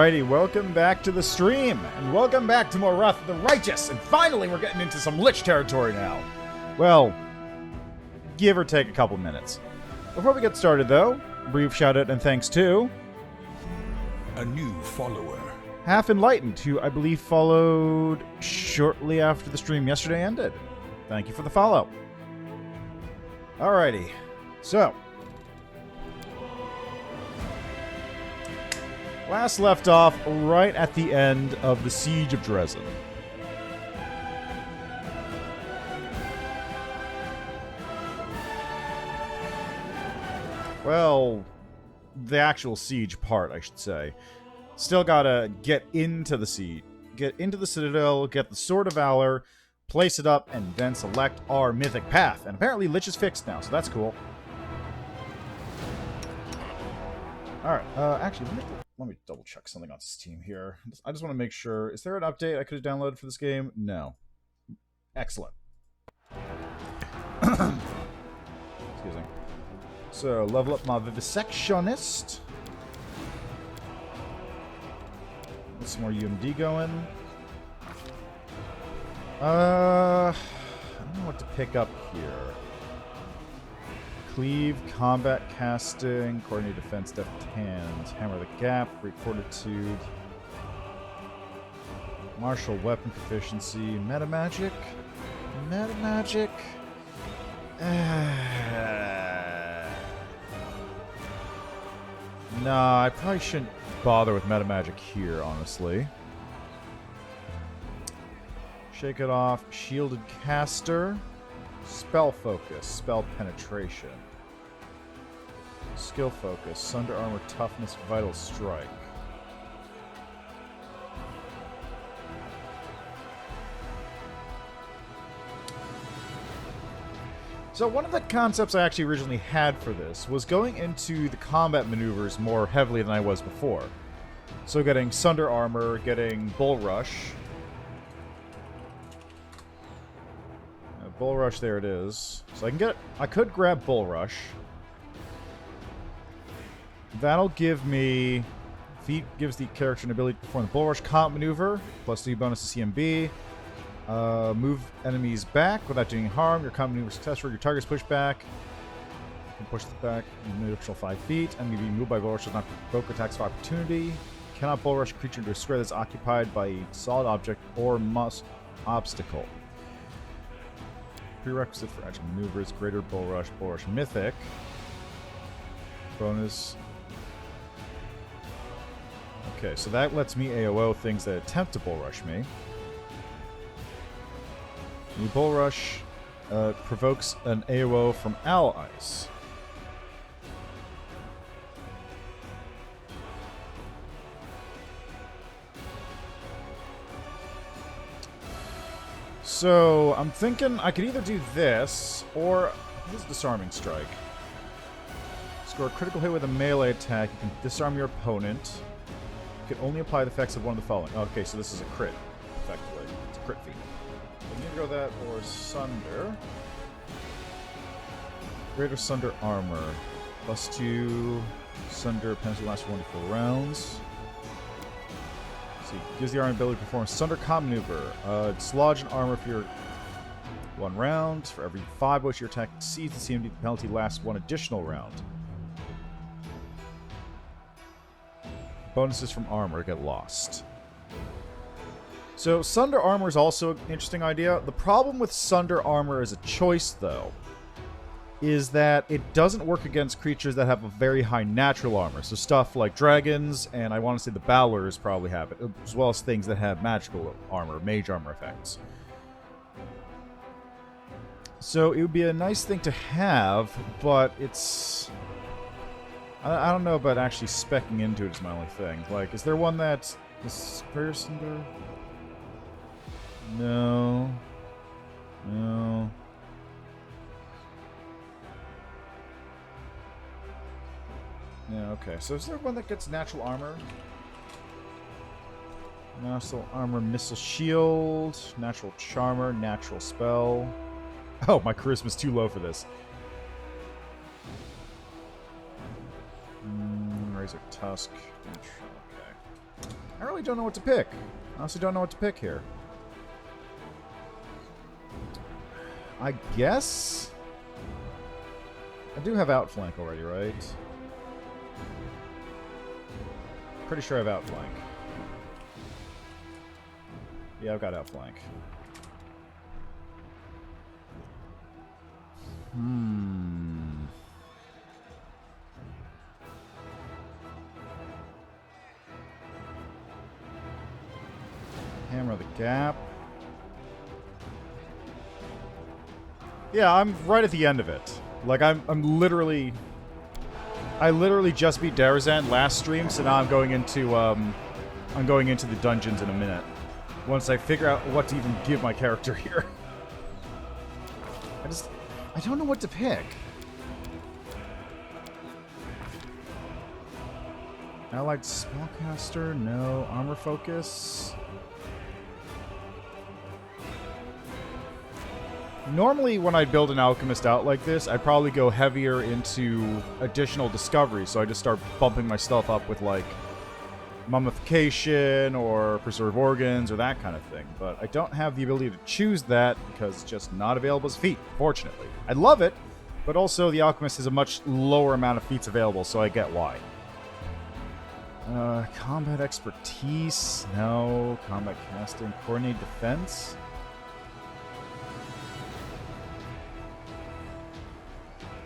Alrighty, welcome back to the stream, and welcome back to more Wrath of the Righteous, and finally we're getting into some Lich territory now. Well, give or take a couple minutes. Before we get started though, brief shout out and thanks to a new follower, Half Enlightened, who I believe followed shortly after the stream yesterday ended. Thank you for the follow. Alrighty, so last left off right at the end of the Siege of Drezen. Well, the actual siege part, I should say. Still gotta get into the siege, get into the Citadel, get the Sword of Valor, place it up, and then select our Mythic Path. And apparently Lich is fixed now, so that's cool. Alright, actually, let me double check something on Steam here. I just want to make sure. Is there an update I could have downloaded for this game? No. Excellent. Excuse me. So, level up my Vivisectionist. Get some more UMD going. I don't know what to pick up here. Cleave, combat casting, coordinated defense, deft hands, hammer the gap, great fortitude, martial weapon proficiency, metamagic, Nah, I probably shouldn't bother with metamagic here, honestly. Shake it off, shielded caster. Spell focus, spell penetration. Skill focus, sunder armor, toughness, vital strike. So one of the concepts I actually originally had for this was going into the combat maneuvers more heavily than I was before. So getting sunder armor, getting bull rush. Bull Rush, there it is. So I could grab Bull Rush. That'll give me... Feat gives the character an ability to perform the Bull Rush comp maneuver, plus 3 bonus to CMB. Move enemies back without doing harm. Your comp maneuver is successful. Your target's pushed back. You can push back an additional 5 feet. Enemy being moved by Bull Rush does not provoke attacks of opportunity. Cannot Bull Rush a creature into a square that's occupied by a solid object or obstacle. Prerequisite for agile maneuvers, greater Bull Rush Mythic. Bonus. Okay, so that lets me AOO things that attempt to Bull Rush me. The Bull Rush provokes an AOO from allies. So, I'm thinking I could either do this, or this is Disarming Strike. Score a critical hit with a melee attack. You can disarm your opponent. You can only apply the effects of one of the following. Okay, so this is a crit, effectively. It's a crit feat. So you need to go that or Sunder. Greater Sunder Armor. Plus 2 Sunder penalty lasts for 1 to 4 rounds. Gives the armor ability to perform Sunder comp maneuver. Dislodge an armor for your 1 round. For every 5 which your attack exceeds the CMD, the penalty lasts 1 additional round. Bonuses from armor get lost. So Sunder armor is also an interesting idea. The problem with Sunder armor as a choice, though, is that it doesn't work against creatures that have a very high natural armor. So stuff like dragons, and I want to say the Balors probably have it, as well as things that have magical armor, mage armor effects. So it would be a nice thing to have, but it's... I don't know about actually speccing into it is my only thing. Like, is there one that is Greater Sunder? No. No. Yeah, okay. So is there one that gets natural armor? Natural armor, missile shield, natural charmer, natural spell. Oh, my charisma's too low for this. Razor Tusk. Okay. I really don't know what to pick. I honestly don't know what to pick here. I guess... I do have outflank already, right? Pretty sure I have outflank. Yeah, I've got outflank. Hammer the gap. Yeah, I'm right at the end of it. Like, I'm literally... I literally just beat Drezen last stream, so now I'm going into the dungeons in a minute. Once I figure out what to even give my character here. I don't know what to pick. Allied Spellcaster, no. Armor Focus. Normally, when I build an Alchemist out like this, I'd probably go heavier into additional discoveries, so I just start bumping my stuff up with, like, Mummification or Preserve Organs or that kind of thing. But I don't have the ability to choose that because it's just not available as a feat, fortunately. I love it, but also the Alchemist has a much lower amount of feats available, so I get why. Combat Expertise, no. Combat Casting, Coordinate Defense.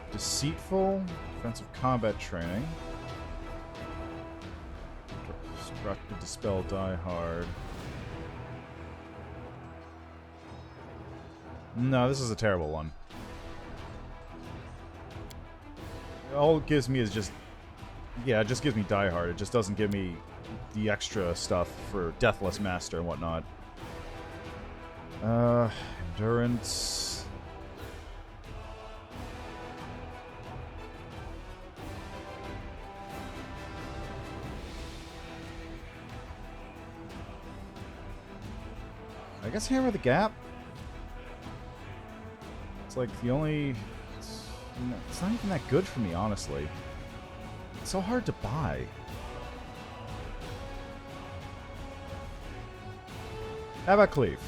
Deceitful, Defensive Combat Training. Destructive, Dispel, Die Hard. No, this is a terrible one. All it gives me is just... Yeah, it just gives me Die Hard. It just doesn't give me the extra stuff for Deathless Master and whatnot. Endurance... I guess Hammer the Gap. It's like the only... It's not even that good for me, honestly. It's so hard to buy. How about Cleave?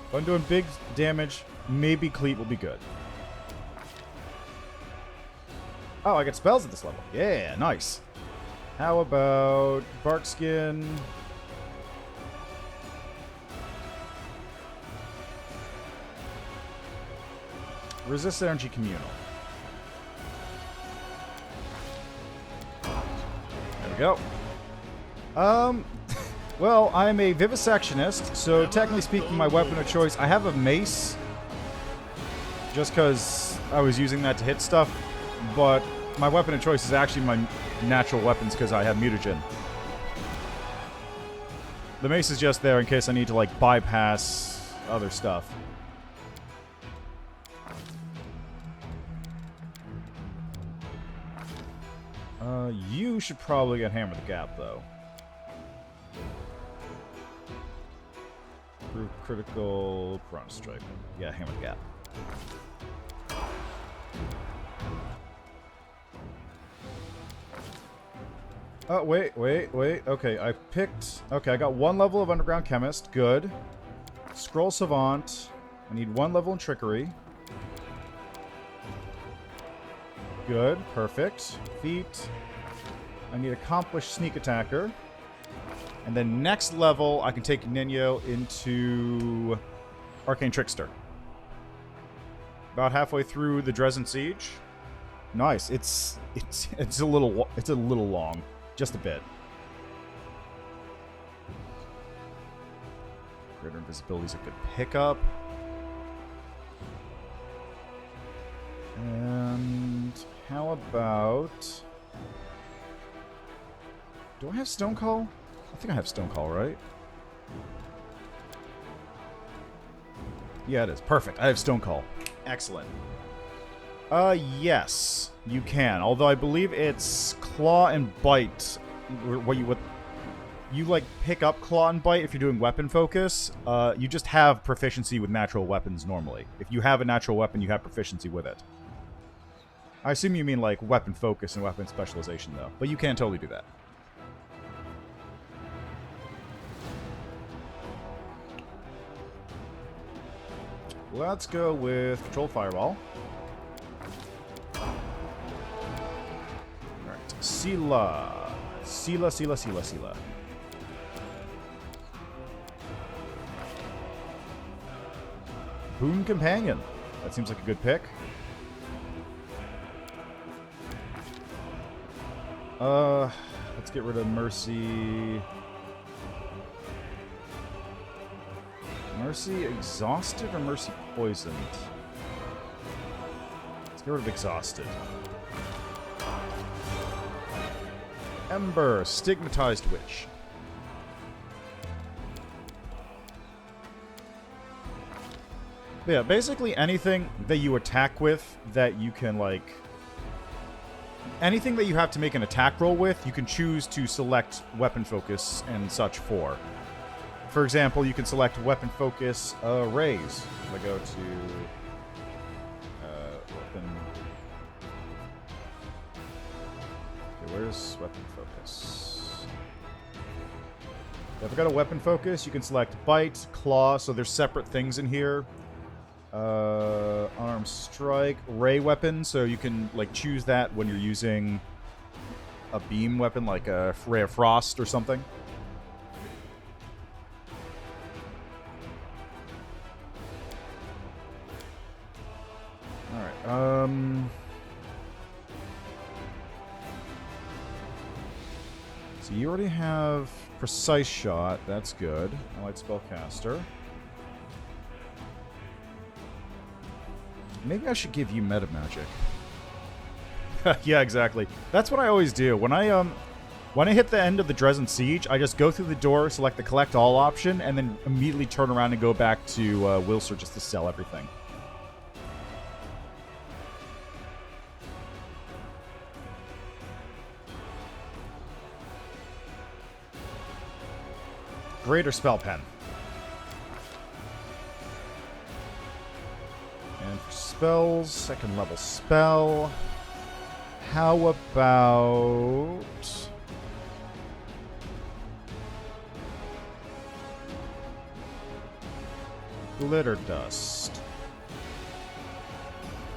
If I'm doing big damage, maybe Cleave will be good. Oh, I get spells at this level. Yeah, nice. How about Barkskin... Resist Energy Communal. There we go. Well, I'm a Vivisectionist, so technically speaking, my weapon of choice, I have a mace, just because I was using that to hit stuff, but my weapon of choice is actually my natural weapons because I have mutagen. The mace is just there in case I need to, like, bypass other stuff. You should probably get Hammer the Gap, though. Proof critical, Piranha Strike. Yeah, Hammer the Gap. Oh, wait. Okay, I picked... Okay, I got 1 level of Underground Chemist. Good. Scroll Savant. I need 1 level in Trickery. Good. Perfect. Feat. I need Accomplished Sneak Attacker. And then next level, I can take Nenio into Arcane Trickster. About halfway through the Drezen Siege. Nice. It's a little long. Just a bit. Greater Invisibility is a good pickup. And how about... Do I have Stone Call? I think I have Stone Call, right? Yeah, it is. Perfect. I have Stone Call. Excellent. Yes, you can. Although I believe it's Claw and Bite. What you like pick up Claw and Bite if you're doing weapon focus. You just have proficiency with natural weapons normally. If you have a natural weapon, you have proficiency with it. I assume you mean like weapon focus and weapon specialization though, but you can totally do that. Let's go with Control Fireball. Alright. Sila. Sila, Sila, Sila, Sila. Boon Companion. That seems like a good pick. Let's get rid of Mercy. Mercy Exhausted or Mercy Poisoned? Let's get rid of Exhausted. Ember, Stigmatized Witch. Yeah, basically anything that you attack with that you can, like... Anything that you have to make an attack roll with, you can choose to select weapon focus and such for. For example, you can select weapon focus raise. If I go to weapon... Okay, where's weapon focus? If I got a weapon focus, you can select bite, claw, so there's separate things in here. Unarmed strike, ray weapon, so you can like choose that when you're using a beam weapon like a ray of frost or something. Alright, so you already have Precise Shot, that's good. I like Spellcaster. Maybe I should give you Meta Magic. Yeah, exactly. That's what I always do. When I hit the end of the Drezen Siege, I just go through the door, select the Collect All option, and then immediately turn around and go back to Wilster just to sell everything. Greater Spell Pen. And for spells, second level spell. How about... Glitter Dust.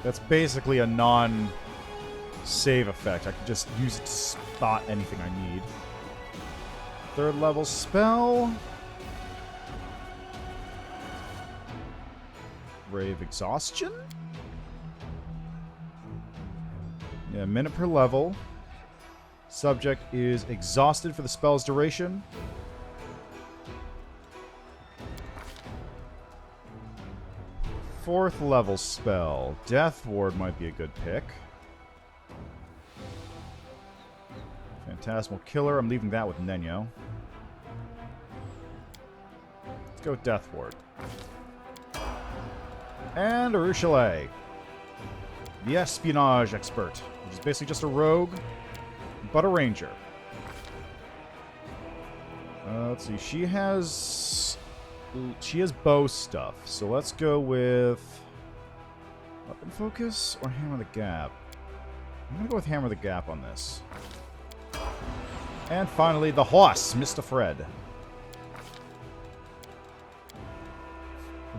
That's basically a non-save effect. I can just use it to spot anything I need. Third level spell. Ray of Exhaustion? Yeah, minute per level. Subject is exhausted for the spell's duration. Fourth level spell. Death Ward might be a good pick. Phantasmal Killer. I'm leaving that with Nenio. Let's go with Death Ward. And Arushale. The Espionage Expert, which is basically just a rogue, but a ranger. Let's see. She has bow stuff, so let's go with weapon focus or hammer the gap. I'm gonna go with hammer the gap on this. And finally, the horse, Mr. Fred.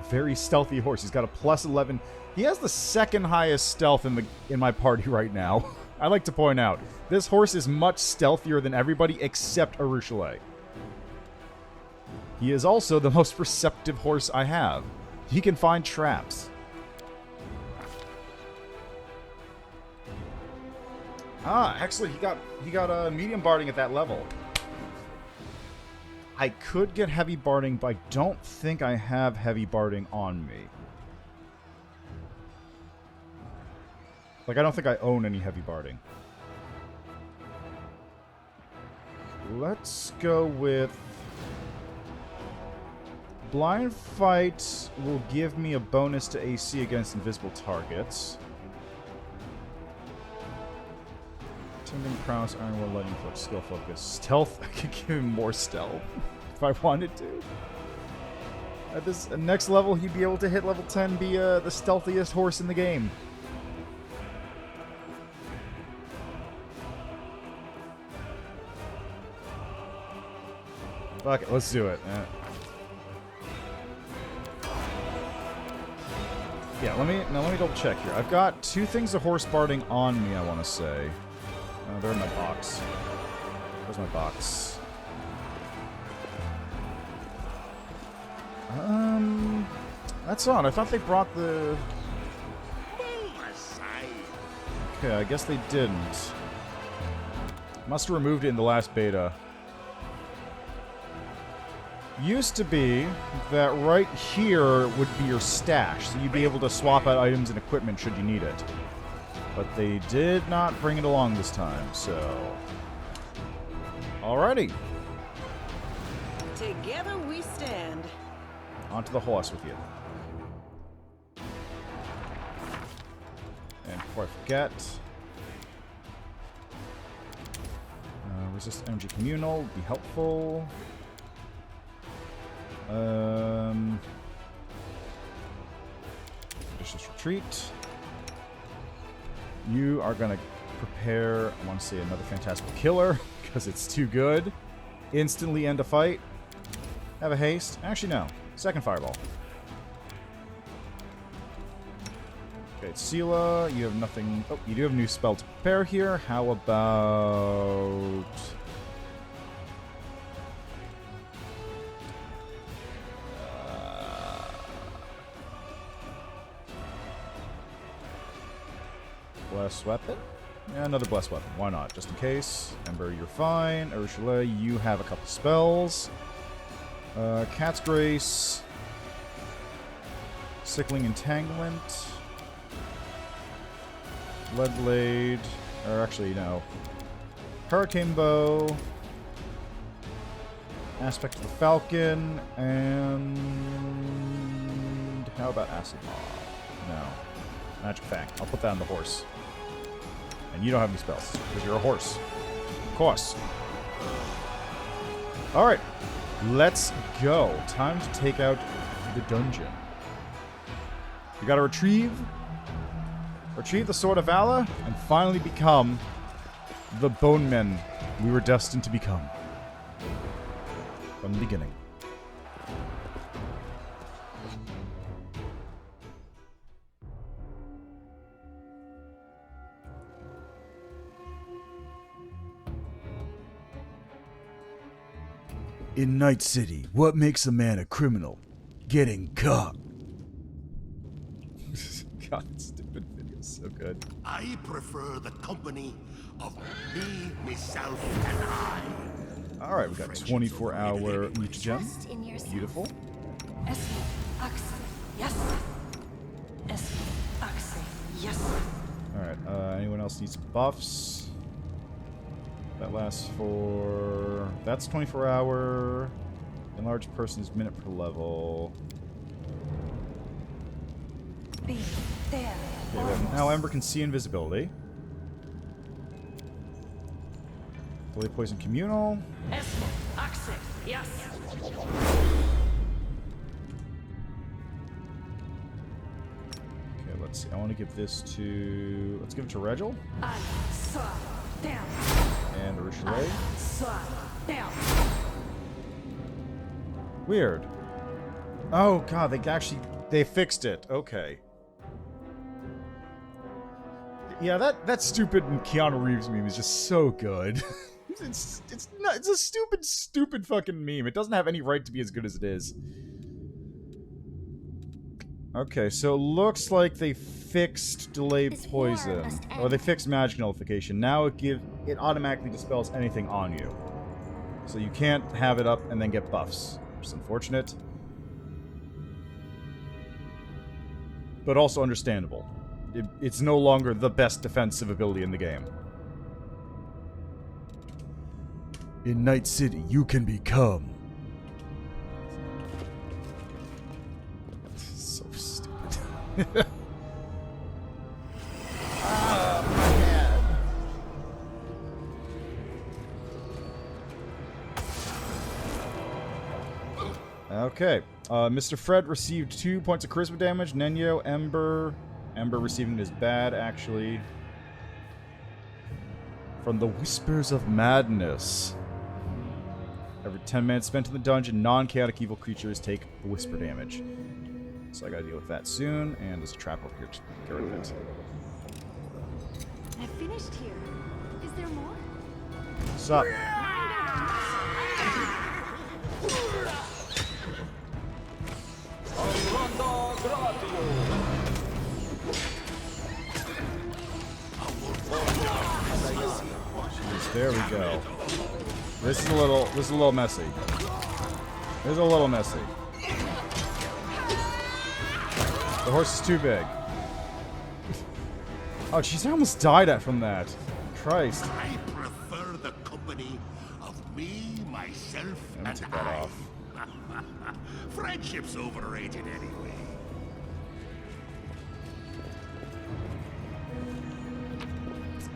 Very stealthy horse. He's got a plus 11. He has the second highest stealth in my party right now. I like to point out, this horse is much stealthier than everybody except Arushale. He is also the most perceptive horse I have. He can find traps. Ah, actually, he got a medium barding at that level. I could get heavy barding, but I don't think I have heavy barding on me. Like, I don't think I own any heavy barding. Let's go with... Blind Fight will give me a bonus to AC against invisible targets. Tending Prowess, Iron Will, Lightning Focus, Skill Focus. Stealth, I could give him more stealth if I wanted to. At this next level, he'd be able to hit level 10, be the stealthiest horse in the game. Fuck it, let's do it. Yeah, let me double check here. I've got 2 things of horse barding on me, I want to say. They're in my box. Where's my box? That's odd. I thought they brought the... Okay, I guess they didn't. Must have removed it in the last beta. Used to be that right here would be your stash, so you'd be able to swap out items and equipment should you need it. But they did not bring it along this time, so... Alrighty. Together we stand. Onto the horse with you. And before I forget... resist energy communal would be helpful. Vicious retreat. You are gonna prepare, I want to say, another fantastical killer, because it's too good. Instantly end a fight. Have a haste. Actually, no. Second fireball. Okay, Sela, you have nothing... Oh, you do have a new spell to prepare here. How about... Bless weapon? Yeah, another bless weapon. Why not? Just in case. Ember, you're fine. Ursula, you have a couple spells. Cat's Grace. Sickling Entanglement. Lead Blade. Or actually, no. Hurricane Bow. Aspect of the Falcon. And... how about Acid Maw? No. Magic Fang. I'll put that on the horse. And you don't have any spells, because you're a horse. Of course. Alright. Let's go. Time to take out the dungeon. We gotta retrieve the Sword of Valor, and finally become the bone men we were destined to become. From the beginning. In Night City, what makes a man a criminal? Getting caught. God, that stupid video is so good. I prefer the company of me, myself, and I. Alright, we got 24-hour Lichdom. Beautiful. Alright, anyone else needs buffs? That lasts for... That's 24-hour. Enlarged person's minute per level. Okay, now Ember can see invisibility. Fully Poison Communal. Okay, let's see. I want to give this to... Let's give it to Regil. And Ursula. Weird. Oh god, they fixed it. Okay. Yeah, that stupid Keanu Reeves meme is just so good. it's a stupid fucking meme. It doesn't have any right to be as good as it is. Okay, so it looks like they fixed Delay Poison. Or they fixed Magic Nullification. Now it automatically dispels anything on you. So you can't have it up and then get buffs. Which is unfortunate. But also understandable. It's no longer the best defensive ability in the game. In Night City, you can become... So stupid. Ah, my head. Okay. Mr. Fred received 2 points of charisma damage. Nenio, Ember receiving his bad, actually. From the Whispers of Madness. Every 10 minutes spent in the dungeon, non-chaotic evil creatures take whisper damage. So I gotta deal with that soon. And there's a trap over here. Just get rid of it. I finished here. Is there more? What's up? Jeez, there we go. This is a little messy. This is a little messy. The horse is too big. Oh, jeez, I almost died from that. Christ. I prefer the company of me, myself, I'm gonna and take that I. off. Friendship's overrated anyway.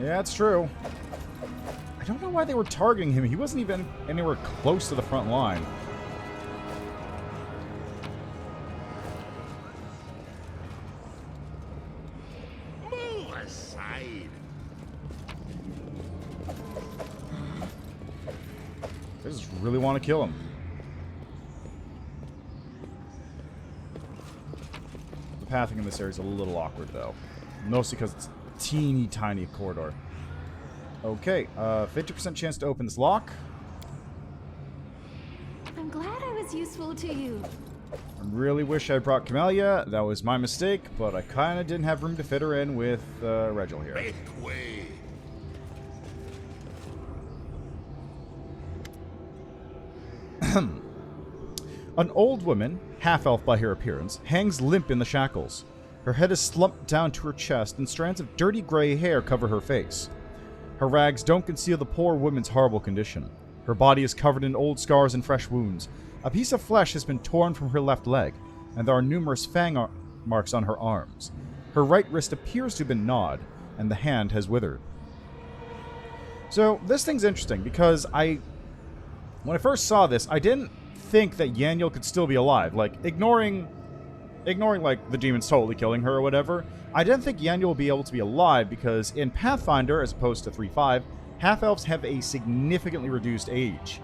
Yeah, it's true. I don't know why they were targeting him. He wasn't even anywhere close to the front line. Move aside. They just really want to kill him. The pathing in this area is a little awkward, though. Mostly because it's a teeny tiny corridor. Okay, 50% chance to open this lock. I'm glad I was useful to you. I really wish I brought Camellia. That was my mistake, but I kind of didn't have room to fit her in with Regil here. Make way. An old woman, half-elf by her appearance, hangs limp in the shackles. Her head is slumped down to her chest, and strands of dirty gray hair cover her face. Her rags don't conceal the poor woman's horrible condition. Her body is covered in old scars and fresh wounds. A piece of flesh has been torn from her left leg, and there are numerous fang marks on her arms. Her right wrist appears to have been gnawed, and the hand has withered. So, this thing's interesting, because when I first saw this, I didn't think that Yaniel could still be alive. Like, ignoring like the demons totally killing her or whatever, I didn't think Yaniel would be able to be alive because in Pathfinder, as opposed to 3.5, half-elves have a significantly reduced age.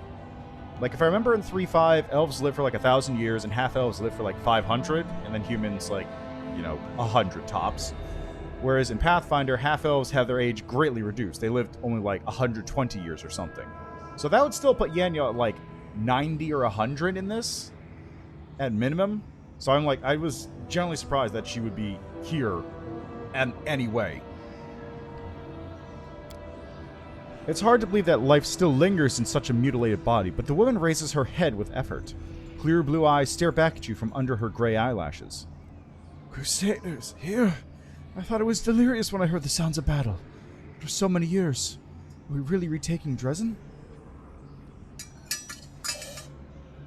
Like, if I remember in 3.5, elves live for like 1,000 years and half-elves live for like 500, and then humans like, 100 tops. Whereas in Pathfinder, half-elves have their age greatly reduced. They lived only like 120 years or something. So that would still put Yaniel at like 90 or 100 in this, at minimum. So I was generally surprised that she would be here in any way. It's hard to believe that life still lingers in such a mutilated body, but the woman raises her head with effort. Clear blue eyes stare back at you from under her gray eyelashes. Crusaders, here? I thought it was delirious when I heard the sounds of battle. After so many years, are we really retaking Drezen?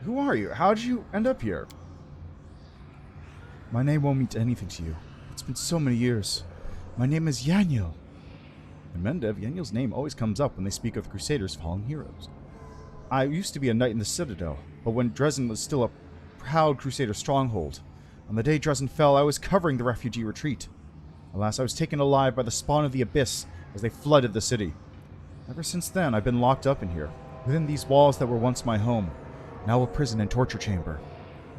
Who are you? How did you end up here? My name won't mean anything to you. It's been so many years. My name is Yaniel. In Mendev, Yaniel's name always comes up when they speak of the Crusaders' fallen heroes. I used to be a knight in the Citadel, but when Drezen was still a proud Crusader stronghold, on the day Drezen fell, I was covering the refugee retreat. Alas, I was taken alive by the spawn of the Abyss as they flooded the city. Ever since then, I've been locked up in here, within these walls that were once my home, now a prison and torture chamber.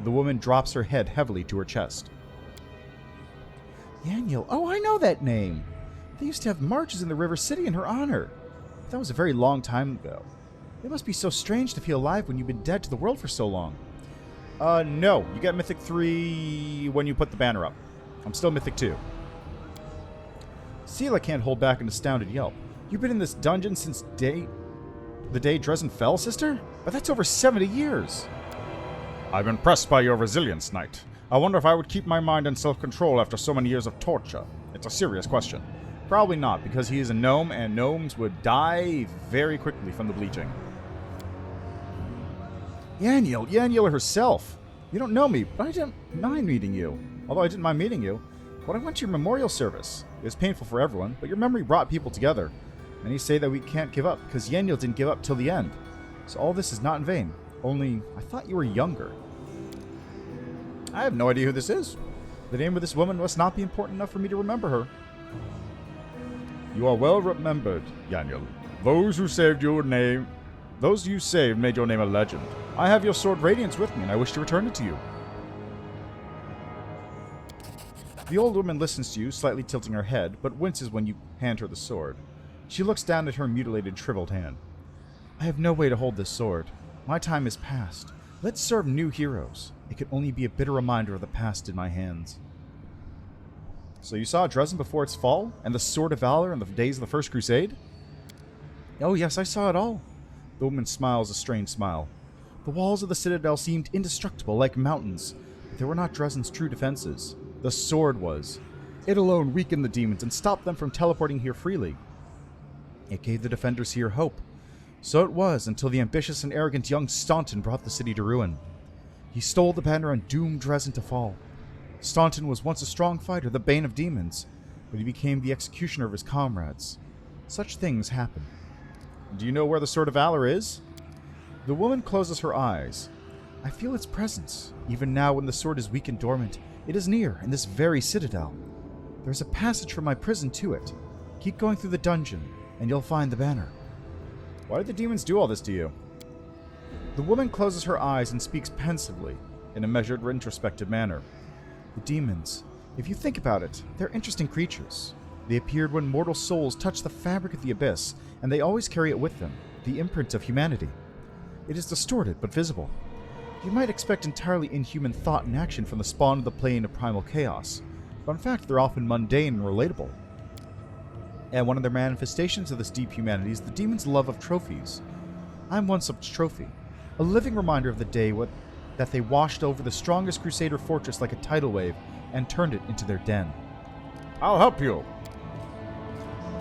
The woman drops her head heavily to her chest. Yaniel, oh, I know that name. They used to have marches in the River City in her honor. But that was a very long time ago. It must be so strange to feel alive when you've been dead to the world for so long. No. You get Mythic 3 when you put the banner up. I'm still Mythic 2. Sela can't hold back an astounded yelp. You've been in this dungeon since the day Drezen fell, sister? But that's over 70 years. I'm impressed by your resilience, Knight. I wonder if I would keep my mind and self-control after so many years of torture. It's a serious question. Probably not, because he is a gnome, and gnomes would die very quickly from the bleaching. Yaniel herself. You don't know me, but I didn't mind meeting you. Although I didn't mind meeting you. But I went to your memorial service. It was painful for everyone, but your memory brought people together. Many say that we can't give up, because Yaniel didn't give up till the end. So all this is not in vain. Only, I thought you were younger. I have no idea who this is. The name of this woman must not be important enough for me to remember her. You are well remembered, Yaniel. Those you saved made your name a legend. I have your sword Radiance with me, and I wish to return it to you. The old woman listens to you, slightly tilting her head, but winces when you hand her the sword. She looks down at her mutilated, shriveled hand. I have no way to hold this sword. My time is past. Let's serve new heroes. It can only be a bitter reminder of the past in my hands. So you saw Drezen before its fall? And the Sword of Valor in the days of the First Crusade? Oh yes, I saw it all. The woman smiles a strange smile. The walls of the Citadel seemed indestructible like mountains, but they were not Drezen's true defenses. The sword was. It alone weakened the demons and stopped them from teleporting here freely. It gave the defenders here hope. So it was until the ambitious and arrogant young Staunton brought the city to ruin. He stole the banner and doomed Drezen to fall. Staunton was once a strong fighter, the bane of demons, but he became the executioner of his comrades. Such things happen. Do you know where the Sword of Valor is? The woman closes her eyes. I feel its presence. Even now when the sword is weak and dormant, it is near, in this very citadel. There's a passage from my prison to it. Keep going through the dungeon, and you'll find the banner. Why did the demons do all this to you? The woman closes her eyes and speaks pensively, in a measured, introspective manner. The demons, if you think about it, they're interesting creatures. They appeared when mortal souls touch the fabric of the abyss, and they always carry it with them, the imprint of humanity. It is distorted, but visible. You might expect entirely inhuman thought and action from the spawn of the plane of primal chaos, but in fact they're often mundane and relatable. And one of their manifestations of this deep humanity is the demon's love of trophies. I'm one such trophy, a living reminder of the day that they washed over the strongest Crusader fortress like a tidal wave and turned it into their den. I'll help you.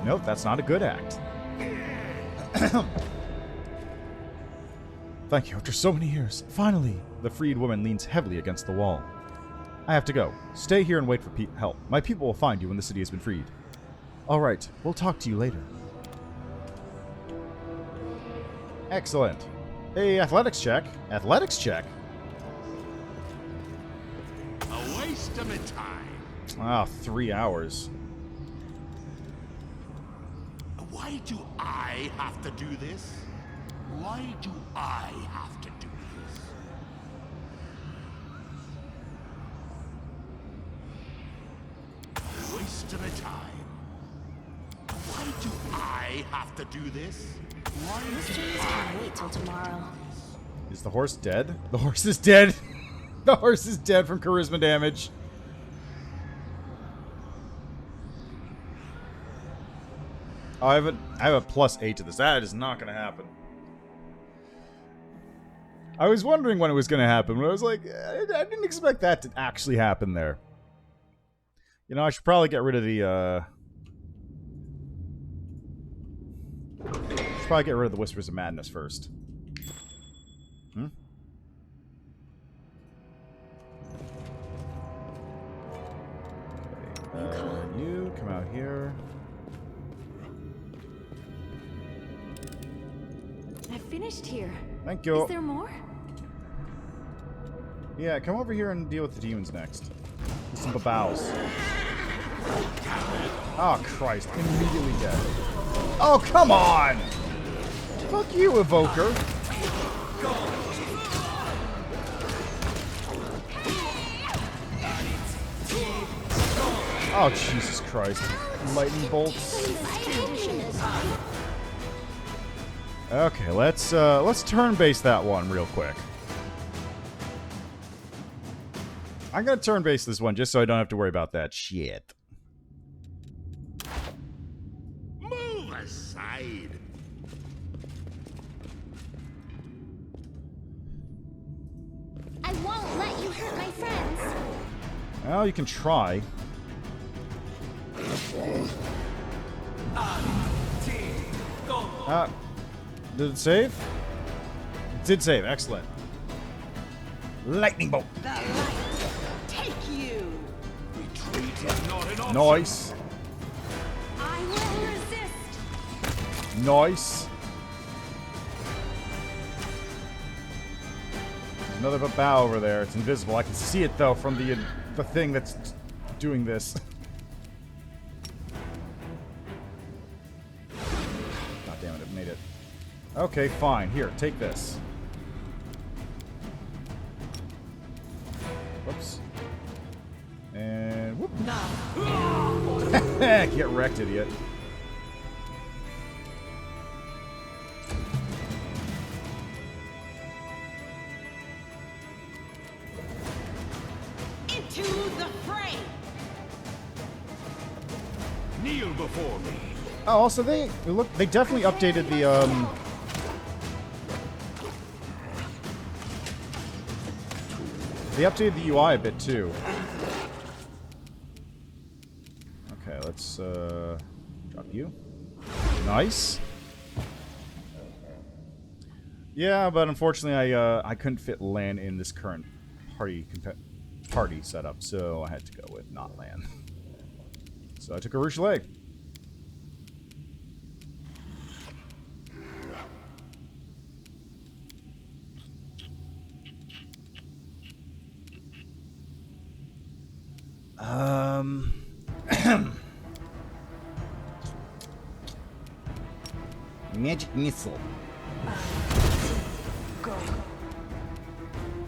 Nope, that's not a good act. Thank you, after so many years. Finally! The freed woman leans heavily against the wall. I have to go. Stay here and wait for help. My people will find you when the city has been freed. Alright, we'll talk to you later. Excellent. Hey, athletics check. Athletics check? A waste of my time. Ah, 3 hours. Why do I have to do this? Why do I have to do this? A waste of my time. Why do I have to do this? Why This do dream I can't wait till tomorrow. Is the horse dead? The horse is dead. The horse is dead from charisma damage. Oh, I have a +8 to this. That is not going to happen. I was wondering when it was going to happen, but I was like, I didn't expect that to actually happen there. You know, I should probably get rid of the, should probably get rid of the Whispers of Madness first. Hmm? You come out here. I finished here. Thank you. Is there more? Yeah, come over here and deal with the demons next. With some babows. Oh, Christ. Immediately dead. Oh, come on! Fuck you, Evoker. Oh, Jesus Christ. Lightning bolts. Okay, let's turn-base that one real quick. I'm gonna turn-base this one just so I don't have to worry about that shit. move aside? I won't let you hurt my friends. Well, you can try. Did it save? It did save. Excellent. Lightning bolt. The light take you. Retreat is not an option. Nice. I will resist. Nice. There's another babao over there. It's invisible. I can see it though from the thing that's doing this. God damn it! It made it. Okay, fine. Here, take this. Whoops. And whoop. None Get wrecked, idiot. Into the fray. Kneel before me. Oh, also they definitely updated the They updated the UI a bit too. Okay, let's drop you. Nice. Yeah, but unfortunately I couldn't fit LAN in this current party setup, so I had to go with not LAN. So I took a Rouge leg. Magic missile. Go.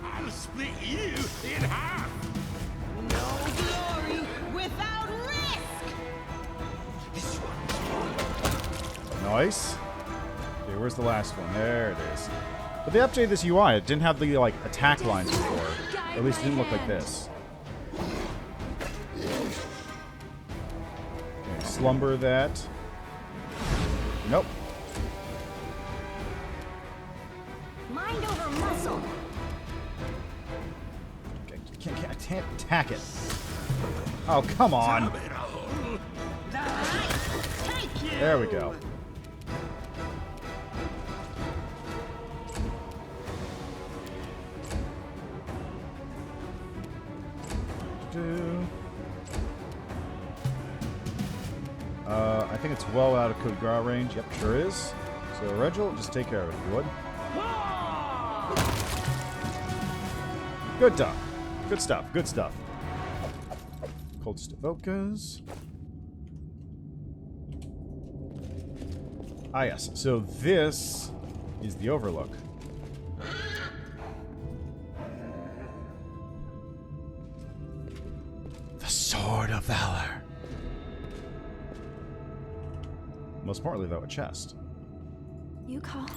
I'll split you in half. No glory without risk. This one. Nice. Okay, where's the last one? There it is. But they updated this UI. It didn't have the like attack lines before. Or at least it didn't look like this. Okay, slumber that. Nope. Mind over muscle. Okay, I can't attack it. Oh, come on. Take you. There we go. I think it's well out of coup de grace range. Yep, sure is. So, Reginald, just take care of it, if you would. Good stuff. Good stuff. Good stuff. Cultist of Okas. Ah, yes. So, this is the Overlook. The Sword of Valor. Most importantly, though, a chest. You call.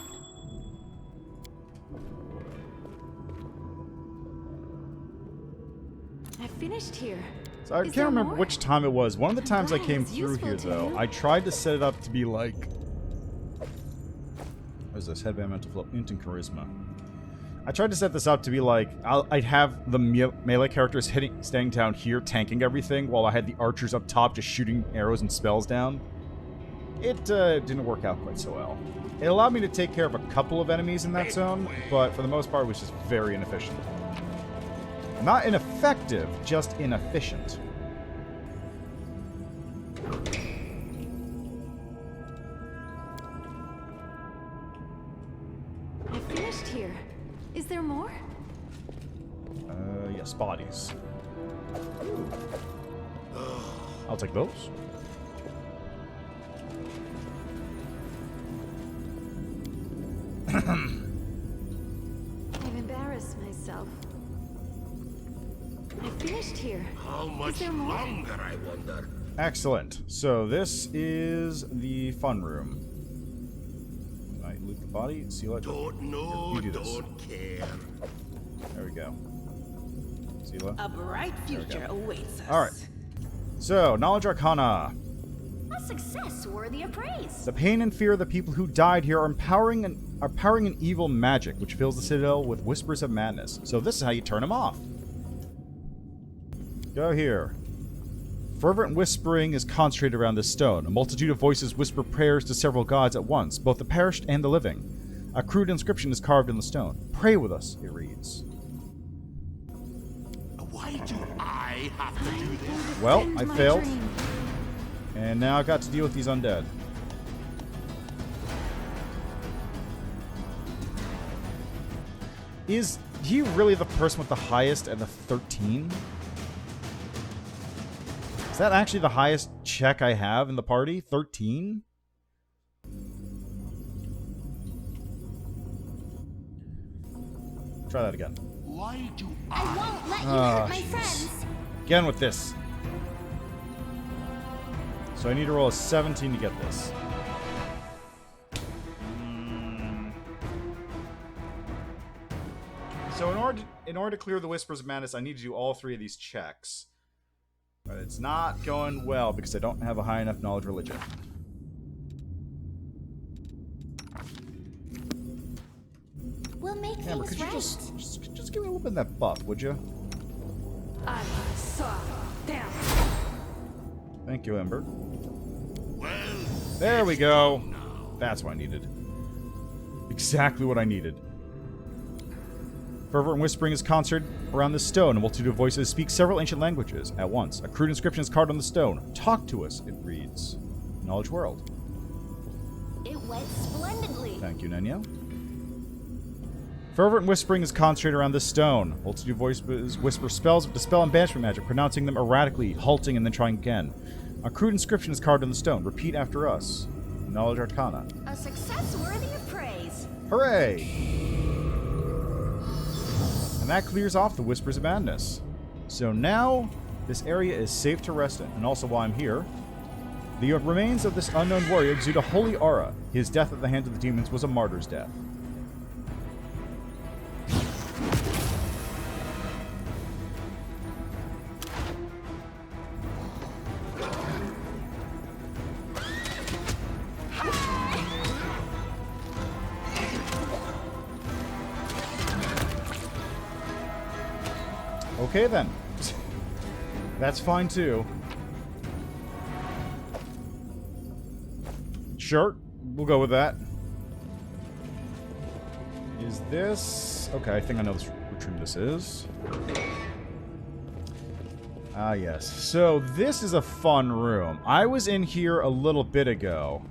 I finished here. So I Is can't there remember more? which time it was. One of the times I glad came it's through useful here, to though, you. I tried to set it up to be like... What is this? Headband, mental flow, int, and charisma. I tried to set this up to be like... I'd have the melee characters standing down here, tanking everything, while I had the archers up top just shooting arrows and spells down. It didn't work out quite so well. It allowed me to take care of a couple of enemies in that zone, but for the most part, it was just very inefficient. Not ineffective, just inefficient. I finished here. Is there more? Yes, bodies. I'll take those. I've embarrassed myself. I finished here. How much there more? longer, I wonder? Excellent. So this is the fun room. Can I loot the body? Seal it? Don't know, You do this. don't care. There we go. Seal it. A bright future awaits us. All right. So, Knowledge Arcana. A success worthy of praise. The pain and fear of the people who died here are powering an evil magic, which fills the Citadel with whispers of madness. So this is how you turn them off. Go here. Fervent whispering is concentrated around this stone. A multitude of voices whisper prayers to several gods at once, both the perished and the living. A crude inscription is carved in the stone. Pray with us, it reads. Why do I have to do this? Well, Defend I my failed. dream. And now I've got to deal with these undead. Is he really the person with the highest and the 13? Is that actually the highest check I have in the party? 13? Try that again. Why do I won't let you Ah, hurt my jeez. friends. Again with this. So I need to roll a 17 to get this. So in order to clear the Whispers of Madness, I need to do all 3 of these checks. But it's not going well because I don't have a high enough knowledge religion. We'll make Amber, things could you right. just give me a little bit of that buff, would you? I saw them. Thank you, Ember. Well, There we go. That's what I needed. Exactly what I needed. Fervent whispering is concentrated around the stone. A multitude of voices speak several ancient languages at once. A crude inscription is carved on the stone. Talk to us, it reads. Knowledge World. It went splendidly. Thank you, Nenio. Fervent whispering is concentrated around the stone. Multitude of voices whisper spells of dispel and banishment magic, pronouncing them erratically, halting and then trying again. A crude inscription is carved on the stone. Repeat after us. Knowledge Arcana. A success worthy of praise. Hooray! And that clears off the Whispers of Madness. So now, this area is safe to rest in. And also while I'm here, the remains of this unknown warrior exude a holy aura. His death at the hands of the demons was a martyr's death. Okay then. That's fine too. Sure, we'll go with that. Is this... Okay, I think I know which room this is. Ah, yes. So, this is a fun room. I was in here a little bit ago.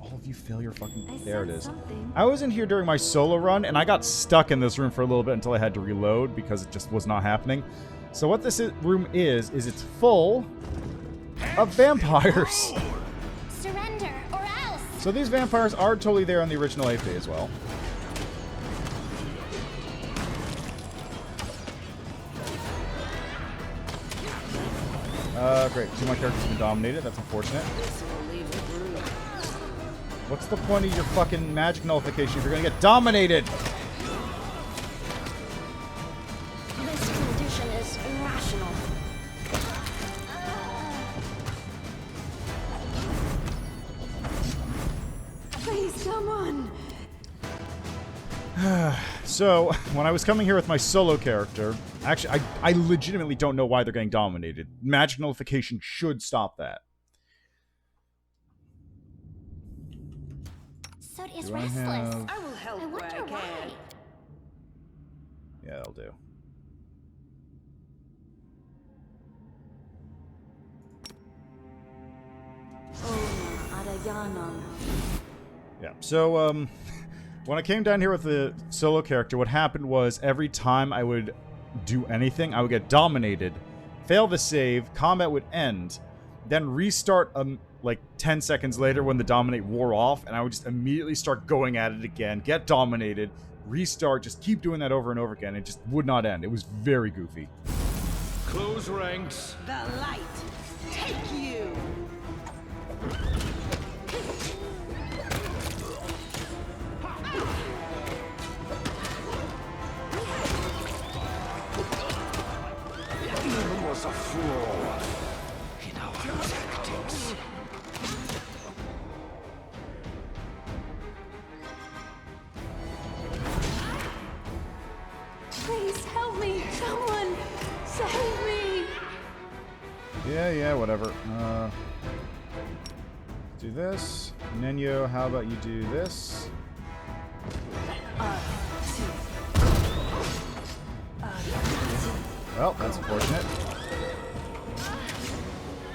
All of you fail your fucking... There it is. Something. I was in here during my solo run, and I got stuck in this room for a little bit until I had to reload because it just was not happening. So what this room is it's full of vampires. Surrender or else. So these vampires are totally there on the original AP as well. Great. 2 of my characters have been dominated. That's unfortunate. What's the point of your fucking magic nullification if you're gonna get dominated? This condition is irrational. Please, come on. So, when I was coming here with my solo character, actually, I legitimately don't know why they're getting dominated. Magic nullification should stop that. Sud is Do I restless. have- I will help I where I wonder why. can. Yeah, that'll do. Yeah, so, when I came down here with the solo character, what happened was every time I would do anything, I would get dominated, fail the save, combat would end, then restart like 10 seconds later when the dominate wore off, and I would just immediately start going at it again, get dominated, restart, just keep doing that over and over again. It just would not end. It was very goofy. Close ranks. The light. Take you. Even was a flaw in our tactics. Please help me. Someone save me. Yeah, whatever. Do this. Nenio, how about you do this? Well, that's unfortunate.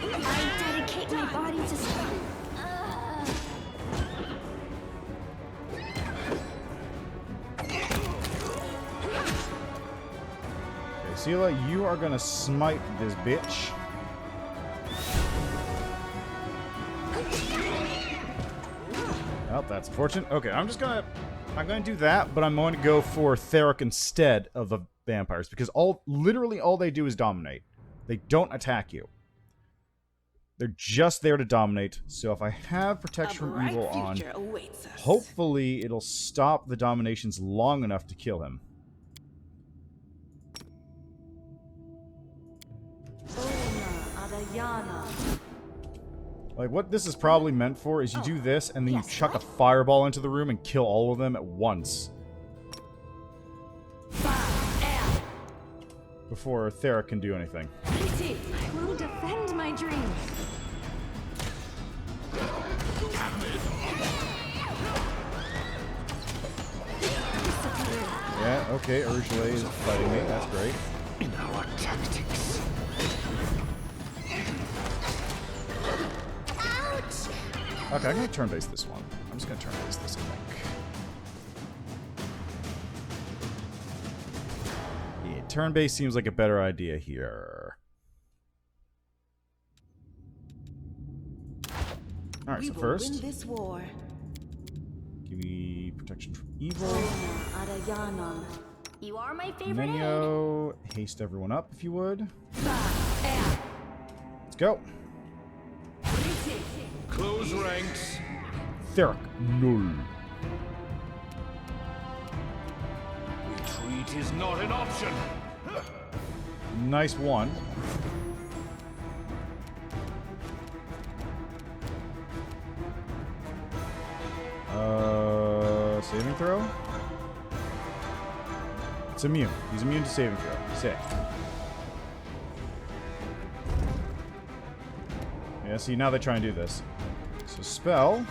I dedicate my body to spell. Okay, Sela, you are gonna smite this bitch. Well, that's unfortunate. Okay, I'm gonna do that, but I'm going to go for Theric instead of the vampires because literally all they do is dominate. They don't attack you. They're just there to dominate. So if I have Protection from Evil on, hopefully it'll stop the dominations long enough to kill him. Like, what this is probably meant for is you do this, and then you chuck a fireball into the room and kill all of them at once. Before Thera can do anything. I will defend my dreams. Yeah, okay, Urgele is fighting me, that's great. In our tactics. Okay, I'm gonna turn-base this one. I'm just gonna turn-base this, I think. Yeah, turn-base seems like a better idea here. Alright, so first, Win this war. give me Protection from Evil. You are my favorite egg. Nenio, haste everyone up if you would. Let's go. Close ranks. Theric, null. Retreat is not an option. Nice one. Saving throw? It's immune. He's immune to saving throw. Sick. Yeah, see, now they try and do this. So spell.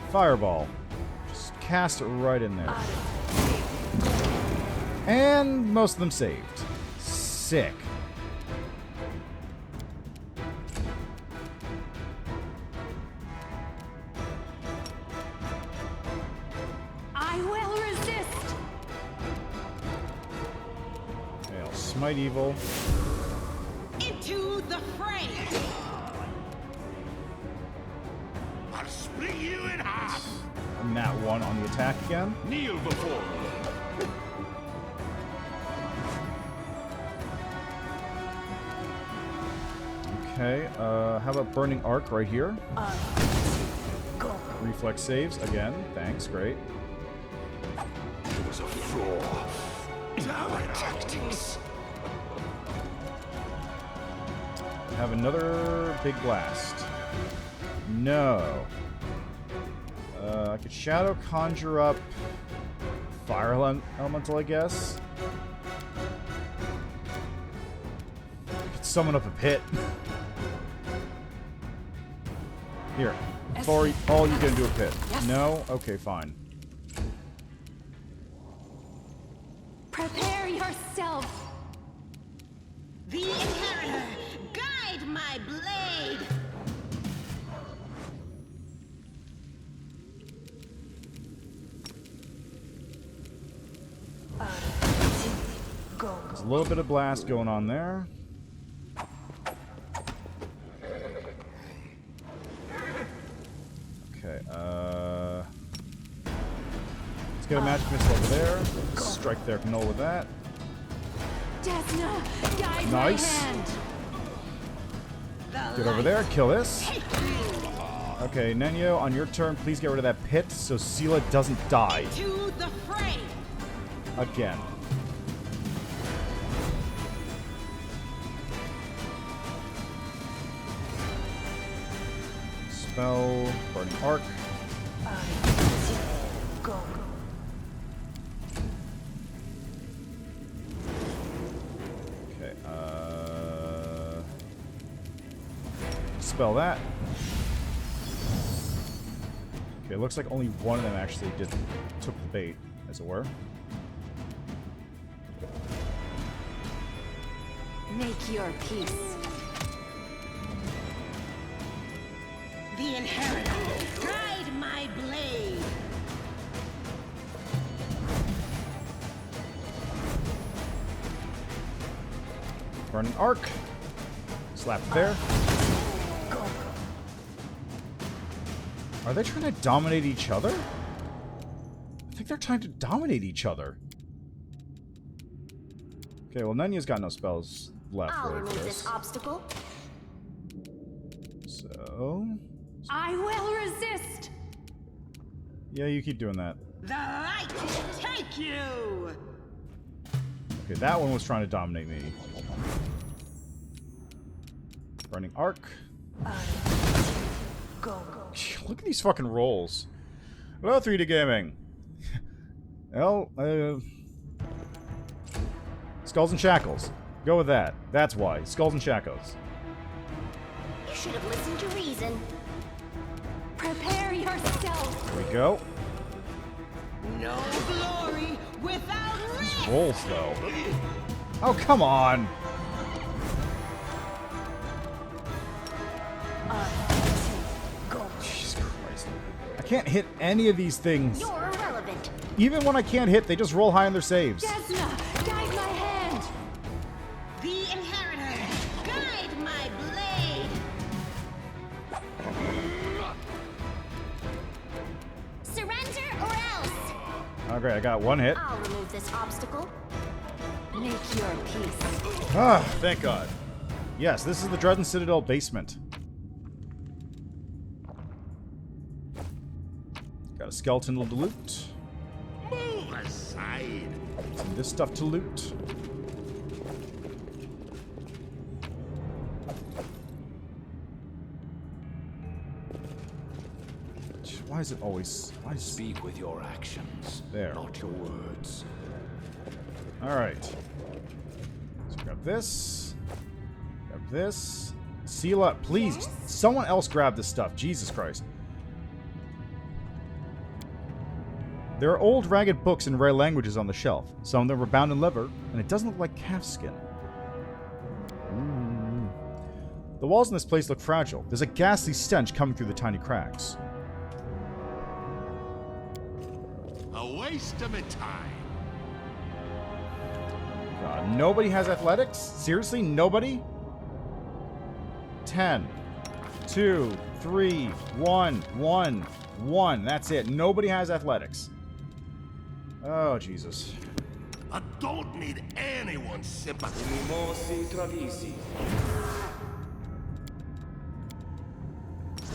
Fireball. Just cast it right in there. And most of them saved. Sick. I will resist. Okay, I'll smite evil. Into the fray. I'll split you in half. And that one on the attack again. Kneel before me. Okay, how about Burning Arc right here? Reflex saves again. Thanks, great. It was a flaw in our tactics. Have another big blast. No. I could Shadow Conjure up Fire Elemental, I guess. I could summon up a pit. Here. Before all you can do a pit. No? Okay, fine. Prepare yourself. The Inheritor, guide my blade! There's a little bit of blast going on there. Okay, let's get a magic missile over there. Strike there, null with that. Desna, guide Nice. my hand. Get over there, kill this. Okay, Nenio, on your turn, please get rid of that pit so Sela doesn't die. To the fray! Again. Spell, Burning Arc. Okay, spell that. Okay, looks like only one of them actually took the bait, as it were. Make your peace. The Inheritor, guide my blade! Burning Arc. Slap it there. Are they trying to dominate each other? I think they're trying to dominate each other. Okay, well, Nenya's got no spells left I'll really for remove this. this obstacle. So... I will resist. Yeah, you keep doing that. The light will take you! Okay, that one was trying to dominate me. Burning Arc. Go. Look at these fucking rolls. Hello, 3D Gaming. Well, Skulls and Shackles. Go with that. That's why. Skulls and Shackles. You should have listened to reason. Prepare yourself. There we go. No glory without risk! Rolls, though. Oh, come on. Go. Jesus Christ. I can't hit any of these things. You're irrelevant. Even when I can't hit, they just roll high on their saves. Desna, guide my hand. The inheritor, guide my blade! Surrender or else. Oh, great. I got one hit. I'll remove this obstacle. Make your peace. Ah, thank God. Yes, this is the Drezen Citadel basement. Got a skeleton to loot. Move aside. Some this stuff to loot. Why is it always... Why is... Speak with your actions, There. not your words. Alright. So grab this. Grab this. Seal up. Please, someone else grab this stuff. Jesus Christ. There are old, ragged books in rare languages on the shelf. Some of them were bound in leather, and it doesn't look like calf skin. Ooh. The walls in this place look fragile. There's a ghastly stench coming through the tiny cracks. A waste of my time. God, nobody has athletics? Seriously? Nobody? 10, 2, 3, 1, 1, 1. That's it. Nobody has athletics. Oh, Jesus. I don't need anyone's sympathy. Rimorsi travisi.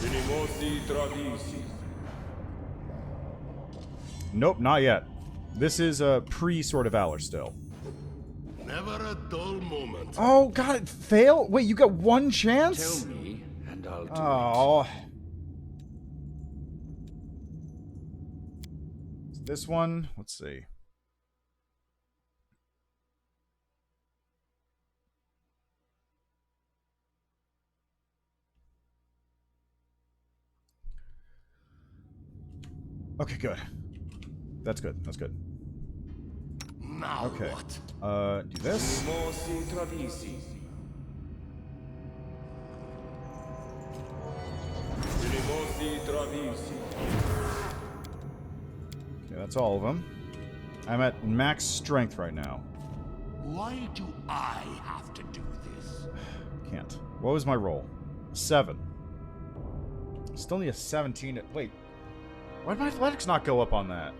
Rimorsi travisi. Nope, not yet. This is a pre-Sword of Valor still. Never a dull moment. Oh, God, it failed? Wait, you got one chance? Tell me, and I'll do Oh. This one, let's see. Okay, good. That's good. That's good. Now Okay. what? Do this. Rimorsi travisi. Rimorsi travisi. Okay, that's all of them. I'm at max strength right now. Why do I have to do this? Can't. What was my roll? 7. Still need a 17. Wait. Why did my athletics not go up on that?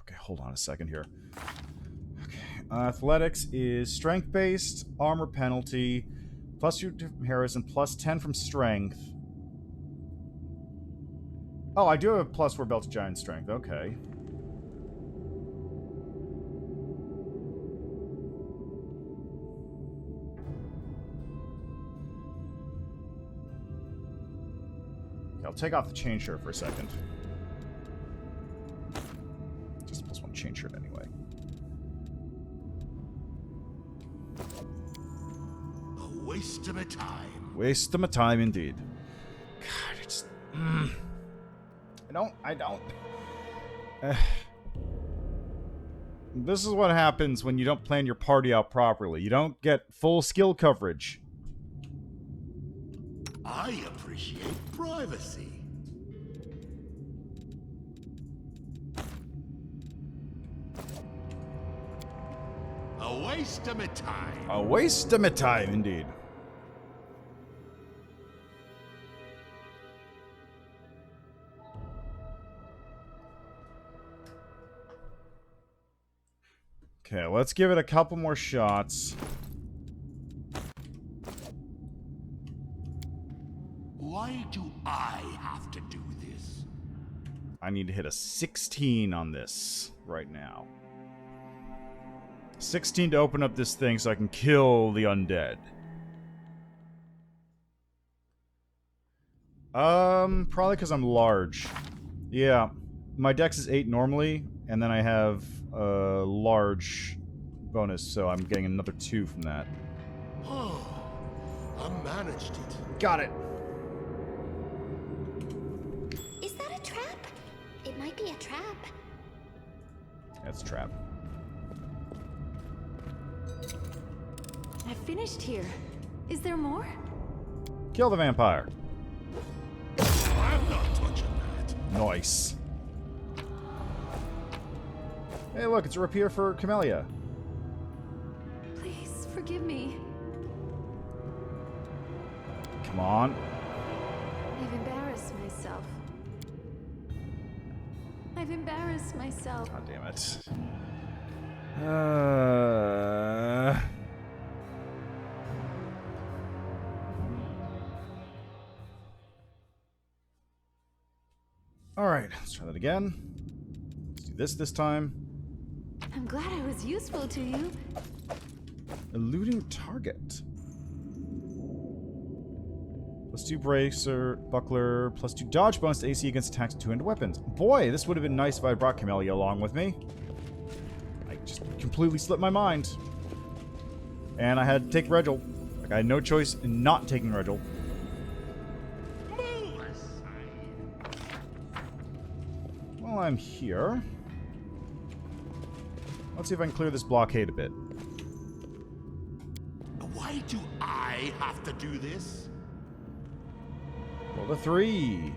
Okay, hold on a second here. Okay. Athletics is strength-based, armor penalty, +2 from Harrison, +10 from strength. Oh, I do have a +4 belt to giant strength. Okay. I'll take off the chain shirt for a second. Just +1 chain shirt anyway. A waste of my time. Waste of my time indeed. God, it's... I don't... This is what happens when you don't plan your party out properly. You don't get full skill coverage. I appreciate privacy. A waste of my time. A waste of my time indeed. Okay, let's give it a couple more shots. Why do I have to do this? I need to hit a 16 on this right now. 16 to open up this thing so I can kill the undead. Probably because I'm large. Yeah, my dex is 8 normally, and then I have a large bonus, so I'm getting another 2 from that. Oh, I managed it. Got it. Is that a trap? It might be a trap. That's a trap. I finished here. Is there more? Kill the vampire. I'm not touching that. Nice. Hey, look, it's a rapier for Camellia. Please forgive me. Come on. I've embarrassed myself. I've embarrassed myself. God damn it. Alright, let's try that again. Let's do this time. I'm glad I was useful to you. Eluding target. +2 bracer, buckler, +2 dodge bonus to AC against attacks with two-handed weapons. Boy, this would have been nice if I brought Camellia along with me. I just completely slipped my mind. And I had to take Regil. Like, I had no choice in not taking Regil. Move aside. Well, I'm here. Let's see if I can clear this blockade a bit. Why do I have to do this? Roll a 3.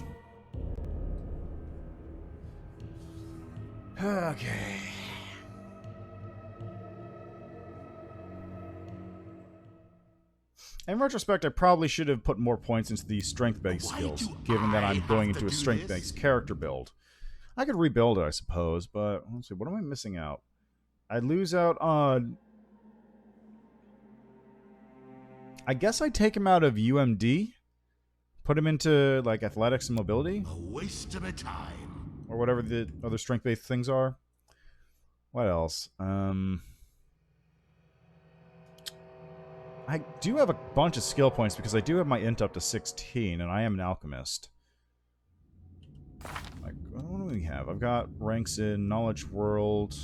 Okay. In retrospect, I probably should have put more points into the strength-based Why skills, do given that I I'm have going to into a do strength-based this? character build. I could rebuild it, I suppose, but let's see, what am I missing out? I'd lose out on... I guess I'd take him out of UMD, put him into, like, athletics and mobility, A waste of my time. or whatever the other strength-based things are. What else? I do have a bunch of skill points because I do have my int up to 16, and I am an alchemist. Like, what do we have? I've got ranks in Knowledge World.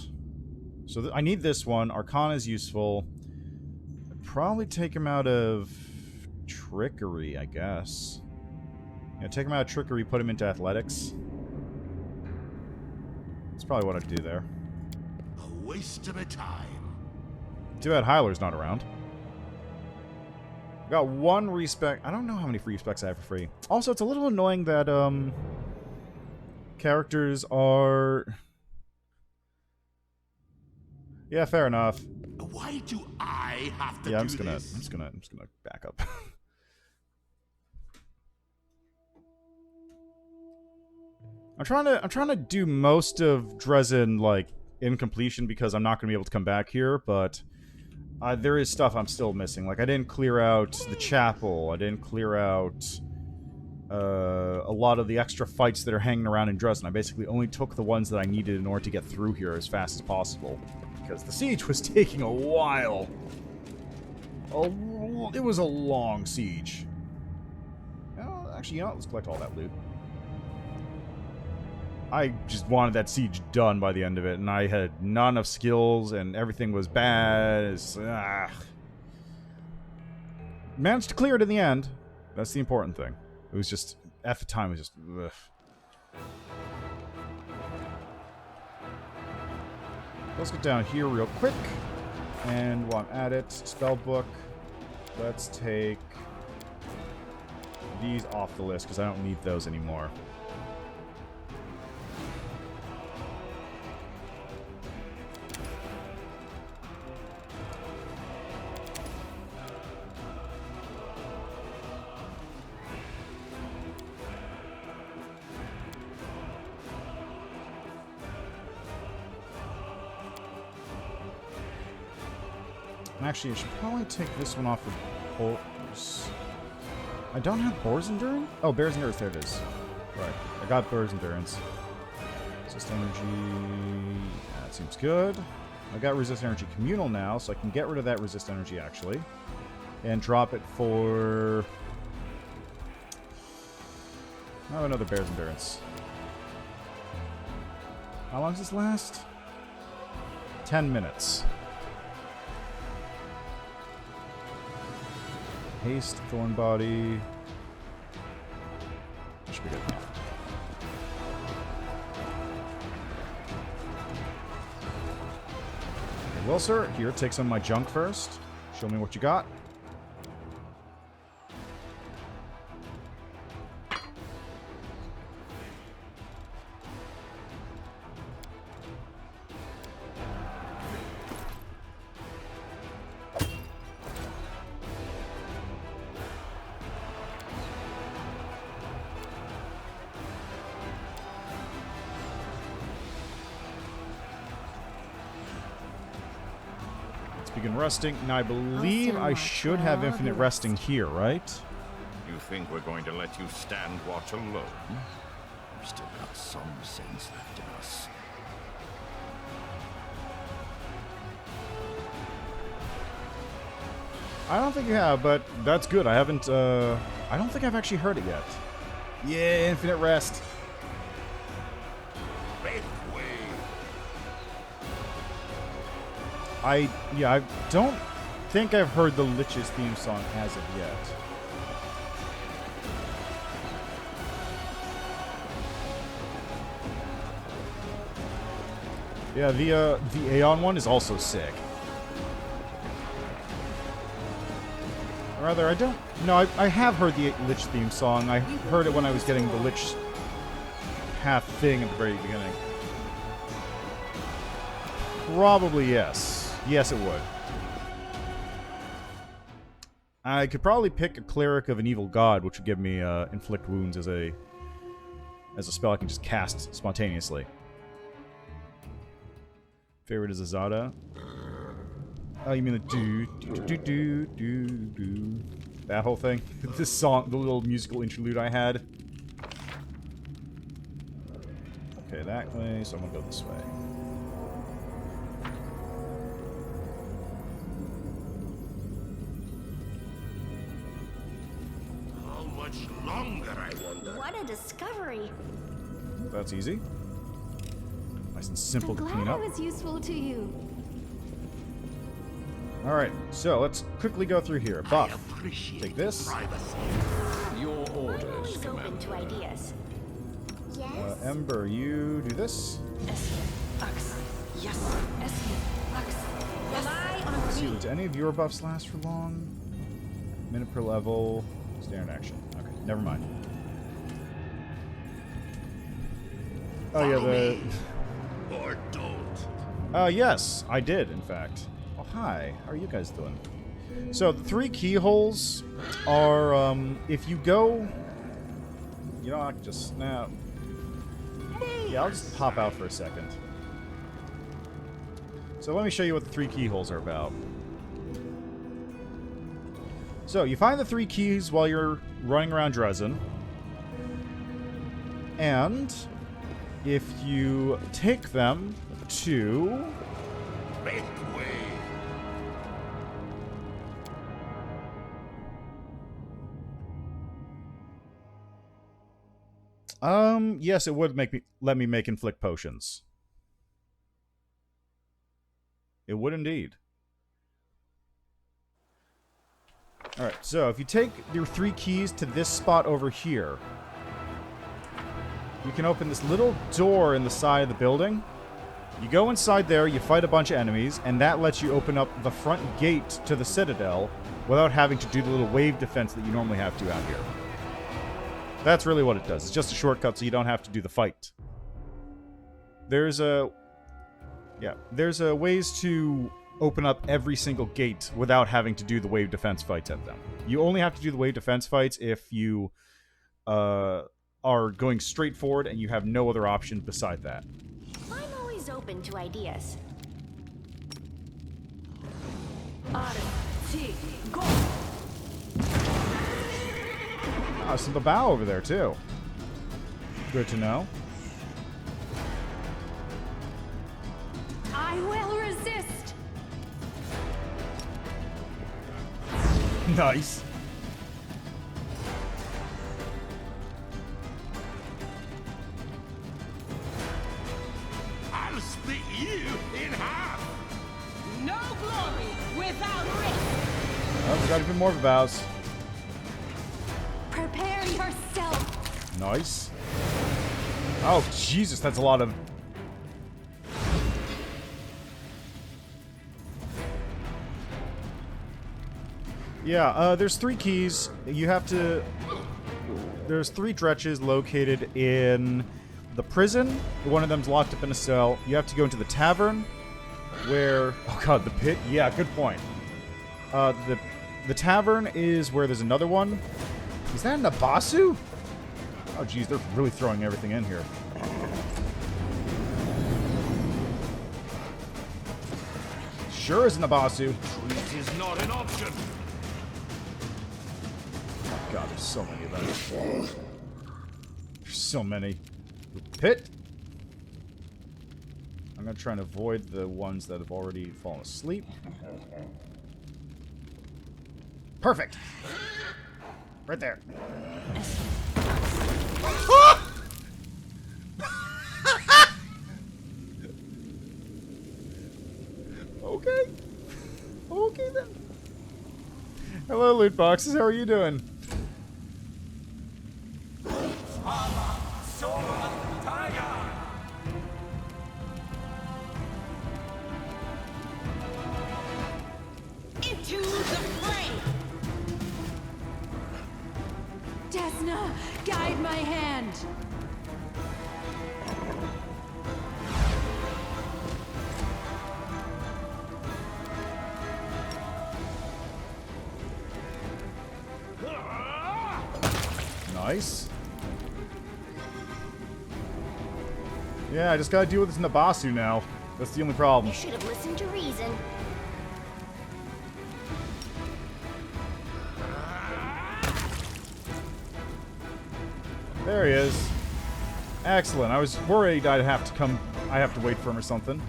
So I need this one. Arcana is useful. I'd probably take him out of Trickery, I guess. Yeah, take him out of Trickery, put him into Athletics. That's probably what I'd do there. A waste of my time. Too bad Hyler's not around. I've got one respec. I don't know how many free specs I have for free. Also, it's a little annoying that characters are... Yeah, fair enough. Why do I have to Yeah, do I'm just gonna back up. I'm trying to do most of Drezen like in completion because I'm not gonna be able to come back here, but there is stuff I'm still missing. Like I didn't clear out the chapel. I didn't clear out a lot of the extra fights that are hanging around in Drezen. I basically only took the ones that I needed in order to get through here as fast as possible. Because the siege was taking a while. It was a long siege. Well, actually, you know what? Let's collect all that loot. I just wanted that siege done by the end of it, and I had not enough skills, and everything was bad. Managed to clear it in the end. That's the important thing. It was just, at the time, it was just... Ugh. Let's get down here real quick. And while I'm at it, spellbook. Let's take these off the list because I don't need those anymore. Actually, I should probably take this one off of Boars. I don't have Boars Endurance? Oh, Bear's Endurance, there it is. Right, I got Bear's Endurance. Resist Energy, that seems good. I got Resist Energy Communal now, so I can get rid of that Resist Energy, actually. And drop it for... Oh, another Bear's Endurance. How long does this last? 10 minutes. Haste, Thorn Body. That should be good. Okay, well, sir, here, take some of my junk first. Show me what you got. Begin resting. Now, I believe I should have infinite resting here, right? You think we're going to let you stand watch alone? We've still got some sense left in us. I don't think you have, but that's good. I haven't, I don't think I've actually heard it yet. Yeah, infinite rest. I don't think I've heard the Lich's theme song as of yet. Yeah, the Aeon one is also sick. Or rather, I don't... No, I have heard the Lich theme song. I heard it when I was getting the Lich Path thing at the very beginning. Probably yes. Yes, it would. I could probably pick a Cleric of an Evil God, which would give me Inflict Wounds as a spell I can just cast spontaneously. Favorite is Azada. Oh, you mean the do. That whole thing? This song, the little musical interlude I had. Okay, that way, so I'm gonna go this way. Longer, I wonder. What a discovery. That's easy. Nice and simple to I'm clean glad up. I was useful to you. Alright, so let's quickly go through here. Buff. Take this. Privacy. Your I'm orders, always open Commander. to ideas. Yes? Ember, you do this. Rely on Let's see, do any of your buffs last for long? Minute per level. Standard action. Okay, never mind. Oh yeah, the... Or don't. yes, I did, in fact. Oh, hi. How are you guys doing? So, the 3 keyholes are, if you go... You know, I can just snap. Yeah, I'll just pop out for a second. So let me show you what the 3 keyholes are about. So, you find the 3 keys while you're running around Drezen. And if you take them to... Make way. Yes, it would let me make inflict potions. It would indeed. Alright, so if you take your 3 keys to this spot over here, you can open this little door in the side of the building. You go inside there, you fight a bunch of enemies, and that lets you open up the front gate to the Citadel without having to do the little wave defense that you normally have to out here. That's really what it does. It's just a shortcut so you don't have to do the fight. There's ways to open up every single gate without having to do the wave defense fights at them. You only have to do the wave defense fights if you are going straight forward and you have no other option beside that. I'm always open to ideas. Oh, some Babao over there, too. Good to know. I will resist. Nice. I'll split you in half. No glory without risk. Oh, we got even more Babaos. Prepare yourself. Nice. Oh, Jesus, that's a lot of... Yeah, there's 3 keys. You have to... There's 3 dretches located in the prison. One of them's locked up in a cell. You have to go into the tavern, where... Oh god, the pit? Yeah, good point. The tavern is where there's another one. Is that an Abasu? Oh geez, they're really throwing everything in here. Sure is an Abasu. This is not an option. God, there's so many of them. There's so many. Pit. I'm gonna try and avoid the ones that have already fallen asleep. Perfect. Right there. Okay. Okay then. Hello, loot boxes. How are you doing? Into the fray. Desna, guide my hand. Nice. Yeah, I just gotta deal with this Nabasu now. That's the only problem. You should have listened to reason. There he is. Excellent. I was worried I'd have to wait for him or something.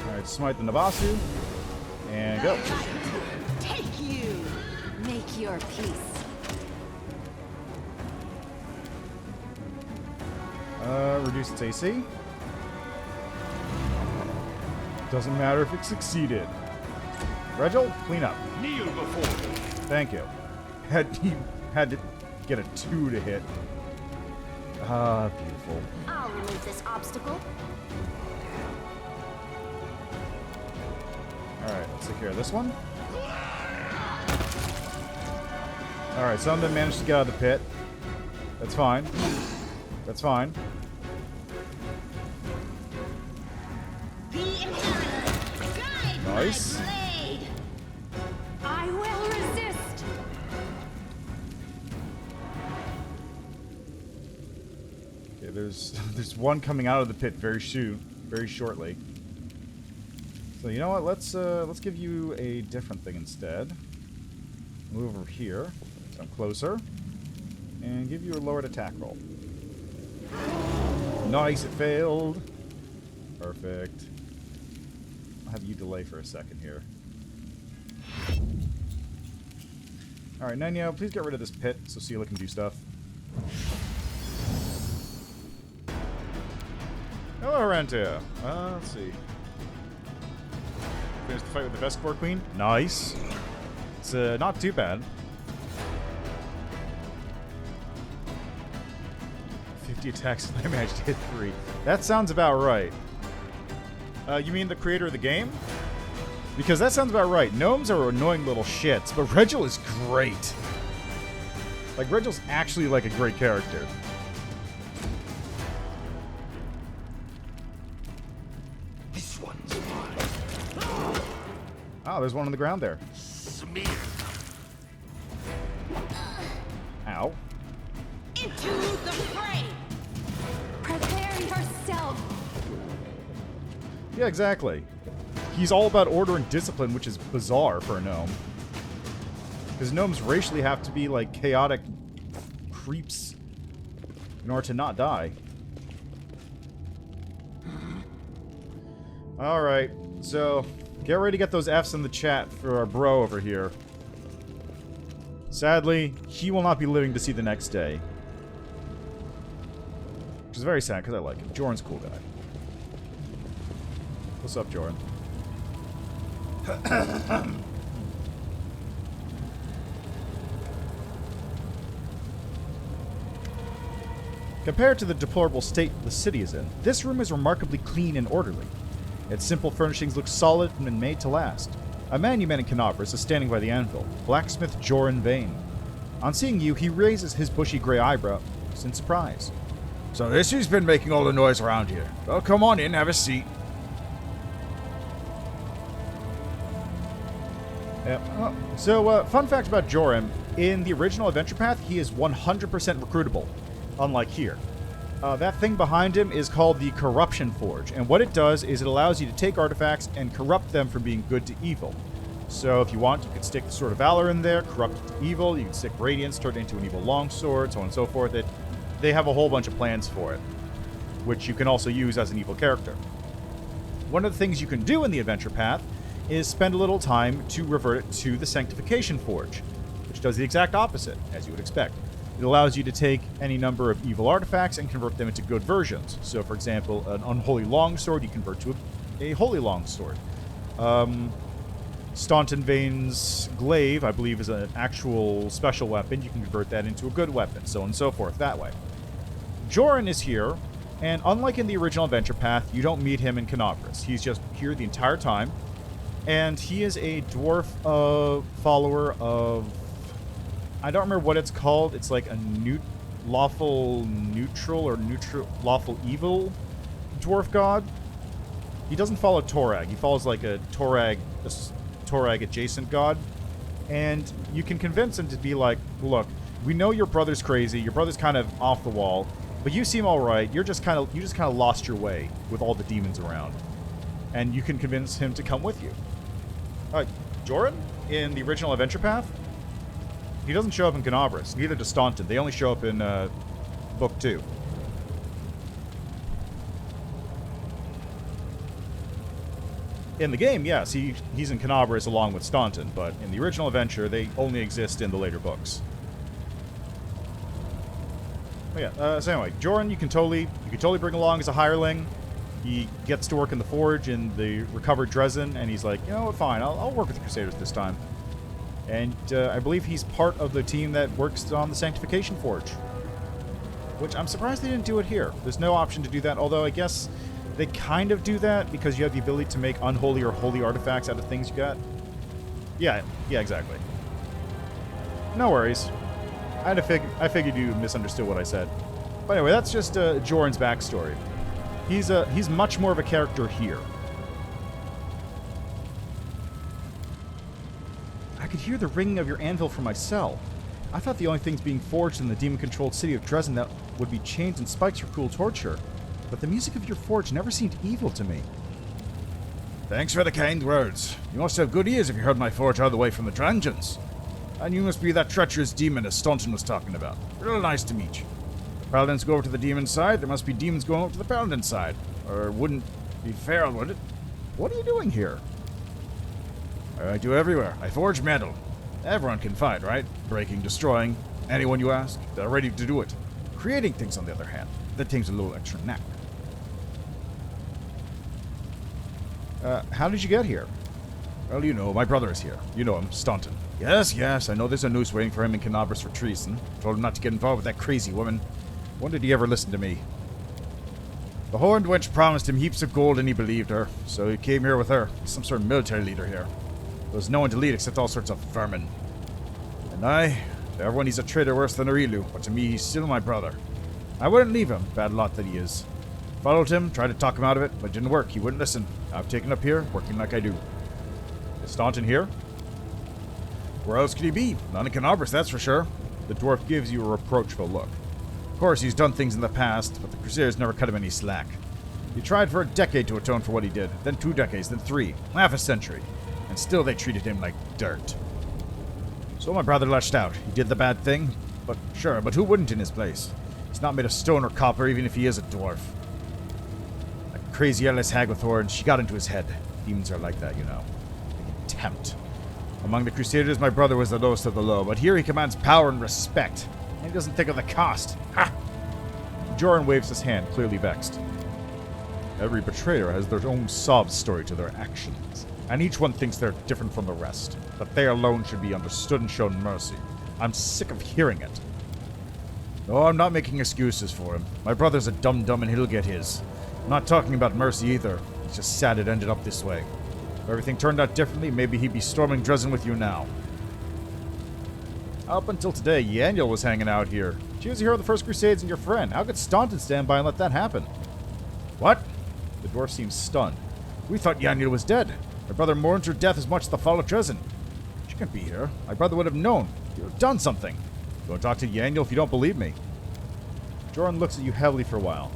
Alright, smite the Nabasu. And go. Take you. Make your peace. Reduce its AC. Doesn't matter if it succeeded. Regil, clean up. Kneel before me. Thank you. He had to get a 2 to hit. Ah, beautiful. I'll remove this obstacle. Alright, let's take care of this one. Alright, some of them managed to get out of the pit. That's fine. That's fine. The inheritor. Guide Nice. my blade. I will resist. Okay, there's one coming out of the pit very shortly. So you know what? Let's give you a different thing instead. Move over here, so I'm closer, and give you a lowered attack roll. Nice, it failed. Perfect. I'll have you delay for a second here. Alright, Nenio, please get rid of this pit so Sela can do stuff. Hello, Rentia. Let's see. Finished the fight with the Vespor Queen. Nice. It's not too bad. 50 attacks and I managed to hit 3. That sounds about right. You mean the creator of the game? Because that sounds about right. Gnomes are annoying little shits, but Regil is great. Like, Regil's actually like a great character. This one's mine. Oh, there's one on the ground there. Smear. Ow. Into the fray. Prepare yourself. Yeah, exactly. He's all about order and discipline, which is bizarre for a gnome. Because gnomes racially have to be like chaotic creeps in order to not die. Alright, so get ready to get those Fs in the chat for our bro over here. Sadly, he will not be living to see the next day. Which is very sad, because I like him. Joran's a cool guy. What's up, Joran? Compared to the deplorable state the city is in, this room is remarkably clean and orderly. Its simple furnishings look solid and been made to last. A man you met in Canopus is standing by the anvil, blacksmith Joran Vhane. On seeing you, he raises his bushy gray eyebrows in surprise. So this who's been making all the noise around here? Well, come on in, have a seat. Yeah. So, fun fact about Joran. In the original Adventure Path, he is 100% recruitable, unlike here. That thing behind him is called the Corruption Forge, and what it does is it allows you to take artifacts and corrupt them from being good to evil. So if you want, you could stick the Sword of Valor in there, corrupt it to evil, you can stick Radiance, turn it into an evil longsword, so on and so forth. They have a whole bunch of plans for it, which you can also use as an evil character. One of the things you can do in the Adventure Path is spend a little time to revert it to the Sanctification Forge, which does the exact opposite, as you would expect. It allows you to take any number of evil artifacts and convert them into good versions. So, for example, an unholy longsword you convert to a holy longsword. Staunton Vhane's glaive, I believe, is an actual special weapon. You can convert that into a good weapon, so on and so forth, that way. Joran is here, and unlike in the original Adventure Path, you don't meet him in Canopus. He's just here the entire time, and he is a dwarf follower of... I don't remember what it's called. It's like a lawful neutral or lawful evil dwarf god. He doesn't follow Torag. He follows like a Torag adjacent god. And you can convince him to be like, look, we know your brother's crazy. Your brother's kind of off the wall, but you seem all right. You just kind of lost your way with all the demons around. And you can convince him to come with you. Joran, in the original Adventure Path, he doesn't show up in Canopus. Neither does Staunton. They only show up in Book 2. In the game, yes, he's in Canopus along with Staunton, but in the original adventure, they only exist in the later books. Oh, yeah. So anyway, Joran, you can totally bring along as a hireling. He gets to work in the forge in the recovered Drezen, and he's like, you know what, fine, I'll work with the Crusaders this time. And I believe he's part of the team that works on the Sanctification Forge. Which I'm surprised they didn't do it here. There's no option to do that, although I guess they kind of do that because you have the ability to make unholy or holy artifacts out of things you got. Yeah, exactly. No worries. I figured you misunderstood what I said. But anyway, that's just Joran's backstory. He's much more of a character here. I could hear the ringing of your anvil from my cell. I thought the only things being forged in the demon-controlled city of Drezen that would be chains and spikes for cruel torture. But the music of your forge never seemed evil to me. Thanks for the kind words. You must have good ears if you heard my forge all the way from the dungeons. And you must be that treacherous demon as Staunton was talking about. Real nice to meet you. The paladins go over to the demon side, there must be demons going over to the paladin side. Or wouldn't be fair, would it? What are you doing here? I do everywhere. I forge metal. Everyone can fight, right? Breaking, destroying. Anyone you ask, they're ready to do it. Creating things, on the other hand, that takes a little extra knack. How did you get here? Well, you know, my brother is here. You know him, Staunton. Yes, I know there's a noose waiting for him in Canopus for treason. Told him not to get involved with that crazy woman. When did he ever listen to me? The horned wench promised him heaps of gold and he believed her, so he came here with her. Some sort of military leader here. There was no one to lead except all sorts of vermin. And to everyone he's a traitor worse than Arilu, but to me he's still my brother. I wouldn't leave him, bad lot that he is. Followed him, tried to talk him out of it, but it didn't work. He wouldn't listen. I've taken up here, working like I do. Is Staunton here? Where else could he be? Not in Canopus, that's for sure. The dwarf gives you a reproachful look. Of course, he's done things in the past, but the Crusaders never cut him any slack. He tried for a decade to atone for what he did, then 2 decades, then 3, half a century, and still they treated him like dirt. So my brother lashed out. He did the bad thing, but who wouldn't in his place? He's not made of stone or copper, even if he is a dwarf. That crazy Ellis hag with horns, she got into his head. Demons are like that, you know. They can tempt. Among the Crusaders, my brother was the lowest of the low, but here he commands power and respect. And he doesn't think of the cost. Ha! Joran waves his hand, clearly vexed. Every betrayer has their own sob story to their actions, and each one thinks they're different from the rest, but they alone should be understood and shown mercy. I'm sick of hearing it. No, I'm not making excuses for him. My brother's a dum-dum and he'll get his. I'm not talking about mercy either. It's just sad it ended up this way. If everything turned out differently, maybe he'd be storming Drezen with you now. Up until today, Yaniel was hanging out here. She was a hero of the First Crusades and your friend. How could Staunton stand by and let that happen? What? The dwarf seems stunned. We thought Yaniel was dead. My brother mourns her death as much as the fall of Drezen. She can't be here. My brother would have known. He would have done something. Go talk to Yaniel if you don't believe me. Joran looks at you heavily for a while.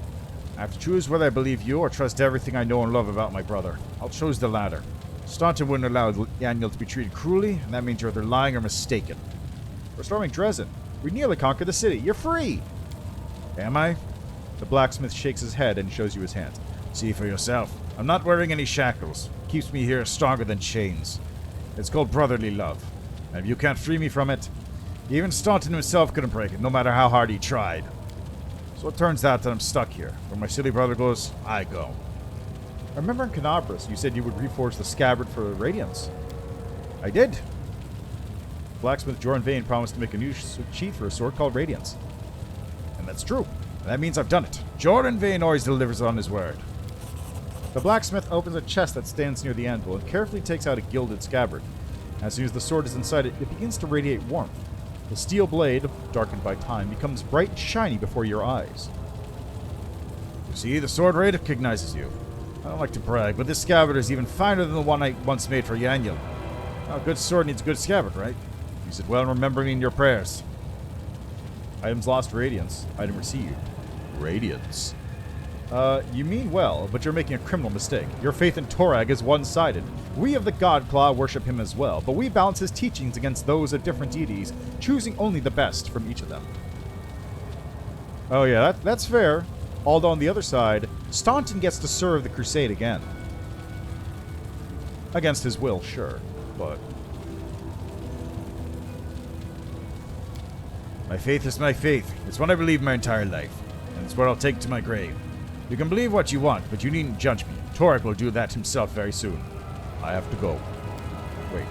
I have to choose whether I believe you or trust everything I know and love about my brother. I'll choose the latter. Staunton wouldn't allow Yaniel to be treated cruelly, and that means you're either lying or mistaken. We're storming Drezen. We nearly conquered the city. You're free! Am I? The blacksmith shakes his head and shows you his hands. See for yourself. I'm not wearing any shackles. It keeps me here stronger than chains. It's called brotherly love. And if you can't free me from it, even Staunton himself couldn't break it, no matter how hard he tried. So it turns out that I'm stuck here. Where my silly brother goes, I go. I remember in Canabras, you said you would reforge the scabbard for Radiance. I did. Blacksmith Joran Vhane promised to make a new sheath for a sword called Radiance. And that's true. And that means I've done it. Joran Vhane always delivers on his word. The blacksmith opens a chest that stands near the anvil and carefully takes out a gilded scabbard. As soon as the sword is inside it, it begins to radiate warmth. The steel blade, darkened by time, becomes bright and shiny before your eyes. You see, the sword recognizes you. I don't like to brag, but this scabbard is even finer than the one I once made for Yaniel. A good sword needs a good scabbard, right? Use it well and remember me in your prayers. Items lost, Radiance. Item received. Radiance. You mean well, but you're making a criminal mistake. Your faith in Torag is one-sided. We of the God Claw worship him as well, but we balance his teachings against those of different deities, choosing only the best from each of them. Oh yeah, that's fair. Although on the other side, Staunton gets to serve the Crusade again. Against his will, sure, but... My faith is my faith. It's what I believe my entire life, and it's what I'll take to my grave. You can believe what you want, but you needn't judge me. Torag will do that himself very soon. I have to go. Wait.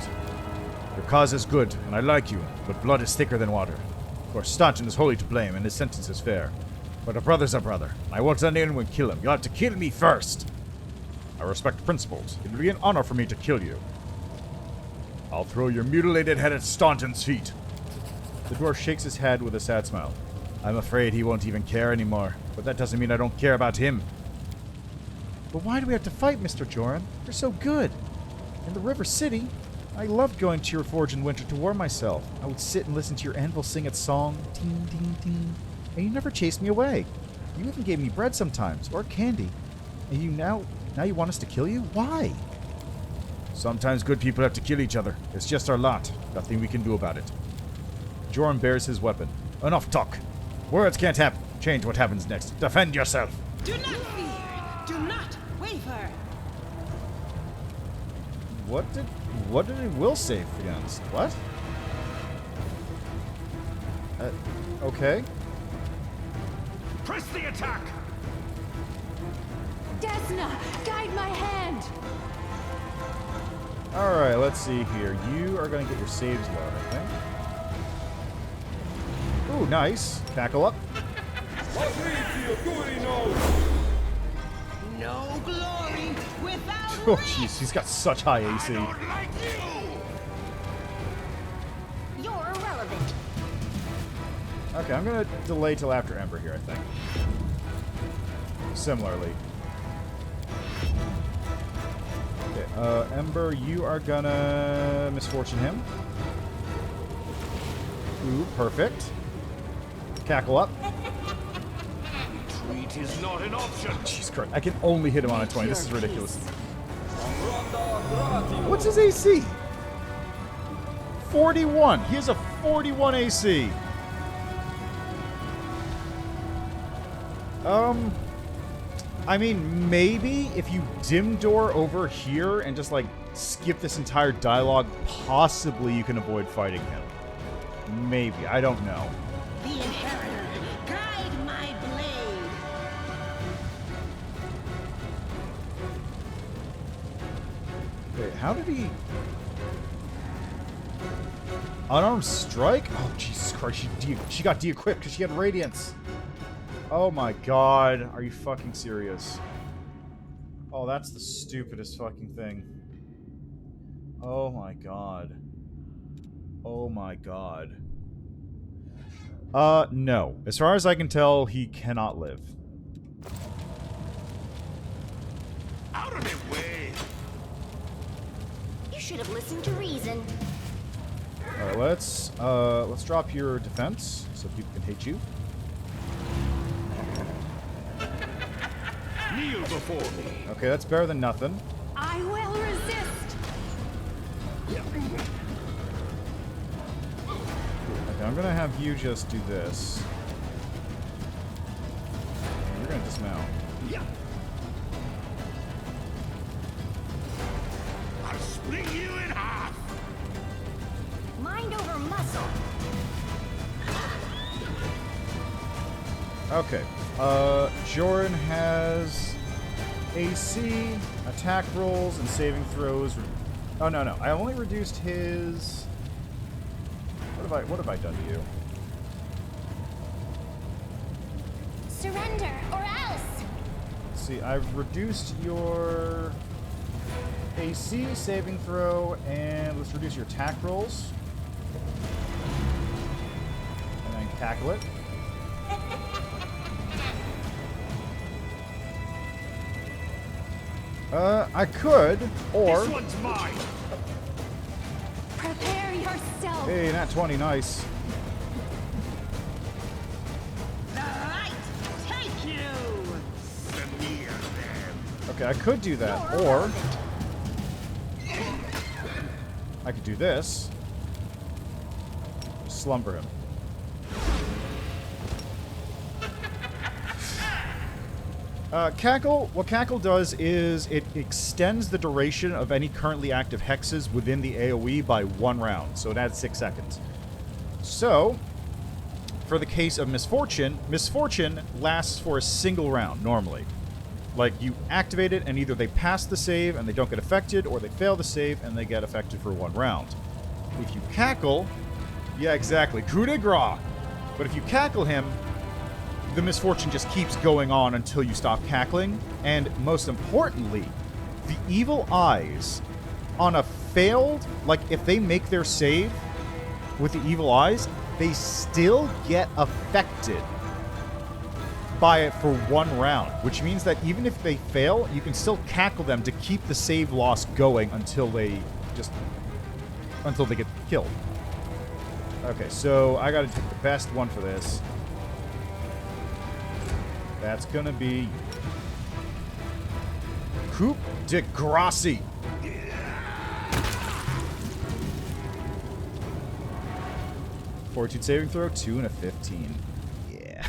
Your cause is good, and I like you, but blood is thicker than water. Of course, Staunton is wholly to blame, and his sentence is fair. But a brother's a brother. I won't let anyone kill him. You'll have to kill me first. I respect principles. It would be an honor for me to kill you. I'll throw your mutilated head at Staunton's feet. The dwarf shakes his head with a sad smile. I'm afraid he won't even care anymore, but that doesn't mean I don't care about him. But why do we have to fight, Mr. Joran? You're so good. In the River City, I loved going to your forge in winter to warm myself. I would sit and listen to your anvil sing its song, ting, ting, ting, and you never chased me away. You even gave me bread sometimes, or candy. And you now you want us to kill you? Why? Sometimes good people have to kill each other. It's just our lot. Nothing we can do about it. Joran bares his weapon. Enough talk. Words can't change what happens next. Defend yourself. Do not fear. Do not waver. What did it will save against? What? Okay. Press the attack! Desna, guide my hand. Alright, let's see here. You are going to get your saves low, I think. Ooh, nice. Cackle up. No glory without Oh, jeez, he's got such high AC. I don't like you! You're irrelevant. Okay, I'm going to delay till after Ember here, I think. Similarly. Okay, Ember, you are gonna misfortune him. Ooh, perfect. Cackle up. Retreat is not an option. Jesus Christ. I can only hit him on a 20. This is Your ridiculous. peace. What's his AC? 41. He has a 41 AC. I mean, maybe if you dim door over here and just, like, skip this entire dialogue, possibly you can avoid fighting him. Maybe. I don't know. The Inheritor, guide my blade. Wait, how did he... Unarmed strike? Oh, Jesus Christ. She got de-equipped because she had Radiance. Oh my god. Are you fucking serious? Oh, that's the stupidest fucking thing. Oh my god. Oh my god. No. As far as I can tell, he cannot live. Out of the way! You should have listened to reason. Alright, let's drop your defense so people can hate you. Kneel before me. Okay, that's better than nothing. I will resist. Okay, I'm gonna have you just do this. You're gonna dismount. I'll split you in half! Mind over muscle. Okay. Joran has AC, attack rolls, and saving throws. Oh no, I only reduced his. What have I done to you? Surrender or else. Let's see, I've reduced your AC, saving throw, and let's reduce your attack rolls. And then cackle it. I could, or... This one's mine. Prepare yourself. Hey, nat 20, nice. The light take you. Near them. Okay, I could do that, or... I could do this. Slumber him. Cackle, what Cackle does is it extends the duration of any currently active hexes within the AoE by 1 round, so it adds 6 seconds. So, for the case of Misfortune, Misfortune lasts for a single round, normally. Like, you activate it, and either they pass the save and they don't get affected, or they fail the save and they get affected for 1 round. If you Cackle, yeah, exactly, coup de grace. But if you Cackle him, the misfortune just keeps going on until you stop cackling. And most importantly, the evil eyes on a failed, like if they make their save with the evil eyes, they still get affected by it for 1 round, which means that even if they fail, you can still cackle them to keep the save loss going until they get killed. Okay, so I gotta take the best one for this. That's gonna be Coup de Grace. Fortitude saving throw, 2 and a 15. Yeah.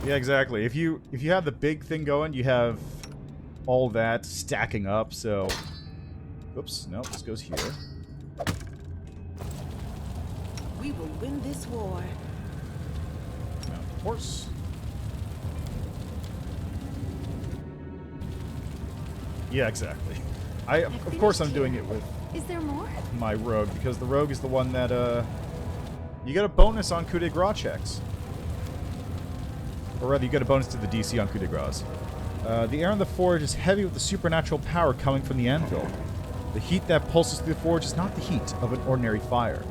Yeah, exactly. If you have the big thing going, you have all that stacking up, so... Oops, no, this goes here. We will win this war. Mount the horse. Yeah, exactly. Of course I'm doing it with Is there more? my rogue, because the rogue is the one that, you get a bonus on coup de grace checks. Or rather, you get a bonus to the DC on coup de grace. The air in the forge is heavy with the supernatural power coming from the anvil. The heat that pulses through the forge is not the heat of an ordinary fire.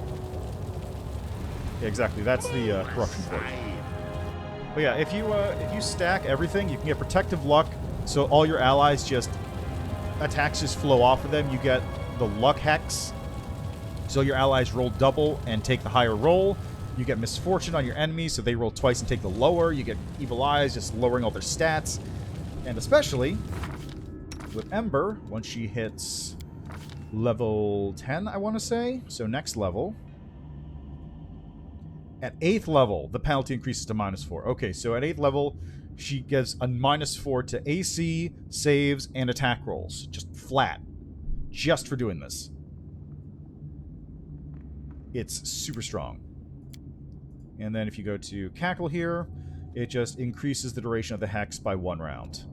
Yeah, exactly. That's the corruption forge. But yeah, if you stack everything, you can get protective luck. So all your allies just attacks just flow off of them. You get the luck hex, So your allies roll double and take the higher roll. You get misfortune on your enemies, so they roll twice and take the lower. You get evil eyes, just lowering all their stats. And especially with Ember, once she hits level 10, I want to say. So next level. At 8th level, the penalty increases to -4. Okay, so at 8th level, she gets a -4 to AC, saves, and attack rolls. Just flat. Just for doing this. It's super strong. And then if you go to Cackle here, it just increases the duration of the Hex by 1 round.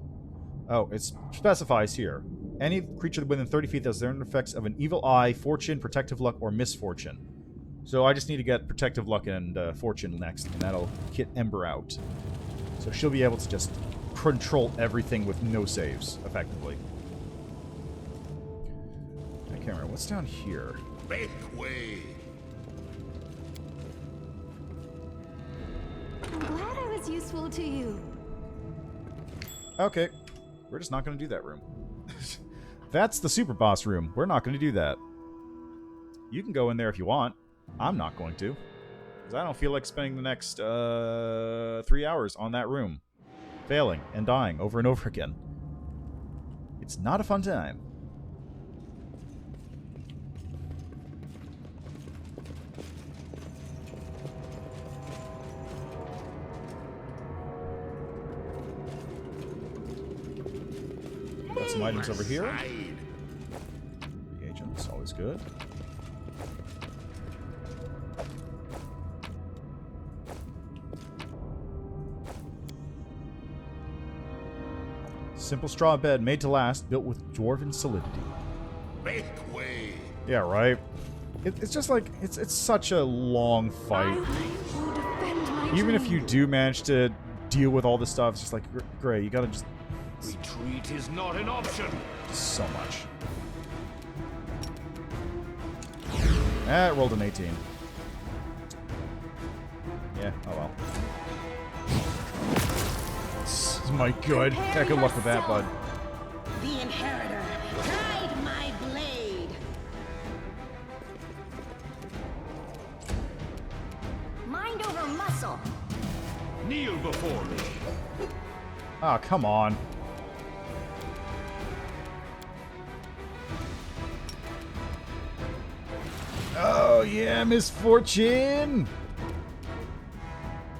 Oh, it specifies here. Any creature within 30 feet that has their effects of an evil eye, fortune, protective luck, or misfortune. So I just need to get protective luck and fortune next, and that'll kit Ember out. So she'll be able to just control everything with no saves, effectively. I can't remember. What's down here? Make way. I'm glad I was useful to you. Okay. We're just not going to do that room. That's the super boss room. We're not going to do that. You can go in there if you want. I'm not going to. Because I don't feel like spending the next 3 hours on that room. Failing and dying over and over again. It's not a fun time. Got some items over here. Reagents, always good. Simple straw bed made to last, built with dwarven solidity. Make way. Yeah, right. It's just like it's such a long fight. will defend my Even if you dream. do manage to deal with all this stuff, it's just like great. You gotta just Retreat is not an option. so much. It rolled an 18. Yeah. Oh well. My good. Yeah, good luck with that, bud. The Inheritor, guide my blade. Mind over muscle. Kneel before me. Oh, come on. Oh, yeah, misfortune!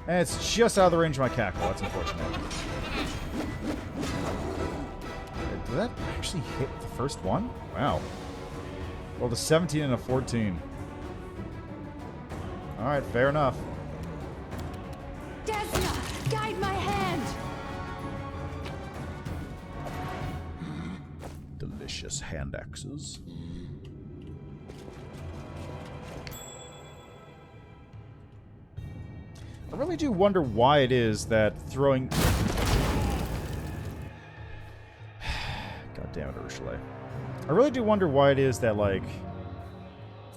And it's just out of the range of my cackle. That's unfortunate. Did that actually hit the first one? Wow. Well, the 17 and a 14. Alright, fair enough. Desna, guide my hand. Delicious hand axes. I really do wonder why it is that throwing... God damn it, Ursula. I really do wonder why it is that, like,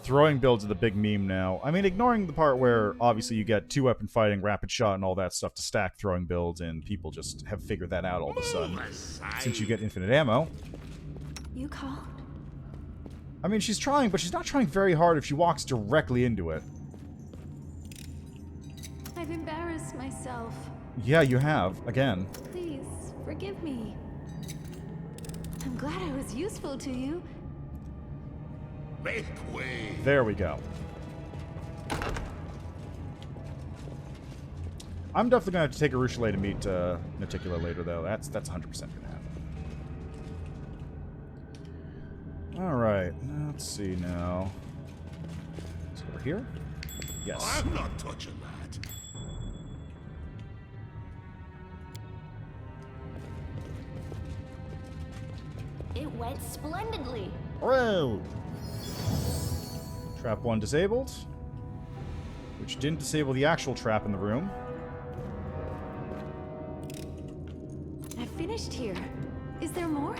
throwing builds are the big meme now. I mean, ignoring the part where, obviously, you get 2-weapon fighting, rapid shot, and all that stuff to stack throwing builds, and people just have figured that out all of a sudden. Since you get infinite ammo. You called? I mean, she's trying, but she's not trying very hard if she walks directly into it. I've embarrassed myself. Yeah, you have. Again. Please, forgive me. I'm glad I was useful to you. Make way. There we go. I'm definitely going to have to take a Ruchelet to meet Naticula later, though. That's 100% going to happen. Alright, let's see now. Is it over here? Yes. I'm not touching that. It went splendidly. Hooray! Trap 1 disabled. Which didn't disable the actual trap in the room. I finished here. Is there more?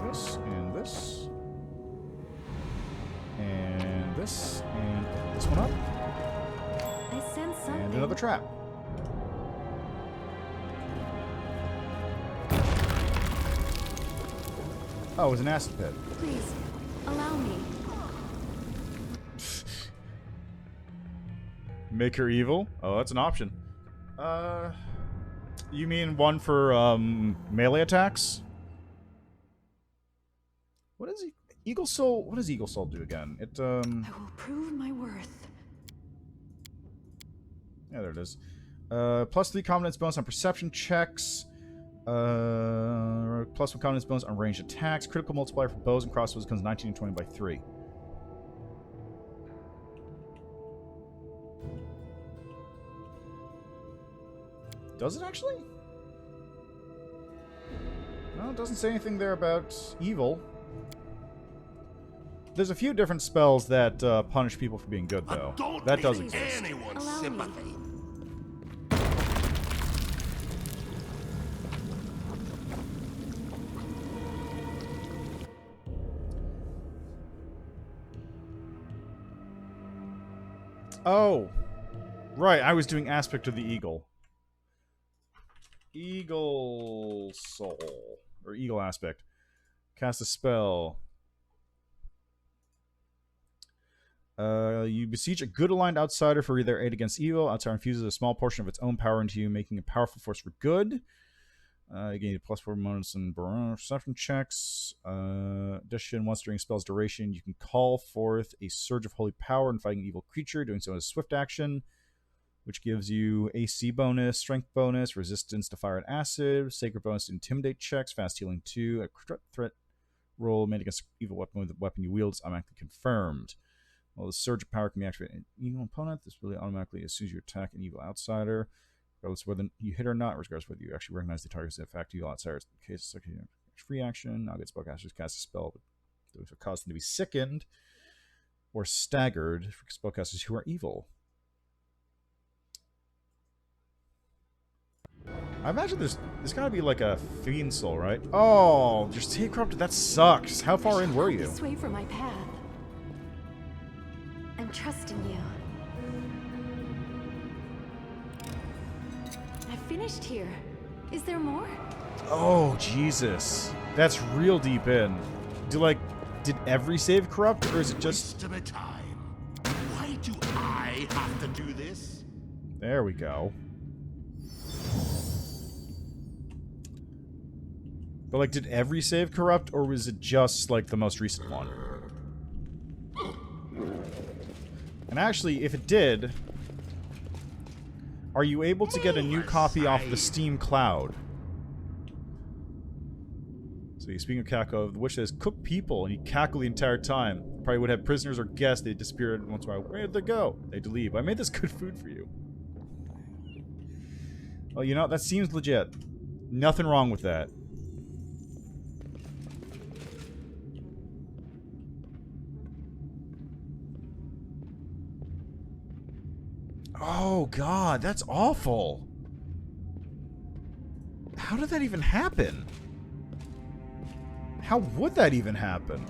This, and this. And this, and open this one up. I sense something. And another trap. Oh, it was an acid pit. Please, allow me. Make her evil? Oh, that's an option. You mean one for melee attacks? What is Eagle Soul? What does Eagle Soul do again? It I will prove my worth. Yeah, there it is. +3 confidence bonus on perception checks. +1 confidence bonus on ranged attacks. Critical multiplier for bows and crossbows becomes 19 and 20 by 3. Does it actually? No, it doesn't say anything there about evil. There's a few different spells that punish people for being good, though. That does exist. Anyone's Allow me. sympathy. Oh, right. I was doing aspect of the eagle. Eagle soul or eagle aspect. Cast a spell. You beseech a good aligned outsider for their aid against evil. Outsider infuses a small portion of its own power into you, making a powerful force for good. You gain +4 bonus and perception checks. Addition, once during spell's duration, you can call forth a surge of holy power and fighting an evil creature, doing so as a swift action, which gives you AC bonus, strength bonus, resistance to fire and acid, sacred bonus to intimidate checks, fast healing 2, a threat roll made against evil weapon with the weapon you wield is automatically confirmed. Well, the surge of power can be activated in an evil opponent. This really automatically, as soon as you attack an evil outsider, regardless of whether you hit or not, regardless of whether you actually recognize the target's effect, evil outsiders. In case it's like a free action, now get spellcasters cast a spell, but those will cause them to be sickened or staggered for spellcasters who are evil. I imagine there's gotta be like a fiend soul, right? Oh, just take corrupted. That sucks. How far in were you? This way for my path. I'm trusting you. I finished here. Is there more? Oh, Jesus. That's real deep in. Did every save corrupt, or is it just... Waste of a time. Why do I have to do this? There we go. But, like, did every save corrupt, or was it just, like, the most recent one? And actually, if it did, are you able to get a new copy off the Steam cloud? So, speaking of cackle, the witch says, cook people, and you cackle the entire time. Probably would have prisoners or guests, they disappeared once in a while. Where did they go? They'd leave. I made this good food for you. Well, you know, that seems legit. Nothing wrong with that. Oh, God, that's awful. How did that even happen? How would that even happen?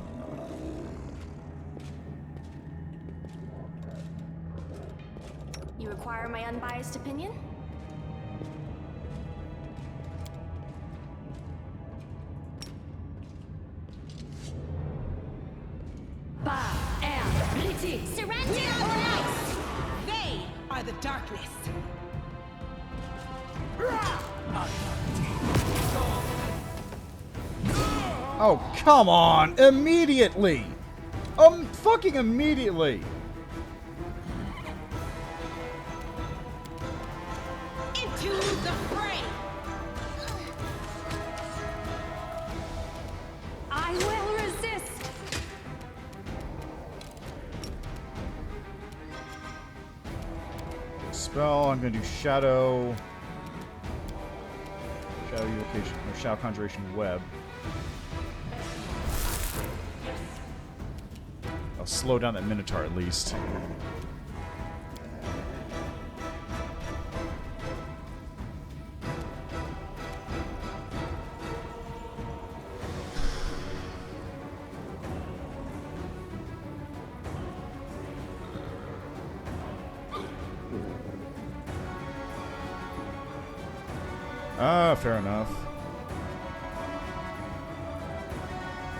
You require my unbiased opinion? Surrender or else! They are the darkness. Oh, come on! Immediately! Fucking immediately! Into the fray. I will resist. Spell, I'm gonna do Shadow Evocation, or Shadow Conjuration Web. I'll slow down that Minotaur at least. Ah, fair enough.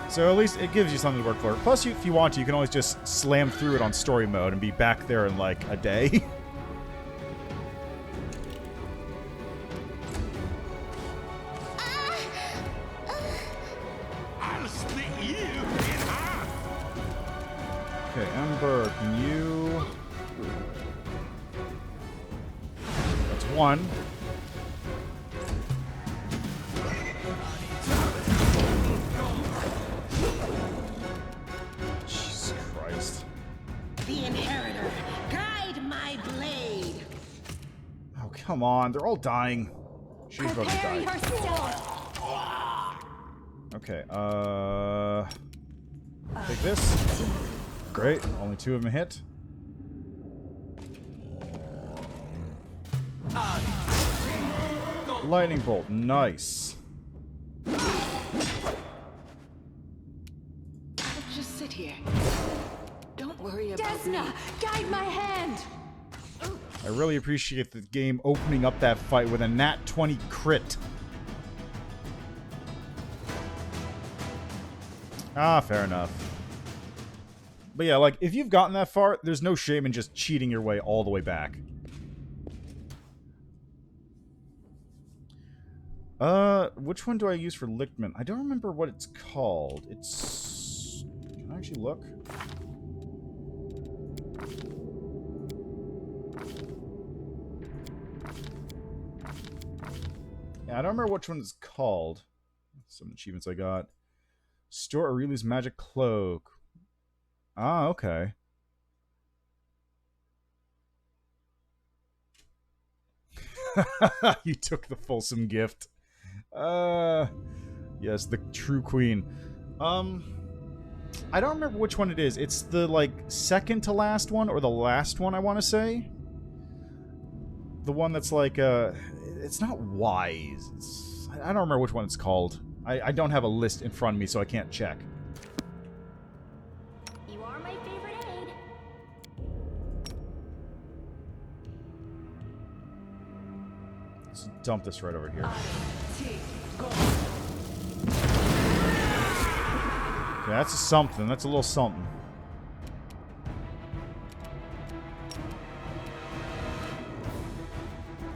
So at least it gives you something to work for. Plus, if you want to, you can always just slam through it on story mode and be back there in like a day. one. Jesus Christ. The Inheritor, guide my blade. Oh, come on. They're all dying. She's about to Prepare die. yourself. Okay, take this. Great. Only 2 of them hit. Lightning bolt. Nice. Just sit here. Don't worry about Desna, me. guide my hand. I really appreciate the game opening up that fight with a nat 20 crit. Ah, fair enough. But yeah, like, if you've gotten that far, there's no shame in just cheating your way all the way back. Which one do I use for Lichdom? I don't remember what it's called. It's... Can I actually look? Yeah, I don't remember which one it's called. Some achievements I got. Store Aurelia's magic cloak. Ah, okay. You took the fulsome gift. Yes, the true queen. I don't remember which one it is. It's the, like, second to last one, or the last one, I want to say. The one that's like, it's not wise. I don't remember which one it's called. I don't have a list in front of me, so I can't check. You are my favorite aide. Let's dump this right over here. Okay, that's a something. That's a little something.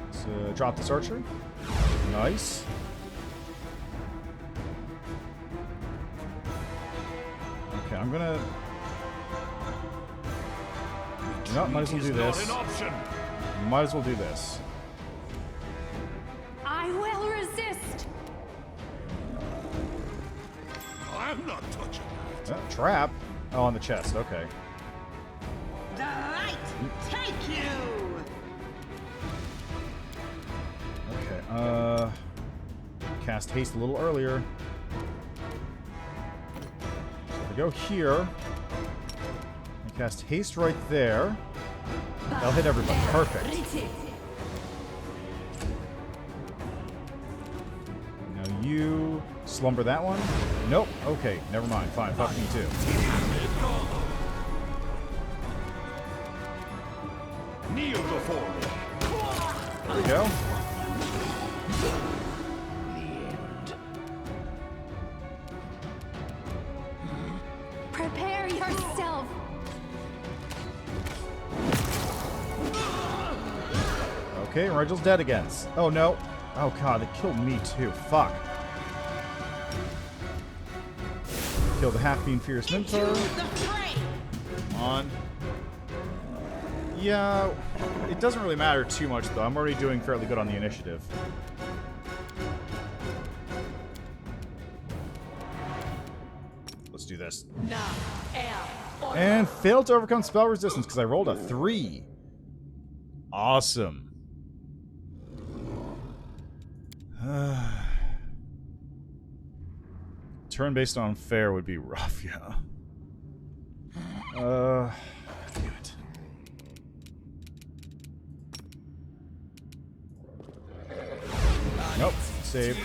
Let's drop this archer. Nice. Okay, I'm gonna... No, might as well do this. Might as well do this. I will resist. I'm not touching that. Trap? Oh, on the chest. Okay. The light, take you. Okay, cast haste a little earlier. So if I go here, I cast haste right there. That'll hit everybody. Perfect. Now you slumber that one. Nope. Okay, never mind. Fine. Fuck me too. Kneel before me. There we go. Prepare yourself. Okay, Rigel's dead again. Oh no. Oh god, they killed me too. Fuck. Kill the half-being Fierce Minotaur. The fray. Come on. Yeah, it doesn't really matter too much though. I'm already doing fairly good on the initiative. Let's do this. And failed to overcome spell resistance because I rolled a 3. Awesome. Turn based on fair would be rough, yeah. Damn it. Nope. Save.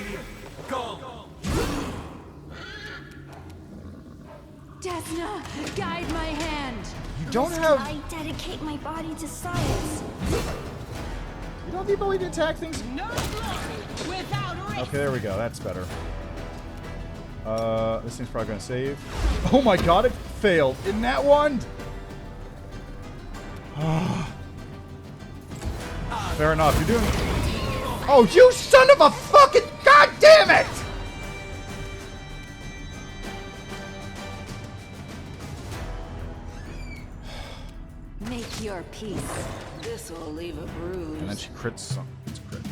Desna, guide my hand. You don't have... I dedicate my body to science. You don't have the ability to attack things? No glory without risk. Okay, there we go. That's better. This thing's probably gonna save. Oh my god, it failed. In that one? Fair enough. You're doing... Oh, you son of a fucking... God damn it! Make Make your peace. This will leave a bruise. And then she crits some. It's a crit.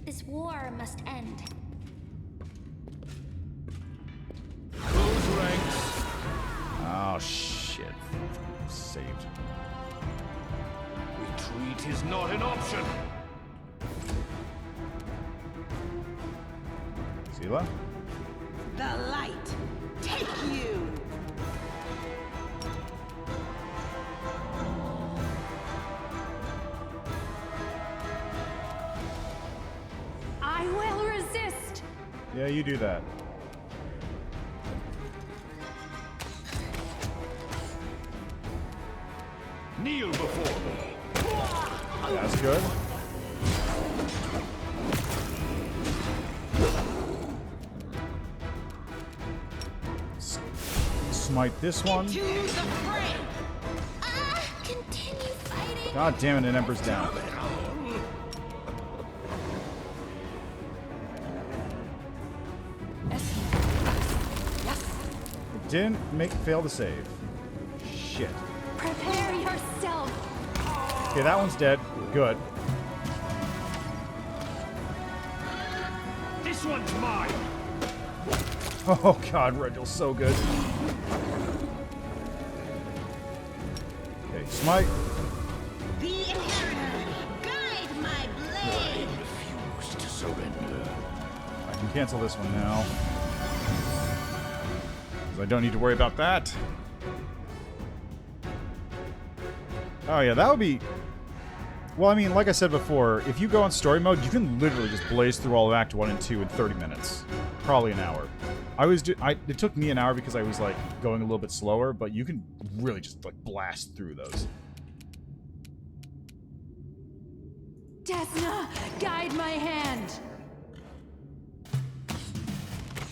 This war must end. Close ranks. Oh, shit. Saved. Retreat is not an option. Seela? The light, take you! I will resist! Yeah, you do that. Kneel before me. That's good. Smite this one. To the fray! Continue fighting. God damn it, and Ember's down. Yes. It didn't fail to save. Shit. Prepare yourself! Okay, that one's dead. Good. This one's mine. Oh god, Regal's so good. Okay, smite. The inheritor, guide my blade! Refuse to surrender. I can cancel this one now. 'Cause I don't need to worry about that. Oh yeah, that would be... Well, I mean, like I said before, if you go on story mode, you can literally just blaze through all of Act 1 and 2 in 30 minutes. Probably an hour. It took me an hour because I was, like, going a little bit slower, but you can really just, like, blast through those. Desna, guide my hand!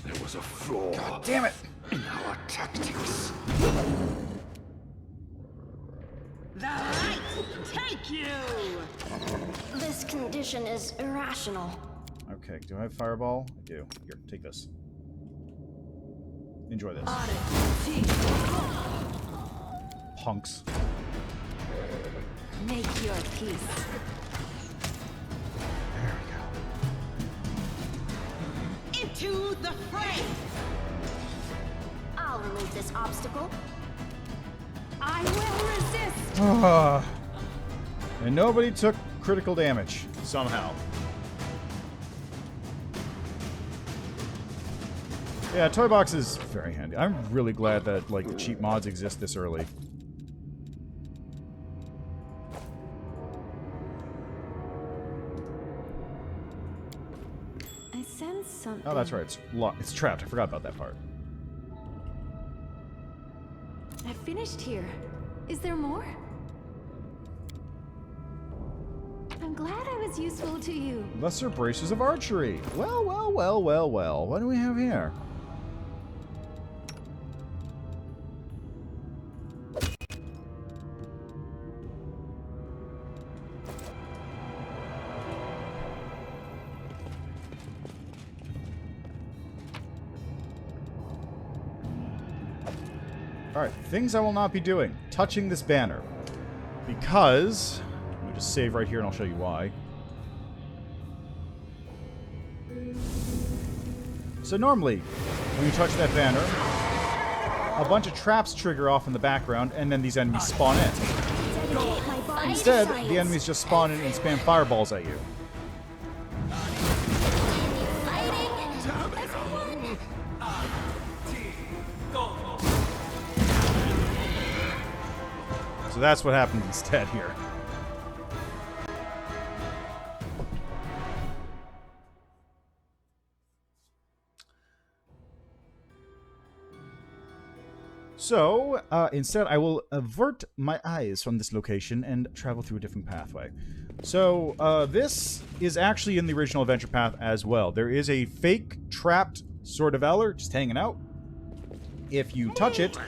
There was a flaw. God damn it! In our tactics. The light, take you! This condition is irrational. Okay, do I have Fireball? I do. Here, take this. Enjoy this. Punks. Make your peace. There we go. Into the fray! I'll remove this obstacle. I will resist! And nobody took critical damage, somehow. Yeah, Toy Box is very handy. I'm really glad that, like, the cheap mods exist this early. I sense something. Oh, that's right. It's locked. It's trapped. I forgot about that part. I finished here. Is there more? I'm glad I was useful to you. Lesser Braces of Archery. Well, well, well, well, well. What do we have here? Alright, things I will not be doing. Touching this banner. Because... Let me just save right here and I'll show you why. So normally, when you touch that banner, a bunch of traps trigger off in the background and then these enemies spawn in. Dedicate my body Instead, to science. the enemies just spawn in and spam fireballs at you. So that's what happened instead here. So, instead, I will avert my eyes from this location and travel through a different pathway. So, this is actually in the original adventure path as well. There is a fake trapped Sword of Valor just hanging out. If you touch it,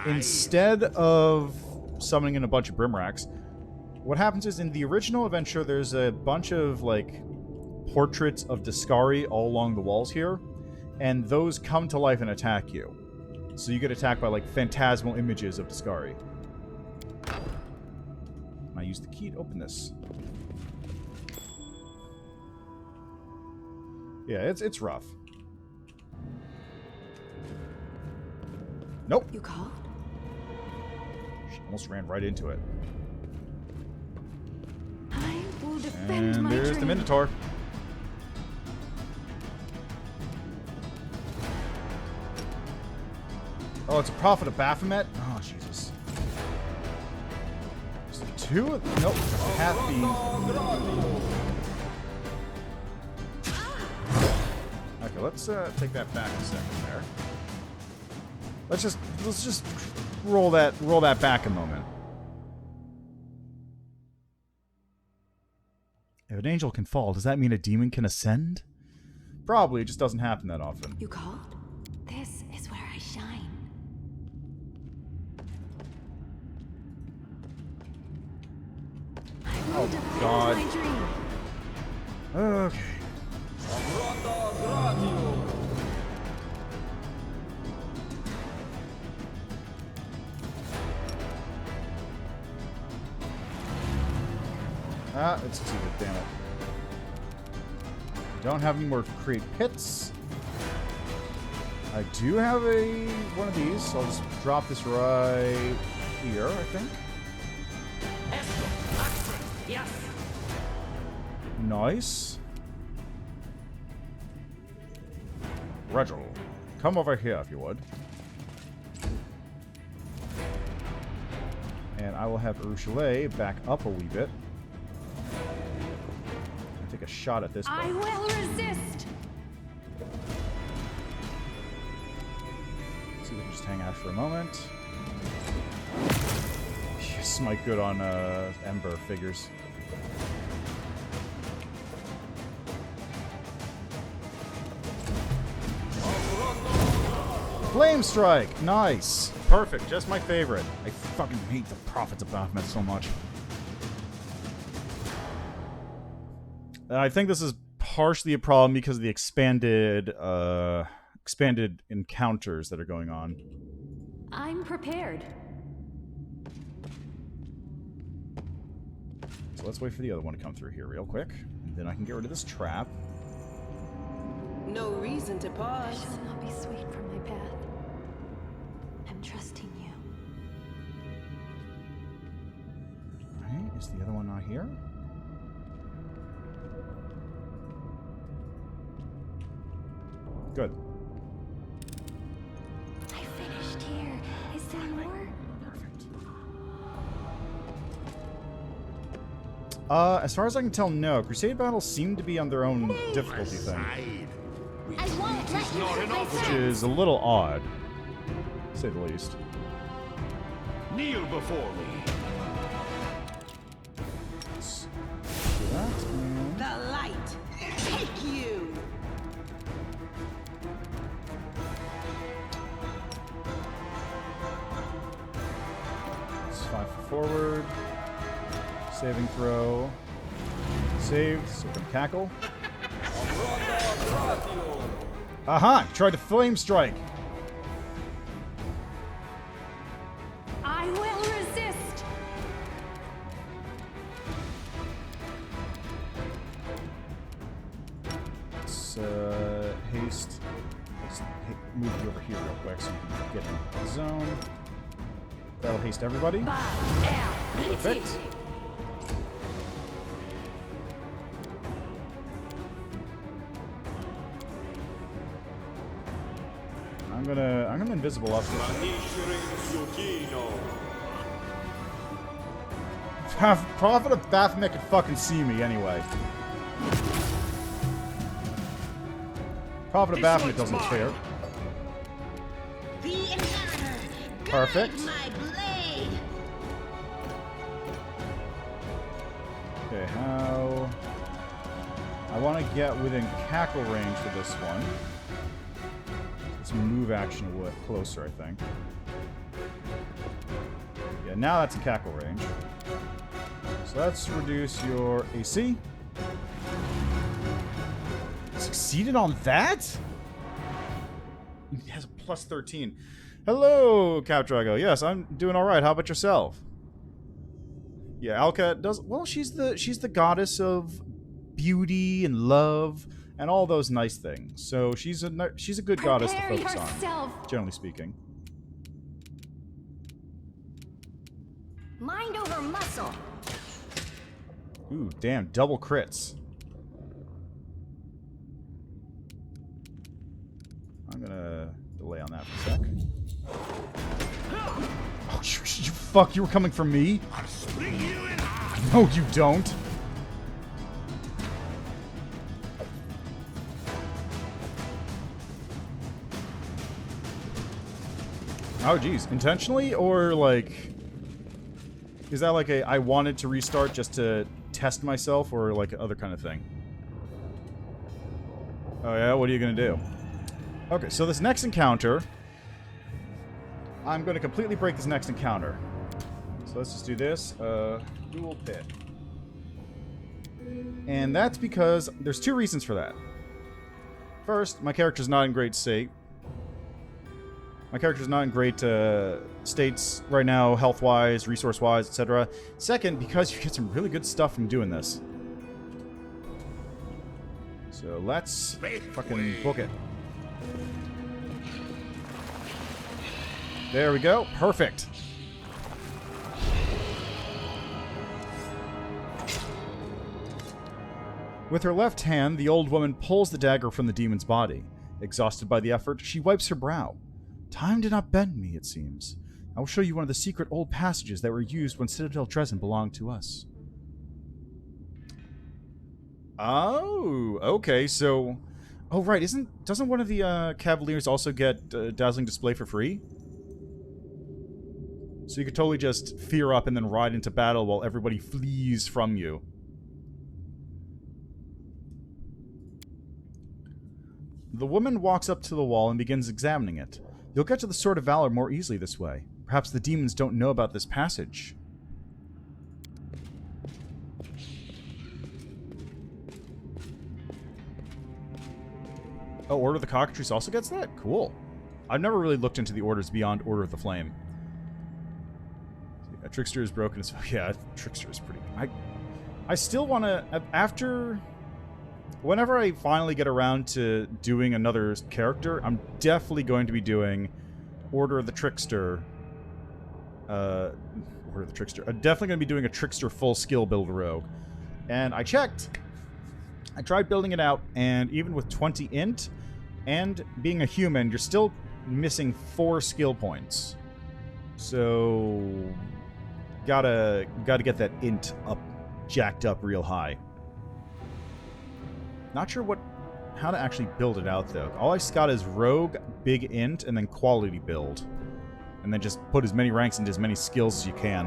instead of summoning in a bunch of Brimracks, what happens is in the original adventure, there's a bunch of like portraits of Discari all along the walls here, and those come to life and attack you. So you get attacked by like phantasmal images of Discari. I use the key to open this. Yeah, it's rough. Nope. You called? She almost ran right into it. I will defend And my there's dream. the Minotaur. Oh, it's a prophet of Baphomet? Oh, Jesus. Is it two? Nope. Half beam. Okay, let's take that back a second there. Let's just roll that back a moment. If an angel can fall, does that mean a demon can ascend? Probably, it just doesn't happen that often. You called? This is where I shine. I will defend God. my dream. Okay. Ah, it succeeded, damn it. Don't have any more to create pits. I do have one of these, so I'll just drop this right here, I think. Nice. Reginald, come over here if you would. And I will have Urushalay back up a wee bit. Take a shot at this one. I will resist. See if we can just hang out for a moment. Yes, Smite good on Ember figures. Flame Strike! Nice! Perfect, just my favorite. I fucking hate the Prophets of Baphomet so much. I think this is partially a problem because of the expanded encounters that are going on. I'm prepared. So let's wait for the other one to come through here real quick. And then I can get rid of this trap. No reason to I pause. shall not be swayed from my path. I'm trusting you. Alright, is the other one not here? Good. I finished here. Is there more? Perfect. As far as I can tell, no. Crusade battles seem to be on their own difficulty thing, Side. I won't let you hurt my which friend. is a little odd, to say the least. Kneel before me. Let's do that, and The light. Take you. it's 5 forward. Saving throw. Saved, so we can cackle. Aha! Tried to flame strike. I will resist. Let's haste. Let's move you over here real quick so you can get in the zone. That'll haste everybody. Perfect. I'm gonna invisible up here. Prophet of Baphomet could fucking see me anyway. Prophet of Baphomet doesn't care. The inheritor. Perfect. Guide my blade. Okay, how... I want to get within cackle range for this one. Let's move action a little closer, I think. Yeah, now that's in cackle range. So let's reduce your AC. Succeeded on that? It has a plus 13. Hello, Cap Drago. Yes, I'm doing all right. How about yourself? Yeah, Owlcat does well. She's the goddess of beauty and love and all those nice things. So she's a good goddess to focus on, generally speaking. Mind over muscle. Ooh, damn, double crits. I'm gonna delay on that for a sec. Oh, you fuck! You were coming for me? I'll split you in half. No, you don't. Oh, geez. Intentionally? Or, like... Is that like a I wanted to restart just to test myself, or like other kind of thing? Oh, yeah? What are you gonna do? Okay, so this next encounter... I'm gonna completely break this next encounter. So let's just do this. Ghoul Pit. And that's because there's two reasons for that. First, my character's not in great state. My character's not in great states right now, health-wise, resource-wise, etc. Second, because you get some really good stuff from doing this. So let's fucking book it. There we go. Perfect. With her left hand, the old woman pulls the dagger from the demon's body. Exhausted by the effort, she wipes her brow. Time did not bend me, it seems. I will show you one of the secret old passages that were used when Citadel Drezen belonged to us. Oh, okay, so... Oh, right, doesn't one of the Cavaliers also get Dazzling Display for free? So you could totally just fear up and then ride into battle while everybody flees from you. The woman walks up to the wall and begins examining it. You'll get to the Sword of Valor more easily this way. Perhaps the demons don't know about this passage. Oh, Order of the Cockatrice also gets that? Cool. I've never really looked into the orders beyond Order of the Flame. Yeah, Trickster is broken as well. Yeah, Trickster is pretty... I still want to... After... Whenever I finally get around to doing another character, I'm definitely going to be doing Order of the Trickster. Order of the Trickster. I'm definitely going to be doing a Trickster full skill build rogue. And I checked. I tried building it out, and even with 20 int and being a human, you're still missing 4 skill points. So gotta get that int up, jacked up real high. Not sure how to actually build it out, though. All I got is Rogue, Big Int, and then Quality Build. And then just put as many ranks into as many skills as you can.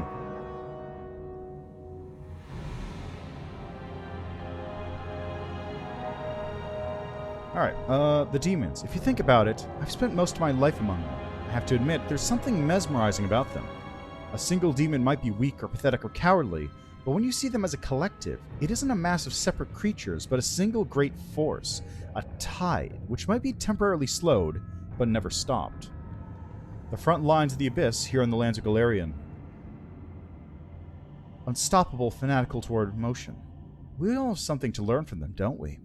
Alright, the demons. If you think about it, I've spent most of my life among them. I have to admit, there's something mesmerizing about them. A single demon might be weak or pathetic or cowardly, but when you see them as a collective, it isn't a mass of separate creatures, but a single great force, a tide, which might be temporarily slowed, but never stopped. The front lines of the Abyss, here in the lands of Galarian. Unstoppable, fanatical toward motion. We all have something to learn from them, don't we?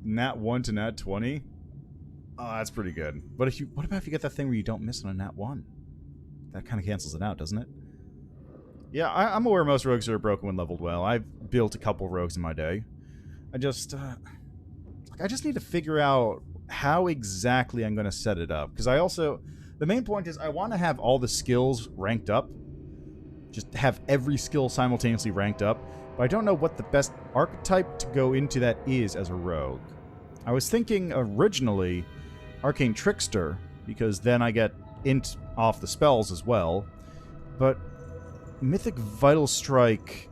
Nat 1 to Nat 20? Oh, that's pretty good. But what about if you get that thing where you don't miss on a Nat 1? That kind of cancels it out, doesn't it? Yeah, I'm aware most rogues are broken when leveled well. I've built a couple rogues in my day. I just need to figure out how exactly I'm going to set it up. Because the main point is I want to have all the skills ranked up. Just have every skill simultaneously ranked up. But I don't know what the best archetype to go into that is as a rogue. I was thinking originally Arcane Trickster, because then I get int off the spells as well, but Mythic Vital Strike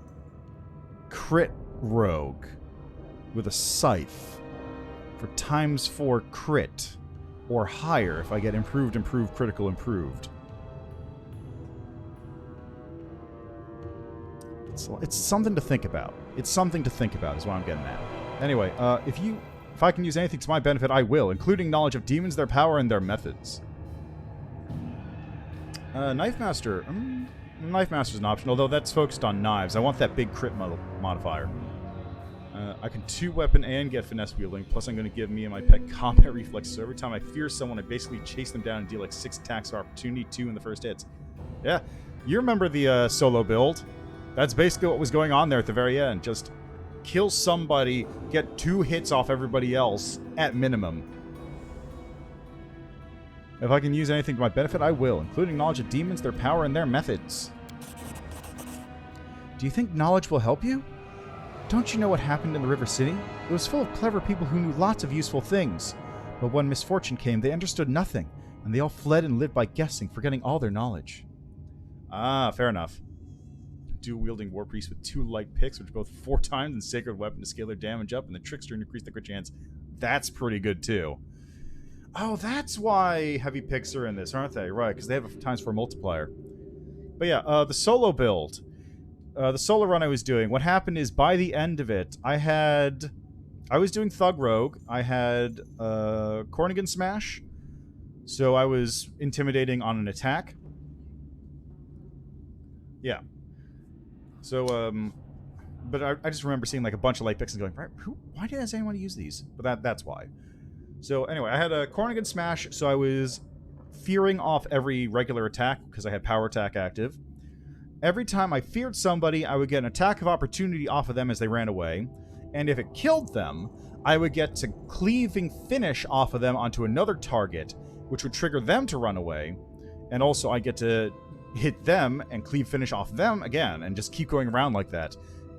crit rogue with a scythe for ×4 crit or higher if I get improved, critical, improved. It's something to think about. It's something to think about is what I'm getting at. Anyway, if I can use anything to my benefit, I will, including knowledge of demons, their power, and their methods. Knife Master. Knife Master's an option, although that's focused on knives. I want that big crit modifier. I can 2-weapon and get finesse wielding, plus I'm going to give me and my pet combat reflexes. So every time I fear someone, I basically chase them down and deal like 6 attacks of opportunity, 2 in the first hits. Yeah, you remember the solo build. That's basically what was going on there at the very end. Just kill somebody, get 2 hits off everybody else, at minimum. If I can use anything to my benefit, I will, including knowledge of demons, their power, and their methods. Do you think knowledge will help you? Don't you know what happened in the River City? It was full of clever people who knew lots of useful things. But when misfortune came, they understood nothing, and they all fled and lived by guessing, forgetting all their knowledge. Ah, fair enough. Dual-wielding War Priest with 2 light picks, which both 4 times, and Sacred Weapon to scale their damage up, and the Trickster to increase the crit chance. That's pretty good, too. Oh, that's why heavy picks are in this, aren't they? Right, because they have a times 4 multiplier. But yeah, the solo build. The solo run I was doing, what happened is by the end of it, I was doing Thug Rogue, I had Cornigan Smash, so I was intimidating on an attack. Yeah. So, but I just remember seeing like a bunch of light picks and going, right, why does anyone use these? But that's why. So anyway, I had a Cornigan Smash, so I was fearing off every regular attack because I had Power Attack active. Every time I feared somebody, I would get an attack of opportunity off of them as they ran away. And if it killed them, I would get to cleaving finish off of them onto another target, which would trigger them to run away. And also I get to hit them and cleave finish off them again, and just keep going around like that.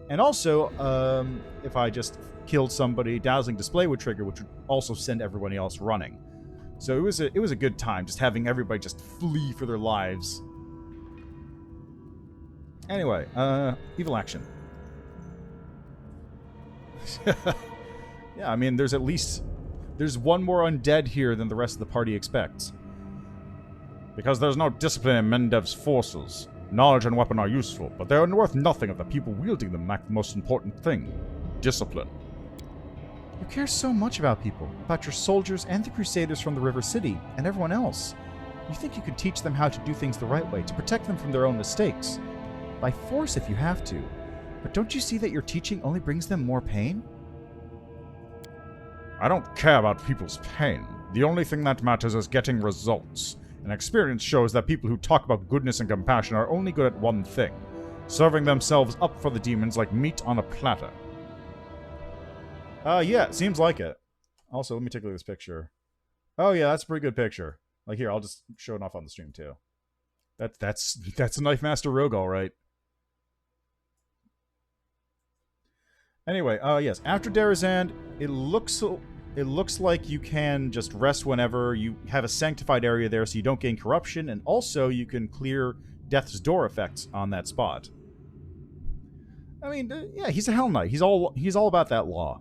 And also, if I just killed somebody, Dazzling Display would trigger, which would also send everybody else running. So it was a good time, just having everybody just flee for their lives. Anyway, evil action. Yeah, I mean, there's one more undead here than the rest of the party expects. Because there's no discipline in Mendev's forces. Knowledge and weapon are useful, but they are worth nothing if the people wielding them lack the most important thing. Discipline. You care so much about people, about your soldiers and the Crusaders from the River City, and everyone else. You think you could teach them how to do things the right way, to protect them from their own mistakes. By force if you have to. But don't you see that your teaching only brings them more pain? I don't care about people's pain. The only thing that matters is getting results. And experience shows that people who talk about goodness and compassion are only good at one thing. Serving themselves up for the demons like meat on a platter. Yeah, seems like it. Also, let me take a look at this picture. Oh yeah, that's a pretty good picture. Like here, I'll just show it off on the stream too. That's a Knife Master Rogue, all right. Anyway, yes, after Drezen, it looks like you can just rest whenever. You have a sanctified area there, so you don't gain corruption, and also you can clear Death's Door effects on that spot. I mean, yeah, he's a Hell Knight. He's all about that law.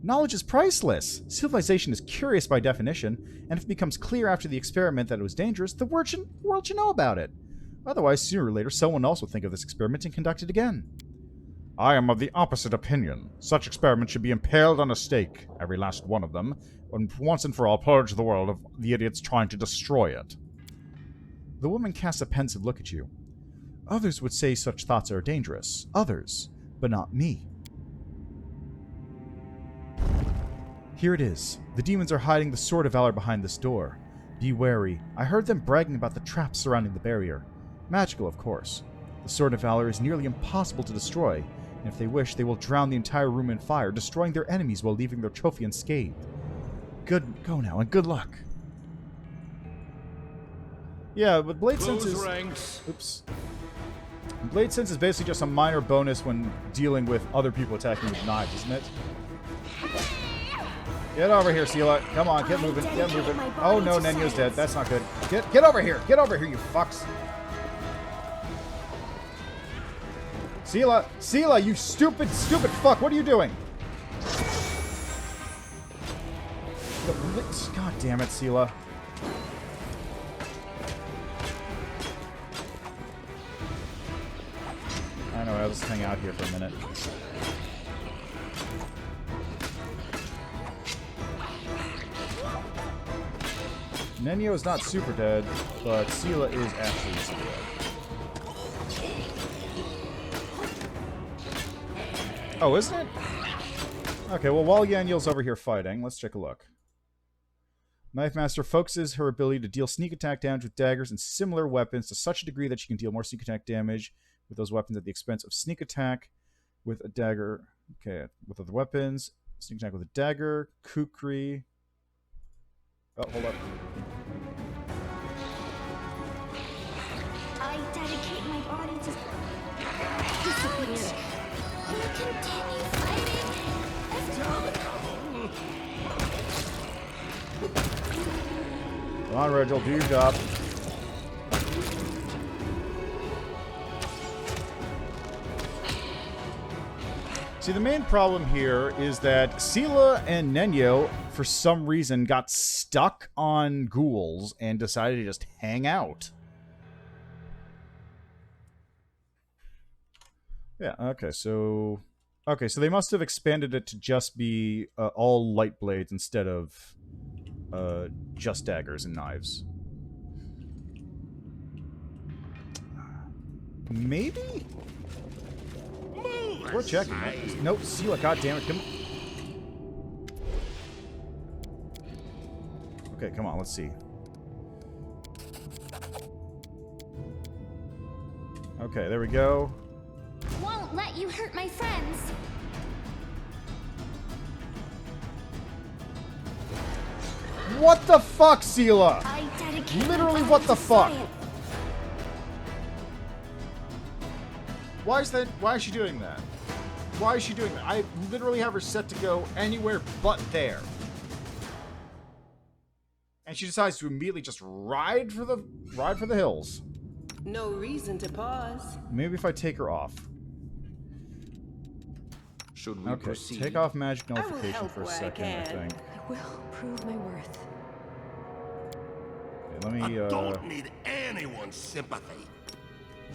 Knowledge is priceless. Civilization is curious by definition, and if it becomes clear after the experiment that it was dangerous, the world should know about it. Otherwise, sooner or later, someone else will think of this experiment and conduct it again. I am of the opposite opinion. Such experiments should be impaled on a stake, every last one of them, and once and for all purge the world of the idiots trying to destroy it. The woman casts a pensive look at you. Others would say such thoughts are dangerous. Others, but not me. Here it is. The demons are hiding the Sword of Valor behind this door. Be wary. I heard them bragging about the traps surrounding the barrier. Magical, of course. The Sword of Valor is nearly impossible to destroy, and if they wish, they will drown the entire room in fire, destroying their enemies while leaving their trophy unscathed. Go now, and good luck. Yeah, but Blade Sense is... ranks. Oops. Blade Sense is basically just a minor bonus when dealing with other people attacking with knives, isn't it? Get over here, Sela. Come on, get moving, get moving. Oh no, Nenio's dead. That's not good. Get over here. Get over here, you fucks. Sela, you stupid fuck. What are you doing? God damn it, Sela. let's hang out here for a minute. Nenio is not super dead, but Sela is actually super dead. Oh, isn't it? Okay, well, while Yaniel's over here fighting, let's take a look. Knife Master focuses her ability to deal sneak attack damage with daggers and similar weapons to such a degree that she can deal more sneak attack damage with those weapons at the expense of sneak attack with a dagger. Okay, with other weapons. Sneak attack with a dagger, kukri. Oh, hold up. I dedicate my body to disappear. You continue fighting. Come on, Regil, do your job. See, the main problem here is that Sela and Nenio, for some reason, got stuck on ghouls and decided to just hang out. Yeah, okay, so they must have expanded it to just be all light blades instead of just daggers and knives. Maybe? We're checking it. Nope, Sela, goddammit, come on. Okay, come on, let's see. Okay, there we go. Won't let you hurt my friends. What the fuck, Sela? I dedicate Literally, my what body the to fuck? science. Why is she doing that? Why is she doing that? I literally have her set to go anywhere but there. And she decides to immediately just ride for the hills. No reason to pause. Maybe if I take her off. Should we Okay, proceed? take off magic will nullification help for a where I second, I can. think. I will prove my worth. Okay, let me, I don't need anyone's sympathy.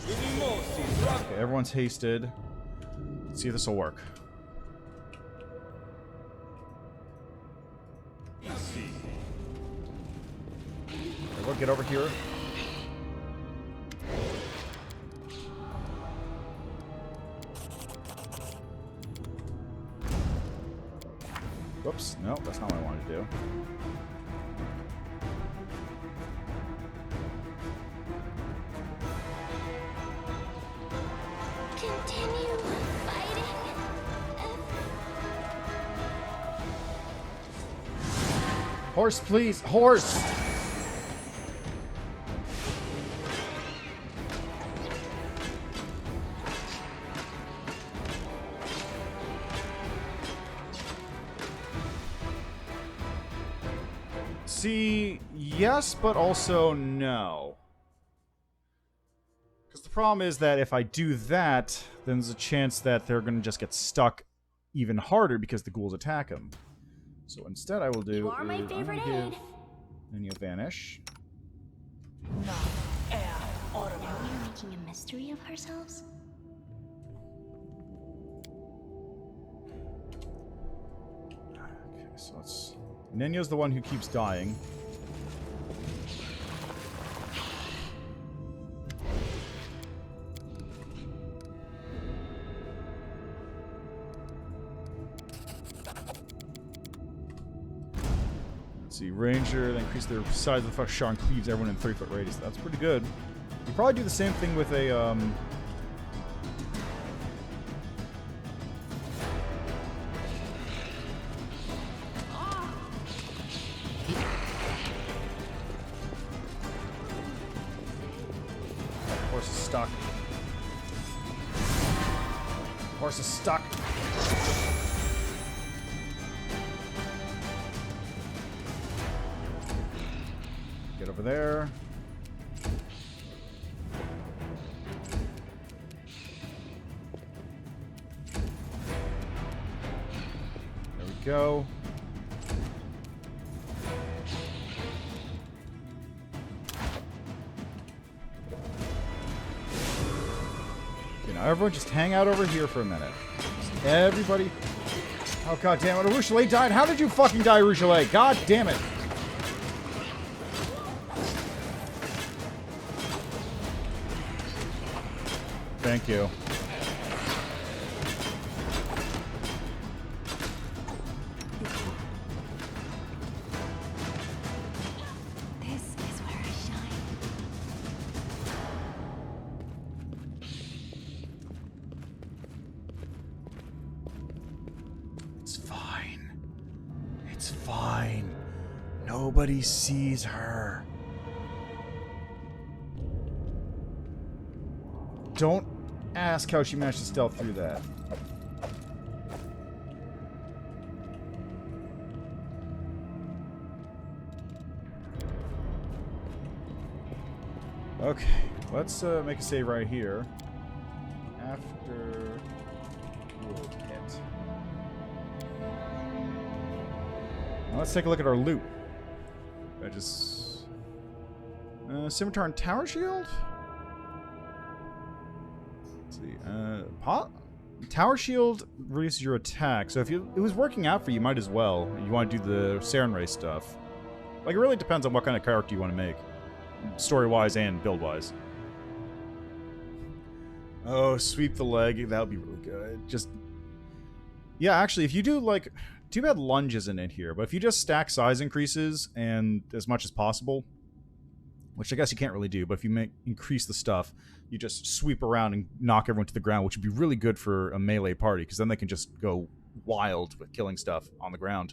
okay, everyone's hasted. Let's see if this will work. Everyone get over here. Whoops, no, that's not what I wanted to do. Continue fighting. Horse, please! Horse! See, yes, but also no. Because the problem is that if I do that, then there's a chance that they're going to just get stuck even harder because the ghouls attack them. So instead I will do You are my is I'm favorite gonna aid. give Nenio Vanish. Now we're making a mystery of ourselves. Okay, so let's... Nenio's the one who keeps dying. Let's see, Ranger, then increase the size of the fuck shard and cleaves everyone in 3-foot radius. That's pretty good. You probably do the same thing with a, Horse is stuck. Horse is stuck. Get over there. There we go. You know, everyone just hang out over here for a minute. Just everybody... Oh, god damn it. Arushale died. How did you fucking die, Arushale? God damn it. Thank you. This is where I shine. It's fine. It's fine. Nobody sees her. Don't ask how she managed to stealth through that. Okay, let's make a save right here. After Ghoul Pit. Now let's take a look at our loot. I just... Scimitar and Tower Shield? Let's see. Tower Shield reduces your attack, so if it was working out for you, you might as well. You want to do the Saren Race stuff. Like, it really depends on what kind of character you want to make. Story-wise and build-wise. Oh, sweep the leg. That would be really good. Just... Yeah, actually, if you do, like... Too bad lunge isn't in here, but if you just stack size increases and as much as possible, which I guess you can't really do, but if you increase the stuff, you just sweep around and knock everyone to the ground, which would be really good for a melee party, because then they can just go wild with killing stuff on the ground.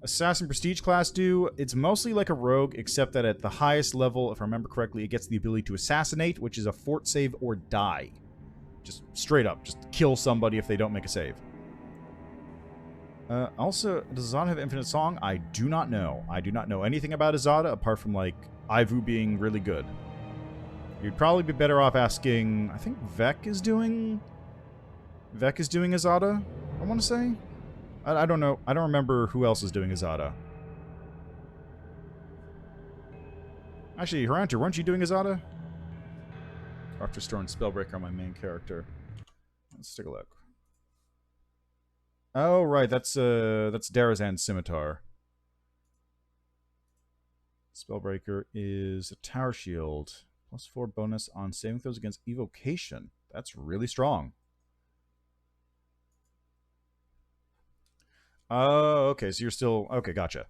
Assassin Prestige class do, it's mostly like a rogue, except that at the highest level, if I remember correctly, it gets the ability to assassinate, which is a fort save or die. Just straight up, just kill somebody if they don't make a save. Also, does Azada have Infinite Song? I do not know. I do not know anything about Azada, apart from, like, Ivu being really good. You'd probably be better off asking... I think Vek is doing Azada, I want to say? I don't know. I don't remember who else is doing Azada. Actually, Haranter, weren't you doing Azada? After storing Spellbreaker on my main character. Let's take a look. Oh, right. That's Darazan's Scimitar. Spellbreaker is a Tower Shield. +4 bonus on saving throws against Evocation. That's really strong. Oh, okay. So you're still... Okay, gotcha.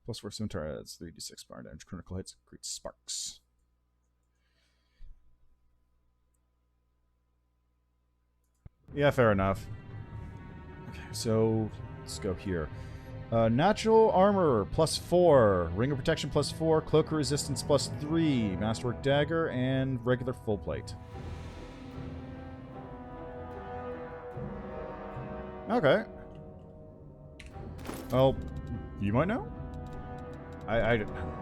+4 Scimitar adds 3d6 fire damage. Critical hits create sparks. Yeah, fair enough. Okay, so let's go here. Natural armor +4, ring of protection +4, cloak resistance +3, masterwork dagger, and regular full plate. Okay. Well, you might know. I don't know.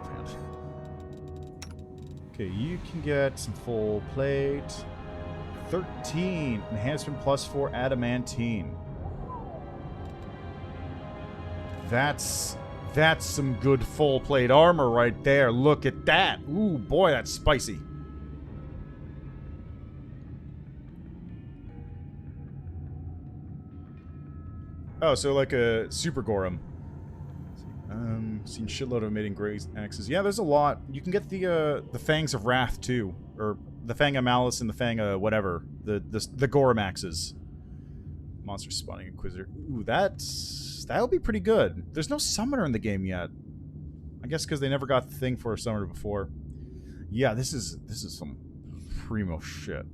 Okay, you can get some full plate. 13 enhancement +4 adamantine. That's some good full plate armor right there. Look at that. Ooh, boy, that's spicy. Oh, so like a super Gorum. Seen shitload of emitting gray axes. Yeah, there's a lot. You can get the Fangs of Wrath too, or the Fang of Malice and the Fang of whatever. The Gorum axes. Monster spawning Inquisitor. Ooh, that'll be pretty good. There's no summoner in the game yet. I guess because they never got the thing for a summoner before. Yeah, this is some primo shit.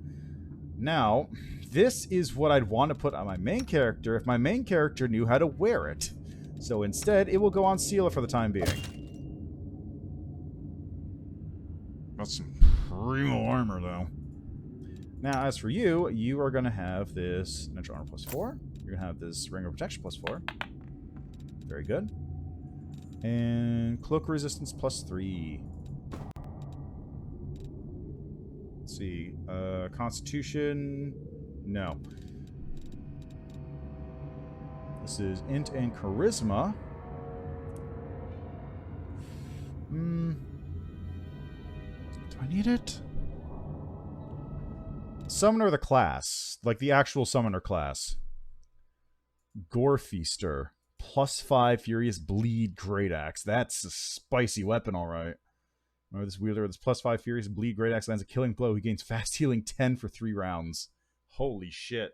Now, this is what I'd want to put on my main character if my main character knew how to wear it. So instead, it will go on Sealer for the time being. That's some primo armor, though. Now, as for you, you are going to have this natural armor +4. You're going to have this ring of protection +4. Very good. And cloak resistance +3. Let's see. Constitution. No. This is int and charisma. I need it? Summoner the class. Like the actual summoner class. Gore Feaster. +5 Furious Bleed Great Axe. That's a spicy weapon, alright. Remember this wielder with this +5 Furious Bleed Great Axe lands a killing blow. He gains fast healing 10 for 3 rounds. Holy shit.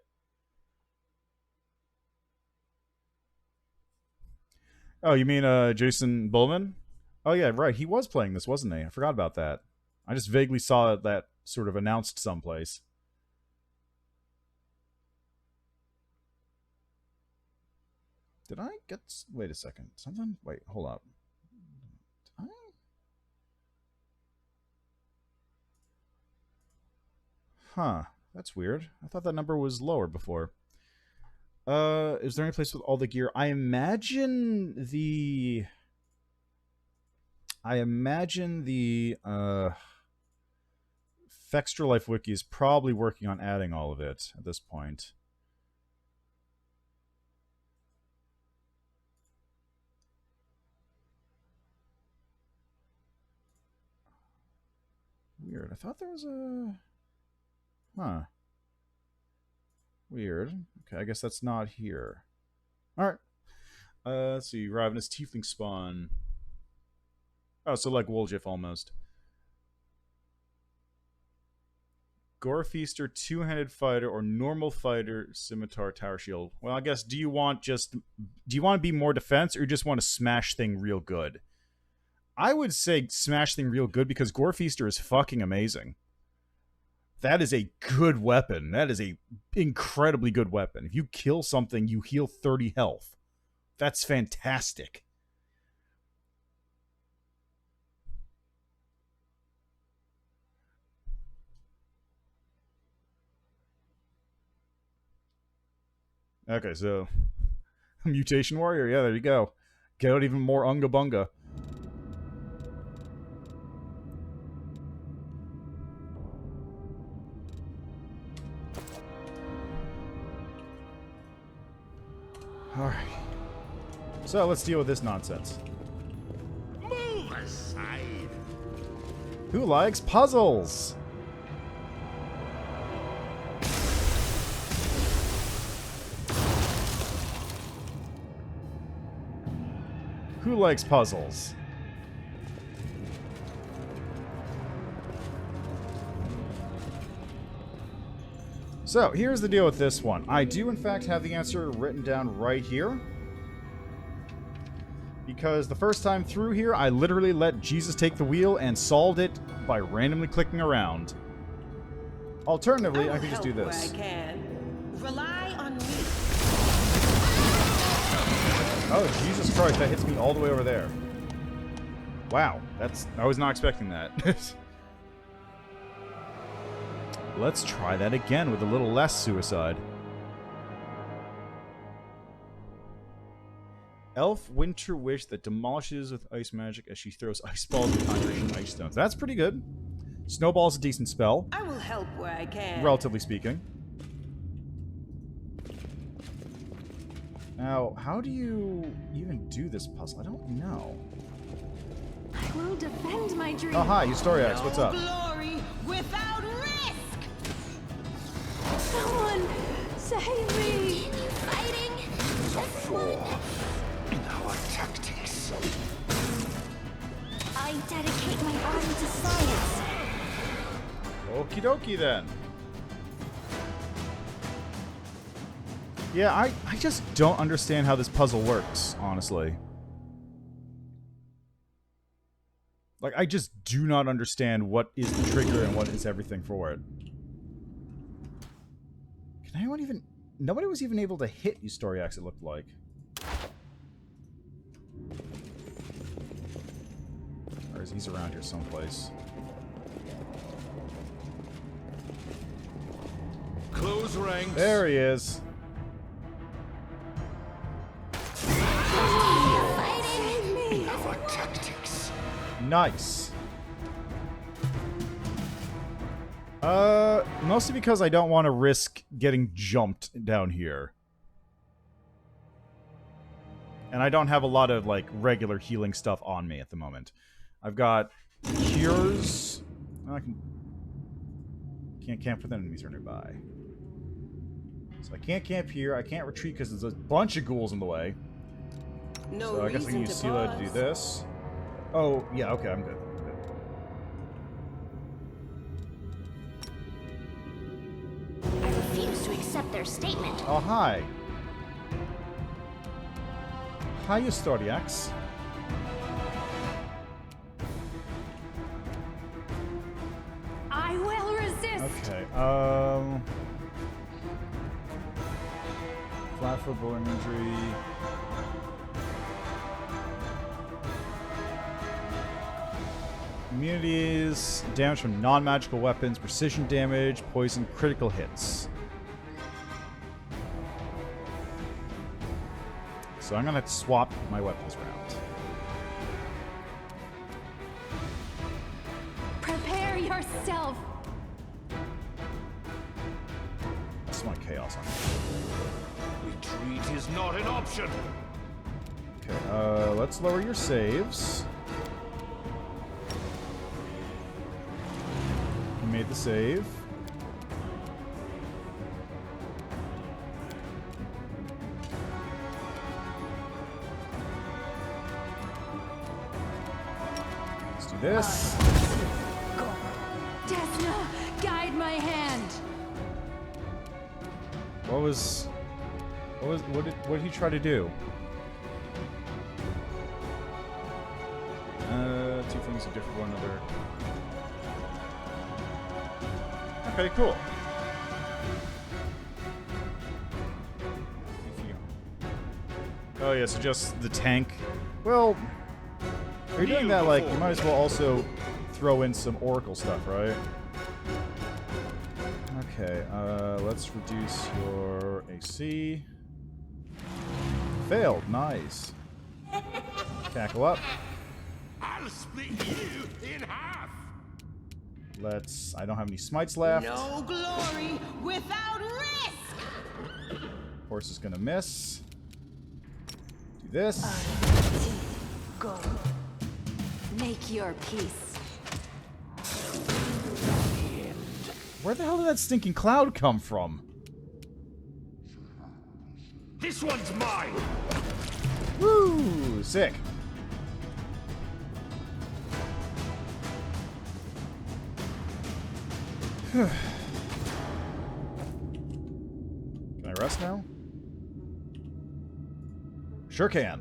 Oh, you mean Jason Bullman? Oh yeah, right. He was playing this, wasn't he? I forgot about that. I just vaguely saw that sort of announced someplace. Did I get... Wait a second. Something... Wait, hold up. Did I... Huh. That's weird. I thought that number was lower before. Is there any place with all the gear? I imagine the Fextra Life Wiki is probably working on adding all of it at this point. Weird. I thought there was a... Huh. Weird. Okay, I guess that's not here. Alright. Let's see. Ravenous Tiefling Spawn. Oh, so like Woljif almost. Gore Feaster, Two-Handed Fighter, or Normal Fighter, Scimitar, Tower Shield. Well, I guess, do you want to be more defense, or you just want to smash thing real good? I would say smash thing real good, because Gore Feaster is fucking amazing. That is a good weapon. That is a incredibly good weapon. If you kill something, you heal 30 health. That's fantastic. Okay, so Mutation Warrior, yeah, there you go. Get out even more Unga Bunga. Alright. So, let's deal with this nonsense. Move aside. Who likes puzzles? Who likes puzzles? So, here's the deal with this one. I do, in fact, have the answer written down right here. Because the first time through here, I literally let Jesus take the wheel and solved it by randomly clicking around. Alternatively, I could just do this. I can. Rely on me. Oh, Jesus Christ, that hits me all the way over there. Wow, I was not expecting that. Let's try that again with a little less suicide. Elf Winter Wish that demolishes with ice magic as she throws ice balls and Conjuration ice stones. That's pretty good. Snowball's a decent spell. I will help where I can. Relatively speaking. Now, how do you even do this puzzle? I don't know. I will defend my dream. Oh, hi, Historiax. What's up? Glory without risk. Someone save me. Continue fighting. Everyone. In our tactics. I dedicate my body to science. Okie dokie then. Yeah, I just don't understand how this puzzle works, honestly. Like, I just do not understand what is the trigger and what is everything for it. Can anyone even... Nobody was even able to hit Historiax, it looked like. Or is he's around here someplace? Close ranks. There he is. In our tactics. Nice. Mostly because I don't want to risk getting jumped down here. And I don't have a lot of, like, regular healing stuff on me at the moment. I've got cures. I can't camp with enemies are nearby. So I can't camp here. I can't retreat because there's a bunch of ghouls in the way. No So I guess I can use Sela to do this. Oh, yeah, okay, I'm good. I refuse to accept their statement. Oh, hi. Hi, Historiax. I will resist. Okay, flat foot bowling injury. Immunities, damage from non-magical weapons, precision damage, poison, critical hits. So I'm gonna have to swap my weapons around. Prepare yourself. This is my chaos on. Retreat is not an option. Okay, let's lower your saves. You made the save. Let's do this. Desna, guide my hand. What did he try to do? Two things are different from one another. Okay, cool. Oh yeah, so just the tank. Well, if you're doing that, like, you might as well also throw in some Oracle stuff, right? Okay, let's reduce your AC. Failed, nice. Tackle up. I'll split you in half. I don't have any smites left. No glory without risk. Horse is gonna miss. Do this. Go. Make your peace. Where the hell did that stinking cloud come from? This one's mine. Woo! Sick. Can I rest now? Sure can.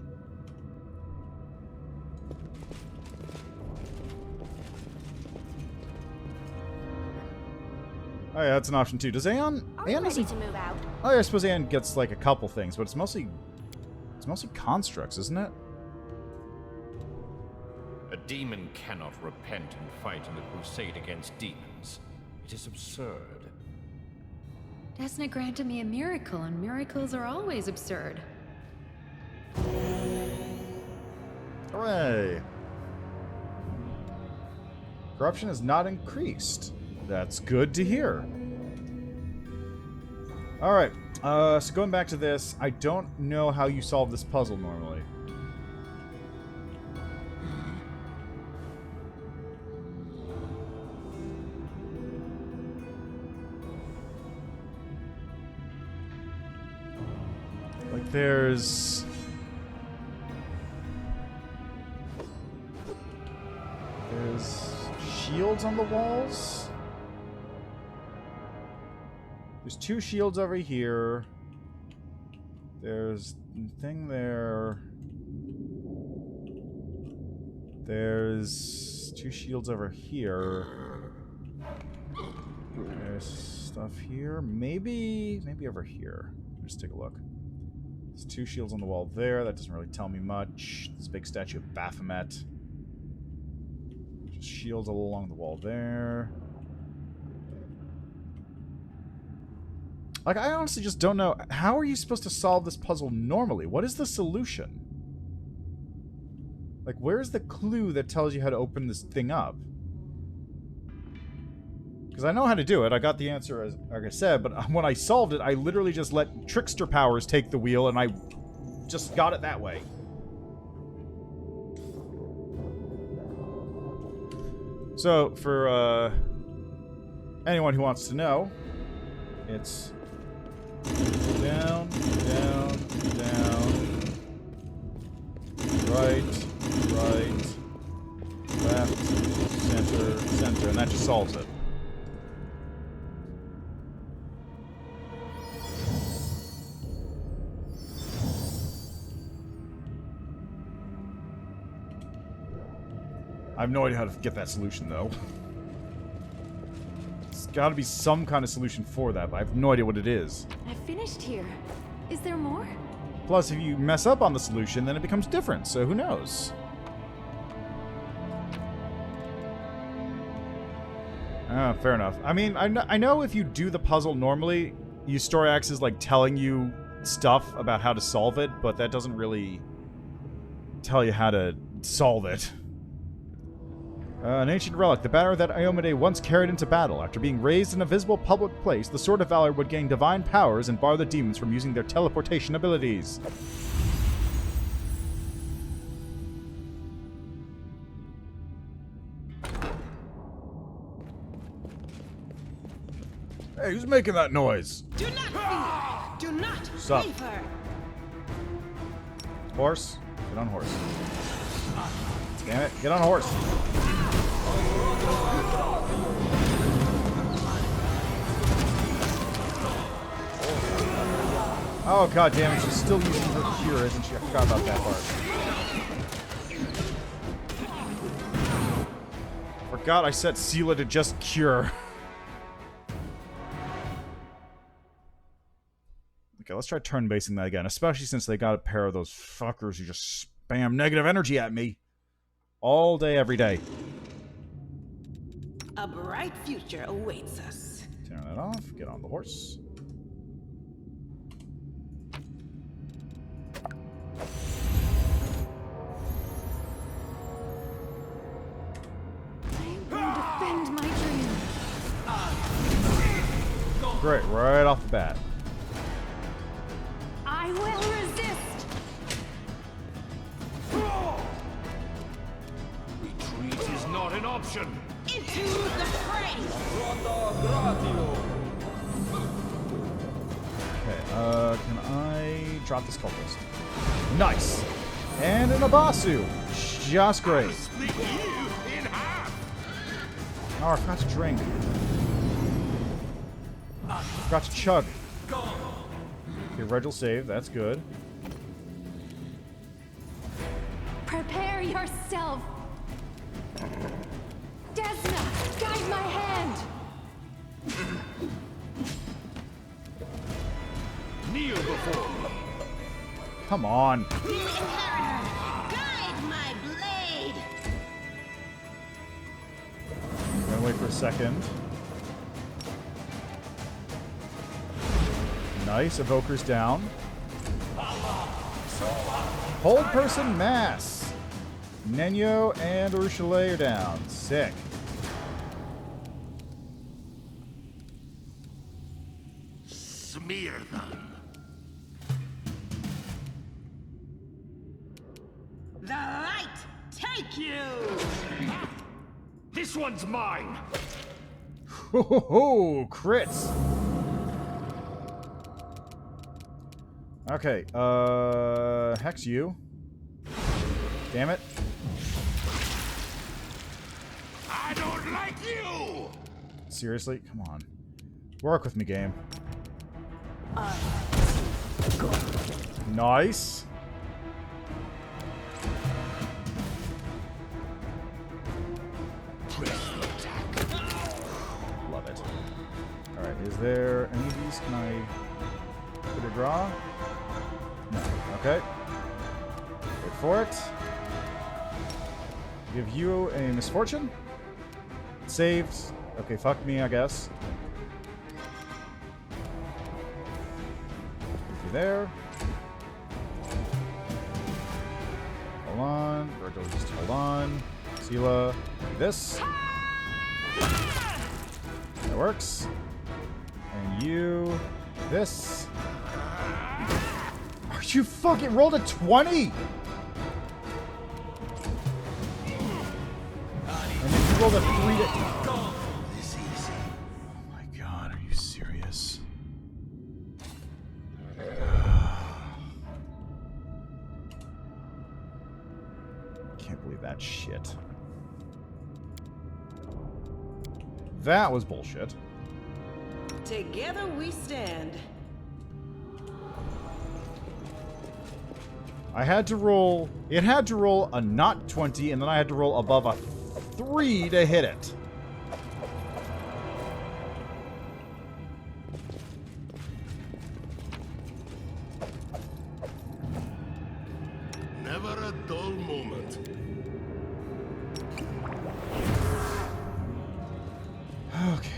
Oh yeah, that's an option too. Does Aeon? Are you Aeon ready doesn't. to move out? Oh yeah, I suppose Aeon gets like a couple things, but it's mostly constructs, isn't it? A demon cannot repent and fight in the crusade against demons. It is absurd. Desna granted me a miracle, and miracles are always absurd. Hooray! Corruption has not increased. That's good to hear. Alright, so going back to this, I don't know how you solve this puzzle normally. Like, there's shields on the walls. There's two shields over here. There's a thing there. There's two shields over here. There's stuff here. Maybe over here. Let's take a look. There's two shields on the wall there. That doesn't really tell me much. This big statue of Baphomet. Just shields all along the wall there. Like, I honestly just don't know. How are you supposed to solve this puzzle normally? What is the solution? Like, where's the clue that tells you how to open this thing up? Because I know how to do it. I got the answer, as like I said, but when I solved it, I literally just let trickster powers take the wheel, and I just got it that way. So, for anyone who wants to know, it's down, down, down, right, left, center, center, and that just solves it. I have no idea how to get that solution, though. There's got to be some kind of solution for that, but I have no idea what it is. I finished here. Is there more? Plus, if you mess up on the solution, then it becomes different, so who knows? Fair enough. I mean, I know if you do the puzzle normally, Storax is, like, telling you stuff about how to solve it, but that doesn't really tell you how to solve it. An ancient relic, the banner that Iomedae once carried into battle. After being raised in a visible public place, the Sword of Valor would gain divine powers and bar the demons from using their teleportation abilities. Hey, who's making that noise? Do not fear. Do not Sup? waver. Horse? Get on horse. Damn it, get on horse. Oh god damn it, she's still using her cure, isn't she? I forgot about that part. Forgot I set Sela to just cure. Okay, let's try turn-basing that again, especially since they got a pair of those fuckers who just spam negative energy at me. All day, every day. A bright future awaits us. Turn that off. Get on the horse. I will defend my dream. Great, right off the bat. I will resist. Retreat is not an option. Into the fray. Okay, can I drop this cultist? Nice! And an Abasu! Just great. Split you in half. Oh, I forgot to drink. Forgot to chug. Okay, Regil saved, that's good. Prepare yourself. Desna, guide my hand. Kneel before me. Come on. Guide my blade. I'm gonna wait for a second. Nice, Evoker's down. Hold person mass. Nenio and Ursula are down. Sick. Smear them. The light take you. This one's mine. Ho ho ho! Crits! Okay, Hex you. Damn it. I don't like you! Seriously? Come on. Work with me, game. Nice. Love it. Alright, is there any of these? Can I put a draw? No. Okay. Wait for it. Give you a misfortune. Saved. Okay, fuck me, I guess. Put you there. Hold on. Virgil, just hold on. Sela, do this. That works. And you, this. Are you fucking rolled a 20? And then to roll the 3 to... This easy. Oh my god, are you serious? Can't believe that shit. That was bullshit. Together we stand. I had to roll... It had to roll a not 20, and then I had to roll above a 3 to hit it. Never a dull moment. Okay.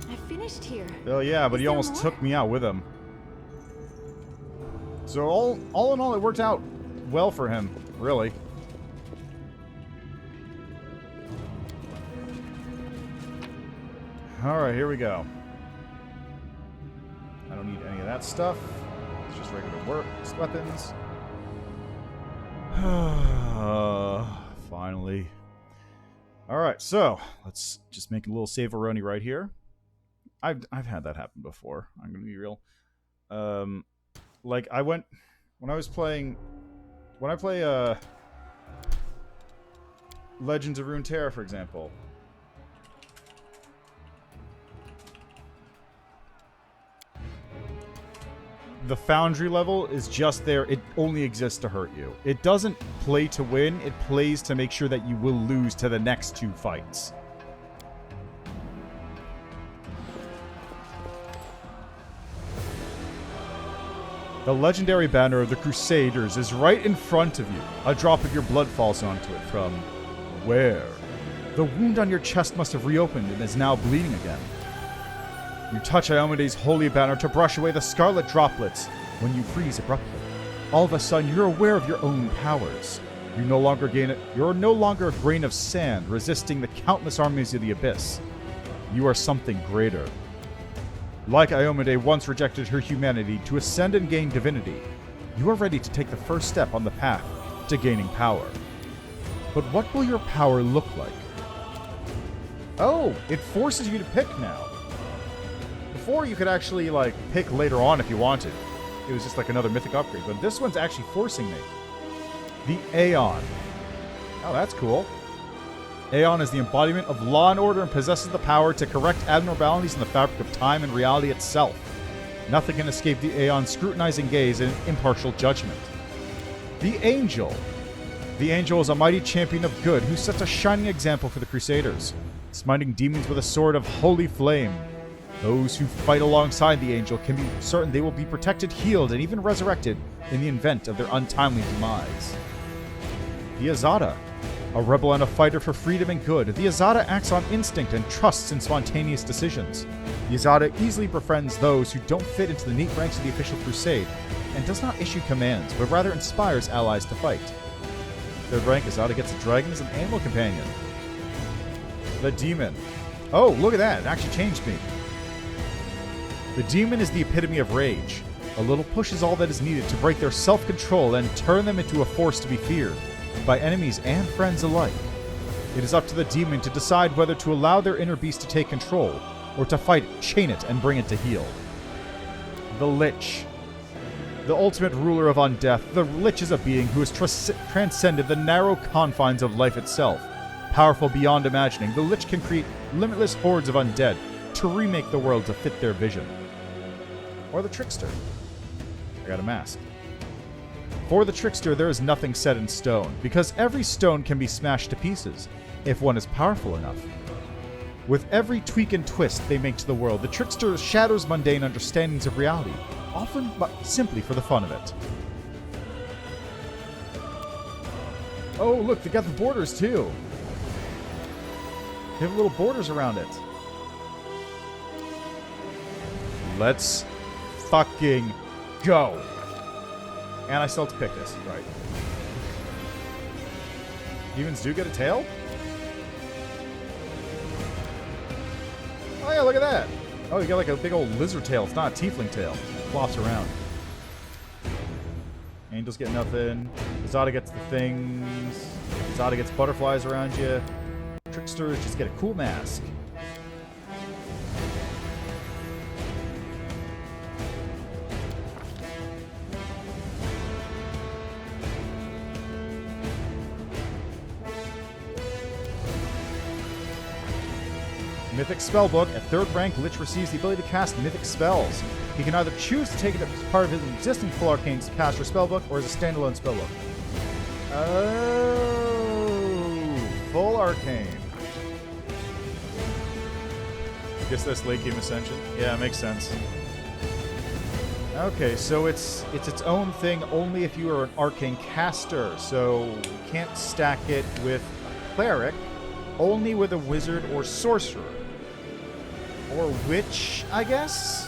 I finished here. Oh yeah, but Is he there almost more? took me out with him. So all in all, it worked out well for him, really. Alright, here we go. I don't need any of that stuff. It's just regular work. It's weapons. Finally. Alright, so let's just make a little save-a-roni right here. I've had that happen before. I'm gonna be real. Like I went when I play Legends of Runeterra, for example. The Foundry level is just there. It only exists to hurt you. It doesn't play to win. It plays to make sure that you will lose to the next 2 fights. The legendary banner of the Crusaders is right in front of you. A drop of your blood falls onto it from where? The wound on your chest must have reopened and is now bleeding again. You touch Iomede's holy banner to brush away the scarlet droplets when you freeze abruptly. All of a sudden, you're aware of your own powers. You're no longer a grain of sand resisting the countless armies of the Abyss. You are something greater. Like Iomede once rejected her humanity to ascend and gain divinity, you are ready to take the first step on the path to gaining power. But what will your power look like? Oh, it forces you to pick now. Before, you could actually, like, pick later on if you wanted. It was just like another mythic upgrade, but this one's actually forcing me. The Aeon. Oh, that's cool. Aeon is the embodiment of law and order and possesses the power to correct abnormalities in the fabric of time and reality itself. Nothing can escape the Aeon's scrutinizing gaze and impartial judgment. The Angel. The Angel is a mighty champion of good who sets a shining example for the Crusaders, smiting demons with a sword of holy flame. Those who fight alongside the Angel can be certain they will be protected, healed, and even resurrected in the event of their untimely demise. The Azada. A rebel and a fighter for freedom and good, the Azada acts on instinct and trusts in spontaneous decisions. The Azada easily befriends those who don't fit into the neat ranks of the official crusade, and does not issue commands, but rather inspires allies to fight. Third rank, Azada gets a dragon as an animal companion. The Demon. Oh, look at that, it actually changed me. The Demon is the epitome of rage. A little push is all that is needed to break their self-control and turn them into a force to be feared, by enemies and friends alike. It is up to the demon to decide whether to allow their inner beast to take control, or to fight it, chain it, and bring it to heel. The Lich. The ultimate ruler of undeath, the Lich is a being who has transcended the narrow confines of life itself. Powerful beyond imagining, the Lich can create limitless hordes of undead to remake the world to fit their vision. Or the Trickster. I got a mask. For the Trickster, there is nothing set in stone, because every stone can be smashed to pieces, if one is powerful enough. With every tweak and twist they make to the world, the Trickster shatters mundane understandings of reality, often but simply for the fun of it. Oh, look, they got the borders, too. They have little borders around it. Let's fucking go. And I still have to pick this, right. Demons do get a tail? Oh yeah, look at that. Oh, you got like a big old lizard tail. It's not a tiefling tail. Flops around. Angels get nothing. Zada gets the things. Zada gets butterflies around you. Tricksters just get a cool mask. Mythic Spellbook. At 3rd rank, Lich receives the ability to cast mythic spells. He can either choose to take it as part of his existing full arcane caster spellbook or as a standalone spellbook. Oh, full arcane. Guess that's late game Ascension. Yeah, it makes sense. Okay, so it's its own thing only if you are an arcane caster. So you can't stack it with a cleric, only with a wizard or sorcerer. Or witch, I guess?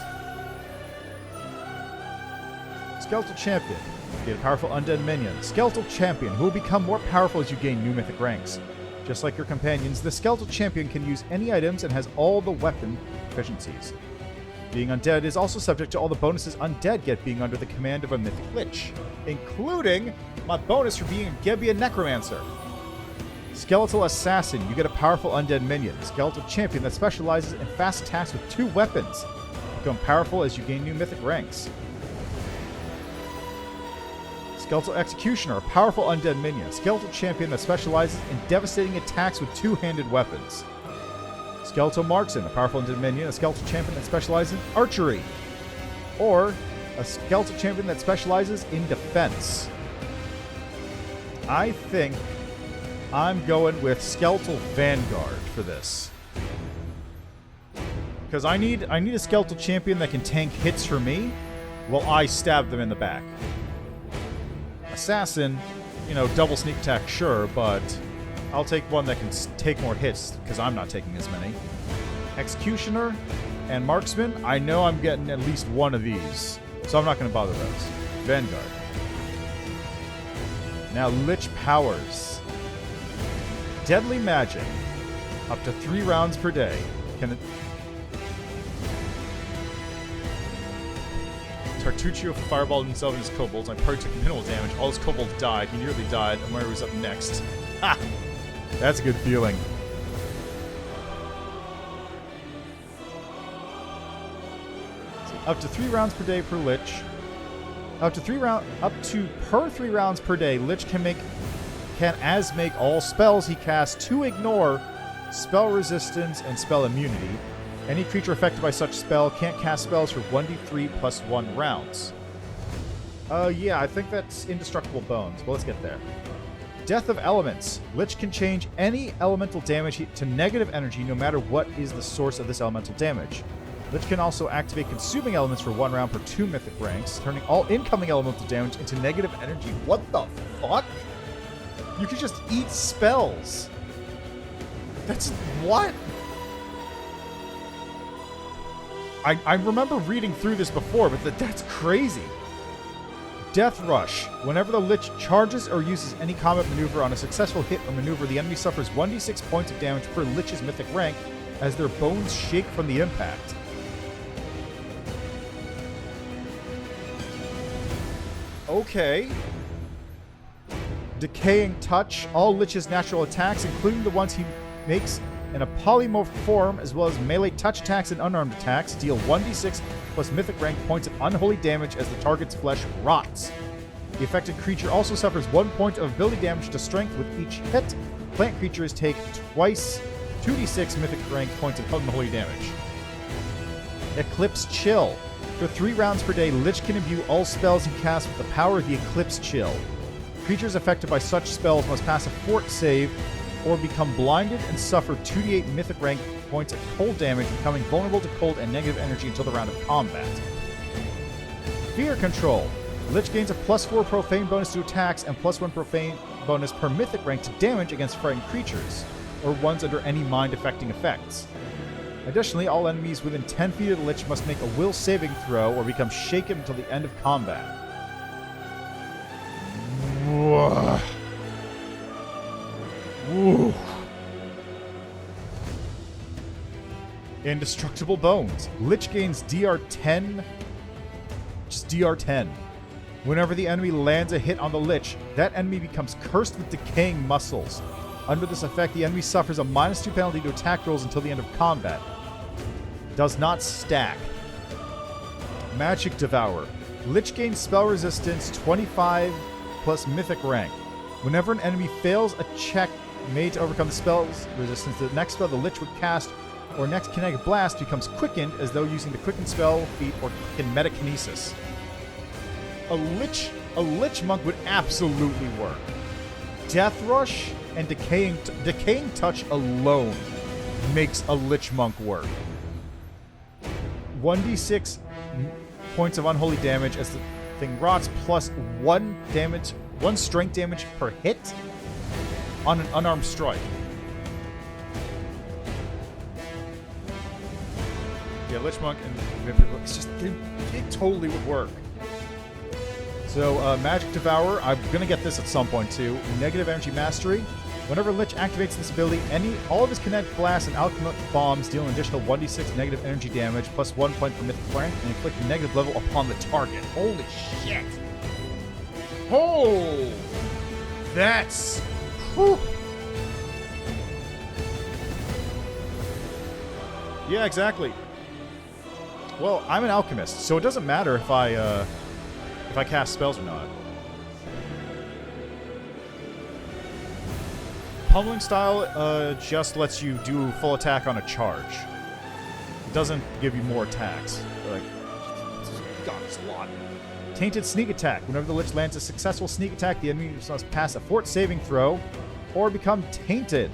Skeletal Champion. Get a powerful undead minion. Skeletal Champion, who will become more powerful as you gain new mythic ranks. Just like your companions, the Skeletal Champion can use any items and has all the weapon efficiencies. Being undead is also subject to all the bonuses undead get being under the command of a mythic lich, including my bonus for being a Gebian Necromancer. Skeletal Assassin, you get a powerful undead minion. Skeletal Champion that specializes in fast attacks with 2 weapons. Become powerful as you gain new mythic ranks. Skeletal Executioner, a powerful undead minion. Skeletal Champion that specializes in devastating attacks with 2-handed weapons. Skeletal Marksman, a powerful undead minion. A Skeletal Champion that specializes in archery. Or a Skeletal Champion that specializes in defense. I think I'm going with Skeletal Vanguard for this. Because I need a Skeletal Champion that can tank hits for me while I stab them in the back. Assassin, you know, double sneak attack, sure, but I'll take one that can take more hits because I'm not taking as many. Executioner and Marksman, I know I'm getting at least one of these, so I'm not going to bother those. Vanguard. Now, Lich powers. Deadly Magic. Up to 3 rounds per day. Can it... Tartuccio fireballed himself and his kobolds. My party took minimal damage. All his kobolds died. He nearly died. Amira was up next. Ha! That's a good feeling. Up to 3 rounds per day per Lich. Up to 3 rounds per day, Lich can make all spells he casts to ignore spell resistance and spell immunity. Any creature affected by such spell can't cast spells for 1d3 plus 1 rounds. Yeah, I think that's Indestructible Bones, but let's get there. Death of Elements. Lich can change any elemental damage to negative energy no matter what is the source of this elemental damage. Lich can also activate Consuming Elements for 1 round per 2 mythic ranks, turning all incoming elemental damage into negative energy. What the fuck? You can just eat spells. That's... what? I remember reading through this before, but that's crazy. Death Rush. Whenever the Lich charges or uses any combat maneuver on a successful hit or maneuver, the enemy suffers 1d6 points of damage per Lich's mythic rank as their bones shake from the impact. Okay. Decaying Touch. All Lich's natural attacks, including the ones he makes in a polymorph form, as well as melee touch attacks and unarmed attacks, deal 1d6 plus mythic rank points of unholy damage as the target's flesh rots. The affected creature also suffers 1 point of ability damage to strength with each hit. Plant creatures take twice 2d6 mythic rank points of unholy damage. Eclipse Chill. For 3 rounds per day, Lich can imbue all spells he casts with the power of the Eclipse Chill. Creatures affected by such spells must pass a fort save or become blinded and suffer 2d8 mythic rank points of cold damage, becoming vulnerable to cold and negative energy until the round of combat. Fear Control. Lich gains a +4 profane bonus to attacks and +1 profane bonus per mythic rank to damage against frightened creatures, or ones under any mind-affecting effects. Additionally, all enemies within 10 feet of the Lich must make a will saving throw or become shaken until the end of combat. Whoa. Woo. Indestructible Bones. Lich gains DR10. Just DR10. Whenever the enemy lands a hit on the Lich, that enemy becomes cursed with decaying muscles. Under this effect, the enemy suffers a -2 penalty to attack rolls until the end of combat. Does not stack. Magic Devour. Lich gains spell resistance 25 plus mythic rank. Whenever an enemy fails a check made to overcome the spell's resistance, the next spell the Lich would cast or next kinetic blast becomes quickened as though using the quicken spell feat or in metakinesis. A Lich Monk would absolutely work. Death Rush and Decaying Touch alone makes a Lich Monk work. 1d6 points of unholy damage as the thing rots, plus 1 strength damage per hit on an unarmed strike. Yeah, Lich Monk and Vampire, it's just, it totally would work. So, Magic Devour, I'm going to get this at some point too. Negative Energy Mastery. Whenever Lich activates this ability, all of his kinetic blasts and alchemic bombs deal an additional 1d6 negative energy damage, plus 1 point per mythic rank, and inflict a negative level upon the target. Holy shit! Oh! That's... Whew. Yeah, exactly. Well, I'm an alchemist, so it doesn't matter if I cast spells or not. Pummeling style just lets you do full attack on a charge. It doesn't give you more attacks. Like, God, it's a lot. Tainted Sneak Attack. Whenever the Lich lands a successful sneak attack, the enemy must pass a fort saving throw or become tainted.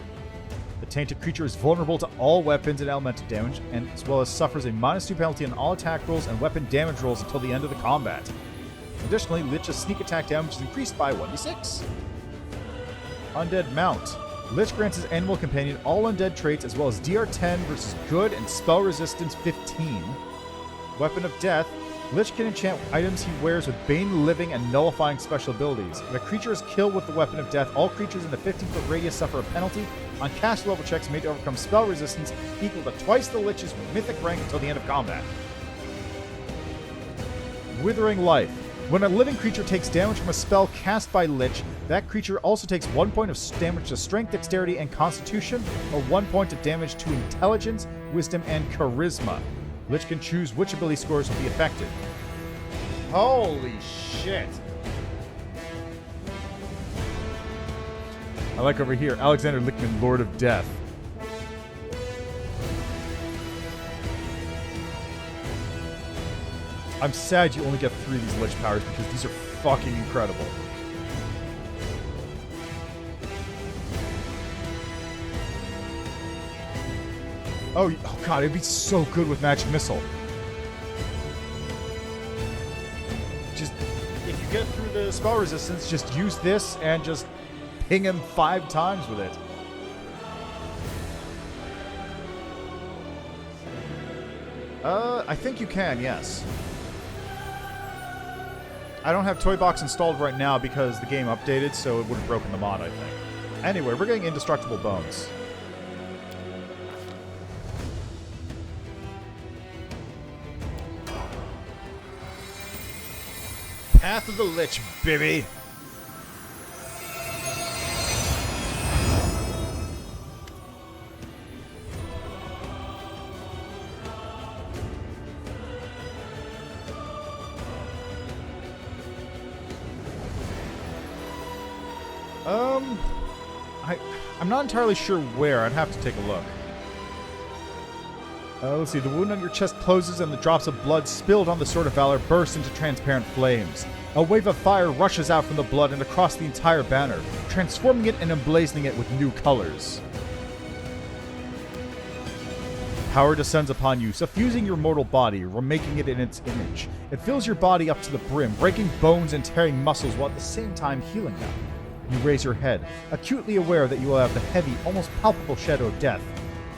The tainted creature is vulnerable to all weapons and elemental damage, and as well as suffers a -2 penalty on all attack rolls and weapon damage rolls until the end of the combat. Additionally, Lich's sneak attack damage is increased by 1d6. Undead Mount. Lich grants his animal companion all undead traits as well as DR10 versus good and spell resistance 15. Weapon of Death. Lich can enchant items he wears with Bane Living and Nullifying special abilities. If a creature is killed with the Weapon of Death, all creatures in the 15-foot radius suffer a penalty on cast level checks made to overcome spell resistance equal to twice the Lich's mythic rank until the end of combat. Withering Life. When a living creature takes damage from a spell cast by Lich, that creature also takes 1 point of damage to Strength, Dexterity, and Constitution, or 1 point of damage to Intelligence, Wisdom, and Charisma. Lich can choose which ability scores will be affected. Holy shit! I like over here, Alexander Lichtman, Lord of Death. I'm sad you only get 3 of these Lich powers because these are fucking incredible. Oh god, it'd be so good with Magic Missile. Just, if you get through the spell resistance, just use this and just ping him 5 times with it. I think you can, yes. I don't have Toy Box installed right now because the game updated, so it would have broken the mod, I think. Anyway, we're getting Indestructible Bones. Path of the Lich, baby! I'm not entirely sure where. I'd have to take a look. Let's see. The wound on your chest closes and the drops of blood spilled on the Sword of Valor burst into transparent flames. A wave of fire rushes out from the blood and across the entire banner, transforming it and emblazoning it with new colors. Power descends upon you, suffusing your mortal body, remaking it in its image. It fills your body up to the brim, breaking bones and tearing muscles while at the same time healing them. You raise your head, acutely aware that you will have the heavy, almost palpable shadow of death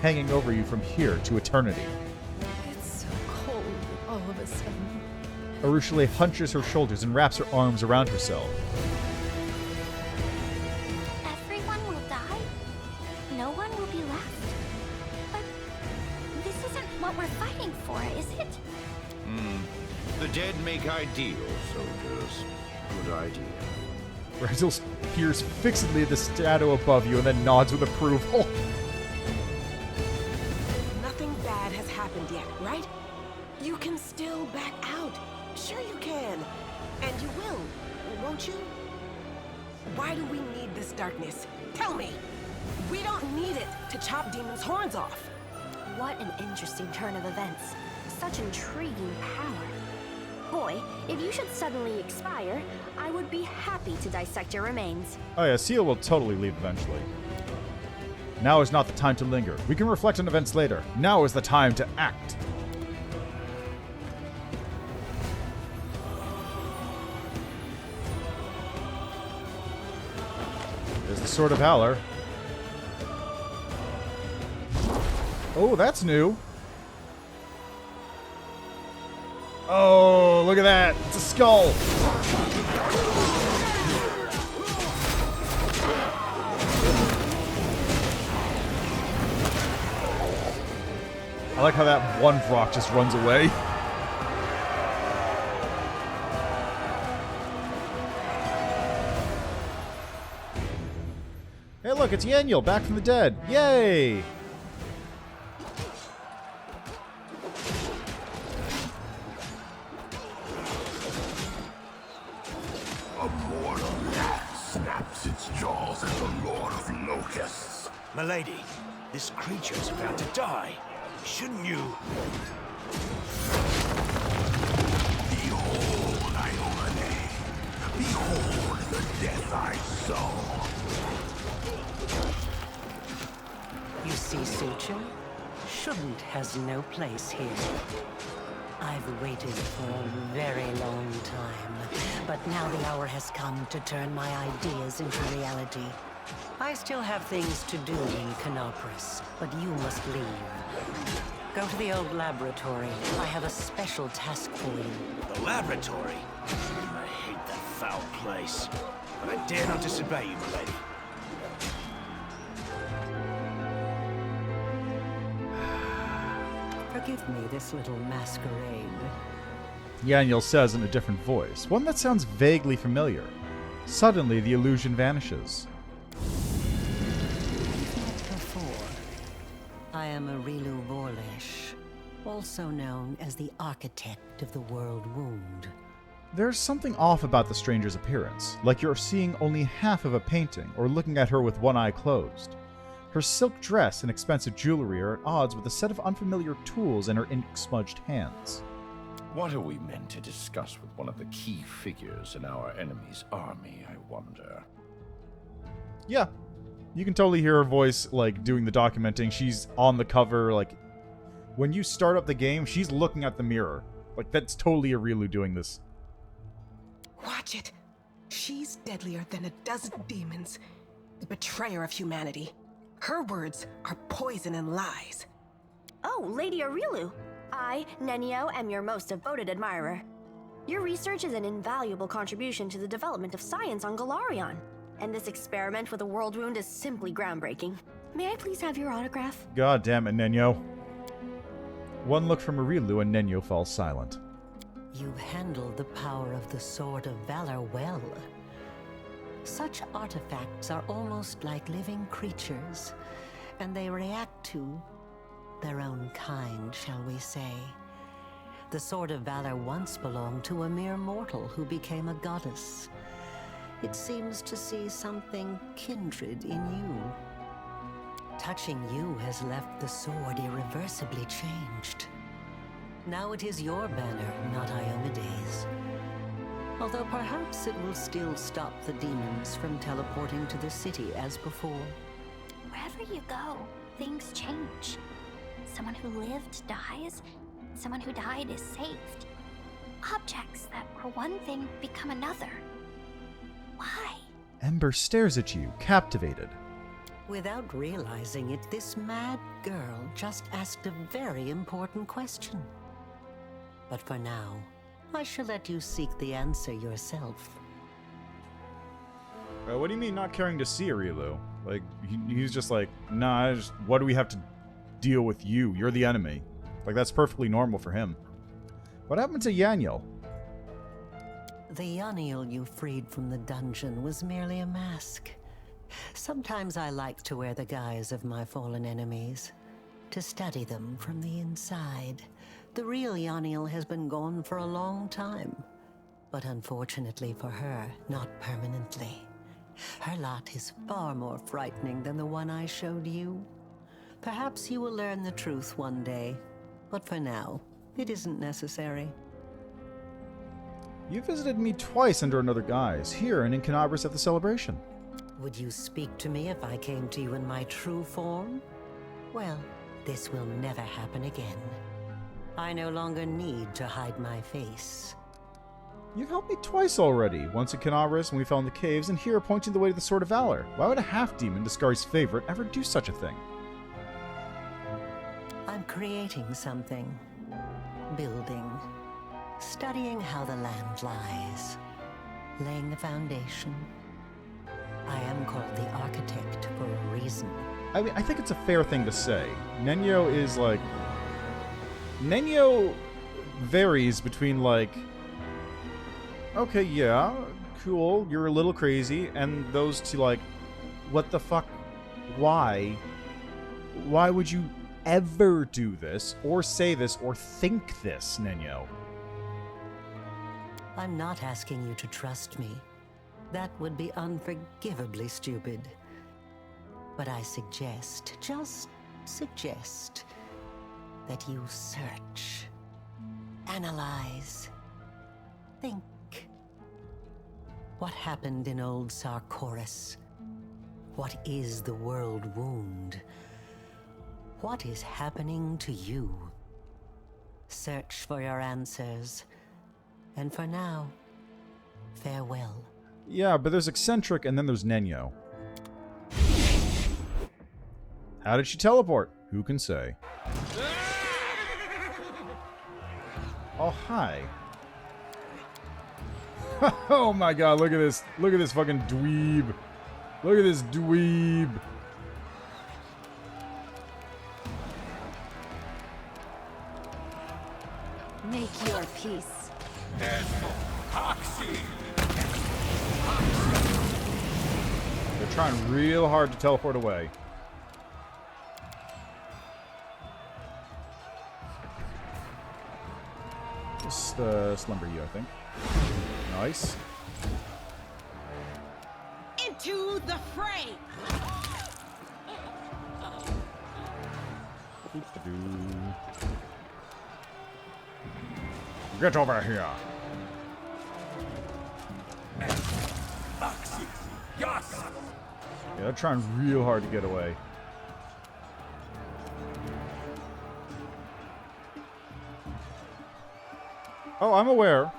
hanging over you from here to eternity. It's so cold all of a sudden. Arushale hunches her shoulders and wraps her arms around herself. Everyone will die? No one will be left? But this isn't The dead make ideal soldiers. Good idea. Razel peers fixedly at the shadow above you and then nods with approval. Nothing bad has happened yet, right? You can still back out. Sure you can. And you will, won't you? Why do we need this darkness? Tell me! We don't need it to chop demons' horns off. What an interesting turn of events. Such intriguing power. Boy, if you should suddenly expire, I would be happy to dissect your remains. Oh yeah, Seal will totally leave eventually. Now is not the time to linger. We can reflect on events later. Now is the time to act. There's the Sword of Valor. Oh, that's new. Oh, look at that. It's a skull. I like how that one rock just runs away. Hey, look, it's Yaniel, back from the dead. Yay! A mortal gnat snaps its jaws at the Lord of Locusts. Milady, this creature's about to die. Shouldn't you? Behold, Vhane. Behold the death I saw. You see, Suture? Shouldn't has no place here. I've waited for a very long time, but now the hour has come to turn my ideas into reality. I still have things to do in Canopus, but you must leave. Go to the old laboratory. I have a special task for you. The laboratory? I hate that foul place. But I dare not disobey you, milady. Forgive me this little masquerade. Yaniel says in a different voice, one that sounds vaguely familiar. Suddenly, the illusion vanishes. Before, I am Arilu Vorlesh, also known as the architect of the World Wound. There's something off about the stranger's appearance, like you're seeing only half of a painting or looking at her with one eye closed. Her silk dress and expensive jewelry are at odds with a set of unfamiliar tools in her ink-smudged hands. What are we meant to discuss with one of the key figures in our enemy's army, I wonder? Yeah, you can totally hear her voice, like, doing the documenting. She's on the cover, like, when you start up the game, she's looking at the mirror. Like, that's totally Arilu doing this. Watch it. She's deadlier than a dozen demons. The betrayer of humanity. Her words are poison and lies. Oh, Lady Arilu. I, Nenio, am your most devoted admirer. Your research is an invaluable contribution to the development of science on Galarion, and this experiment with a world wound is simply groundbreaking. May I please have your autograph? God damn it, Nenio. One look from Arilu and Nenio falls silent. You handle the power of the Sword of Valor well. Such artifacts are almost like living creatures, and they react to their own kind, shall we say. The Sword of Valor once belonged to a mere mortal who became a goddess. It seems to see something kindred in you. Touching you has left the sword irreversibly changed. Now it is your banner, not Iomede's. Although perhaps it will still stop the demons from teleporting to the city as before. Wherever you go, things change. Someone who lived dies, someone who died is saved. Objects that were one thing become another. Why? Ember stares at you, captivated. Without realizing it, this mad girl just asked a very important question. But for now, I shall let you seek the answer yourself. What do you mean not caring to see Arilu? Like, he's just like, nah, what do we have to deal with you? You're the enemy. Like, that's perfectly normal for him. What happened to Yaniel? The Yoniel you freed from the dungeon was merely a mask. Sometimes I like to wear the guise of my fallen enemies, to study them from the inside. The real Yoniel has been gone for a long time, but unfortunately for her, not permanently. Her lot is far more frightening than the one I showed you. Perhaps you will learn the truth one day, but for now, it isn't necessary. You visited me twice under another guise, here and in Canabras at the celebration. Would you speak to me if I came to you in my true form? Well, this will never happen again. I no longer need to hide my face. You've helped me twice already. Once in Canabras when we fell in the caves, and here pointing the way to the Sword of Valor. Why would a half-demon, Discari's favorite, ever do such a thing? I'm creating something. Building. Studying how the land lies. Laying the foundation. I am called the architect for a reason. I mean, I think it's a fair thing to say. Nenio is like... Nenio varies between like... Okay, yeah, cool, you're a little crazy, and those two like... What the fuck? Why? Why would you ever do this, or say this, or think this, Nenio? I'm not asking you to trust me. That would be unforgivably stupid. But I suggest, just suggest, that you search, analyze, think. What happened in old Sarkoris? What is the world wound? What is happening to you? Search for your answers. And for now, farewell. Yeah, but there's Eccentric and then there's Nenio. How did she teleport? Who can say? Oh, hi. Oh my god, look at this. Look at this fucking dweeb. Look at this dweeb. Make your peace. They're trying real hard to teleport away. Just slumber you, I think. Nice. Into the fray! Get over here. Yeah, they're trying real hard to get away. Oh, I'm aware.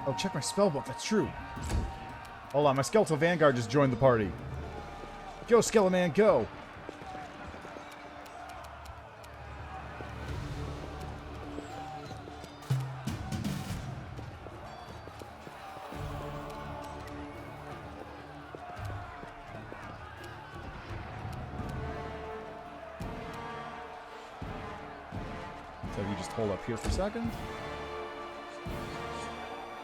Oh, check my spellbook. That's true. Hold on, my Skeletal Vanguard just joined the party. Go, Skeleman, go! So you just hold up here for a second.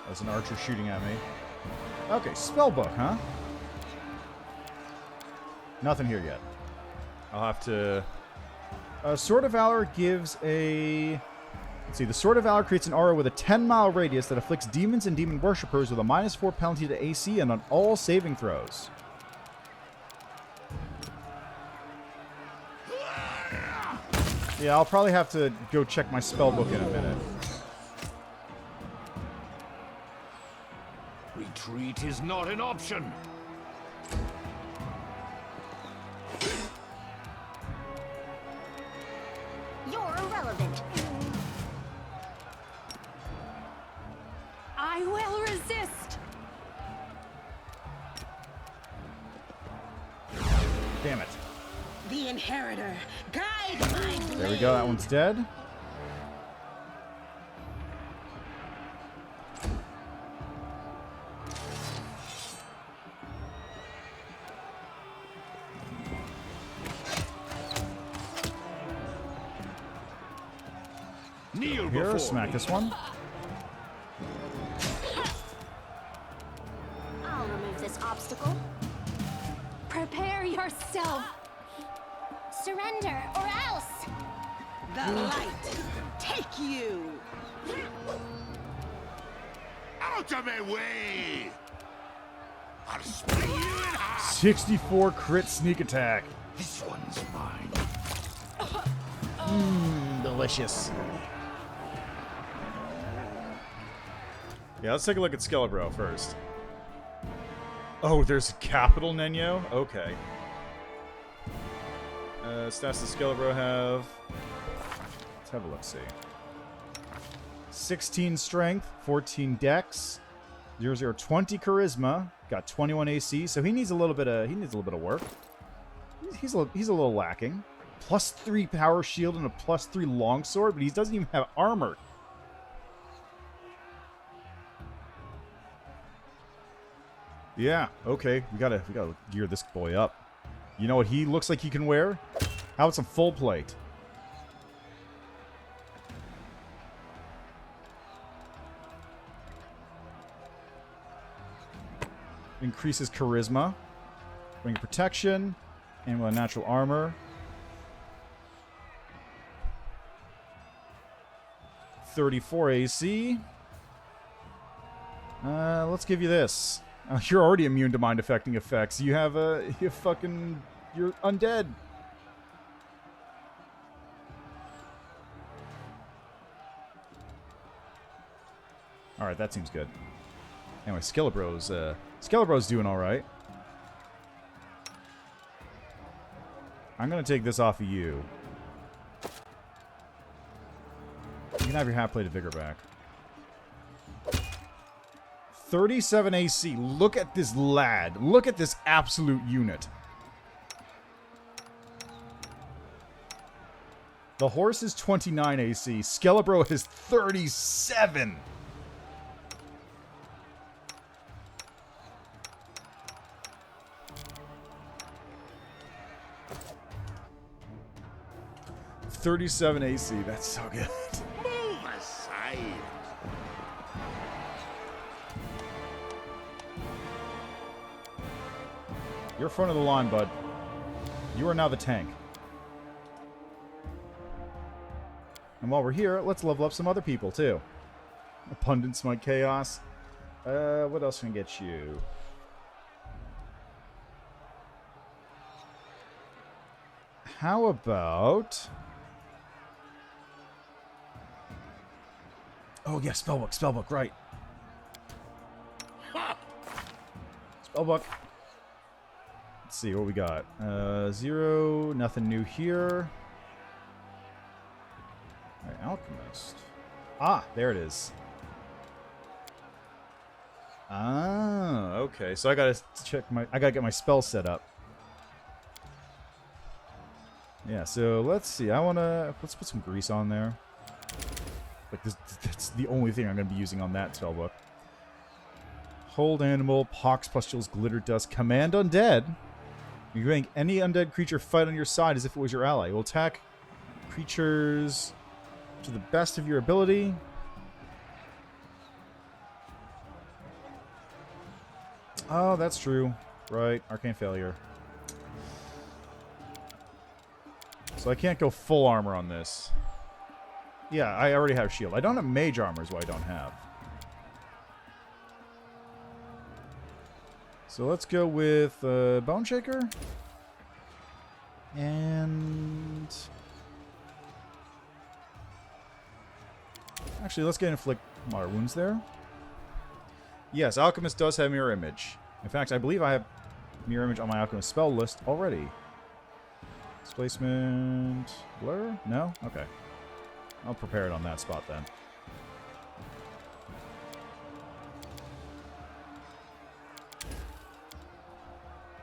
There's an archer shooting at me. Okay, spellbook, huh? Nothing here yet. I'll have to... Sword of Valor gives a... Let's see, the Sword of Valor creates an aura with a 10-mile radius that afflicts demons and demon worshippers with a -4 penalty to AC and on all saving throws. Yeah, I'll probably have to go check my spellbook in a minute. Retreat is not an option. You're irrelevant. I will resist! Damn it. The Inheritor, guide my blade. There we go, that one's dead. Kneel Here, before smack me. this one. obstacle? Prepare yourself. Surrender, or else! The light, take you! Out of my way! I'll split you in half! 64 crit sneak attack. This one's mine. Delicious. Yeah, let's take a look at Skelebro first. Oh, there's a capital Nenio? Okay. Stats does Skelebro have? Let's have a look, see. 16 strength, 14 dex, 20 charisma, got 21 AC, so he needs a little bit of work. He's a little lacking. +3 power shield and a +3 longsword, but he doesn't even have armor. Yeah, okay, we gotta gear this boy up. You know what he looks like he can wear? How about some full plate? Increases charisma, bring protection, and with natural armor. 34 AC. Let's give you this. You're already immune to mind-affecting effects. You're undead. Alright, that seems good. Anyway, Skelebro's doing alright. I'm gonna take this off of you. You can have your half-plated vigor back. 37 AC. Look at this lad. Look at this absolute unit. The horse is 29 AC. Skelebro is 37. .37 AC. That's so good. Move aside! You're front of the line, bud. You are now the tank. And while we're here, let's level up some other people, too. Abundant Smite Chaos. What else can I get you? How about... Oh, yeah, Spellbook, right. Spellbook. Let's see what we got. 0, nothing new here. Alright, Alchemist. Ah, there it is. Ah, okay. So I gotta get my spell set up. Yeah, so let's see. Let's put some grease on there. Like that's the only thing I'm gonna be using on that spellbook. Hold animal, pox, pustules, glitter dust, command undead. You make any undead creature fight on your side as if it was your ally. You will attack creatures to the best of your ability. Oh, that's true. Right, arcane failure. So I can't go full armor on this. Yeah, I already have shield. I don't have mage armor is what I don't have. So let's go with Bone Shaker. And... actually, let's get Inflict Moderate Wounds there. Yes, Alchemist does have Mirror Image. In fact, I believe I have Mirror Image on my Alchemist spell list already. Displacement... Blur? No? Okay. I'll prepare it on that spot then.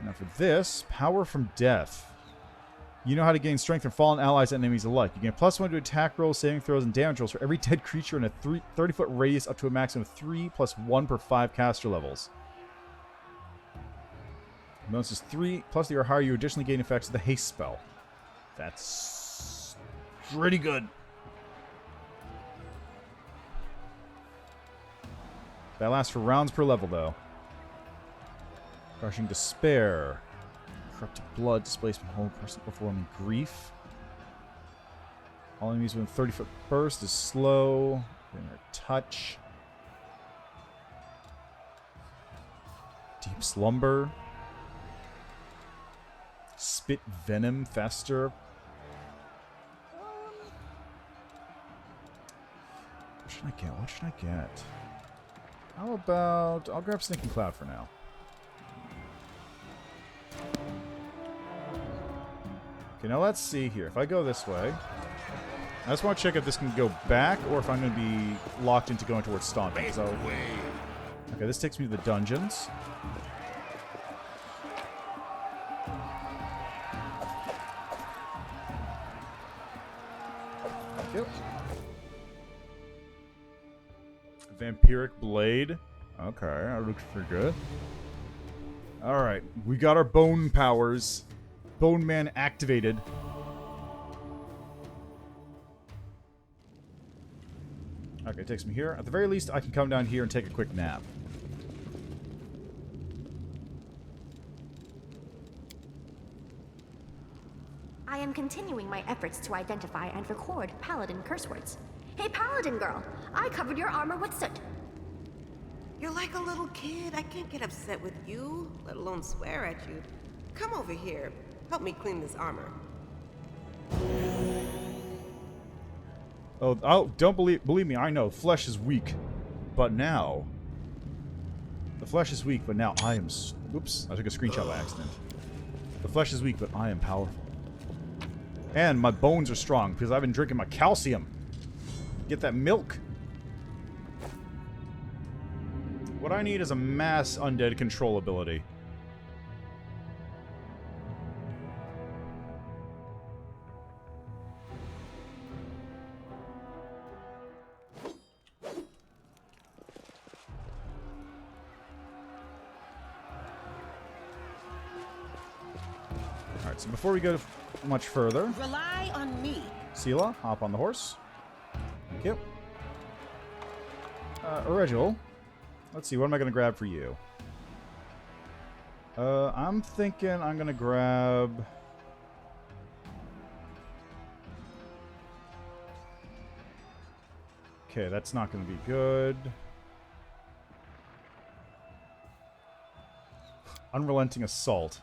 Now for this, Power from Death. You know how to gain strength from fallen allies and enemies alike. You gain +1 to attack rolls, saving throws, and damage rolls for every dead creature in a 30-foot radius up to a maximum of 3 + 1 per 5 caster levels. Bonus is 3, plus the higher you additionally gain effects of the haste spell. That's pretty good. That lasts for rounds per level, though. Crushing Despair. Corrupted Blood. Displacement hold. Person performing Grief. All enemies within 30-foot burst is slow. Inner Touch. Deep Slumber. Spit Venom. Fester. What should I get? What should I get? How about... I'll grab Sneaking Cloud for now. Okay, now let's see here. If I go this way... I just want to check if this can go back or if I'm going to be locked into going towards Staunton. So, okay, this takes me to the dungeons. Yep. Vampiric Blade. Okay, that looks pretty good. Alright, we got our bone powers. Bone Man activated. Okay, it takes me here. At the very least, I can come down here and take a quick nap. I am continuing my efforts to identify and record Paladin curse words. Hey, Paladin girl! I covered your armor with soot. You're like a little kid. I can't get upset with you, let alone swear at you. Come over here. Help me clean this armor. Oh, don't believe me. I know flesh is weak, but now the flesh is weak. But now I am. Oops! I took a screenshot by accident. The flesh is weak, but I am powerful, and my bones are strong because I've been drinking my calcium. Get that milk. What I need is a mass undead control ability. Alright, so before we go much further... Rely on me. Sela, hop on the horse. Thank you. Original. Let's see, what am I going to grab for you? I'm thinking I'm going to grab... Okay, that's not going to be good. Unrelenting Assault.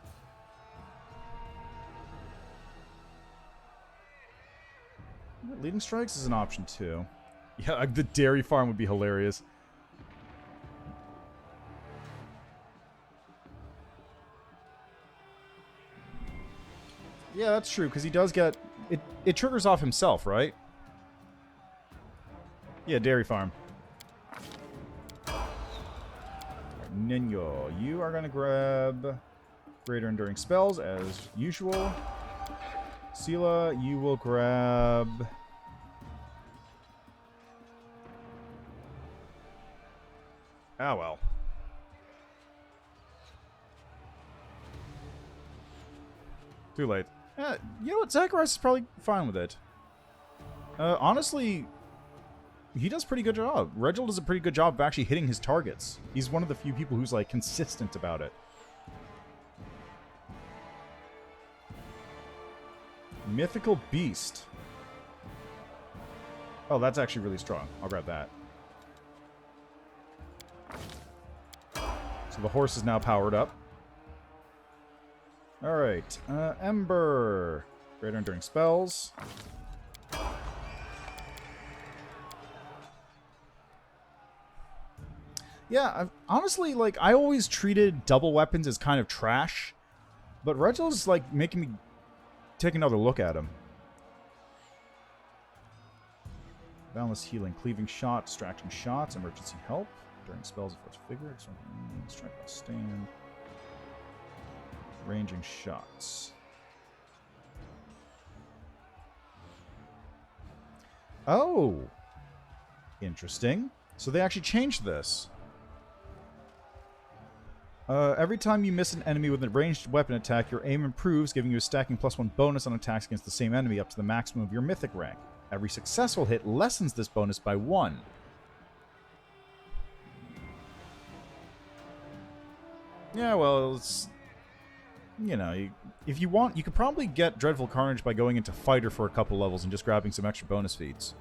Leading Strikes is an option too. Yeah, the dairy farm would be hilarious. Yeah, that's true, because he does get... It triggers off himself, right? Yeah, dairy farm. Nenio, you are going to grab Greater Enduring Spells, as usual. Sela, you will grab... Ah, well. Too late. You know what? Zacharias is probably fine with it. Honestly, he does a pretty good job. Reginald does a pretty good job of actually hitting his targets. He's one of the few people who's, like, consistent about it. Mythical Beast. Oh, that's actually really strong. I'll grab that. So the horse is now powered up. Alright. Ember. Greater Enduring Spells. Yeah, honestly, like, I always treated double weapons as kind of trash. But Reginald's, like, making me take another look at him. Boundless Healing. Cleaving Shot. Distracting Shots. Emergency Help. During spells of first figure. Strike while stand. Ranging shots. Oh! Interesting. So they actually changed this. Every time you miss an enemy with a ranged weapon attack, your aim improves, giving you a stacking +1 bonus on attacks against the same enemy up to the maximum of your mythic rank. Every successful hit lessens this bonus by 1. Yeah, well, it's... You know, if you want, you could probably get Dreadful Carnage by going into Fighter for a couple levels and just grabbing some extra bonus feats.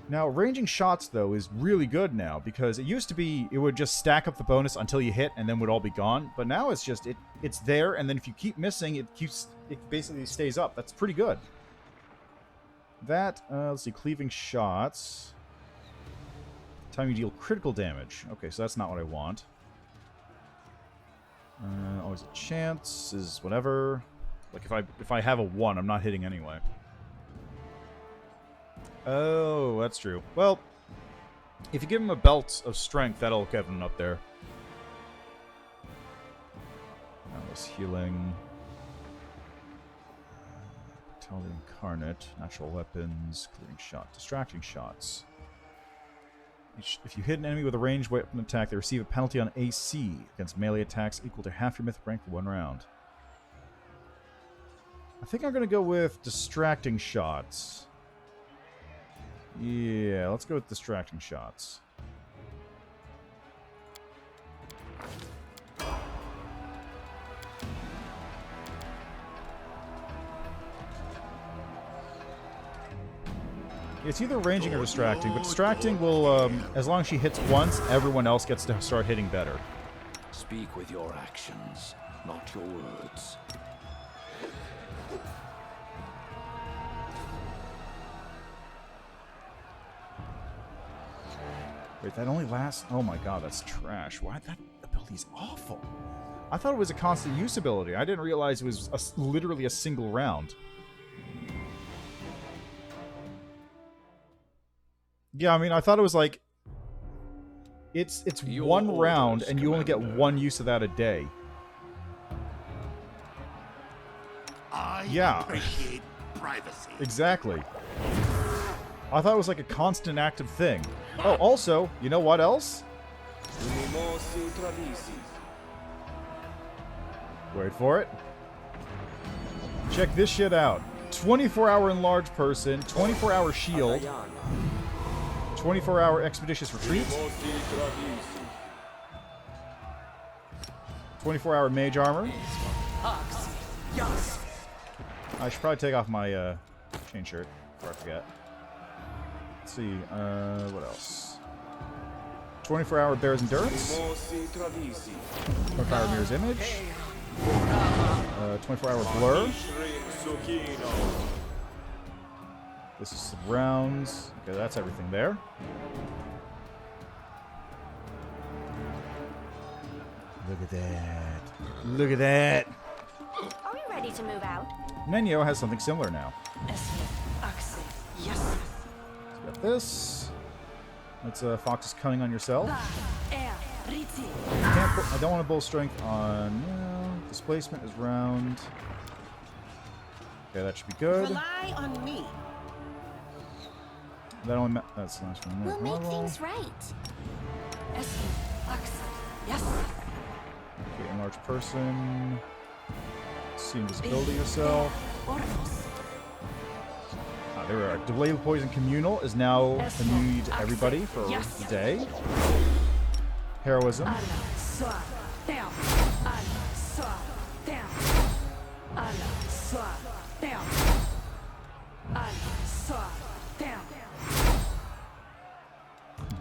Now, ranging shots, though, is really good now, because it used to be it would just stack up the bonus until you hit and then would all be gone, but now it's just, it's there, and then if you keep missing, it basically stays up. That's pretty good. That, let's see, cleaving shots. Time you deal critical damage. Okay, so that's not what I want. Always a chance is whatever. Like if I have a 1, I'm not hitting anyway. Oh, that's true. Well, if you give him a belt of strength, that'll get him up there. Now this healing. Battalion Incarnate, natural weapons, clearing shot, distracting shots. If you hit an enemy with a ranged weapon attack, they receive a penalty on AC against melee attacks equal to half your mythic rank for 1 round. I think I'm going to go with distracting shots. Yeah, let's go with distracting shots. It's either ranging or distracting, but distracting will, as long as she hits once, everyone else gets to start hitting better. Speak with your actions, not your words. Wait, that only lasts... Oh my god, that's trash. Why? That ability's awful. I thought it was a constant use ability. I didn't realize it was literally a single round. Yeah, I mean, I thought it was like... It's one round, and you only get 1 use of that a day. I appreciate privacy. Exactly. I thought it was like a constant active thing. Oh, also, you know what else? Wait for it. Check this shit out. 24-hour enlarged person, 24-hour shield, 24-hour expeditious retreat, 24-hour mage armor. I should probably take off my chain shirt before I forget. Let's see, what else? 24-hour Bear's Endurance. 24-hour Mirror's Image. 24-hour Blur. This is rounds. Okay, that's everything there. Look at that. Look at that. Are we ready to move out? Nenio has something similar now. Yes. Got this. That's Fox's Cunning on yourself. I don't want to bull strength on... No. Displacement is round. Okay, that should be good. Rely on me. That only that's the last one. We'll make things right. Yes. Okay, enlarged person. See invisibility yourself. There we are. Delay Poison Communal is now immune to everybody for the day. Heroism.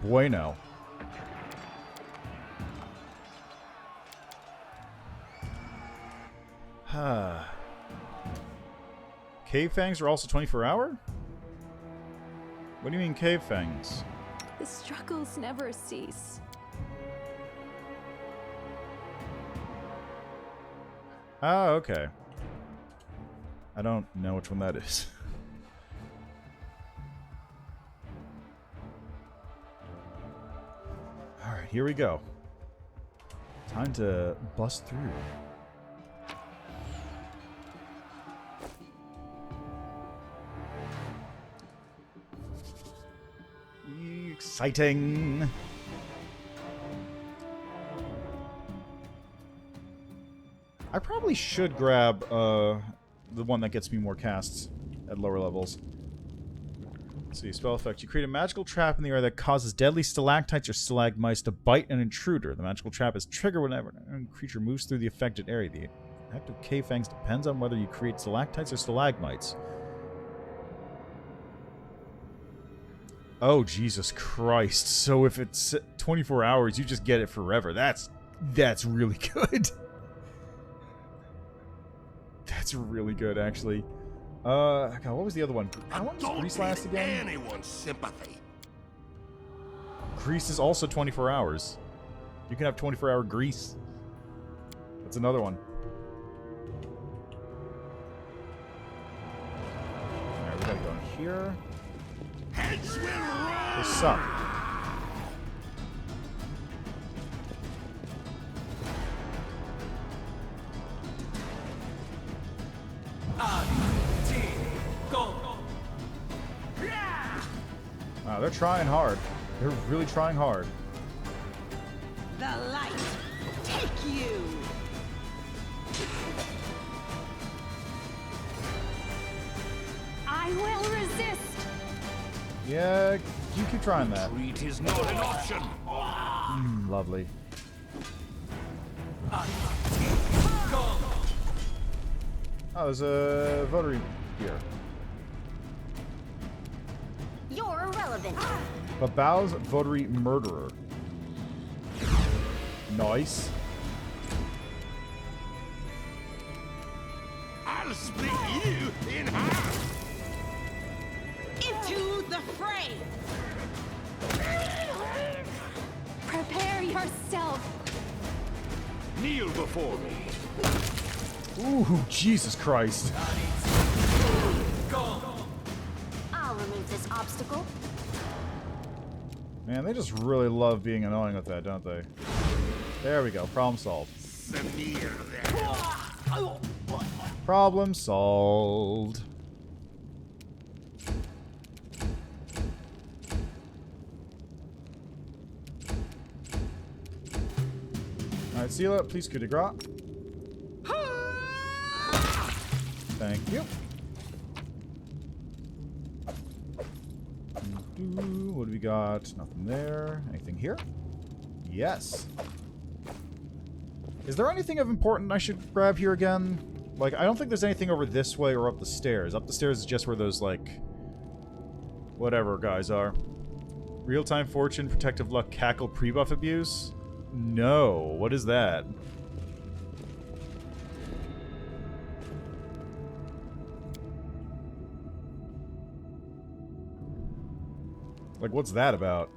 Bueno. Cave Fangs are also 24-hour? What do you mean Cave Fangs? The struggles never cease. Ah, okay. I don't know which one that is. Alright, here we go. Time to bust through. Exciting! I probably should grab the one that gets me more casts at lower levels. Let's see, spell effect. You create a magical trap in the air that causes deadly stalactites or stalagmites to bite an intruder. The magical trap is triggered whenever a creature moves through the affected area. The effect of K-Fangs depends on whether you create stalactites or stalagmites. Oh, Jesus Christ. So if it's 24 hours, you just get it forever. That's really good. That's really good, actually. God, what was the other one? How long does Grease last again? Anyone's sympathy. Grease is also 24 hours. You can have 24-hour Grease. That's another one. Alright, we gotta go in here. Heads will roll. There's some. Wow, they're trying hard. They're really trying hard. The light, take you. I will resist. Yeah, you keep trying that. Retreat is not an option. Lovely. Oh, there's a votary here. You're irrelevant. Babau's votary murderer. Nice. I'll split you in half. Into the fray. Prepare yourself. Kneel before me. Ooh, Jesus Christ. I'll remove this obstacle. Man, they just really love being annoying with that, don't they? There we go. Problem solved. Problem solved. Alright, Sela, please coup de grace. Thank you. What do we got? Nothing there. Anything here? Yes. Is there anything of important I should grab here again? Like, I don't think there's anything over this way or up the stairs. Up the stairs is just where those, like, whatever guys are. Real-time fortune, protective luck, cackle, pre-buff abuse? No. What is that? Like, what's that about?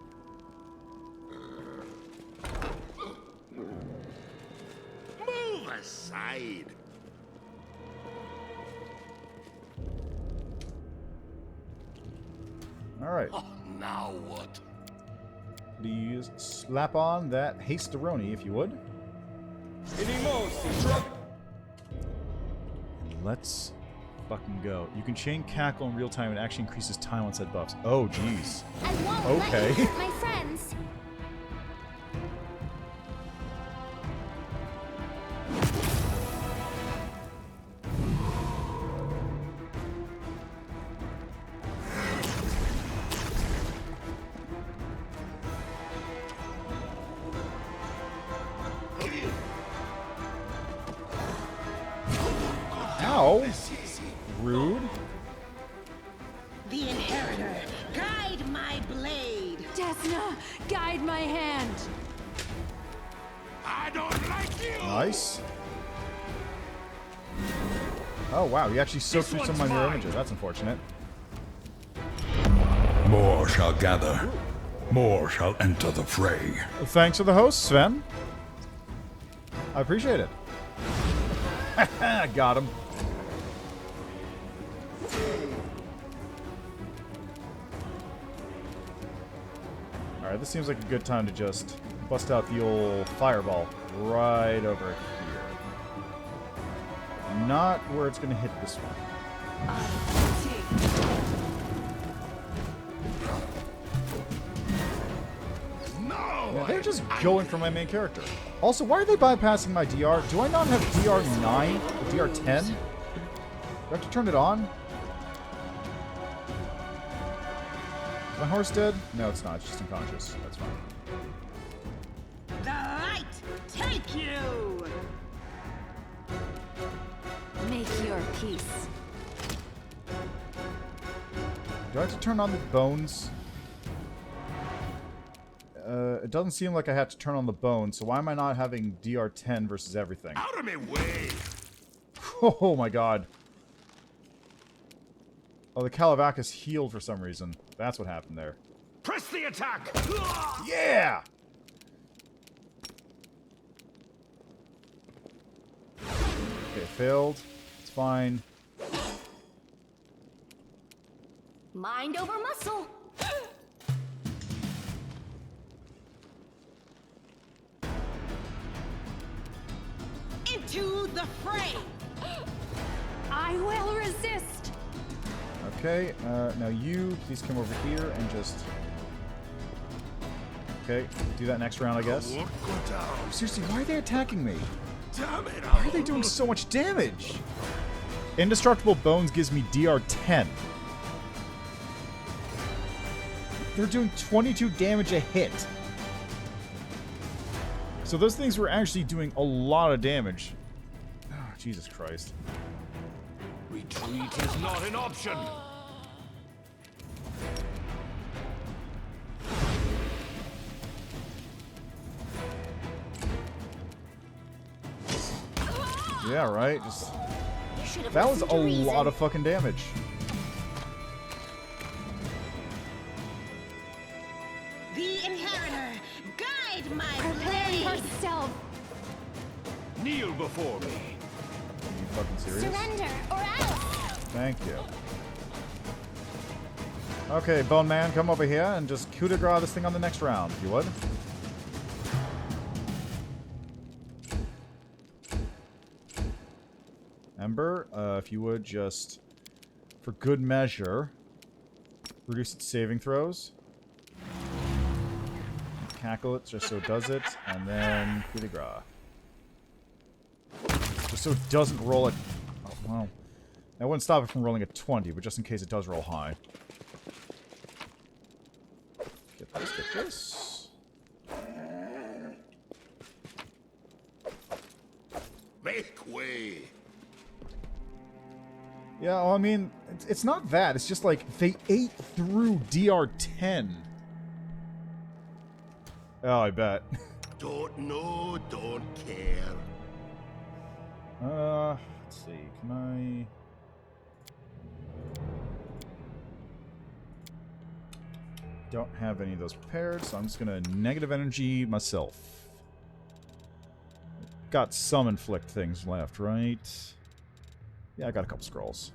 Move aside. Alright. Oh, now what? Please slap on that hasteroni, if you would. And let's fucking go. You can chain cackle in real time and actually increases time on said buffs. Oh, jeez. I won't Okay. let you hurt my friends. Ow! Rude. The Inheritor, guide my blade. Desna, guide my hand. I don't like you. Nice. Oh, wow. You actually soaked through some of my mirror images. That's unfortunate. More shall gather. More shall enter the fray. Thanks for the host, Sven. I appreciate it. Got him. Alright, this seems like a good time to just bust out the old fireball right over here. Not where it's going to hit this one. Yeah, they're just going for my main character. Also, why are they bypassing my DR? Do I not have DR9 or DR10? Do I have to turn it on? My horse dead? No, it's not. It's just unconscious. That's fine. The light take you! Make your peace. Do I have to turn on the bones? It doesn't seem like I have to turn on the bones, so why am I not having DR10 versus everything? Out of my way! Oh my god. Oh, the Calavacus healed for some reason. That's what happened there. Press the attack! Yeah! Okay, failed. It's fine. Mind over muscle. Into the fray! I will resist. Okay, now you, please come over here and just... Okay, do that next round, I guess. Go down. Seriously, why are they attacking me? Damn it! Why are they doing so much damage? Indestructible Bones gives me DR10. They're doing 22 damage a hit. So those things were actually doing a lot of damage. Oh, Jesus Christ. Retreat is not an option! Yeah, right? Just... You should have That was listened a to reason. lot of fucking damage. The Inheritor, guide my Prepare blade! yourself. Kneel before me. Are you fucking serious? Surrender or else. Thank you. Okay, Bone Man, come over here and just coup de grace this thing on the next round, if you would. Ember, if you would just, for good measure, reduce its saving throws. Cackle it just so it does it, and then coup de grace. Just so it doesn't roll it. Oh, well, that wouldn't stop it from rolling a 20, but just in case it does roll high. Get this, get this. Make way! Yeah, well, I mean, it's not that. It's just like they ate through DR10. Oh, I bet. Don't know, don't care. Let's see. Can I... Don't have any of those prepared, so I'm just gonna negative energy myself. Got some inflict things left, right? Yeah, I got a couple scrolls.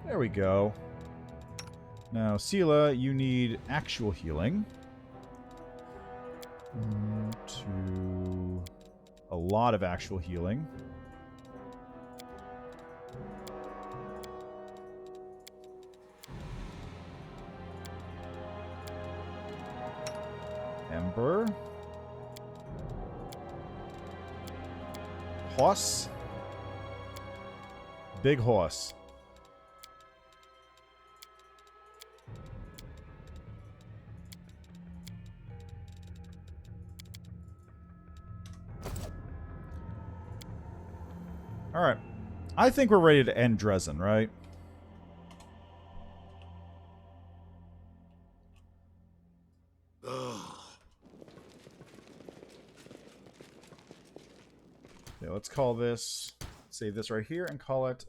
There we go. Now, Sela, you need actual healing. To a lot of actual healing. Ember. Horse. Big horse. Alright. I think we're ready to end Drezen, right? Okay, let's call this, save this right here and call it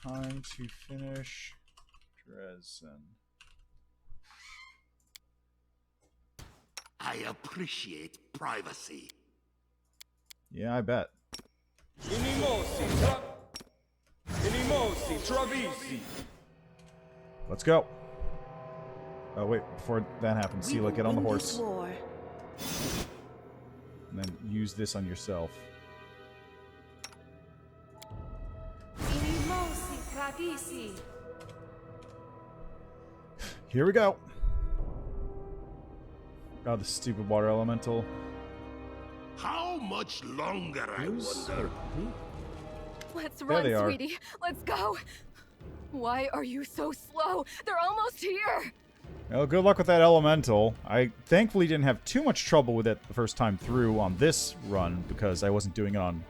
time to finish Drezen. I appreciate privacy. Yeah, I bet. Let's go. Oh wait, before that happens, Sela, get on the horse. And then use this on yourself. Here we go. God, the stupid water elemental. How much longer, I wonder? Let's There run, they are. sweetie. Let's go. Why are you so slow? They're almost here. Well, good luck with that elemental. I thankfully didn't have too much trouble with it the first time through on this run because I wasn't doing it on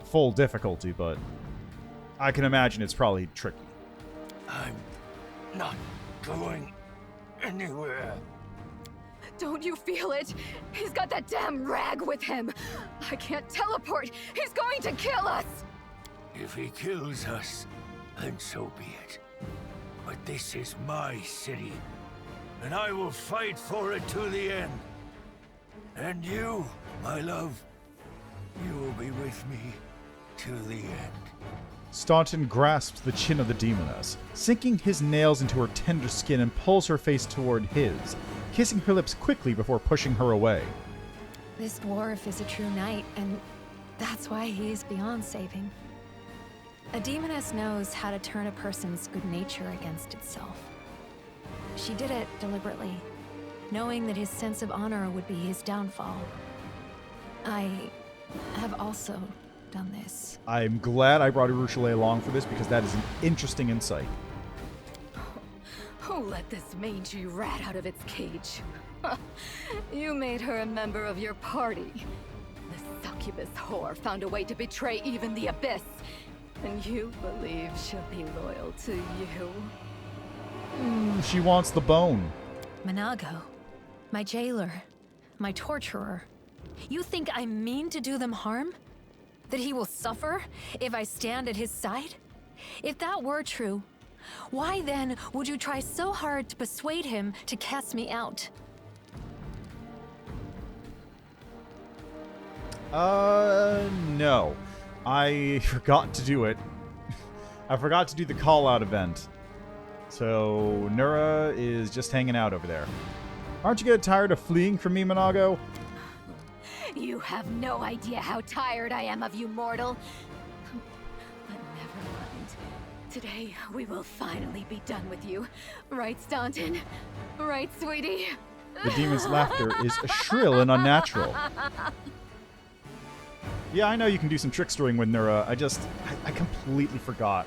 full difficulty, but I can imagine it's probably tricky. I'm not going anywhere. Don't you feel it? He's got that damn rag with him. I can't teleport. He's going to kill us. If he kills us, then so be it. But this is my city, and I will fight for it to the end. And you, my love, you will be with me to the end. Staunton grasps the chin of the demoness, sinking his nails into her tender skin and pulls her face toward his, kissing her lips quickly before pushing her away. This dwarf is a true knight, and that's why he is beyond saving. A demoness knows how to turn a person's good nature against itself. She did it deliberately, knowing that his sense of honor would be his downfall. I have also done this. I'm glad I brought Urushalei along for this because that is an interesting insight. Who let this mangy rat out of its cage? You made her a member of your party. The succubus whore found a way to betray even the Abyss. And you believe she'll be loyal to you? She wants the bone. Manago, my jailer, my torturer. You think I mean to do them harm? That he will suffer if I stand at his side? If that were true, why then would you try so hard to persuade him to cast me out? No. I forgot to do it. I forgot to do the call-out event. So, Nura is just hanging out over there. Aren't you getting tired of fleeing from me, Manago? You have no idea how tired I am of you, mortal. But never mind. Today, we will finally be done with you. Right, Staunton? Right, sweetie? The demon's laughter is shrill and unnatural. Yeah, I know you can do some trickstering with Nura. I completely forgot.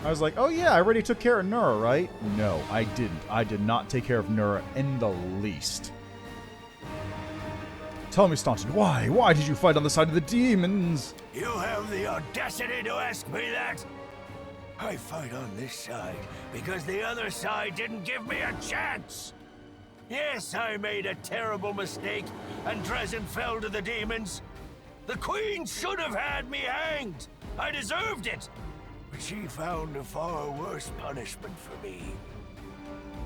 I was like, oh yeah, I already took care of Nura, right? No, I didn't. I did not take care of Nura in the least. Tell me, Staunton, why? Why did you fight on the side of the demons? You have the audacity to ask me that? I fight on this side because the other side didn't give me a chance. Yes, I made a terrible mistake, and Drezen fell to the demons. The Queen should have had me hanged. I deserved it. But she found a far worse punishment for me.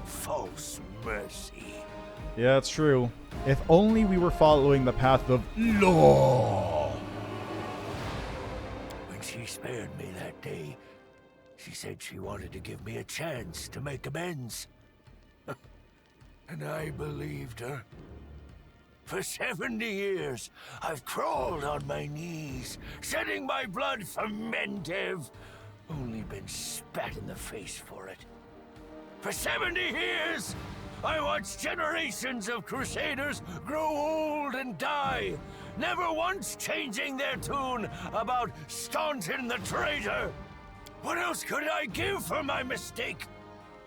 False mercy. Yeah, it's true. If only we were following the path of law. When she spared me that day, she said she wanted to give me a chance to make amends. And I believed her. For 70 years, I've crawled on my knees, shedding my blood for Mendev. Only been spat in the face for it. For 70 years, I watched generations of Crusaders grow old and die, never once changing their tune about Staunton the traitor. What else could I give for my mistake?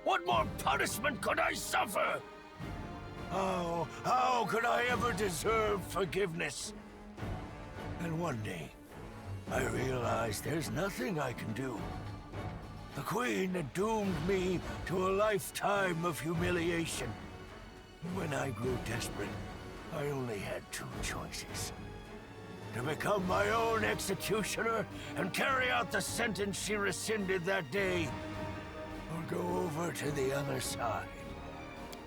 What more punishment could I suffer? How could I ever deserve forgiveness? And one day, I realized there's nothing I can do. The Queen had doomed me to a lifetime of humiliation. When I grew desperate, I only had two choices. To become my own executioner and carry out the sentence she rescinded that day, or go over to the other side.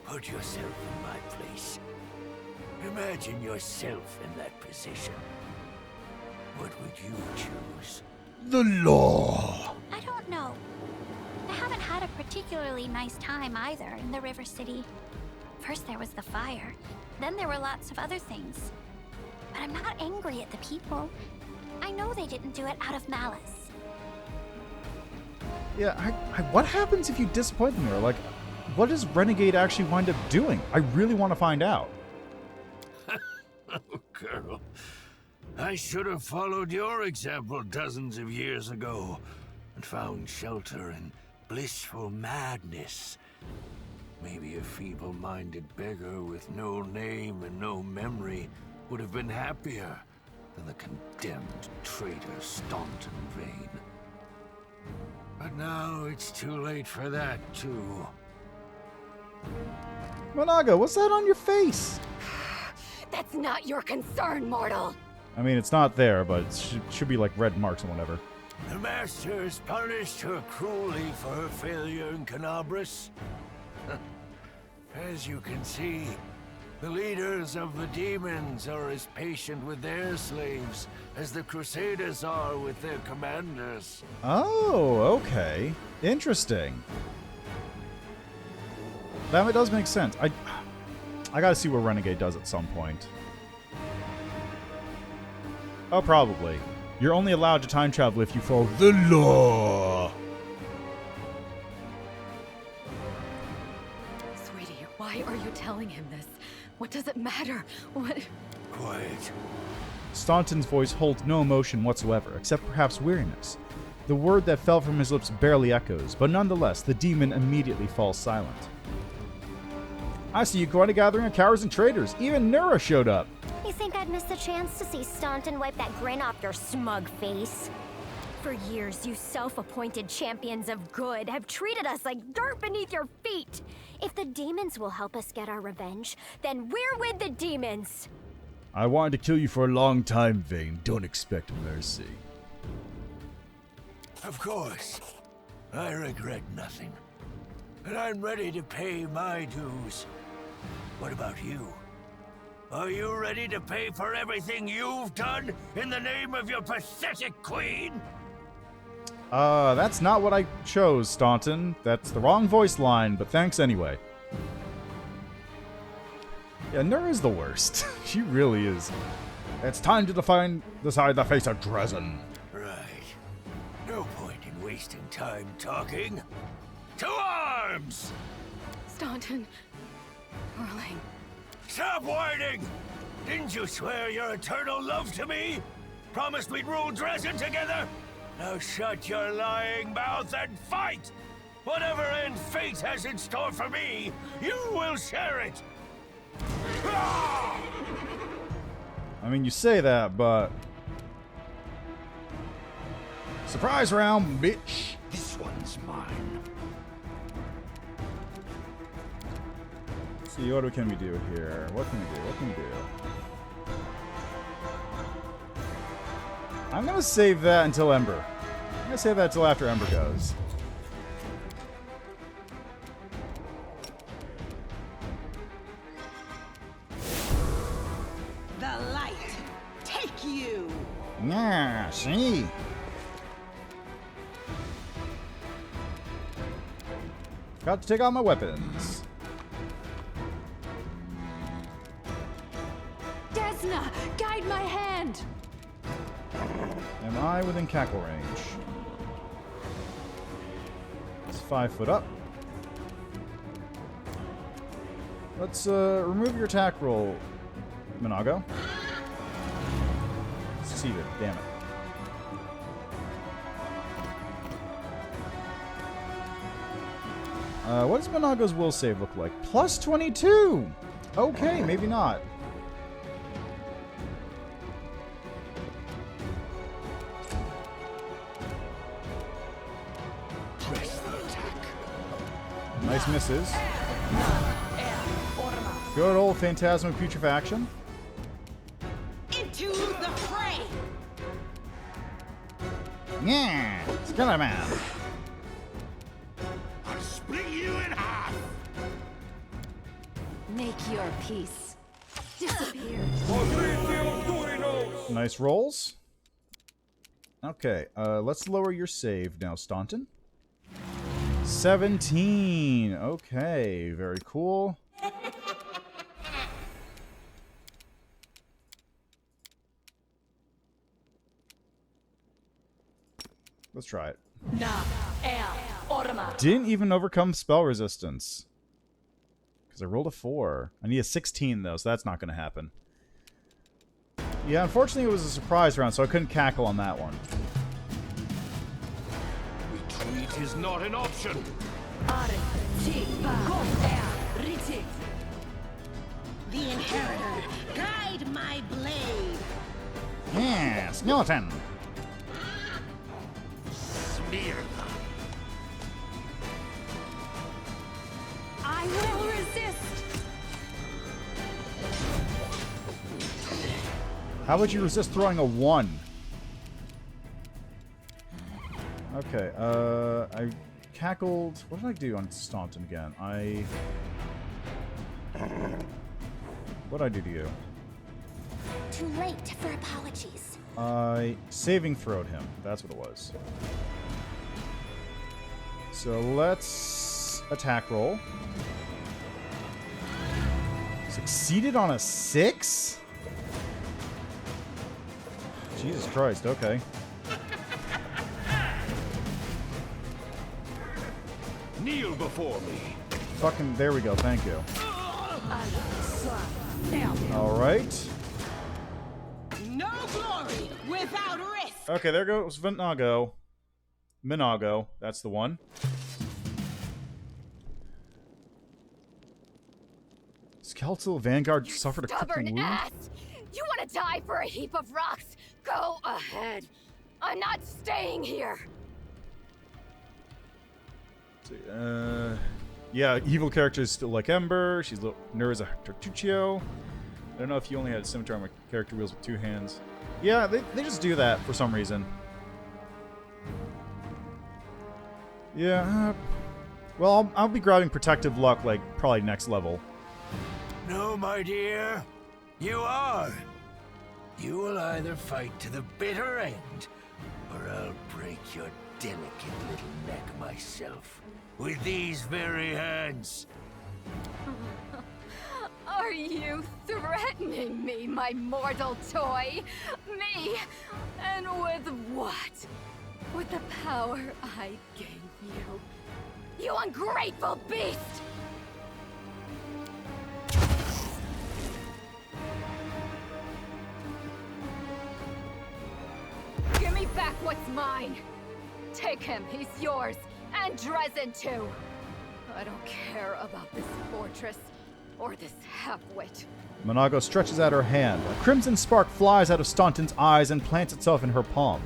Put yourself in my place. Imagine yourself in that position. What would you choose? The law. I don't know. I haven't had a particularly nice time either in the River City. First there was the fire, then there were lots of other things. But I'm not angry at the people. I know they didn't do it out of malice. Yeah, what happens if you disappoint them there? Like, what does Renegade actually wind up doing? I really want to find out. Oh, girl, I should have followed your example dozens of years ago and found shelter in blissful madness. Maybe a feeble-minded beggar with no name and no memory would have been happier than the condemned traitor Staunton Vhane. But now it's too late for that, too. Monaga, what's that on your face? That's not your concern, mortal. I mean, it's not there, but it should be like red marks or whatever. The Masters punished her cruelly for her failure in Canabras. As you can see, the leaders of the demons are as patient with their slaves as the Crusaders are with their commanders. Oh, okay. Interesting. That does make sense. I gotta see what Renegade does at some point. Oh, probably. You're only allowed to time travel if you follow the law. Sweetie, why are you telling him this? What does it matter? What? Quiet. Staunton's voice holds no emotion whatsoever, except perhaps weariness. The word that fell from his lips barely echoes, but nonetheless, the demon immediately falls silent. I see you going to gathering of cowards and traitors. Even Nura showed up. You think I'd miss the chance to see Staunton wipe that grin off your smug face? For years, you self-appointed champions of good have treated us like dirt beneath your feet. If the demons will help us get our revenge, then we're with the demons. I wanted to kill you for a long time, Vhane. Don't expect mercy. Of course. I regret nothing. And I'm ready to pay my dues. What about you? Are you ready to pay for everything you've done in the name of your pathetic queen? That's not what I chose, Staunton. That's the wrong voice line, but thanks anyway. Yeah, Nura is the worst. She really is. It's time to decide the face of Drezen. Right. No point in wasting time talking. To arms! Staunton. Darling. Stop whining! Didn't you swear your eternal love to me? Promised we'd rule Drezen together? Now shut your lying mouth and fight! Whatever end fate has in store for me, you will share it! I mean, you say that, but... Surprise round, bitch! This one's mine. Let's see, what can we do here? What can we do? What can we do? I'm gonna save that until Ember. I'm gonna save that until after Ember goes. The light, take you! Yeah, see? Got to take out my weapons. Desna, guide my hand! Am I within cackle range? It's 5 foot up. Let's remove your attack roll, Monago. Succeeded, damn it. What does Monago's will save look like? Plus 22! Okay, maybe not. Nice misses. Good old Phantasmal Putrefaction. Into the fray! Yeah! Skeleton Man! I'll split you in half! Make your peace. Disappear. Nice rolls. Okay, let's lower your save now, Staunton. 17. Okay, very cool. Let's try it. Didn't even overcome spell resistance. Because I rolled a 4. I need a 16 though, so that's not going to happen. Yeah, unfortunately it was a surprise round, so I couldn't cackle on that one. Retreat is not an option. The Inheritor, guide my blade. Yeah, skeleton. Smear them. I will resist. How would you resist throwing a 1? Okay, I cackled. What did I do on Staunton again? What did I do to you? Too late for apologies. I saving throwed him. That's what it was. So let's attack roll. Succeeded on a 6? Jesus Christ, okay. Kneel before me. Fucking, there we go, thank you. Alright. No glory without risk. Okay, there goes Minago. Minago, that's the one. Skeletal Vanguard suffered a crippling wound. Ass! You want to die for a heap of rocks? Go ahead. I'm not staying here. Yeah, evil characters still like Ember. She's Nerza Tartuccio. I don't know if you only had Scimitar on my character wheels with 2 hands. Yeah, they just do that for some reason. Yeah, well, I'll be grabbing Protective Luck, like, probably next level. No, my dear. You are. You will either fight to the bitter end, or I'll break your delicate little neck myself. With these very hands. Are you threatening me, my mortal toy? Me? And with what? With the power I gave you. You ungrateful beast! Give me back what's mine! Take him, he's yours! And Drezen too! I don't care about this fortress, or this half-wit. Minago stretches out her hand. A crimson spark flies out of Staunton's eyes and plants itself in her palm.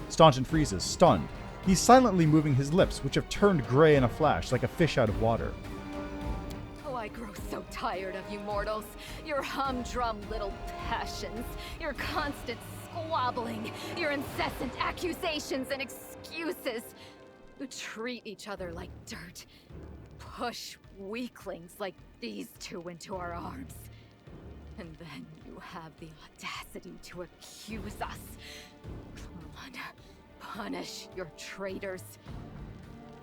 Staunton freezes, stunned. He's silently moving his lips, which have turned gray in a flash, like a fish out of water. Oh, I grow so tired of you mortals. Your humdrum little passions. Your constant squabbling. Your incessant accusations and excuses. You treat each other like dirt. Push weaklings like these two into our arms. And then you have the audacity to accuse us. Come on, punish your traitors.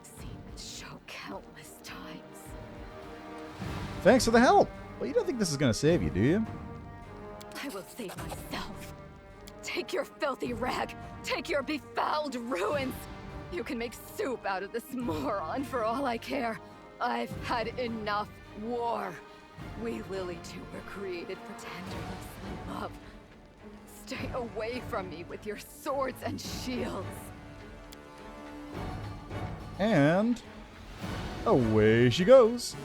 Seen it show countless times. Thanks for the help! Well, you don't think this is gonna save you, do you? I will save myself. Take your filthy rag. Take your befouled ruins. You can make soup out of this moron for all I care. I've had enough war. We Lily two were created for tenderness and love. Stay away from me with your swords and shields. And away she goes.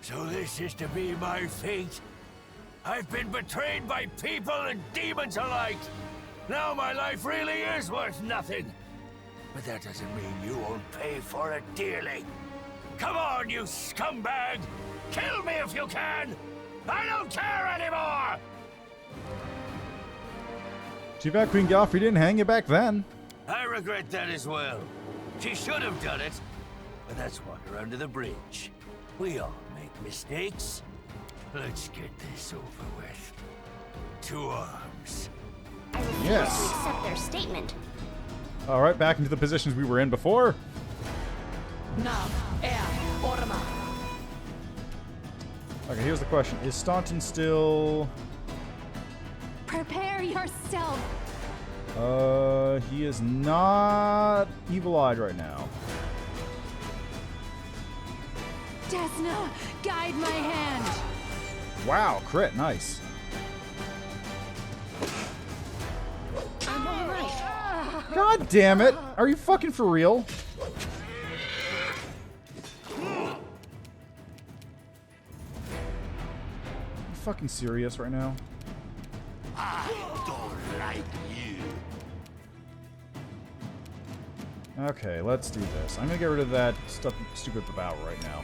So this is to be my fate? I've been betrayed by people and demons alike. Now my life really is worth nothing. But that doesn't mean you won't pay for it dearly. Come on, you scumbag! Kill me if you can! I don't care anymore! Too bad Queen Galfrey didn't hang you back then. I regret that as well. She should have done it. But that's water under the bridge. We all make mistakes. Let's get this over with. To arms. I refuse Yes. to accept their statement. Alright, back into the positions we were in before. Okay, here's the question. Is Staunton still... Prepare yourself. He is not evil-eyed right now. Desna, guide my hand. Wow, crit, nice. God damn it! Are you fucking for real? You fucking serious right now? I don't like you. Okay, let's do this. I'm gonna get rid of that stuff stupid bow right now.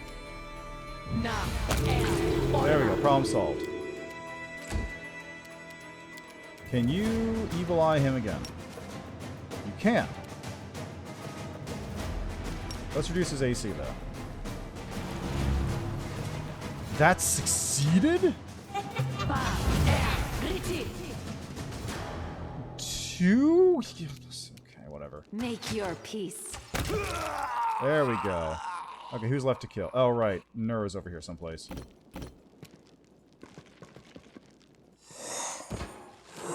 There we go, problem solved. Can you evil eye him again? You can. Let's reduce his AC though. That succeeded? 2? Okay, whatever. Make your peace. There we go. Okay, who's left to kill? Oh, right. Nura's over here someplace.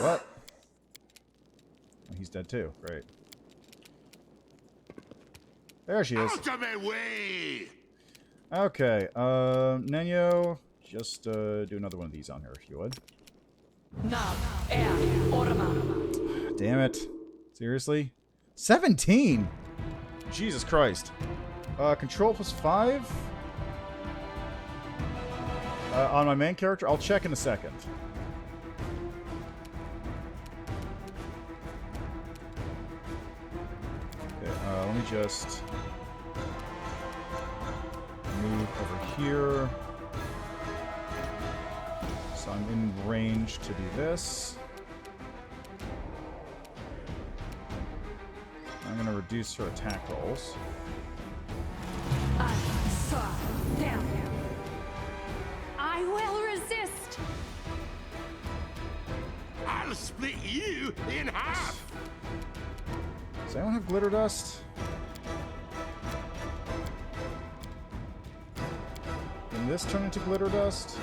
What? Oh, he's dead too. Great. There she is. Out of my way! Okay, Nenio, just do another one of these on her, if you would. Damn it. Seriously? 17? Jesus Christ. Control plus 5? On my main character? I'll check in a second. Okay, let me just move over here. So I'm in range to do this. I'm going to reduce her attack rolls. I will resist. I'll split you in half. Does anyone have glitter dust? Can this turn into glitter dust?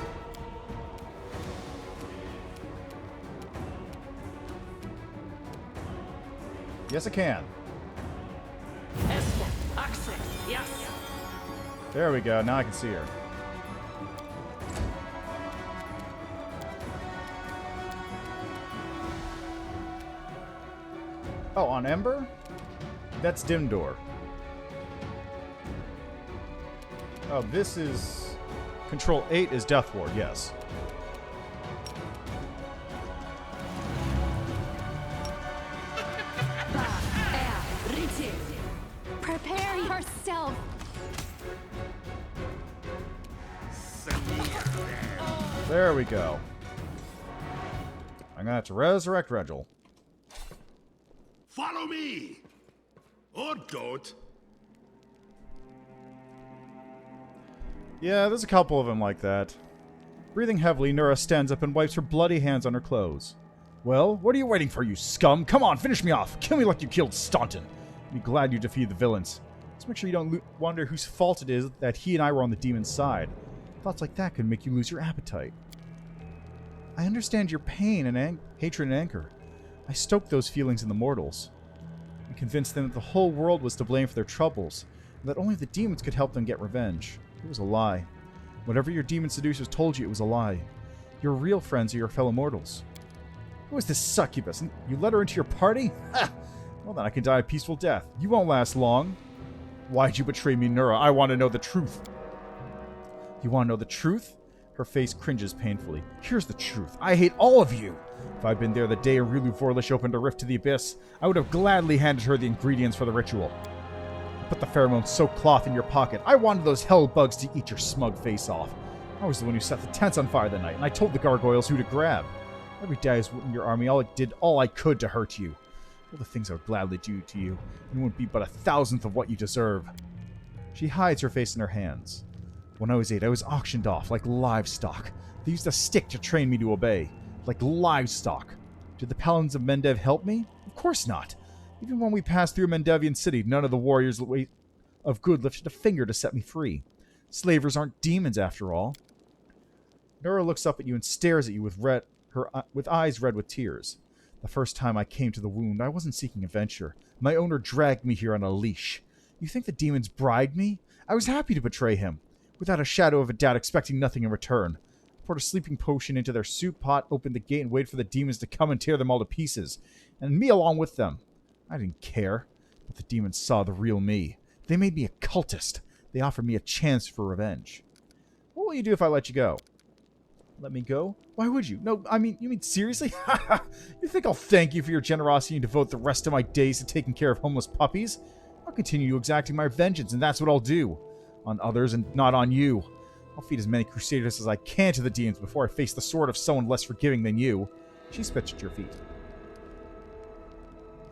Yes, it can. There we go. Now I can see her. Oh, on Ember? That's Dim Door. Oh, this is... Control 8 is Death Ward, yes. Prepare yourself. There we go. I'm gonna have to resurrect Regil. Follow me! Or don't. Yeah, there's a couple of them like that. Breathing heavily, Nura stands up and wipes her bloody hands on her clothes. Well, what are you waiting for, you scum? Come on, finish me off. Kill me like you killed Staunton. Be glad you defeated the villains. Let's make sure you don't wonder whose fault it is that he and I were on the demon's side. Thoughts like that could make you lose your appetite. I understand your pain and hatred and anger. I stoked those feelings in the mortals. I convinced them that the whole world was to blame for their troubles, and that only the demons could help them get revenge. It was a lie. Whatever your demon seducers told you, it was a lie. Your real friends are your fellow mortals. Who is this succubus? And you let her into your party? Ha! Well, then I can die a peaceful death. You won't last long. Why'd you betray me, Nura? I want to know the truth. You want to know the truth? Her face cringes painfully. Here's the truth. I hate all of you. If I'd been there the day Rilu Vorlish opened a rift to the abyss, I would have gladly handed her the ingredients for the ritual. Put the pheromone soaked cloth in your pocket. I wanted those hell bugs to eat your smug face off. I was the one who set the tents on fire that night, and I told the gargoyles who to grab. Every day I was in your army, I did all I could to hurt you. All the things I would gladly do to you, and it would be but 1,000th of what you deserve. She hides her face in her hands. When I was 8, I was auctioned off like livestock. They used a stick to train me to obey. Like livestock. Did the paladins of Mendev help me? Of course not. Even when we passed through Mendevian City, none of the warriors of good lifted a finger to set me free. Slavers aren't demons, after all. Nura looks up at you and stares at you with eyes red with tears. The first time I came to the wound, I wasn't seeking adventure. My owner dragged me here on a leash. You think the demons bribed me? I was happy to betray him. Without a shadow of a doubt, expecting nothing in return. I poured a sleeping potion into their soup pot, opened the gate, and waited for the demons to come and tear them all to pieces. And me along with them. I didn't care. But the demons saw the real me. They made me a cultist. They offered me a chance for revenge. What will you do if I let you go? Let me go? Why would you? No, I mean, you mean seriously? You think I'll thank you for your generosity and devote the rest of my days to taking care of homeless puppies? I'll continue exacting my vengeance, and that's what I'll do. On others and not on you. I'll feed as many crusaders as I can to the demons before I face the sword of someone less forgiving than you. She spits at your feet.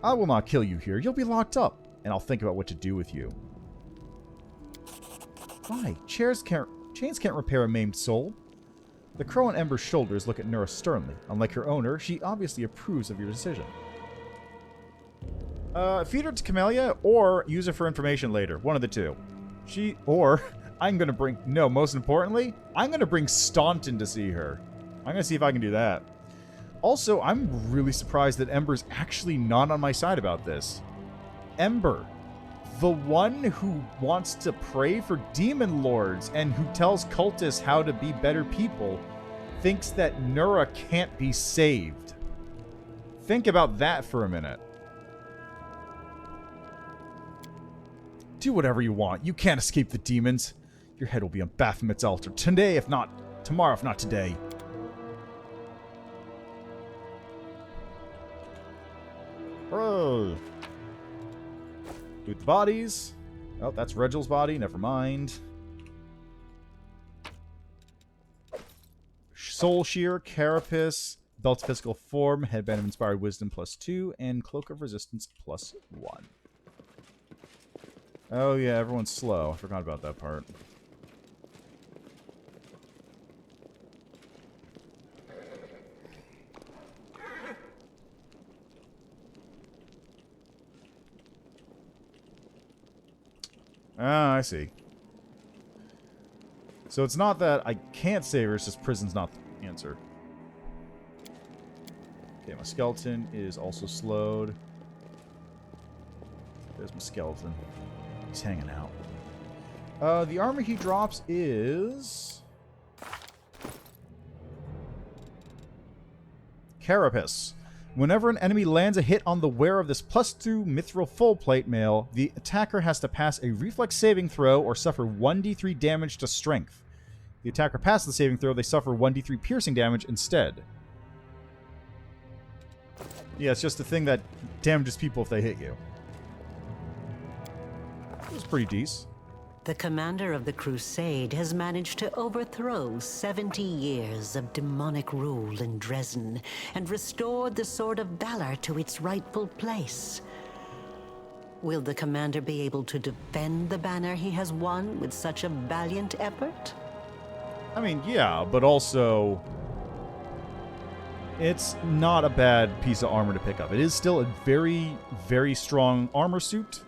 I will not kill you here. You'll be locked up, and I'll think about what to do with you. Why? Chains can't repair a maimed soul. The crow on Ember's shoulders look at Nura sternly. Unlike her owner, she obviously approves of your decision. Feed her to Camellia, or use her for information later. One of the two. I'm gonna bring... No, most importantly, I'm gonna bring Staunton to see her. I'm gonna see if I can do that. Also, I'm really surprised that Ember's actually not on my side about this. Ember, the one who wants to pray for demon lords and who tells cultists how to be better people, thinks that Nura can't be saved. Think about that for a minute. Do whatever you want. You can't escape the demons. Your head will be on Baphomet's altar today, if not tomorrow, if not today. Oh. Loot the bodies. Oh, that's Regel's body. Never mind. Soul Shear, Carapace, Belt of Physical Form, Headband of Inspired Wisdom +2, and Cloak of Resistance +1. Oh yeah, everyone's slow. I forgot about that part. Ah, I see. So it's not that I can't save her, it's just prison's not the answer. Okay, my skeleton is also slowed. There's my skeleton. He's hanging out. The armor he drops is... Carapace. Whenever an enemy lands a hit on the wearer of this +2 mithril full plate mail, the attacker has to pass a reflex saving throw or suffer 1d3 damage to strength. If the attacker passes the saving throw, they suffer 1d3 piercing damage instead. Yeah, it's just a thing that damages people if they hit you. It was pretty decent. The commander of the Crusade has managed to overthrow 70 years of demonic rule in Drezen and restored the Sword of Valor to its rightful place. Will the commander be able to defend the banner he has won with such a valiant effort? I mean, yeah, but also... it's not a bad piece of armor to pick up. It is still a very, very strong armor suit.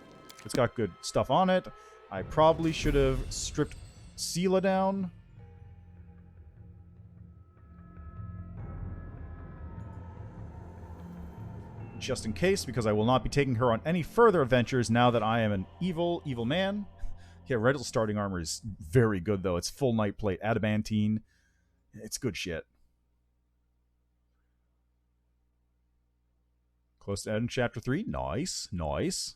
It's got good stuff on it. I probably should have stripped Sela down. Just in case, because I will not be taking her on any further adventures now that I am an evil, evil man. Yeah, Regel's starting armor is very good, though. It's full night plate, adamantine. It's good shit. Close to end chapter 3. Nice, nice.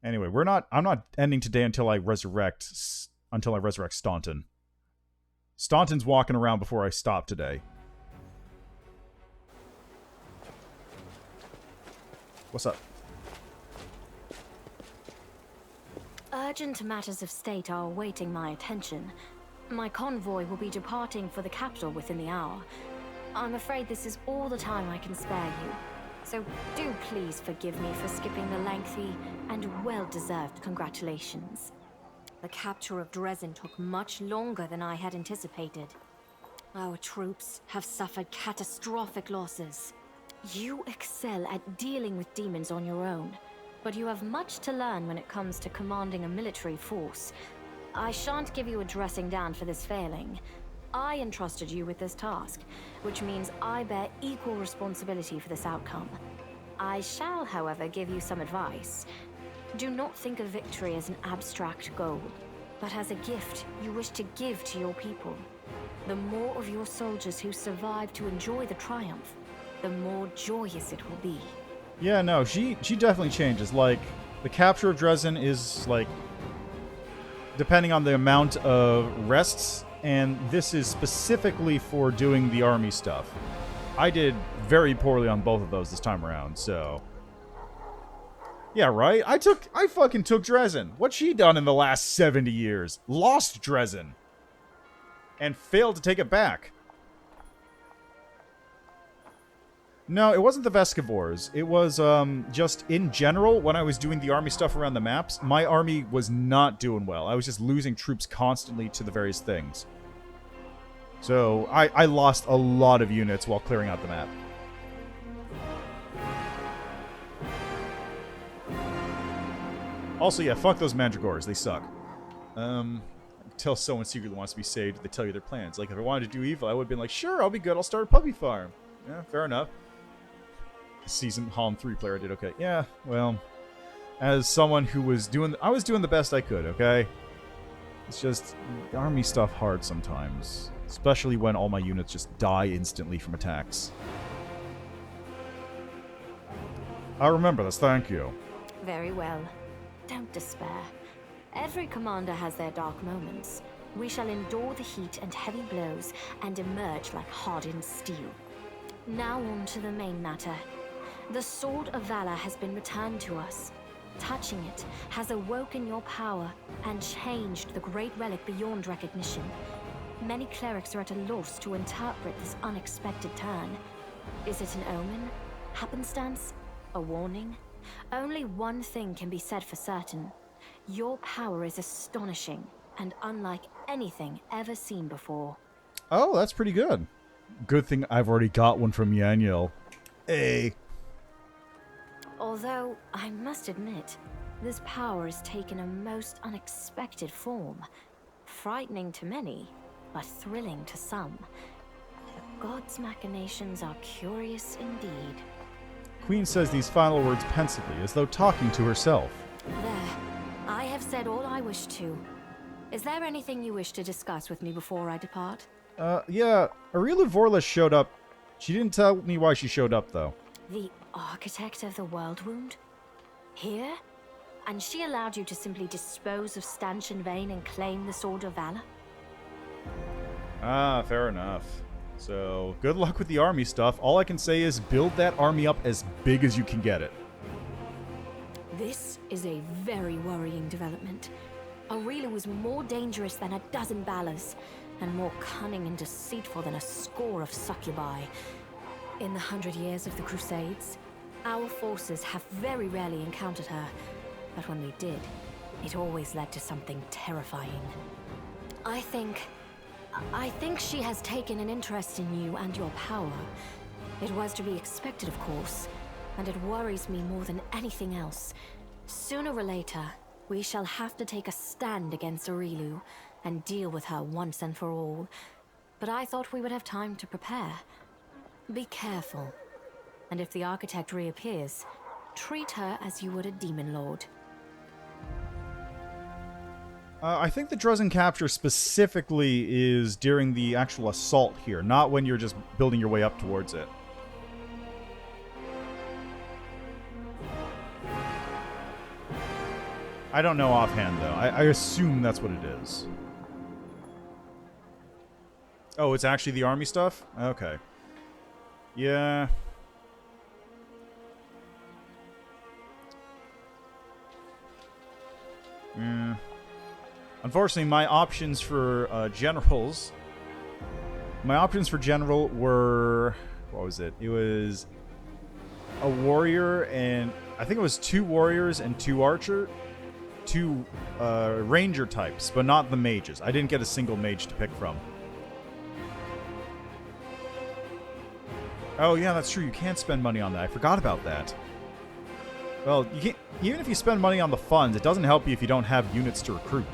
Anyway, I'm not ending today until I resurrect Staunton. Staunton's walking around before I stop today. What's up? Urgent matters of state are awaiting my attention. My convoy will be departing for the capital within the hour. I'm afraid this is all the time I can spare you. So do please forgive me for skipping the lengthy and well-deserved congratulations. The capture of Drezen took much longer than I had anticipated. Our troops have suffered catastrophic losses. You excel at dealing with demons on your own, but you have much to learn when it comes to commanding a military force. I shan't give you a dressing down for this failing. I entrusted you with this task, which means I bear equal responsibility for this outcome. I shall, however, give you some advice. Do not think of victory as an abstract goal, but as a gift you wish to give to your people. The more of your soldiers who survive to enjoy the triumph, the more joyous it will be. Yeah, no, she definitely changes. Like, the capture of Drezen is, like, depending on the amount of rests, and this is specifically for doing the army stuff. I did very poorly on both of those this time around, so... Yeah, right? I fucking took Drezen. What's she done in the last 70 years? Lost Drezen. And failed to take it back. No, it wasn't the Vescivores. It was, just in general, when I was doing the army stuff around the maps, my army was not doing well. I was just losing troops constantly to the various things. So, I lost a lot of units while clearing out the map. Also, yeah, fuck those Mandragores. They suck. Tell someone secretly wants to be saved, they tell you their plans. Like, if I wanted to do evil, I would have been like, sure, I'll be good, I'll start a puppy farm. Yeah, fair enough. Season Halm 3 player did okay. Yeah, well, as someone who was doing... I was doing the best I could, okay? It's just, army stuff hard sometimes. Especially when all my units just die instantly from attacks. I remember this, thank you. Very well. Don't despair. Every commander has their dark moments. We shall endure the heat and heavy blows and emerge like hardened steel. Now on to the main matter. The Sword of Valor has been returned to us. Touching it has awoken your power and changed the great relic beyond recognition. Many clerics are at a loss to interpret this unexpected turn. Is it an omen? Happenstance? A warning? Only one thing can be said for certain. Your power is astonishing and unlike anything ever seen before. Oh, that's pretty good. Good thing I've already got one from Yaniel. Hey. Although, I must admit, this power has taken a most unexpected form. Frightening to many, but thrilling to some. God's machinations are curious indeed. Queen says these final words pensively, as though talking to herself. There. I have said all I wish to. Is there anything you wish to discuss with me before I depart? Yeah. Ariela Vorlis showed up. She didn't tell me why she showed up, though. The architect of the World Wound? Here? And she allowed you to simply dispose of Staunton Vhane and claim the Sword of Valor? Ah, fair enough. So, good luck with the army stuff. All I can say is build that army up as big as you can get it. This is a very worrying development. Aurelia was more dangerous than a dozen Balors, and more cunning and deceitful than a score of succubi. In the 100 years of the Crusades, our forces have very rarely encountered her, but when we did, it always led to something terrifying. I think she has taken an interest in you and your power. It was to be expected, of course, and it worries me more than anything else. Sooner or later, we shall have to take a stand against Aurelu and deal with her once and for all. But I thought we would have time to prepare. Be careful. And if the architect reappears, treat her as you would a demon lord. I think the Drezen capture specifically is during the actual assault here, not when you're just building your way up towards it. I don't know offhand, though. I assume that's what it is. Oh, it's actually the army stuff? Okay. Yeah. Unfortunately, my options for generals... My options for general were... What was it? It was a warrior and... I think it was 2 warriors and 2 archer... 2 ranger types, but not the mages. I didn't get a single mage to pick from. Oh yeah, that's true. You can't spend money on that. I forgot about that. Well, you can't, even if you spend money on the funds, it doesn't help you if you don't have units to recruit.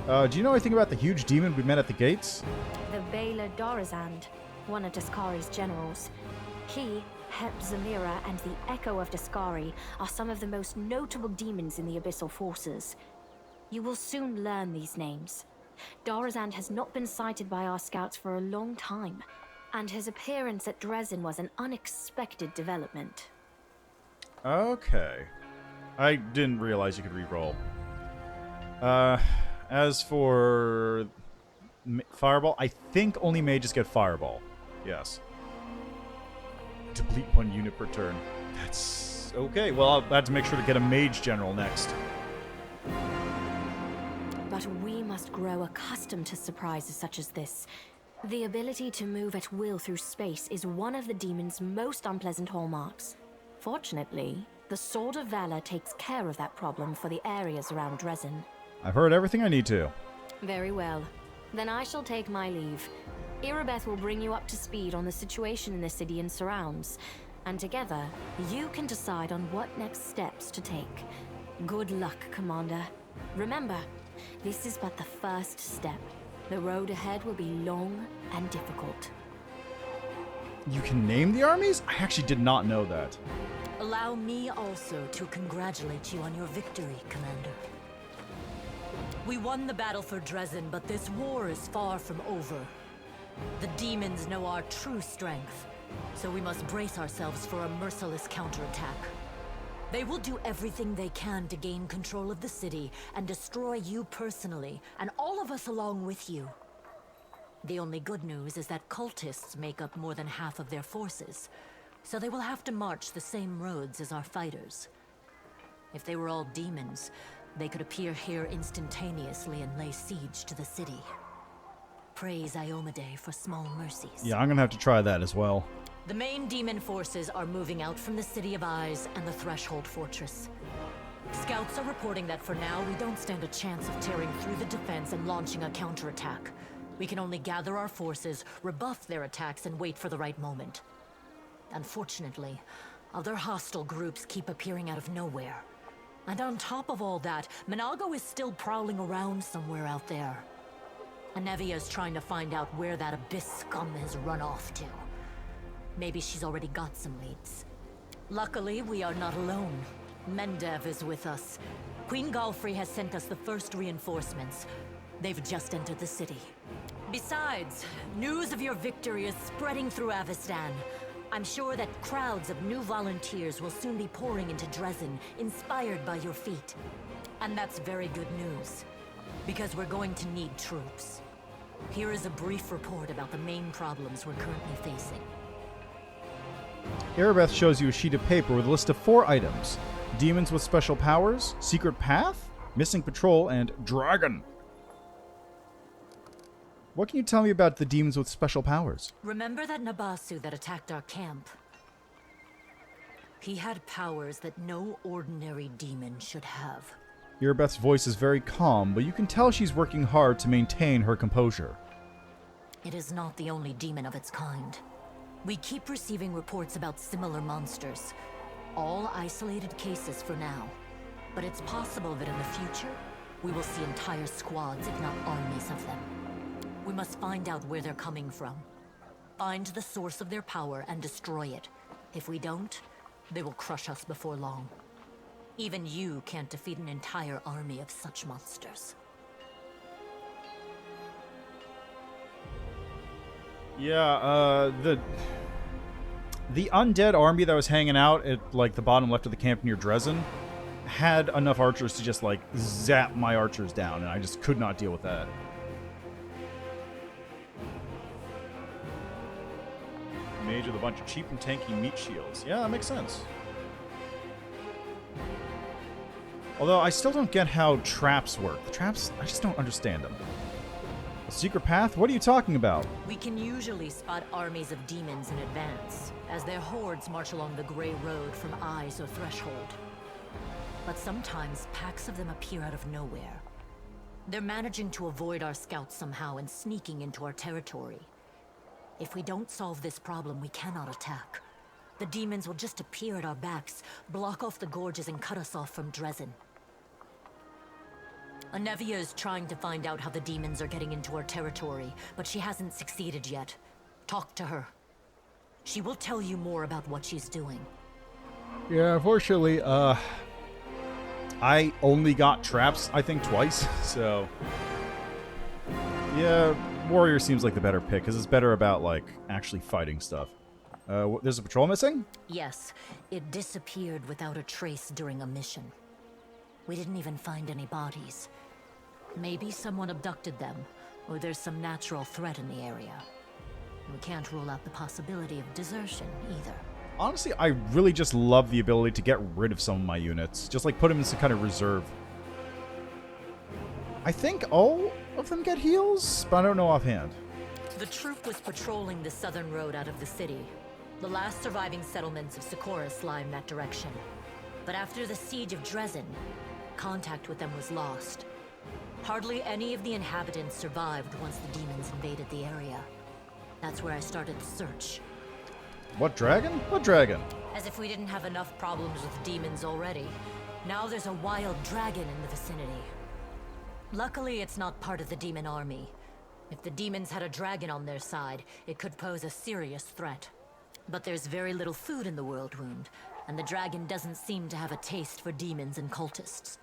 Do you know anything about the huge demon we met at the gates? The Baylor Dorazand, one of Daskari's generals. He, Hep Zamira, and the Echo of Daskari are some of the most notable demons in the Abyssal Forces. You will soon learn these names. Dorazand has not been sighted by our scouts for a long time. and his appearance at Drezen was an unexpected development. Okay. I didn't realize you could reroll. As for Fireball, I think only mages get Fireball. Yes. Deplete 1 unit per turn. That's okay. Well, I'll have to make sure to get a Mage General next. But we must grow accustomed to surprises such as this. The ability to move at will through space is one of the demon's most unpleasant hallmarks. Fortunately, the Sword of Valor takes care of that problem for the areas around Drezen. I've heard everything I need to. Very well. Then I shall take my leave. Irabeth will bring you up to speed on the situation in the city and surrounds, and together, you can decide on what next steps to take. Good luck, Commander. Remember, this is but the first step. The road ahead will be long and difficult. You can name the armies? I actually did not know that. Allow me also to congratulate you on your victory, Commander. We won the battle for Drezen, but this war is far from over. The demons know our true strength, so we must brace ourselves for a merciless counterattack. They will do everything they can to gain control of the city and destroy you personally, and all of us along with you. The only good news is that cultists make up more than half of their forces, so they will have to march the same roads as our fighters. If they were all demons, they could appear here instantaneously and lay siege to the city. Praise Iomedae for small mercies. Yeah, I'm gonna have to try that as well. The main demon forces are moving out from the City of Eyes and the Threshold Fortress. Scouts are reporting that for now, we don't stand a chance of tearing through the defense and launching a counterattack. We can only gather our forces, rebuff their attacks, and wait for the right moment. Unfortunately, other hostile groups keep appearing out of nowhere. And on top of all that, Minago is still prowling around somewhere out there. Anevia is trying to find out where that Abyss scum has run off to. Maybe she's already got some leads. Luckily, we are not alone. Mendev is with us. Queen Galfrey has sent us the first reinforcements. They've just entered the city. Besides, news of your victory is spreading through Avestan. I'm sure that crowds of new volunteers will soon be pouring into Drezen, inspired by your feat. And that's very good news, because we're going to need troops. Here is a brief report about the main problems we're currently facing. Irabeth shows you a sheet of paper with a list of 4 items. Demons with special powers, secret path, missing patrol, and dragon. What can you tell me about the demons with special powers? Remember that Nabasu that attacked our camp? He had powers that no ordinary demon should have. Irabeth's voice is very calm, but you can tell she's working hard to maintain her composure. It is not the only demon of its kind. We keep receiving reports about similar monsters. All isolated cases for now. But it's possible that in the future, we will see entire squads, if not armies of them. We must find out where they're coming from. Find the source of their power and destroy it. If we don't, they will crush us before long. Even you can't defeat an entire army of such monsters. Yeah, the undead army that was hanging out at, like, the bottom left of the camp near Drezen had enough archers to just, like, zap my archers down, and I just could not deal with that. Mage with a bunch of cheap and tanky meat shields. Yeah, that makes sense. Although, I still don't get how traps work. The traps, I just don't understand them. A secret path? What are you talking about? We can usually spot armies of demons in advance, as their hordes march along the Grey Road from Eyes or Threshold. But sometimes packs of them appear out of nowhere. They're managing to avoid our scouts somehow and sneaking into our territory. If we don't solve this problem, we cannot attack. The demons will just appear at our backs, block off the gorges, and cut us off from Drezen. Anevia is trying to find out how the demons are getting into our territory, but she hasn't succeeded yet. Talk to her. She will tell you more about what she's doing. Yeah, unfortunately, I only got traps, I think, twice, so... Yeah, Warrior seems like the better pick, because it's better about, like, actually fighting stuff. There's a patrol missing? Yes, it disappeared without a trace during a mission. We didn't even find any bodies. Maybe someone abducted them, or there's some natural threat in the area. We can't rule out the possibility of desertion, either. Honestly, I really just love the ability to get rid of some of my units. Just, like, put them in some kind of reserve. I think all of them get heals, but I don't know offhand. The troop was patrolling the southern road out of the city. The last surviving settlements of Socorus lie in that direction. But after the siege of Drezen, contact with them was lost. Hardly any of the inhabitants survived once the demons invaded the area. That's where I started the search. What dragon? What dragon? As if we didn't have enough problems with demons already. Now there's a wild dragon in the vicinity. Luckily, it's not part of the demon army. If the demons had a dragon on their side, it could pose a serious threat. But there's very little food in the World Wound, and the dragon doesn't seem to have a taste for demons and cultists.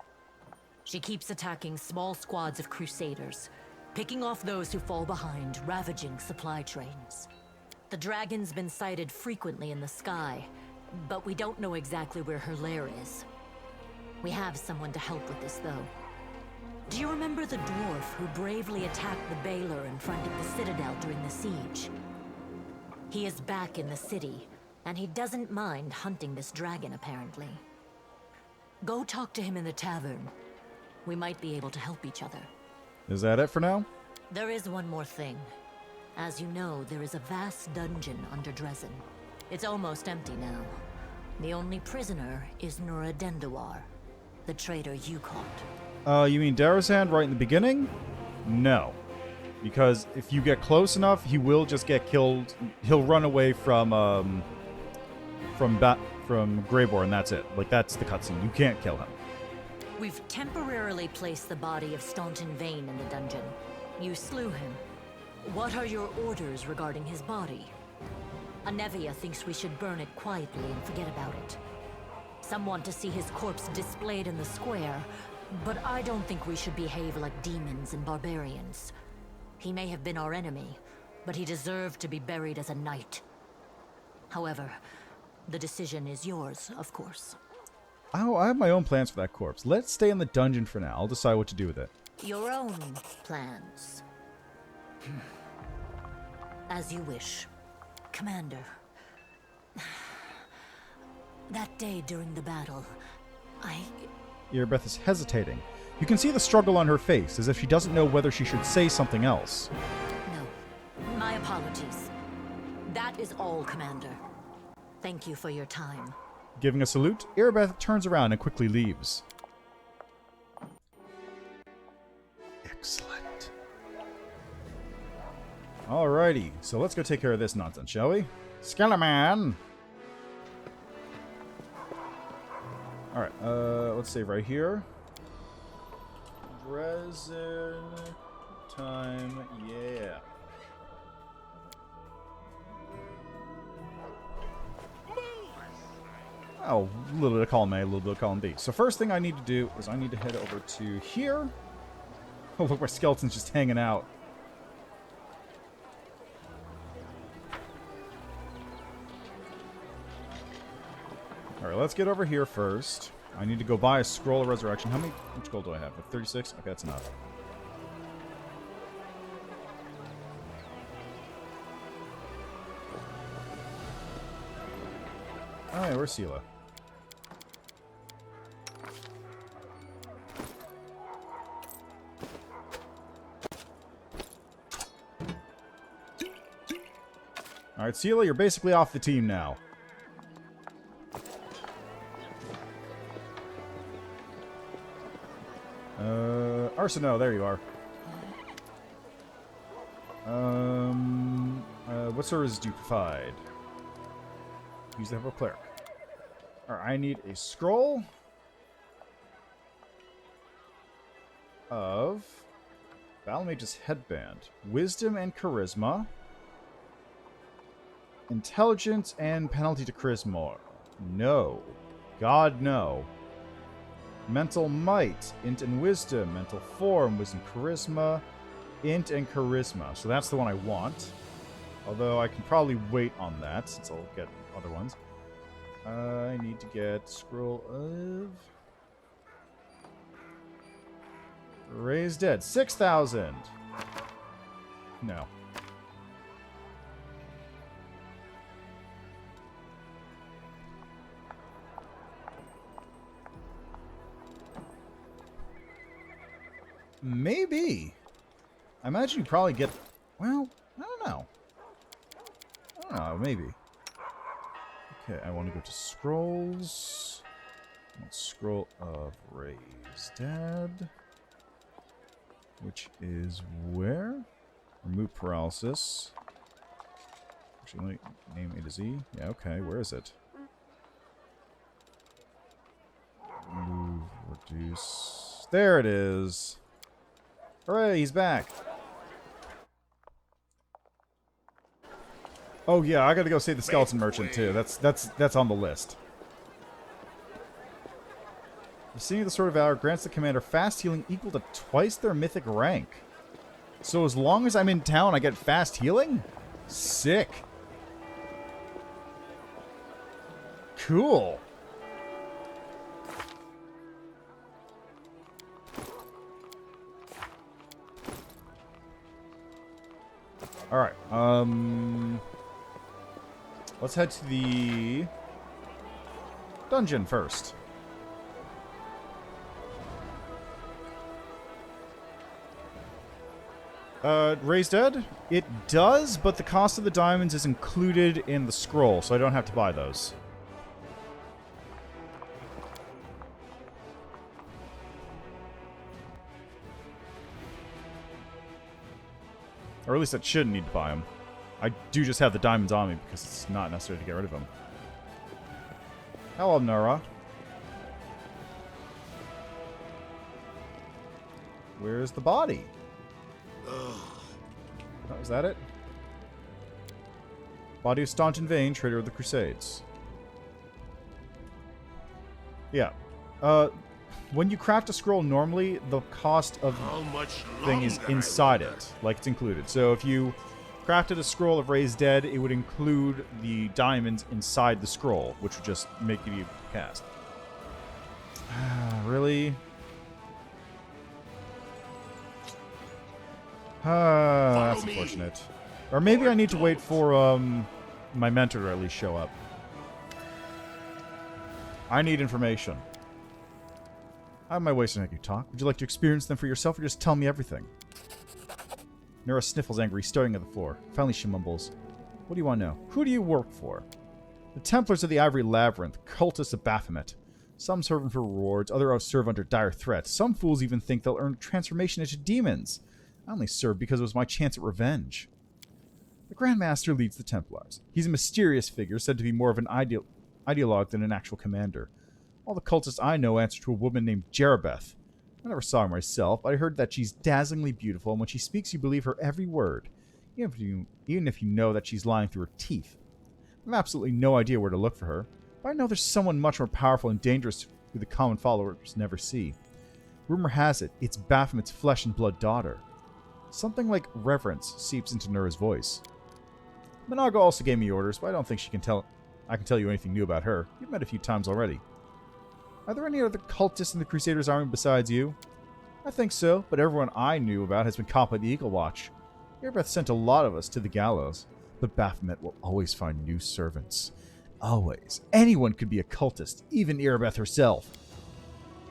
She keeps attacking small squads of crusaders, picking off those who fall behind, ravaging supply trains. The dragon's been sighted frequently in the sky, but we don't know exactly where her lair is. We have someone to help with this, though. Do you remember the dwarf who bravely attacked the Baylor in front of the Citadel during the siege? He is back in the city, and he doesn't mind hunting this dragon, apparently. Go talk to him in the tavern. We might be able to help each other. Is that it for now? There is one more thing. As you know, there is a vast dungeon under Drezen. It's almost empty now. The only prisoner is Nura Dendawar, the traitor you caught. You mean Darazan right in the beginning? No. Because if you get close enough, he will just get killed. He'll run away from Greybor, and that's it. Like, that's the cutscene. You can't kill him. We've temporarily placed the body of Staunton Vhane in the dungeon. You slew him. What are your orders regarding his body? Anevia thinks we should burn it quietly and forget about it. Some want to see his corpse displayed in the square, but I don't think we should behave like demons and barbarians. He may have been our enemy, but he deserved to be buried as a knight. However, the decision is yours, of course. Oh, I have my own plans for that corpse. Let's stay in the dungeon for now. I'll decide what to do with it. Your own plans. As you wish. Commander. That day during the battle, Erebeth is hesitating. You can see the struggle on her face, as if she doesn't know whether she should say something else. No. My apologies. That is all, Commander. Thank you for your time. Giving a salute, Erebeth turns around and quickly leaves. Excellent. Alrighty, so let's go take care of this nonsense, shall we? Skeleman! Alright, let's save right here. Drezen time, yeah. Oh, a little bit of column A, a little bit of column B. So first thing I need to do is I need to head over to here. Oh, look, my skeleton's just hanging out. Alright, let's get over here first. I need to go buy a Scroll of Resurrection. How much gold do I have? 36? Okay, that's enough. Alright, where's Sela? Alright, Sela, you're basically off the team now. Arsino, there you are. What services do you provide? Use the help of cleric. Alright, I need a scroll of Battlemage's headband. Wisdom and charisma. Intelligence and penalty to charisma. No. God, no. Mental might, int and wisdom, mental form, wisdom, charisma, Int and Charisma. So that's the one I want. Although I can probably wait on that since I'll get other ones. I need to get Scroll of... Raise Dead. 6,000! No. Maybe. I imagine you probably get... Well, I don't know. I don't know, maybe. Okay, I want to go to Scrolls. Scroll of Raise Dead. Which is where? Remove Paralysis. Actually, let me name A to Z. Yeah, okay, where is it? Remove, reduce. There it is. Hooray, he's back. Oh yeah, I gotta go save the skeleton merchant too. That's on the list. Receiving the Sword of Valor grants the commander fast healing equal to twice their mythic rank. So as long as I'm in town, I get fast healing? Sick. Cool. Alright, let's head to the dungeon first. Raise Dead? It does, but the cost of the diamonds is included in the scroll, so I don't have to buy those. Or at least I shouldn't need to buy them. I do just have the diamonds on me because it's not necessary to get rid of them. Hello, Nora. Where's the body? Oh, is that it? Body of Staunton Vhane, traitor of the Crusades. Yeah. When you craft a scroll, normally the cost of thing is inside it, like it's included. So if you crafted a scroll of Raise Dead, it would include the diamonds inside the scroll, which would just make it easy to cast. Really? That's unfortunate. Or maybe I need to wait for my mentor to at least show up. I need information. How am I wasting making you talk? Would you like to experience them for yourself or just tell me everything? Nora sniffles angry, staring at the floor. Finally she mumbles, what do you want to know? Who do you work for? The Templars of the Ivory Labyrinth, cultists of Baphomet. Some serve for rewards, others serve under dire threat. Some fools even think they'll earn transformation into demons. I only served because it was my chance at revenge. The Grand Master leads the Templars. He's a mysterious figure, said to be more of an ideologue than an actual commander. All the cultists I know answer to a woman named Jerabeth. I never saw her myself, but I heard that she's dazzlingly beautiful, and when she speaks you believe her every word, even if you know that she's lying through her teeth. I have absolutely no idea where to look for her, but I know there's someone much more powerful and dangerous who the common followers never see. Rumor has it, it's Baphomet's flesh and blood daughter. Something like reverence seeps into Nura's voice. Minaga also gave me orders, but I don't think I can tell you anything new about her. You've met a few times already. Are there any other cultists in the Crusaders' army besides you? I think so, but everyone I knew about has been caught by the Eagle Watch. Erebeth sent a lot of us to the gallows, but Baphomet will always find new servants. Always. Anyone could be a cultist, even Erebeth herself.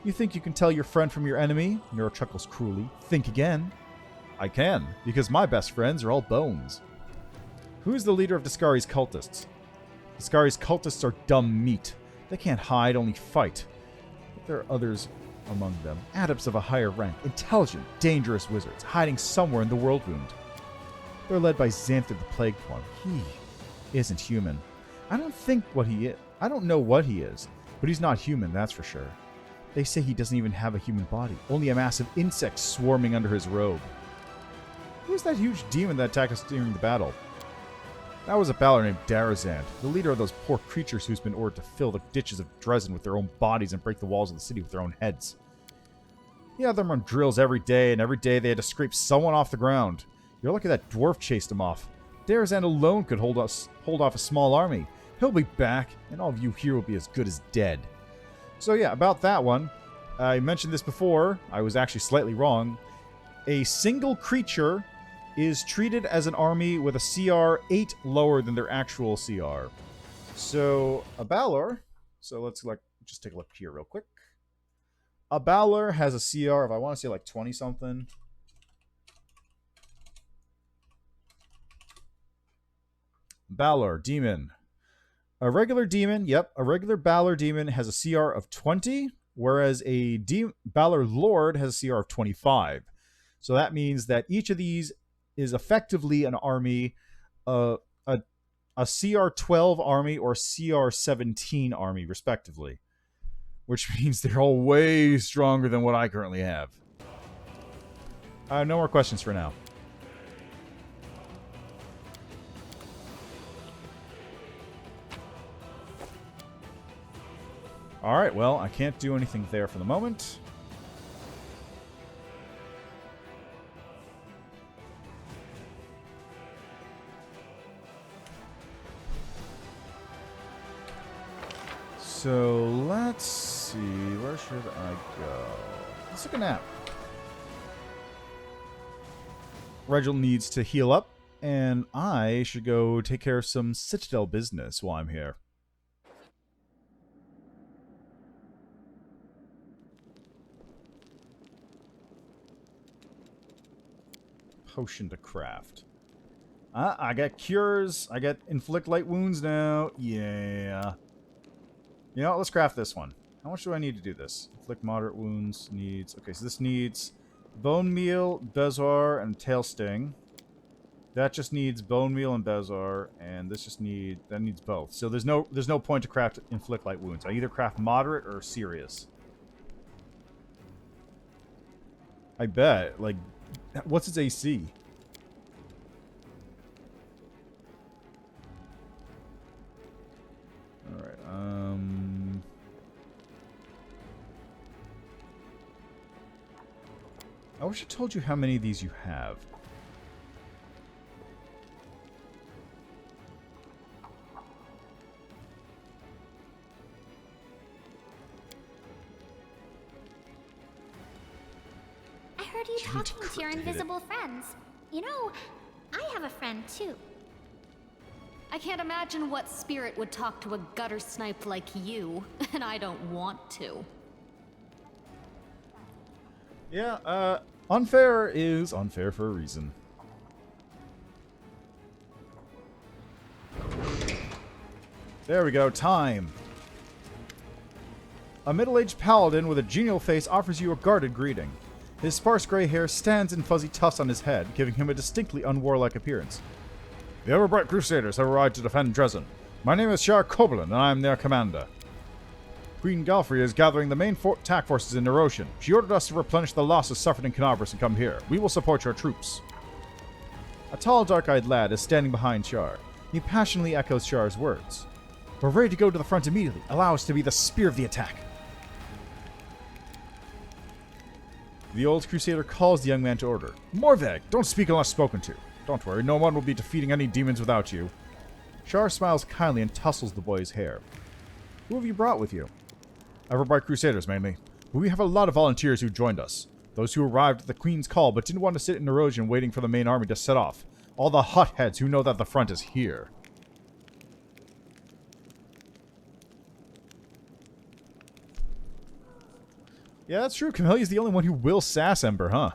You think you can tell your friend from your enemy? Nero chuckles cruelly. Think again. I can, because my best friends are all bones. Who's the leader of Discari's cultists? Discari's cultists are dumb meat. They can't hide, only fight. But there are others among them, adepts of a higher rank, intelligent, dangerous wizards, hiding somewhere in the world wound. They're led by Xanther the Plagued One. He isn't human. I don't know what he is, but he's not human, that's for sure. They say he doesn't even have a human body, only a mass of insects swarming under his robe. Who's that huge demon that attacked us during the battle? That was a battler named Darazan, the leader of those poor creatures who's been ordered to fill the ditches of Drezen with their own bodies and break the walls of the city with their own heads. He had them run drills every day, and every day they had to scrape someone off the ground. You're lucky that dwarf chased him off. Drezen alone could hold off a small army. He'll be back, and all of you here will be as good as dead. So yeah, about that one. I mentioned this before. I was actually slightly wrong. A single creature is treated as an army with a CR 8 lower than their actual CR. So, a Balor... So let's just take a look here real quick. A Balor has a CR of, I want to say, like 20-something. Balor, Demon. A regular Demon, a regular Balor Demon has a CR of 20, whereas a Balor Lord has a CR of 25. So that means that each of these is effectively an army, a CR 12 army or CR 17 army, respectively. Which means they're all way stronger than what I currently have. No more questions for now. Alright, well, I can't do anything there for the moment. So, let's see. Where should I go? Let's take a nap. Reginald needs to heal up, and I should go take care of some Citadel business while I'm here. Potion to craft. I got cures. I got inflict light wounds now. Yeah. You know what? Let's craft this one. How much do I need to do this? Inflict moderate wounds needs... Okay, so this needs bone meal, Bezoar, and tail sting. That just needs bone meal and Bezoar, and this just that needs both. So there's no point to craft inflict light wounds. I either craft moderate or serious. I bet. Like, what's its AC? Alright, I wish I told you how many of these you have. I heard you talking to your invisible friends. You know, I have a friend too. I can't imagine what spirit would talk to a gutter snipe like you, and I don't want to. Yeah, unfair is unfair for a reason. There we go, time. A middle-aged paladin with a genial face offers you a guarded greeting. His sparse gray hair stands in fuzzy tufts on his head, giving him a distinctly unwarlike appearance. The Everbright Crusaders have arrived to defend Drezen. My name is Shar Kobolin, and I am their commander. Queen Galfrey is gathering the main attack forces in Nerosian. She ordered us to replenish the losses suffered in Canabras and come here. We will support your troops. A tall, dark-eyed lad is standing behind Shar. He passionately echoes Shar's words. We're ready to go to the front immediately. Allow us to be the spear of the attack. The old Crusader calls the young man to order. Morveg, don't speak unless spoken to. Don't worry, no one will be defeating any demons without you. Shar smiles kindly and tussles the boy's hair. Who have you brought with you? Everbright Crusaders, mainly. But we have a lot of volunteers who joined us. Those who arrived at the Queen's call but didn't want to sit in Nerosian waiting for the main army to set off. All the hotheads who know that the front is here. Yeah, that's true. Camelia's the only one who will sass Ember, huh?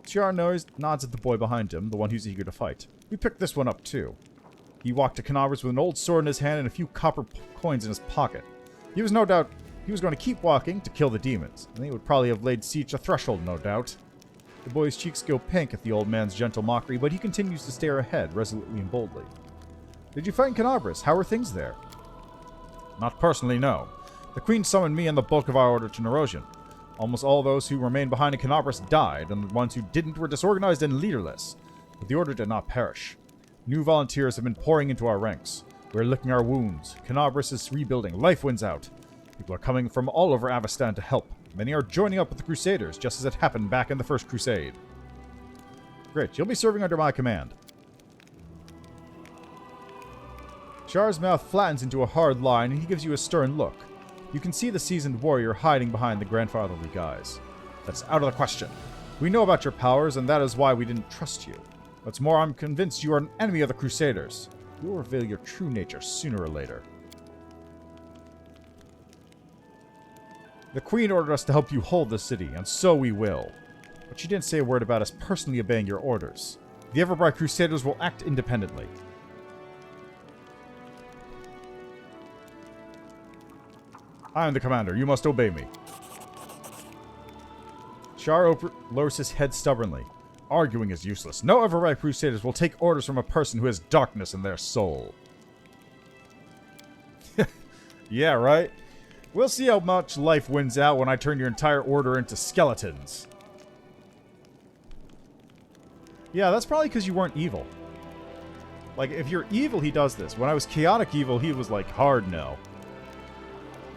Shar nods at the boy behind him, the one who's eager to fight. We picked this one up, too. He walked to Canavers with an old sword in his hand and a few copper coins in his pocket. He was no doubt... He was going to keep walking to kill the demons, and he would probably have laid siege to Threshold, no doubt. The boy's cheeks go pink at the old man's gentle mockery, but he continues to stare ahead, resolutely and boldly. Did you fight in Canabras? How are things there? Not personally, no. The Queen summoned me and the bulk of our order to Nerosian. Almost all those who remained behind in Canabras died, and the ones who didn't were disorganized and leaderless. But the order did not perish. New volunteers have been pouring into our ranks. We're licking our wounds. Canabras is rebuilding. Life wins out. People are coming from all over Avestan to help. Many are joining up with the Crusaders, just as it happened back in the First Crusade. Great, you'll be serving under my command. Char's mouth flattens into a hard line, and he gives you a stern look. You can see the seasoned warrior hiding behind the grandfatherly guise. That's out of the question. We know about your powers, and that is why we didn't trust you. What's more, I'm convinced you are an enemy of the Crusaders. You will reveal your true nature sooner or later. The Queen ordered us to help you hold the city, and so we will. But she didn't say a word about us personally obeying your orders. The Everbright Crusaders will act independently. I am the commander. You must obey me. Char lowers his head stubbornly. Arguing is useless. No Everbright Crusaders will take orders from a person who has darkness in their soul. Yeah, right? We'll see how much life wins out when I turn your entire order into skeletons. Yeah, that's probably because you weren't evil. Like, if you're evil, he does this. When I was chaotic evil, he was like, hard no.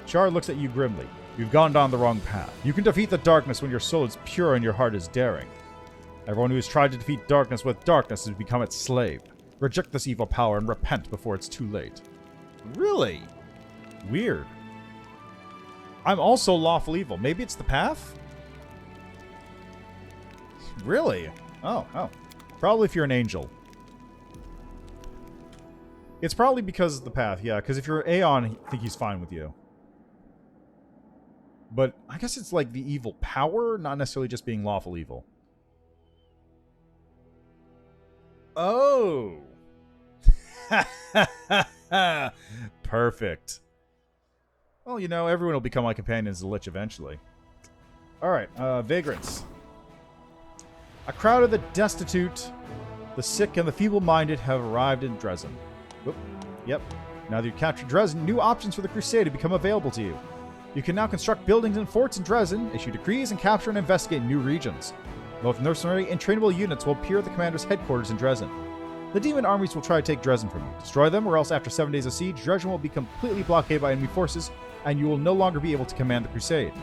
Char looks at you grimly. You've gone down the wrong path. You can defeat the darkness when your soul is pure and your heart is daring. Everyone who has tried to defeat darkness with darkness has become its slave. Reject this evil power and repent before it's too late. Really? Weird. I'm also lawful evil. Maybe it's the path? Really? Oh. Probably if you're an angel. It's probably because of the path, yeah. Because if you're Aeon, I think he's fine with you. But I guess it's like the evil power, not necessarily just being lawful evil. Oh! Perfect. Well, you know, everyone will become my companions as a lich eventually. Alright, vagrants. A crowd of the destitute, the sick, and the feeble-minded have arrived in Drezen. Whoop. Yep. Now that you've captured Drezen, new options for the Crusade have become available to you. You can now construct buildings and forts in Drezen, issue decrees, and capture and investigate new regions. Both mercenary and trainable units will appear at the commander's headquarters in Drezen. The demon armies will try to take Drezen from you. Destroy them, or else after 7 days of siege, Drezen will be completely blockaded by enemy forces, and you will no longer be able to command the Crusade.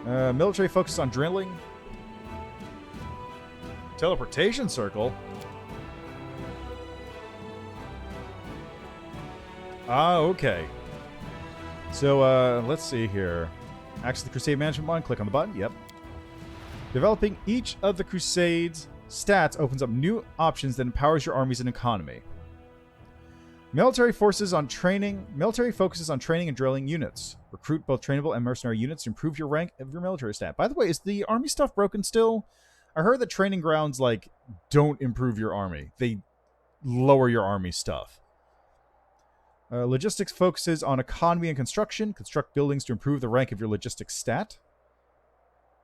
Military focus on drilling. Teleportation circle? Ah, okay. So, let's see here. Access the Crusade Management button. Click on the button. Yep. Developing each of the Crusade's stats opens up new options that empowers your armies and economy. Military focuses on training and drilling units. Recruit both trainable and mercenary units to improve your rank of your military stat. By the way, is the army stuff broken still? I heard that training grounds, like, don't improve your army. They lower your army stuff. Logistics focuses on economy and construction. Construct buildings to improve the rank of your logistics stat.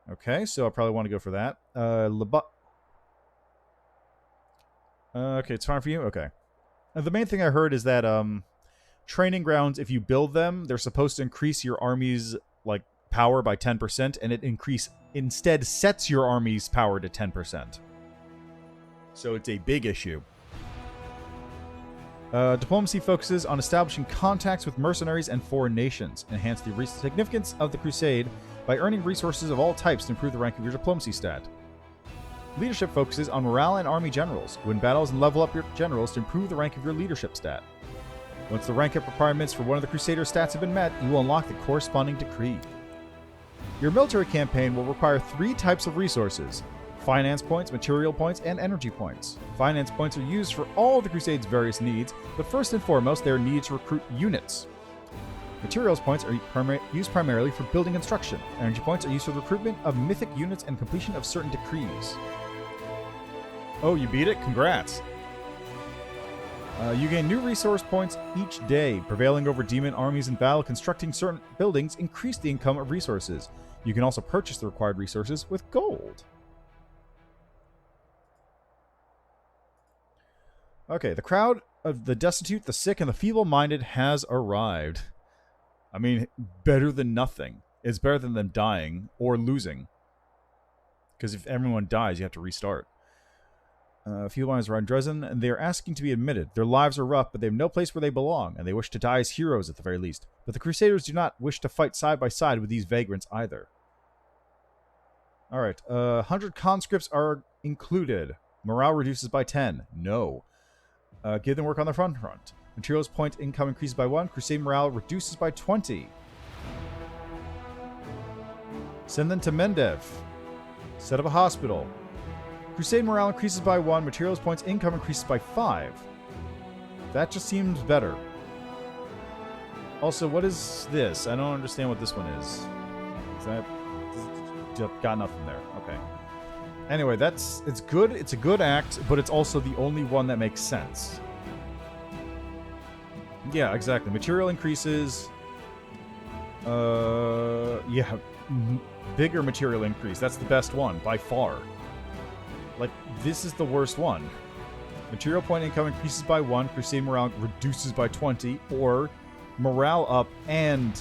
Okay, so I probably want to go for that. Okay, it's fine for you? Okay. The main thing I heard is that training grounds, if you build them, they're supposed to increase your army's like power by 10%, and it instead sets your army's power to 10%. So it's a big issue. Diplomacy focuses on establishing contacts with mercenaries and foreign nations. Enhance the significance of the Crusade by earning resources of all types to improve the rank of your diplomacy stat. Leadership focuses on morale and army generals. Win battles and level up your generals to improve the rank of your leadership stat. Once the rank up requirements for one of the Crusader stats have been met, you will unlock the corresponding decree. Your military campaign will require 3 types of resources: finance points, material points, and energy points. Finance points are used for all of the Crusade's various needs, but first and foremost, they are needed to recruit units. Materials points are used primarily for building construction. Energy points are used for the recruitment of mythic units and completion of certain decrees. Oh, you beat it? Congrats. You gain new resource points each day. Prevailing over demon armies in battle, constructing certain buildings increase the income of resources. You can also purchase the required resources with gold. Okay, the crowd of the destitute, the sick, and the feeble-minded has arrived. I mean, better than nothing. It's better than them dying or losing. Because if everyone dies, you have to restart. A few lines around Drezen, and they are asking to be admitted. Their lives are rough, but they have no place where they belong, and they wish to die as heroes at the very least. But the Crusaders do not wish to fight side by side with these vagrants either. Alright, 100 conscripts are included. Morale reduces by 10. No. Give them work on the front. Materials point income increases by 1. Crusade morale reduces by 20. Send them to Mendev. Set up a hospital. Crusade morale increases by 1. Materials points income increases by 5. That just seems better. Also, what is this? I don't understand what this one is. Is that... Got nothing there. Okay. Anyway, it's good. It's a good act, but it's also the only one that makes sense. Yeah, exactly. Material increases. Yeah. Bigger material increase. That's the best one, by far. Like, this is the worst one. Material point income increases by 1. Crusade morale reduces by 20. Or morale up and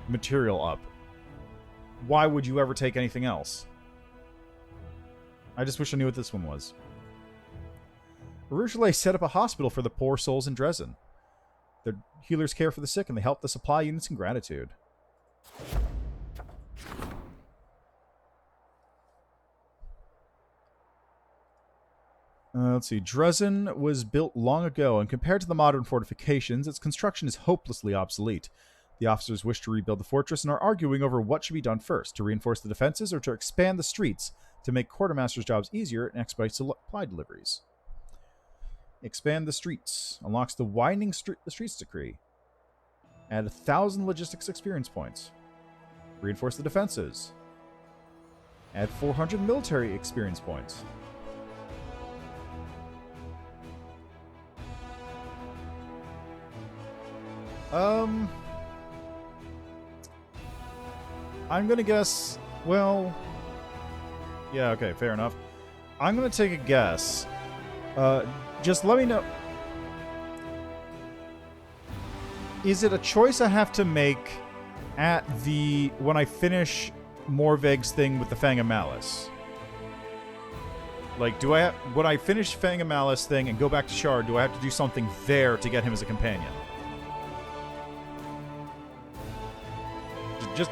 material up. Why would you ever take anything else? I just wish I knew what this one was. Urushalay set up a hospital for the poor souls in Drezen. Their healers care for the sick, and they help the supply units in gratitude. Let's see. Drezen was built long ago, and compared to the modern fortifications, its construction is hopelessly obsolete. The officers wish to rebuild the fortress and are arguing over what should be done first, to reinforce the defenses or to expand the streets to make quartermasters' jobs easier and expedite supply deliveries. Expand the streets. Unlocks the widening the streets decree. Add 1,000 logistics experience points. Reinforce the defenses. Add 400 military experience points. I'm gonna guess, well... Yeah, okay, fair enough. I'm gonna take a guess. Just let me know... Is it a choice I have to make at the... when I finish Morveg's thing with the Fang of Malice? Like, do I have... When I finish Fang of Malice thing and go back to Shard, do I have to do something there to get him as a companion?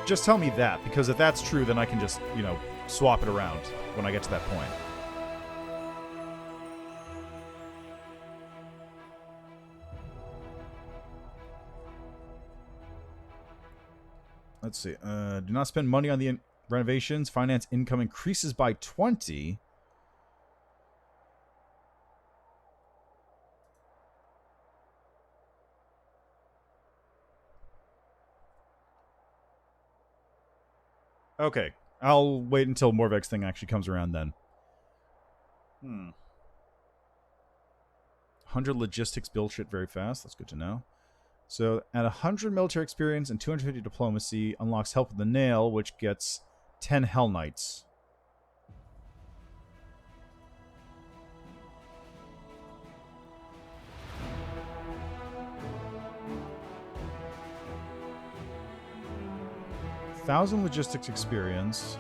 Just tell me that, because if that's true, then I can just, you know, swap it around when I get to that point. Let's see. Do not spend money on the renovations. Finance income increases by 20. Okay, I'll wait until Morveg's thing actually comes around then. 100 logistics build shit very fast. That's good to know. So, at 100 military experience and 250 diplomacy, unlocks help with the nail, which gets 10 Hell Knights. $1,000 logistics experience,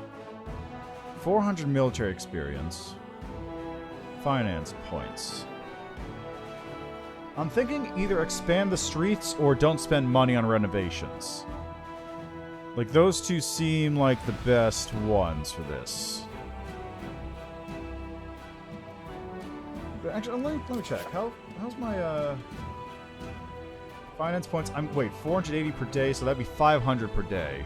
400 military experience, finance points. I'm thinking either expand the streets or don't spend money on renovations. Like, those two seem like the best ones for this. But actually, let me check. How's my finance points? Wait, 480 per day, so that'd be 500 per day.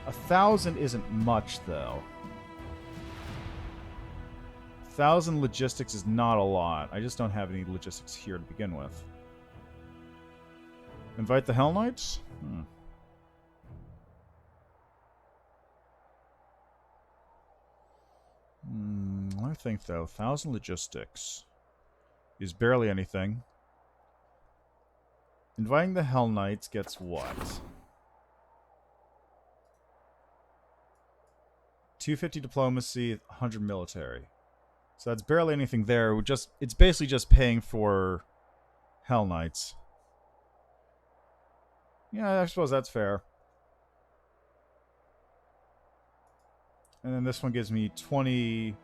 A 1,000 isn't much, though. 1,000 logistics is not a lot. I just don't have any logistics here to begin with. Invite the Hell Knights? I think, though, 1,000 logistics is barely anything. Inviting the Hell Knights gets what? 250 diplomacy, 100 military. So that's barely anything there. It's basically just paying for Hell Knights. Yeah, I suppose that's fair. And then this one gives me 20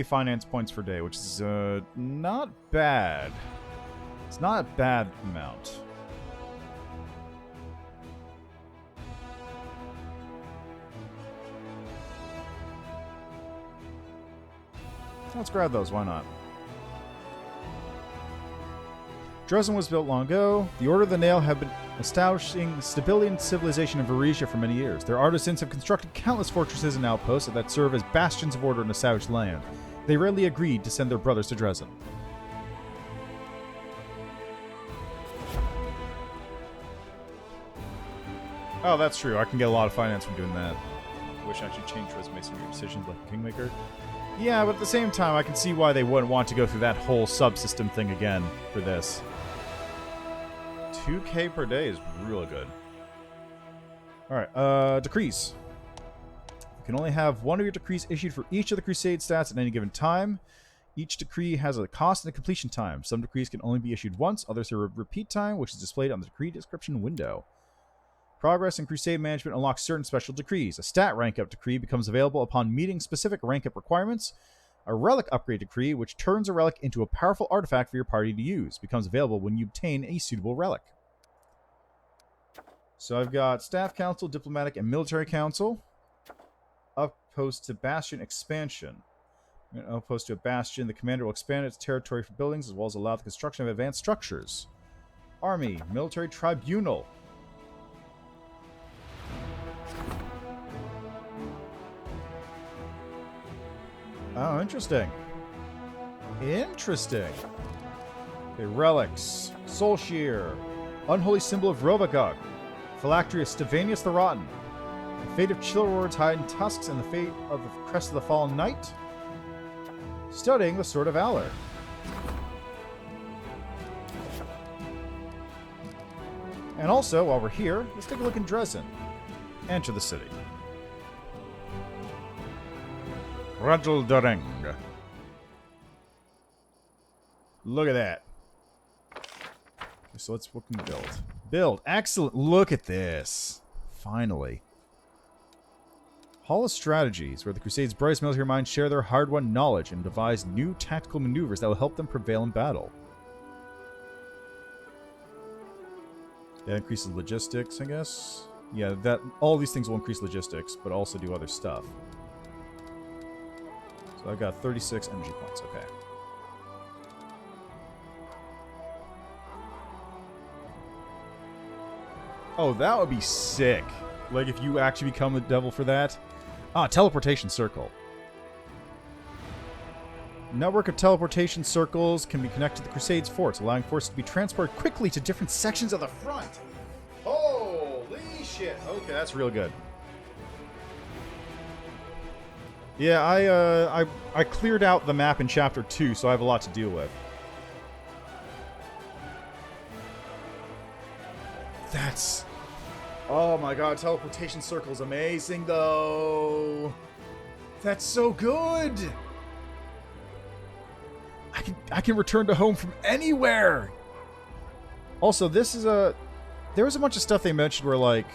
finance points per day, which is not bad. It's not a bad amount. Let's grab those, why not? Drezen was built long ago. The Order of the Nail have been establishing stability and civilization in Varesia for many years. Their artisans have constructed countless fortresses and outposts that serve as bastions of order in a savage land. They rarely agreed to send their brothers to Drezen. Oh, that's true. I can get a lot of finance from doing that. I wish I should change resumes and your decisions like a Kingmaker. Yeah, but at the same time, I can see why they wouldn't want to go through that whole subsystem thing again for this. 2k per day is really good. Alright, decrees. You can only have one of your decrees issued for each of the Crusade stats at any given time. Each decree has a cost and a completion time. Some decrees can only be issued once, others have a repeat time, which is displayed on the decree description window. Progress in Crusade management unlocks certain special decrees. A stat rank up decree becomes available upon meeting specific rank up requirements. A relic upgrade decree, which turns a relic into a powerful artifact for your party to use, becomes available when you obtain a suitable relic. So I've got Staff Council, Diplomatic, and Military Council. Outpost to Bastion expansion. Outpost to a Bastion, the commander will expand its territory for buildings as well as allow the construction of advanced structures. Army, Military Tribunal. Oh, interesting. Interesting. Okay, relics. Soul Shear. Unholy Symbol of Rovagog. Phylactery of Stevanius the Rotten. The fate of Chillward's Hiding Tusks and the fate of the Crest of the Fallen Knight. Studying the Sword of Valor. And also, while we're here, let's take a look in Drezen. Enter the city. Raduldareng. Look at that. Okay, so what can we build? Build. Excellent. Look at this. Finally. Hall of Strategies, where the Crusade's brightest military minds share their hard-won knowledge and devise new tactical maneuvers that will help them prevail in battle. That increases logistics, I guess. Yeah, that all these things will increase logistics, but also do other stuff. So I've got 36 energy points, okay. Oh, that would be sick. Like, if you actually become the devil for that. Ah, teleportation circle. Network of teleportation circles can be connected to the Crusade's forts, allowing forces to be transported quickly to different sections of the front. Holy shit. Okay, that's real good. Yeah, I cleared out the map in Chapter 2, so I have a lot to deal with. That's... Oh my god, teleportation circle is amazing, though. That's so good. I can return to home from anywhere. Also, this is a... There was a bunch of stuff they mentioned where, like...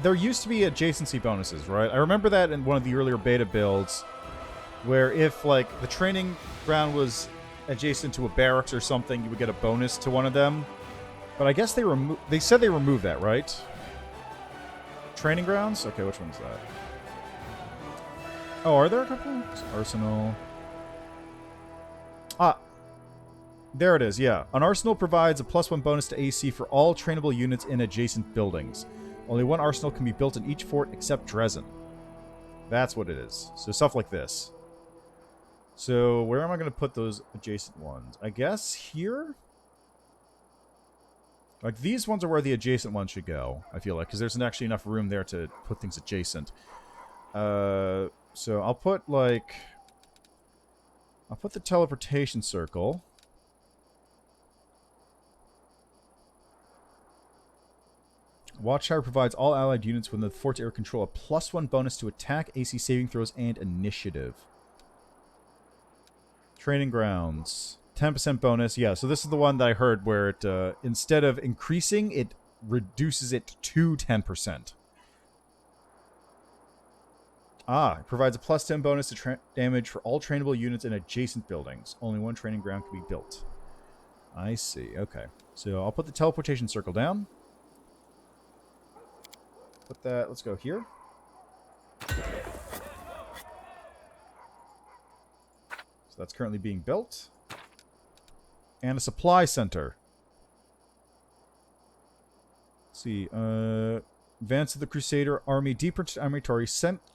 There used to be adjacency bonuses, right? I remember that in one of the earlier beta builds, where if, like, the training ground was adjacent to a barracks or something, you would get a bonus to one of them. But I guess they said they removed that, right? Training grounds? Okay, which one's that? Oh, are there a couple? Arsenal. Ah. There it is, yeah. An arsenal provides a +1 bonus to AC for all trainable units in adjacent buildings. Only one arsenal can be built in each fort except Drezen. That's what it is. So stuff like this. So where am I going to put those adjacent ones? I guess here? Like, these ones are where the adjacent ones should go, I feel like, because there's actually enough room there to put things adjacent. So I'll put, like... I'll put the teleportation circle. Watchtower provides all allied units within the fort's area control a +1 bonus to attack, AC saving throws, and initiative. Training grounds. 10% bonus. Yeah, so this is the one that I heard where it, instead of increasing, it reduces it to 10%. Ah, it provides a plus 10 bonus to damage for all trainable units in adjacent buildings. Only one training ground can be built. I see. Okay. So I'll put the teleportation circle down. Put that... Let's go here. So that's currently being built. And a supply center. Let's see. Advance of the Crusader army deeper into enemy territory,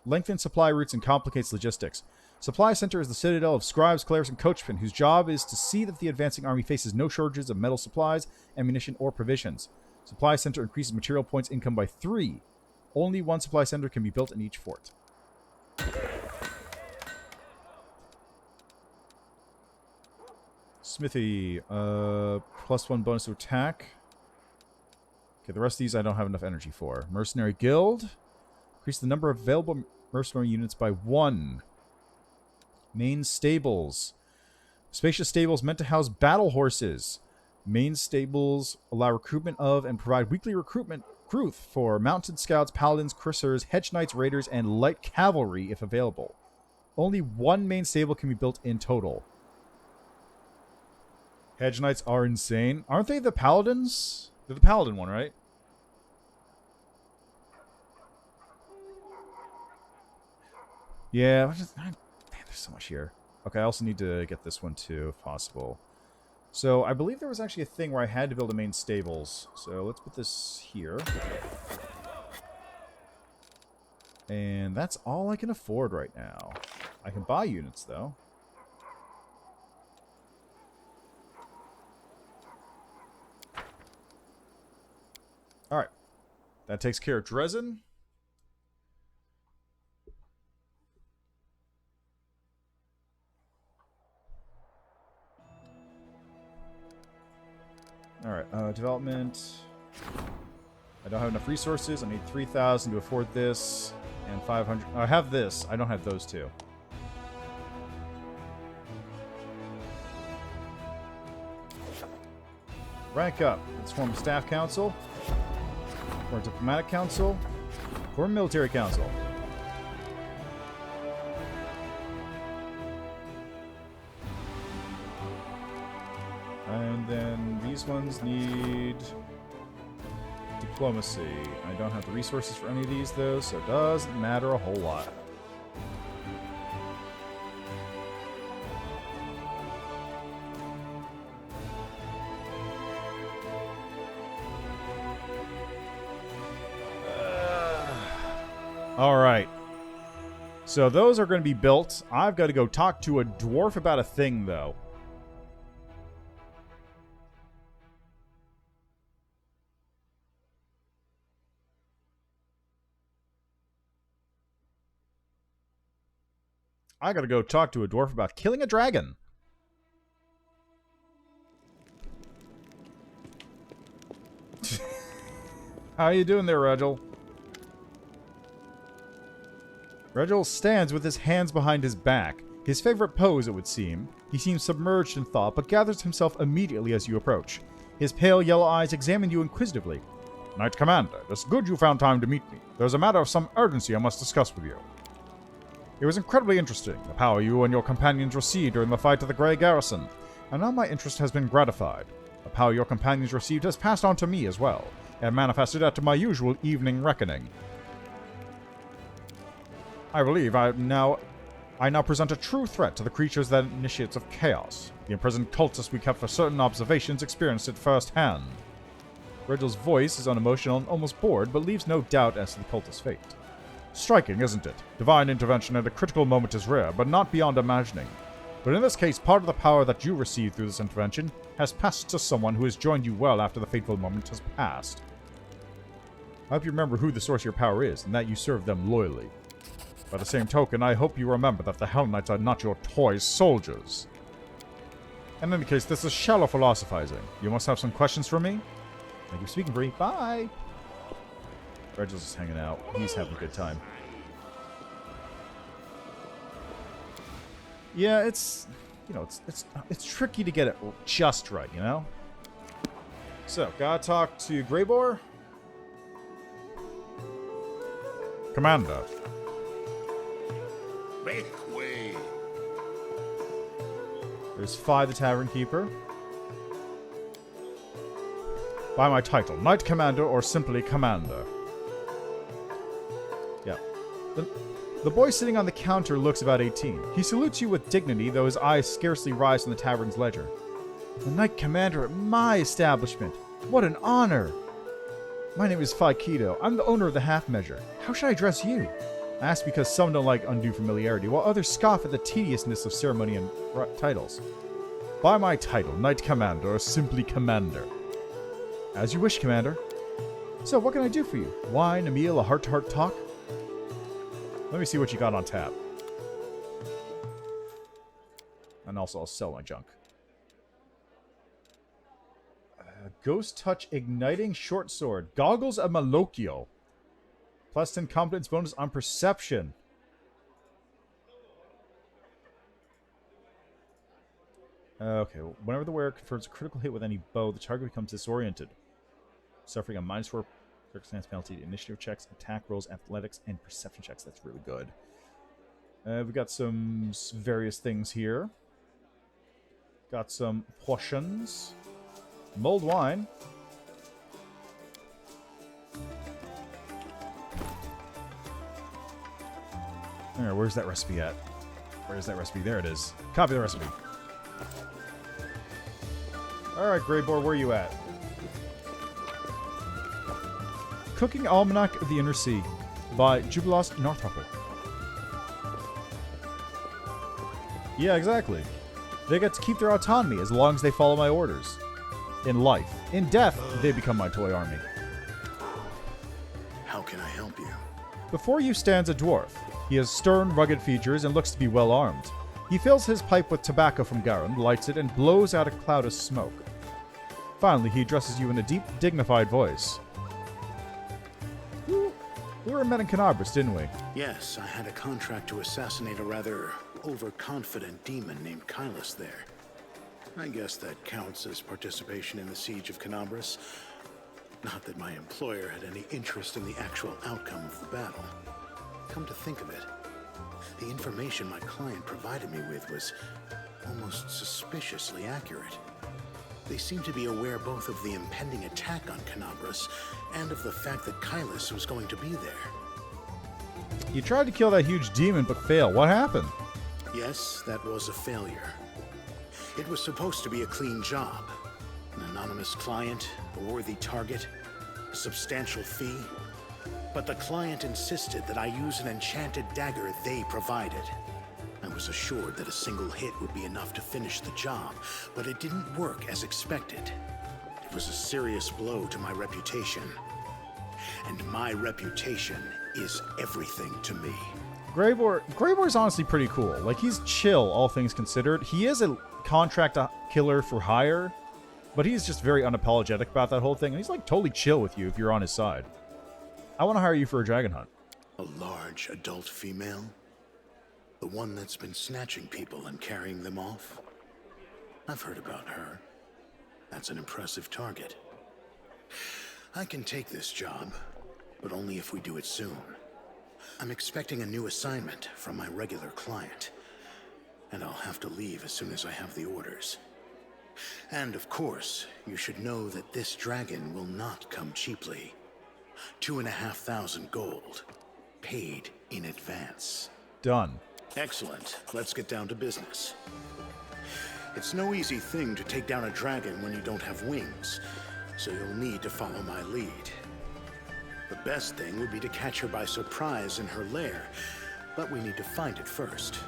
lengthens supply routes, and complicates logistics. Supply Center is the citadel of scribes, clerics, and coachmen, whose job is to see that the advancing army faces no shortages of metal supplies, ammunition, or provisions. Supply Center increases material points income by 3. Only one supply center can be built in each fort. Smithy, +1 bonus to attack. Okay, the rest of these I don't have enough energy for. Mercenary Guild. Increase the number of available mercenary units by 1. Main stables. Spacious stables meant to house battle horses. Main stables allow recruitment of and provide weekly recruitment for mounted scouts, paladins, cuirassiers, hedge knights, raiders, and light cavalry if available. Only 1 main stable can be built in total. Hedge knights are insane. Aren't they the paladins? They're the paladin one, right? Yeah, man, there's so much here. Okay, I also need to get this one too, if possible. So, I believe there was actually a thing where I had to build a main stables. So, let's put this here. And that's all I can afford right now. I can buy units, though. Alright. That takes care of Drezen. Alright, development. I don't have enough resources. I need 3,000 to afford this. And 500. I have this. I don't have those two. Rank up. Let's form a staff council. Form a diplomatic council. Form a military council. And then these ones need diplomacy. I don't have the resources for any of these, though, so it doesn't matter a whole lot. Alright. So those are going to be built. I've got to go talk to a dwarf about a thing, though. I gotta go talk to a dwarf about killing a dragon. How you doing there, Regil? Regil stands with his hands behind his back. His favorite pose, it would seem. He seems submerged in thought, but gathers himself immediately as you approach. His pale yellow eyes examine you inquisitively. Knight Commander, it's good you found time to meet me. There's a matter of some urgency I must discuss with you. It was incredibly interesting, the power you and your companions received during the fight of the Grey Garrison, and now my interest has been gratified. The power your companions received has passed on to me as well, and manifested at my usual evening reckoning. I believe I now present a true threat to the creatures that initiates of chaos. The imprisoned cultists we kept for certain observations experienced it firsthand. Regil's voice is unemotional and almost bored, but leaves no doubt as to the cultist's fate. Striking, isn't it? Divine intervention at a critical moment is rare, but not beyond imagining. But in this case, part of the power that you received through this intervention has passed to someone who has joined you well after the fateful moment has passed. I hope you remember who the source of your power is, and that you serve them loyally. By the same token, I hope you remember that the Hell Knights are not your toy soldiers. In any case, this is shallow philosophizing. You must have some questions for me? Thank you for speaking, Bree. Bye! Regil's just hanging out. He's having a good time. Yeah, it's you know, it's tricky to get it just right, you know? So, gotta talk to Greybor. Commander. Make way. There's Fi the Tavern Keeper. By my title, Knight Commander or simply Commander. Yeah. The boy sitting on the counter looks about 18. He salutes you with dignity, though his eyes scarcely rise from the tavern's ledger. The Knight Commander at my establishment. What an honor! My name is Fi Kido. I'm the owner of the Half Measure. How should I address you? I ask because some don't like undue familiarity, while others scoff at the tediousness of ceremony and titles. By my title, Knight Commander or simply Commander. As you wish, Commander. So, what can I do for you? Wine, a meal, a heart-to-heart talk? Let me see what you got on tap. And also, I'll sell my junk. Ghost Touch Igniting Short Sword. Goggles of Malocchio. Plus 10 competence bonus on perception. Okay, whenever the wearer confirms a critical hit with any bow, the target becomes disoriented, suffering a -4 circumstance penalty to initiative checks, attack rolls, athletics, and perception checks. That's really good. We've got some various things here. Got some potions. Mulled wine. Alright, where's that recipe at? Where's that recipe? There it is. Copy the recipe. Alright, Greybor, where are you at? Cooking Almanac of the Inner Sea by Jubilos Northuple. Yeah, exactly. They get to keep their autonomy as long as they follow my orders. In life. In death, they become my toy army. How can I help you? Before you stands a dwarf. He has stern, rugged features and looks to be well armed. He fills his pipe with tobacco from Errand, lights it, and blows out a cloud of smoke. Finally, he addresses you in a deep, dignified voice. We were met in Canabras, didn't we? Yes, I had a contract to assassinate a rather overconfident demon named Kylus there. I guess that counts as participation in the siege of Canabras. Not that my employer had any interest in the actual outcome of the battle. Come to think of it, the information my client provided me with was almost suspiciously accurate. They seemed to be aware both of the impending attack on Canabras and of the fact that Kylus was going to be there. You tried to kill that huge demon but failed. What happened? Yes, that was a failure. It was supposed to be a clean job. An anonymous client, a worthy target, a substantial fee. But the client insisted that I use an enchanted dagger they provided. I was assured that a single hit would be enough to finish the job, but it didn't work as expected. It was a serious blow to my reputation. And my reputation is everything to me. Greybor's honestly pretty cool. Like, he's chill, all things considered. He is a contract killer for hire, but he's just very unapologetic about that whole thing, and he's like totally chill with you if you're on his side. I want to hire you for a dragon hunt. A large adult female? The one that's been snatching people and carrying them off? I've heard about her. That's an impressive target. I can take this job, but only if we do it soon. I'm expecting a new assignment from my regular client, and I'll have to leave as soon as I have the orders. And of course, you should know that this dragon will not come cheaply. 2,500 gold, paid in advance. Done. Excellent. Let's get down to business. It's no easy thing to take down a dragon when you don't have wings, so you'll need to follow my lead. The best thing would be to catch her by surprise in her lair, but we need to find it first.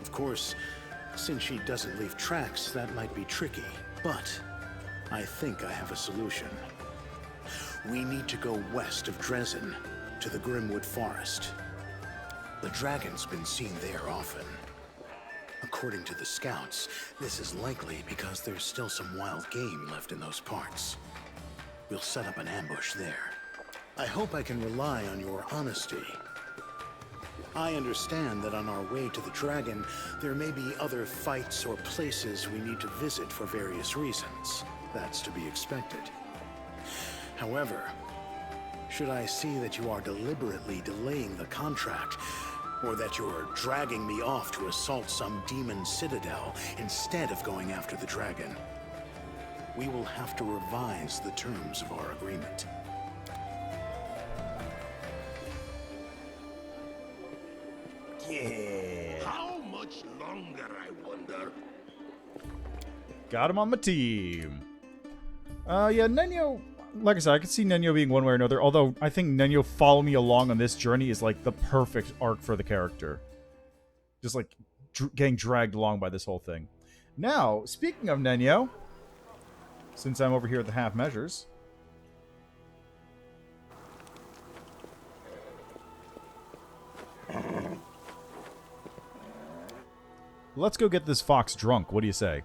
Of course, since she doesn't leave tracks, that might be tricky, but I think I have a solution. We need to go west of Drezen, to the Grimwood Forest. The dragon's been seen there often. According to the scouts, this is likely because there's still some wild game left in those parts. We'll set up an ambush there. I hope I can rely on your honesty. I understand that on our way to the dragon, there may be other fights or places we need to visit for various reasons. That's to be expected. However, should I see that you are deliberately delaying the contract, or that you're dragging me off to assault some demon citadel instead of going after the dragon, we will have to revise the terms of our agreement. Yeah. How much longer, I wonder? Got him on my team. Yeah, Nenio, like I said, I could see Nenio being one way or another, although I think Nenio follow me along on this journey is like the perfect arc for the character. Just like getting dragged along by this whole thing. Now, speaking of Nenio, since I'm over here at the half measures, let's go get this fox drunk. What do you say?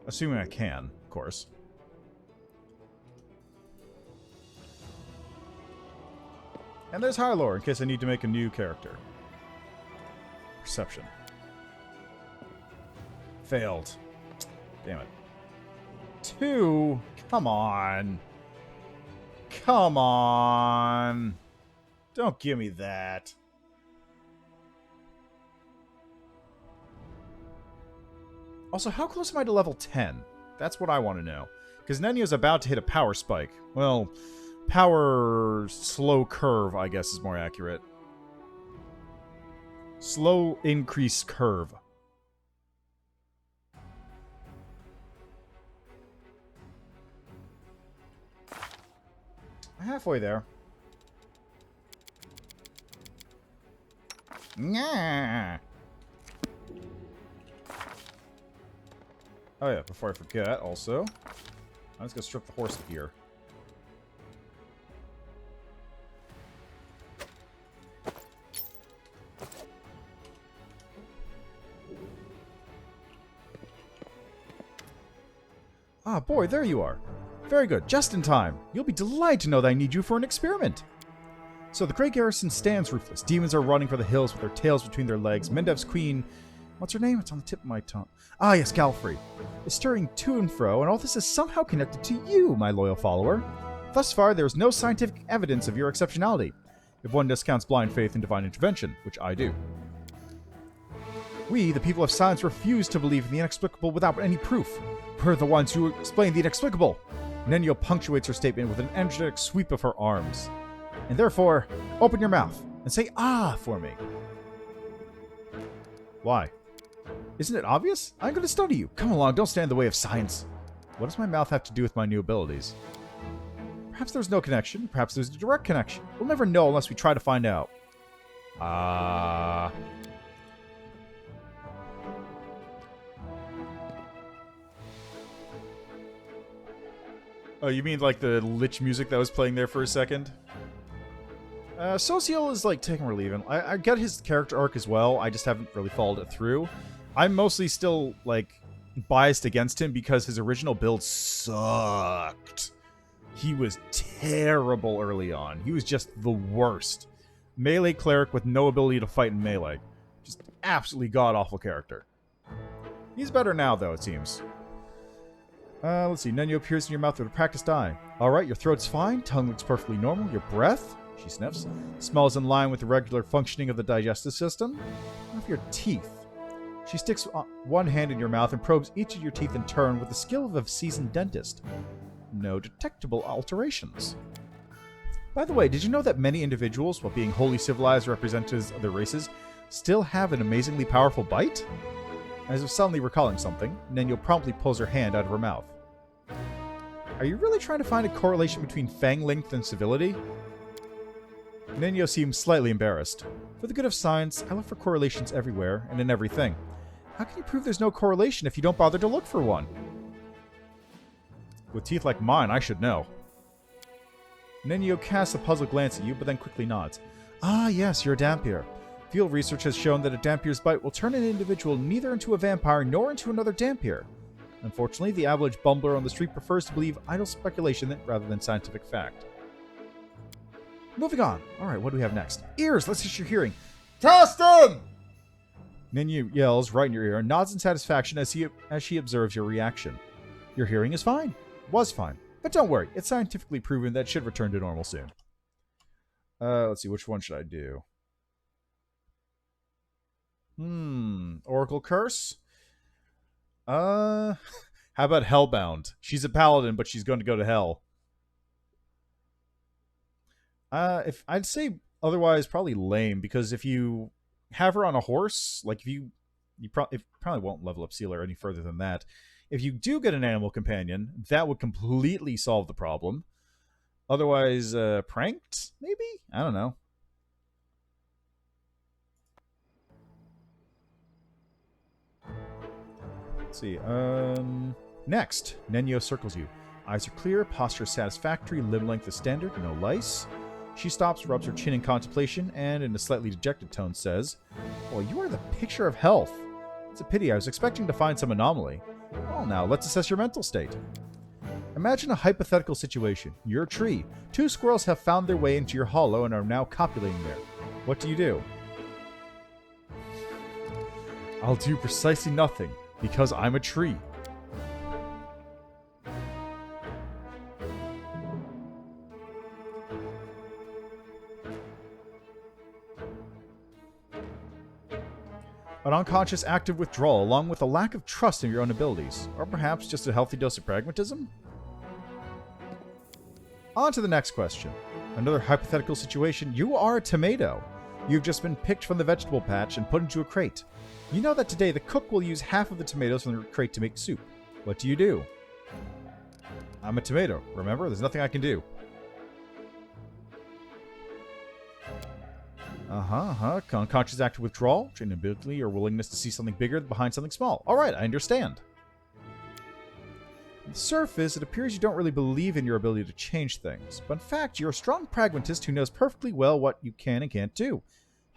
Assuming I can, of course. And there's Hylor, in case I need to make a new character. Perception. Failed. Damn it. 2? Come on. Come on. Don't give me that. Also, how close am I to level 10? That's what I want to know. Because Nenio's about to hit a power spike. Well, power slow curve, I guess, is more accurate. Slow increase curve. Halfway there. Nah. Oh yeah, before I forget, also, I'm just gonna strip the horse of gear. Ah, boy, there you are. Very good, just in time. You'll be delighted to know that I need you for an experiment. So the Grey Garrison stands roofless. Demons are running for the hills with their tails between their legs. Mendev's queen... What's her name? It's on the tip of my tongue. Ah, yes, Galfrey. Is stirring to and fro, and all this is somehow connected to you, my loyal follower. Thus far, there is no scientific evidence of your exceptionality, if one discounts blind faith and divine intervention, which I do. We, the people of science, refuse to believe in the inexplicable without any proof. We're the ones who explain the inexplicable. Nenio punctuates her statement with an energetic sweep of her arms. And therefore, open your mouth and say "ah" for me. Why? Isn't it obvious? I'm going to study you. Come along, don't stand in the way of science. What does my mouth have to do with my new abilities? Perhaps there's no connection. Perhaps there's a direct connection. We'll never know unless we try to find out. Oh, you mean like the Lich music that was playing there for a second? Social is like taking or leaving. I get his character arc as well. I just haven't really followed it through. I'm mostly still like biased against him because his original build sucked. He was terrible early on. He was just the worst. Melee cleric with no ability to fight in melee. Just absolutely god-awful character. He's better now, though, it seems. Let's see. Nenio appears in your mouth with a practiced eye. Alright, your throat's fine. Tongue looks perfectly normal. Your breath, she sniffs, smells in line with the regular functioning of the digestive system. What of your teeth? She sticks one hand in your mouth and probes each of your teeth in turn with the skill of a seasoned dentist. No detectable alterations. By the way, did you know that many individuals, while being wholly civilized representatives of their races, still have an amazingly powerful bite? As if suddenly recalling something, Nenio promptly pulls her hand out of her mouth. Are you really trying to find a correlation between fang length and civility? Nenio seems slightly embarrassed. For the good of science, I look for correlations everywhere and in everything. How can you prove there's no correlation if you don't bother to look for one? With teeth like mine, I should know. Nenio casts a puzzled glance at you, but then quickly nods. Ah, yes, you're a Dampier. Field research has shown that a Dampier's bite will turn an individual neither into a vampire nor into another Dampier. Unfortunately, the average bumbler on the street prefers to believe idle speculation rather than scientific fact. Moving on. Alright, what do we have next? Ears! Let's test your hearing. Test them! Nenio yells right in your ear and nods in satisfaction as she observes your reaction. Your hearing is fine. Was fine. But don't worry, it's scientifically proven that it should return to normal soon. Let's see, which one should I do? Oracle Curse? How about Hellbound? She's a paladin, but she's going to go to hell. If I'd say otherwise, probably lame, because if you have her on a horse, like if you probably won't level up Sealer any further than that. If you do get an animal companion, that would completely solve the problem. Otherwise, pranked, maybe? I don't know. Let's see. Next, Nenio circles you. Eyes are clear, posture satisfactory, limb length is standard, no lice. She stops, rubs her chin in contemplation, and in a slightly dejected tone says, "Well, you are the picture of health. It's a pity. I was expecting to find some anomaly. Well, now, let's assess your mental state. Imagine a hypothetical situation. You're a tree. 2 squirrels have found their way into your hollow and are now copulating there. What do? I'll do precisely nothing, because I'm a tree." An unconscious act of withdrawal, along with a lack of trust in your own abilities. Or perhaps just a healthy dose of pragmatism? On to the next question. Another hypothetical situation. You are a tomato. You've just been picked from the vegetable patch and put into a crate. You know that today the cook will use half of the tomatoes from the crate to make soup. What do? I'm a tomato. Remember, there's nothing I can do. Unconscious act of withdrawal, trainability, or willingness to see something bigger behind something small. Alright, I understand. On the surface, it appears you don't really believe in your ability to change things, but in fact, you're a strong pragmatist who knows perfectly well what you can and can't do.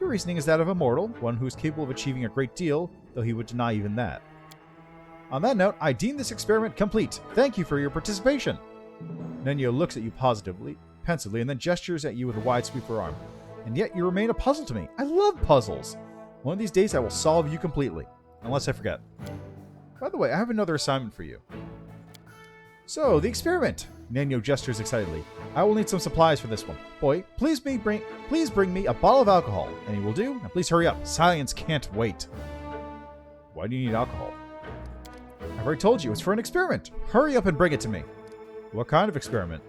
Your reasoning is that of a mortal, one who is capable of achieving a great deal, though he would deny even that. On that note, I deem this experiment complete. Thank you for your participation. Nenio looks at you pensively, and then gestures at you with a wide sweep of her arm. And yet you remain a puzzle to me. I love puzzles. One of these days I will solve you completely. Unless I forget. By the way, I have another assignment for you. So, the experiment. Nenio gestures excitedly. I will need some supplies for this one. Boy, please bring me a bottle of alcohol. Any will do. Now please hurry up. Science can't wait. Why do you need alcohol? I've already told you, it's for an experiment. Hurry up and bring it to me. What kind of experiment?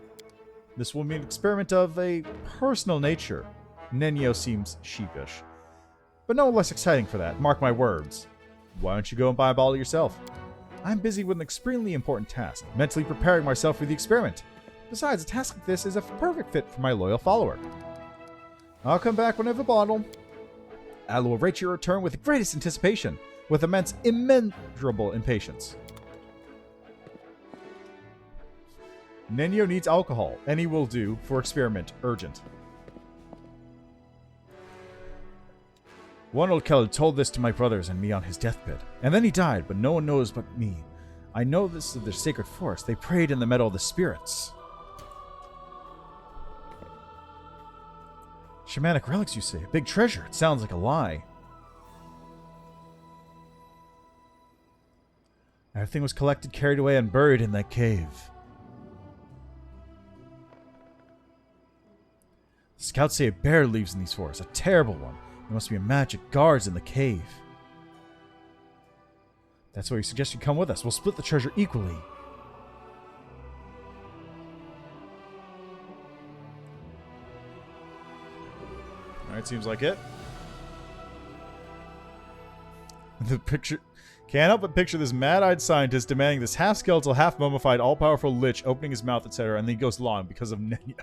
This will be an experiment of a personal nature. Nenio seems sheepish. But no less exciting for that, mark my words. Why don't you go and buy a bottle yourself? I'm busy with an extremely important task, mentally preparing myself for the experiment. Besides, a task like this is a perfect fit for my loyal follower. I'll come back when I have a bottle. I will await your return with the greatest anticipation, with immeasurable impatience. Nenio needs alcohol. Any will do for experiment. Urgent. One old Kell told this to my brothers and me on his deathbed. And then he died, but no one knows but me. I know this is their sacred forest. They prayed in the meadow of the spirits. Shamanic relics, you say? A big treasure. It sounds like a lie. Everything was collected, carried away, and buried in that cave. The scouts say a bear lives in these forests. A terrible one. There must be a magic guards in the cave. That's why we suggest you come with us. We'll split the treasure equally. Alright, seems like it. The picture... Can't help but picture this mad-eyed scientist demanding this half-skeletal, half-mummified, all-powerful lich opening his mouth, etc., and then he goes long because of Nenio.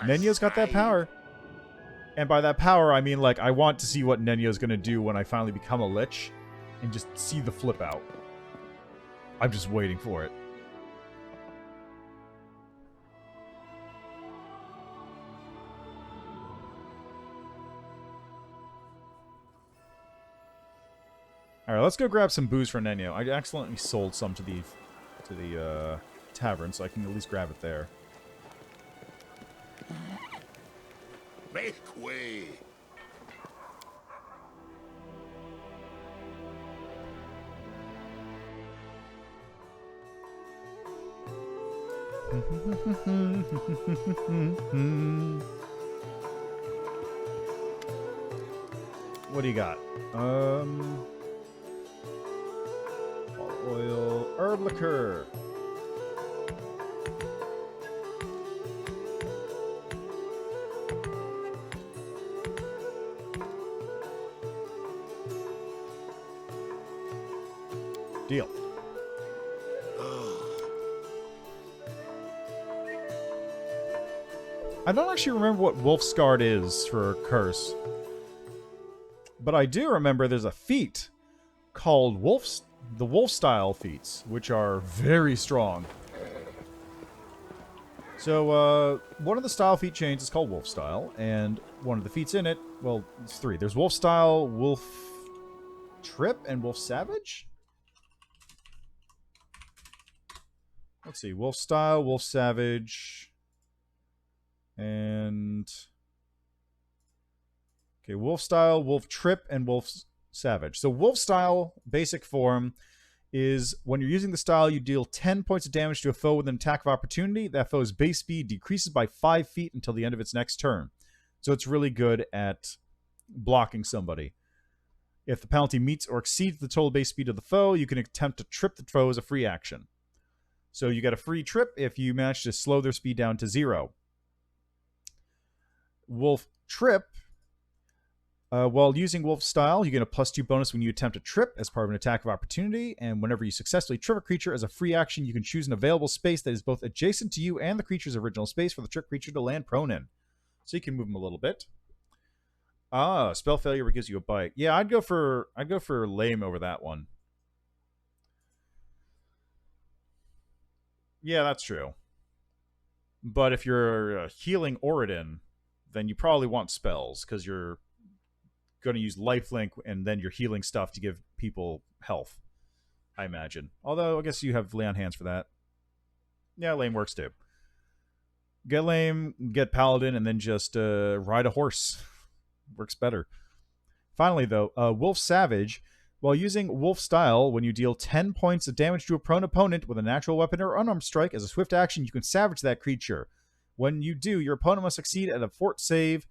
Nenio's got that power. And by that power, I mean, like, I want to see what Nenio's going to do when I finally become a lich. And just see the flip out. I'm just waiting for it. Alright, let's go grab some booze for Nenio. I accidentally sold some to the tavern, so I can at least grab it there. Make way. What do you got? Oil, herb liqueur. Deal. I don't actually remember what Wolf's Guard is for Curse. But I do remember there's a feat called the Wolf Style feats, which are very strong. So, one of the style feat chains is called Wolf Style, and one of the feats in it, well, it's 3. There's Wolf Style, Wolf Trip, and Wolf Savage? Let's see, Wolf Style, Wolf Savage, and... Okay, Wolf Style, Wolf Trip, and Wolf Savage. So Wolf Style, basic form, is when you're using the style, you deal 10 points of damage to a foe with an attack of opportunity. That foe's base speed decreases by 5 feet until the end of its next turn. So it's really good at blocking somebody. If the penalty meets or exceeds the total base speed of the foe, you can attempt to trip the foe as a free action. So you get a free trip if you manage to slow their speed down to 0. Wolf Trip... while using Wolf Style, you get a +2 bonus when you attempt a trip as part of an attack of opportunity, and whenever you successfully trip a creature as a free action, you can choose an available space that is both adjacent to you and the creature's original space for the trip creature to land prone in. So you can move them a little bit. Spell failure gives you a bite. Yeah, I'd go for lame over that one. Yeah, that's true. But if you're healing Oridon, then you probably want spells, because you're going to use lifelink and then your healing stuff to give people health, I imagine. Although, I guess you have lay on hands for that. Yeah, lame works too. Get lame, get paladin, and then just ride a horse. Works better. Finally, though, Wolf Savage. While using Wolf Style, when you deal 10 points of damage to a prone opponent with a natural weapon or unarmed strike as a swift action, you can savage that creature. When you do, your opponent must succeed at a fort save,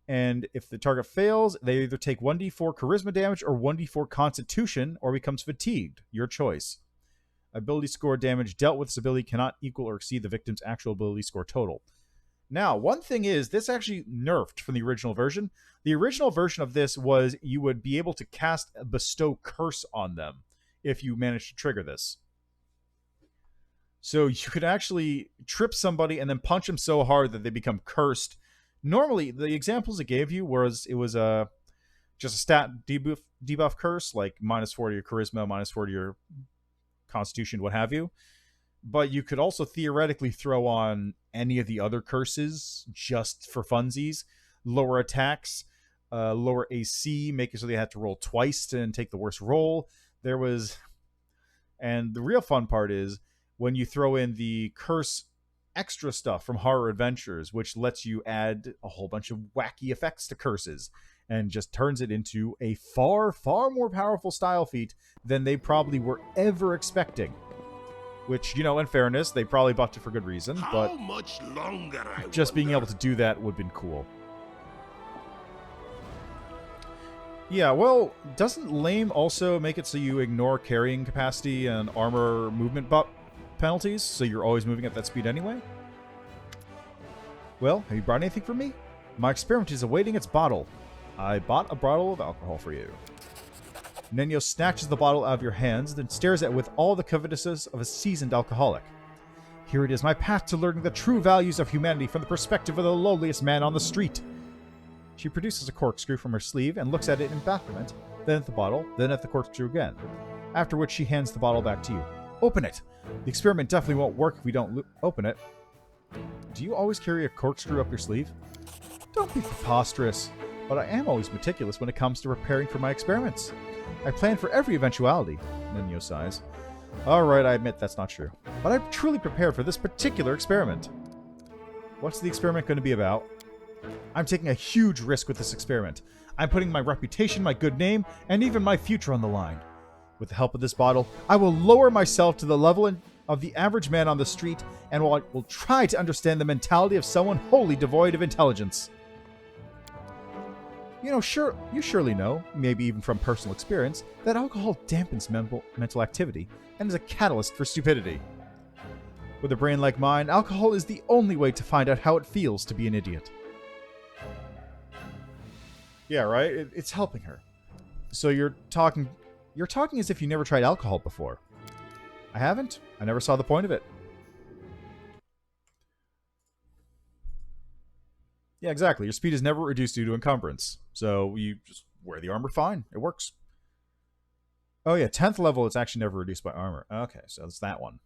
and if the target fails, they either take 1d4 charisma damage or 1d4 constitution, or becomes fatigued. Your choice. Ability score damage dealt with this ability cannot equal or exceed the victim's actual ability score total. Now, one thing is, this actually nerfed from the original version. The original version of this was you would be able to cast a Bestow Curse on them if you managed to trigger this. So you could actually trip somebody and then punch them so hard that they become cursed. Normally, the examples it gave you was just a stat debuff curse, like -4 to your charisma, -4 to your constitution, what have you. But you could also theoretically throw on any of the other curses just for funsies. Lower attacks, lower AC, make it so they had to roll twice and take the worst roll. And the real fun part is when you throw in the curse extra stuff from Horror Adventures, which lets you add a whole bunch of wacky effects to curses and just turns it into a far, far more powerful style feat than they probably were ever expecting. Which, you know, in fairness, they probably buffed it for good reason, but How much longer, I just being wonder? able to do that would have been cool. Yeah, well, doesn't Lame also make it so you ignore carrying capacity and armor movement penalties, so you're always moving at that speed anyway? Well, have you brought anything for me? My experiment is awaiting its bottle. I bought a bottle of alcohol for you. Nenio snatches the bottle out of your hands, then stares at it with all the covetousness of a seasoned alcoholic. Here it is, my path to learning the true values of humanity from the perspective of the lowliest man on the street. She produces a corkscrew from her sleeve and looks at it in bafflement, then at the bottle, then at the corkscrew again. After which she hands the bottle back to you. Open it! The experiment definitely won't work if we don't open it. Do you always carry a corkscrew up your sleeve? Don't be preposterous, but I am always meticulous when it comes to preparing for my experiments. I planned for every eventuality, Nenio sighs. Alright, I admit that's not true. But I'm truly prepared for this particular experiment. What's the experiment going to be about? I'm taking a huge risk with this experiment. I'm putting my reputation, my good name, and even my future on the line. With the help of this bottle, I will lower myself to the level of the average man on the street, and will try to understand the mentality of someone wholly devoid of intelligence. You know, you surely know, maybe even from personal experience, that alcohol dampens mental activity and is a catalyst for stupidity. With a brain like mine, alcohol is the only way to find out how it feels to be an idiot. Yeah, right? It's helping her. So you're talking as if you never tried alcohol before. I haven't. I never saw the point of it. Yeah, exactly. Your speed is never reduced due to encumbrance. So you just wear the armor fine. It works. Oh yeah, 10th level, it's actually never reduced by armor. Okay, so it's that one.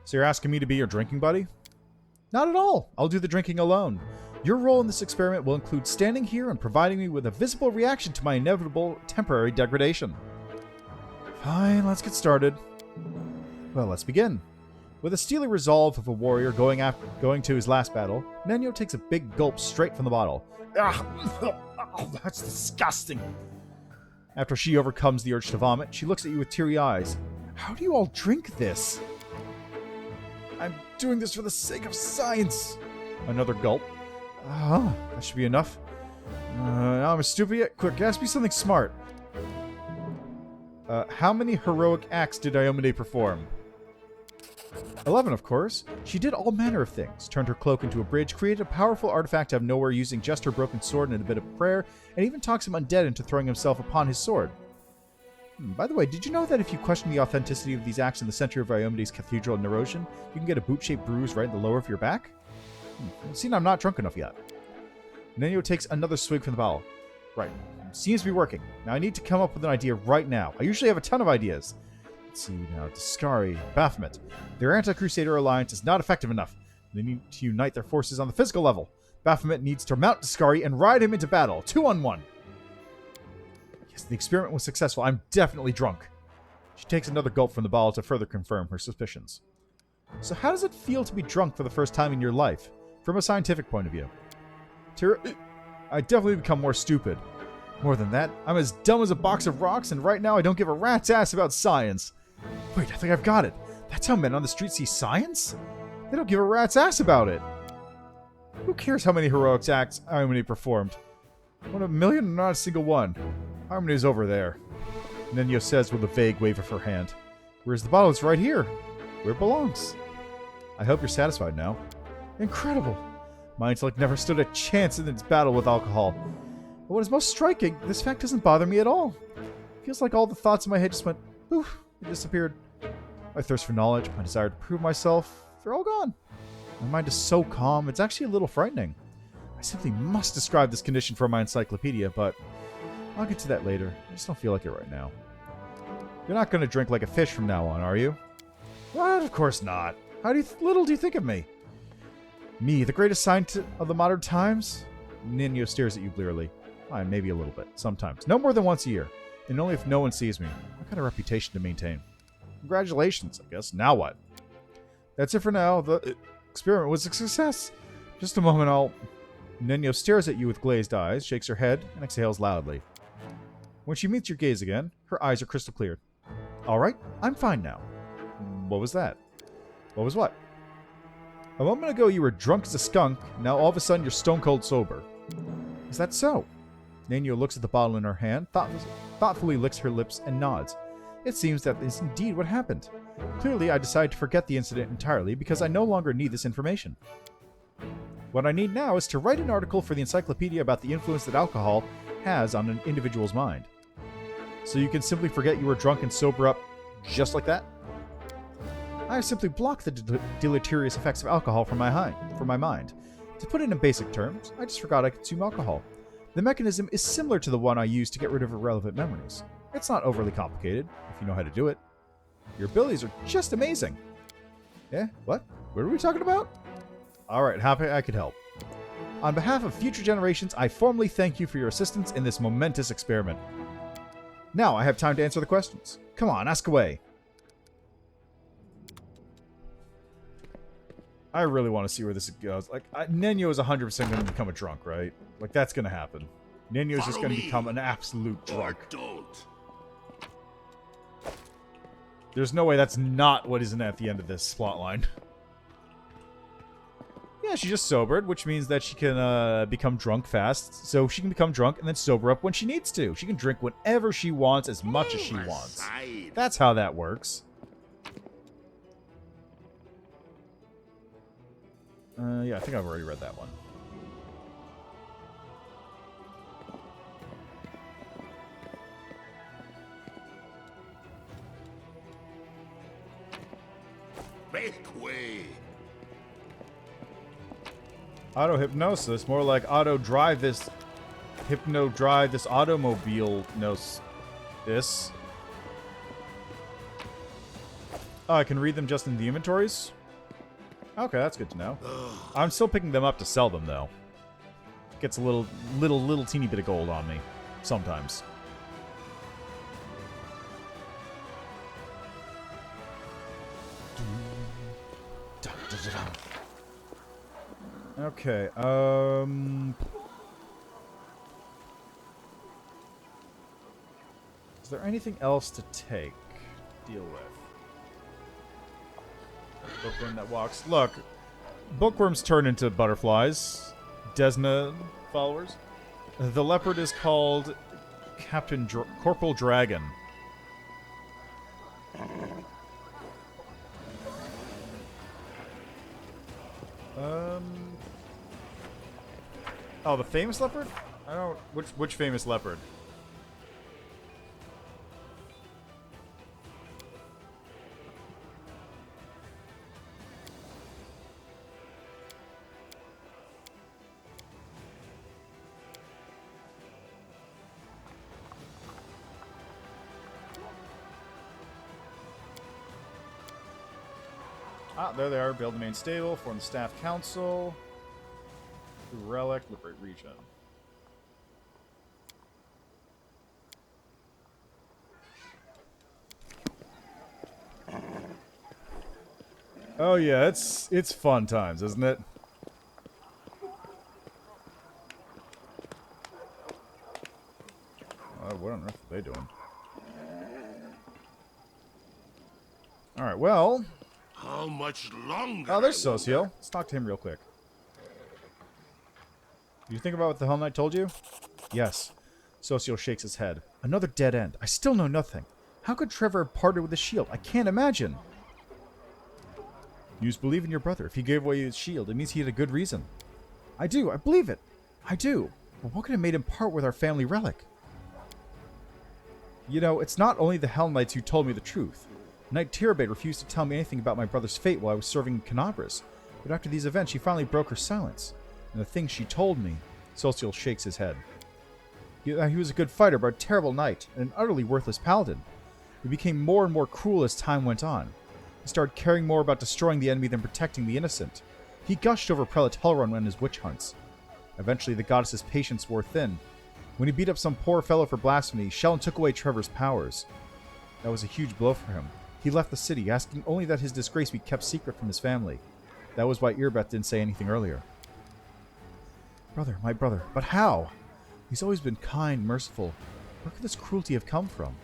So you're asking me to be your drinking buddy? Not at all. I'll do the drinking alone. Your role in this experiment will include standing here and providing me with a visible reaction to my inevitable temporary degradation. Fine, let's get started. Well, let's begin. With the steely resolve of a warrior going to his last battle, Nenio takes a big gulp straight from the bottle. Oh, that's disgusting. After she overcomes the urge to vomit, she looks at you with teary eyes. How do you all drink this? I'm doing this for the sake of science. Another gulp. That should be enough. Now I'm stupid yet. Quick, ask me something smart. How many heroic acts did Iomade perform? 11, of course. She did all manner of things. Turned her cloak into a bridge, created a powerful artifact out of nowhere using just her broken sword and a bit of prayer, and even talks him undead into throwing himself upon his sword. By the way, did you know that if you question the authenticity of these acts in the center of Iomade's cathedral in Nerosian, you can get a boot-shaped bruise right in the lower of your back? See, I'm not drunk enough yet. Nenio takes another swig from the bottle. Right. Seems to be working. Now I need to come up with an idea right now. I usually have a ton of ideas. Let's see now. Discari, Baphomet. Their anti-Crusader alliance is not effective enough. They need to unite their forces on the physical level. Baphomet needs to mount Discari and ride him into battle. 2-on-1. Yes, the experiment was successful. I'm definitely drunk. She takes another gulp from the bottle to further confirm her suspicions. So how does it feel to be drunk for the first time in your life? From a scientific point of view. I definitely become more stupid. More than that, I'm as dumb as a box of rocks, and right now I don't give a rat's ass about science. Wait, I think I've got it. That's how men on the street see science? They don't give a rat's ass about it. Who cares how many heroic acts Harmony performed? 1 of a million, not a single one. Harmony's over there. Nenio says with a vague wave of her hand. Where's the bottle? It's right here. Where it belongs. I hope you're satisfied now. Incredible. My intellect never stood a chance in its battle with alcohol. But what is most striking, this fact doesn't bother me at all. It feels like all the thoughts in my head just went, poof, and disappeared. My thirst for knowledge, my desire to prove myself, they're all gone. My mind is so calm, it's actually a little frightening. I simply must describe this condition from my encyclopedia, but I'll get to that later. I just don't feel like it right now. You're not going to drink like a fish from now on, are you? What? Of course not. How little do you think of me? Me, the greatest scientist of the modern times? Nenio stares at you blearily. Fine, maybe a little bit. Sometimes. No more than once a year. And only if no one sees me. What kind of reputation to maintain? Congratulations, I guess. Now what? That's it for now. The experiment was a success. Just a moment, Nenio stares at you with glazed eyes, shakes her head, and exhales loudly. When she meets your gaze again, her eyes are crystal clear. Alright, I'm fine now. What was that? What was what? A moment ago you were drunk as a skunk, now all of a sudden you're stone cold sober. Is that so? Nenio looks at the bottle in her hand, thoughtfully licks her lips, and nods. It seems that is indeed what happened. Clearly, I decided to forget the incident entirely because I no longer need this information. What I need now is to write an article for the encyclopedia about the influence that alcohol has on an individual's mind. So you can simply forget you were drunk and sober up just like that? I have simply blocked the deleterious effects of alcohol from my mind. To put it in basic terms, I just forgot I consume alcohol. The mechanism is similar to the one I use to get rid of irrelevant memories. It's not overly complicated, if you know how to do it. Your abilities are just amazing. Yeah? What? What are we talking about? Alright, happy I could help. On behalf of future generations, I formally thank you for your assistance in this momentous experiment. Now I have time to answer the questions. Come on, ask away. I really want to see where this goes. Like, Nenio is 100% going to become a drunk, right? Like, that's going to happen. Nenio is just going to become an absolute drunk. There's no way that's not what isn't at the end of this plotline. Yeah, she just sobered, which means that she can become drunk fast. So she can become drunk and then sober up when she needs to. She can drink whenever she wants, as much as she wants. That's how that works. Yeah, I think I've already read that one. Make way. Auto hypnosis, more like auto drive this. Hypno drive this automobile. This. Oh, I can read them just in the inventories? Okay, that's good to know. I'm still picking them up to sell them, though. Gets a little teeny bit of gold on me. Sometimes. Okay, is there anything else to deal with? Bookworm that walks. Look, bookworms turn into butterflies. Desna followers. The leopard is called Corporal Dragon. Oh, the famous leopard? I don't. Which famous leopard? Ah, there they are. Build the main stable, form the staff council. Relic, liberate region. Oh yeah, it's fun times, isn't it? What on earth are they doing? Alright, well... How much longer? Oh, there's Socio. Let's talk to him real quick. Did you think about what the Hell Knight told you? Yes. Socio shakes his head. Another dead end. I still know nothing. How could Trevor have parted with his shield? I can't imagine. You just believe in your brother. If he gave away his shield, it means he had a good reason. I do. I believe it. I do. But what could have made him part with our family relic? You know, it's not only the Hell Knights who told me the truth. Knight Tirabade refused to tell me anything about my brother's fate while I was serving in Canabras. But after these events, she finally broke her silence. And the things she told me... Social shakes his head. He was a good fighter, but a terrible knight, and an utterly worthless paladin. He became more and more cruel as time went on. He started caring more about destroying the enemy than protecting the innocent. He gushed over Prelate Helron on his witch hunts. Eventually, the goddess's patience wore thin. When he beat up some poor fellow for blasphemy, Shelyn took away Trevor's powers. That was a huge blow for him. He left the city, asking only that his disgrace be kept secret from his family. That was why Irbeth didn't say anything earlier. Brother, my brother, but how? He's always been kind, merciful. Where could this cruelty have come from?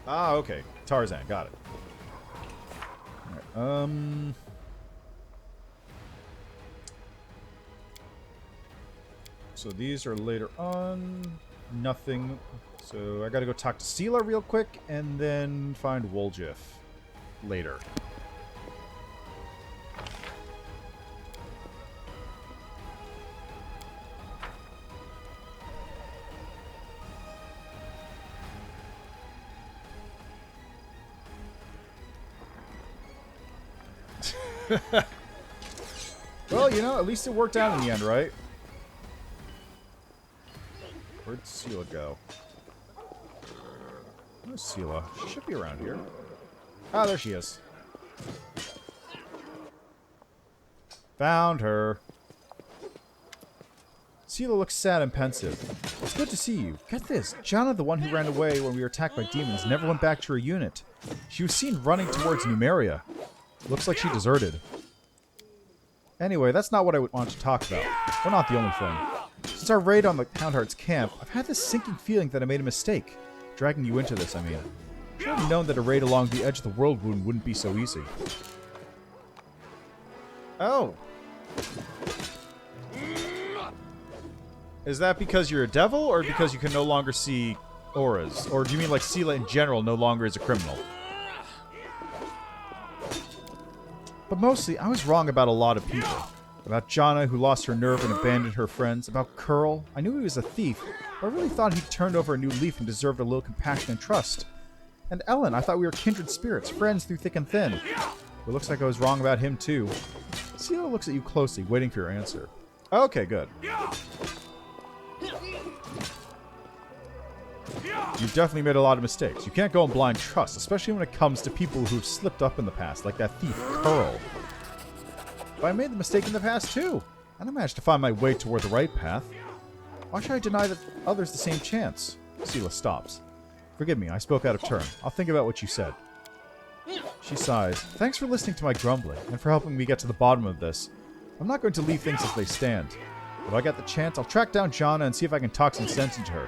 Ah, okay. Tarzan, got it. Alright, so these are later on. Nothing. So I gotta go talk to Sela real quick, and then find Woljif later. Well, you know, at least it worked out in the end, right? Where'd Sela go? Where's Sela? She should be around here. Ah, there she is. Found her. Sela looks sad and pensive. It's good to see you. Get this. Jana, the one who ran away when we were attacked by demons, never went back to her unit. She was seen running towards Numeria. Looks like she deserted. Anyway, that's not what I wanted to talk about. We're not the only thing. Since our raid on the Houndheart's camp, I've had this sinking feeling that I made a mistake. Dragging you into this, I mean. I should have known that a raid along the edge of the world wound wouldn't be so easy. Oh. Is that because you're a devil, or because you can no longer see auras? Or do you mean like Sela in general no longer is a criminal? But mostly, I was wrong about a lot of people. About Jana, who lost her nerve and abandoned her friends. About Curl. I knew he was a thief, but I really thought he'd turned over a new leaf and deserved a little compassion and trust. And Ellen, I thought we were kindred spirits, friends through thick and thin. It looks like I was wrong about him, too. Sela looks at you closely, waiting for your answer. Okay, good. You've definitely made a lot of mistakes. You can't go in blind trust, especially when it comes to people who've slipped up in the past, like that thief, Curl. But I made the mistake in the past, too. And I managed to find my way toward the right path. Why should I deny the others the same chance? Sela stops. Forgive me, I spoke out of turn. I'll think about what you said. She sighs. Thanks for listening to my grumbling, and for helping me get to the bottom of this. I'm not going to leave things as they stand. If I get the chance, I'll track down Jana and see if I can talk some sense into her.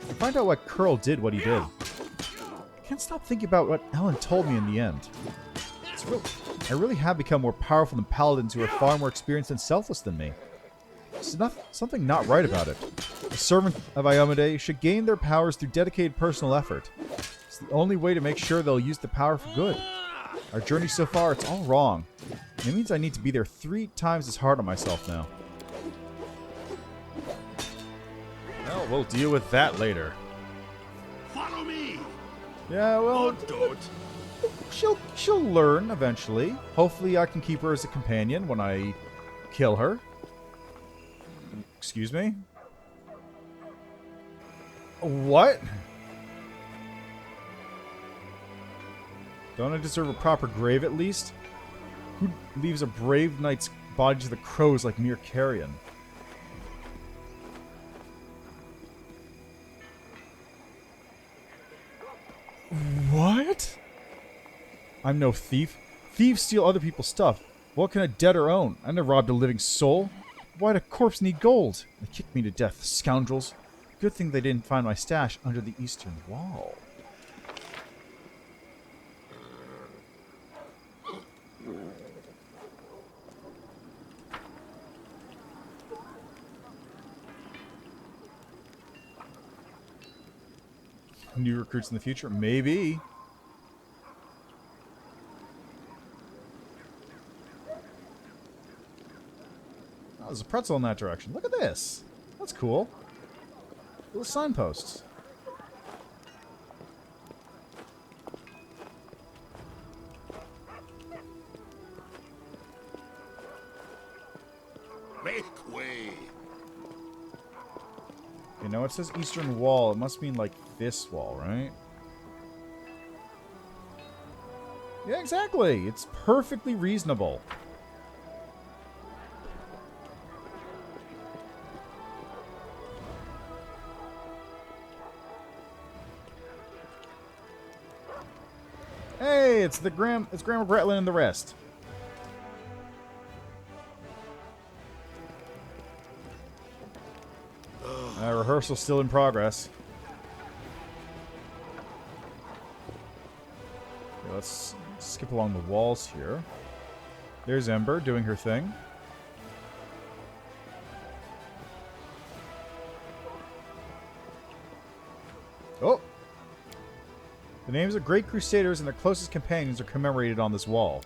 And find out why Curl did what he did. I can't stop thinking about what Ellen told me in the end. I really have become more powerful than paladins who are far more experienced and selfless than me. There's something not right about it. The servant of Iomedae should gain their powers through dedicated personal effort. It's the only way to make sure they'll use the power for good. Our journey so far, it's all wrong. And it means I need to be there 3 times as hard on myself now. Well, we'll deal with that later. Follow me. Yeah, well, don't. She'll learn eventually. Hopefully I can keep her as a companion when I kill her. Excuse me? What? Don't I deserve a proper grave at least? Who leaves a brave knight's body to the crows like mere carrion? What? I'm no thief. Thieves steal other people's stuff. What can a debtor own? I never robbed a living soul. Why'd a corpse need gold? They kicked me to death, scoundrels. Good thing they didn't find my stash under the eastern wall. New recruits in the future? Maybe. Oh, there's a pretzel in that direction. Look at this. That's cool. Little signposts. Make way. You know, it says eastern wall. It must mean, like, this wall, right? Yeah, exactly. It's perfectly reasonable. Hey, it's Grandma Gretlin and the rest. Rehearsal's still in progress. Okay, let's skip along the walls here. There's Ember doing her thing. Oh! The names of great crusaders and their closest companions are commemorated on this wall.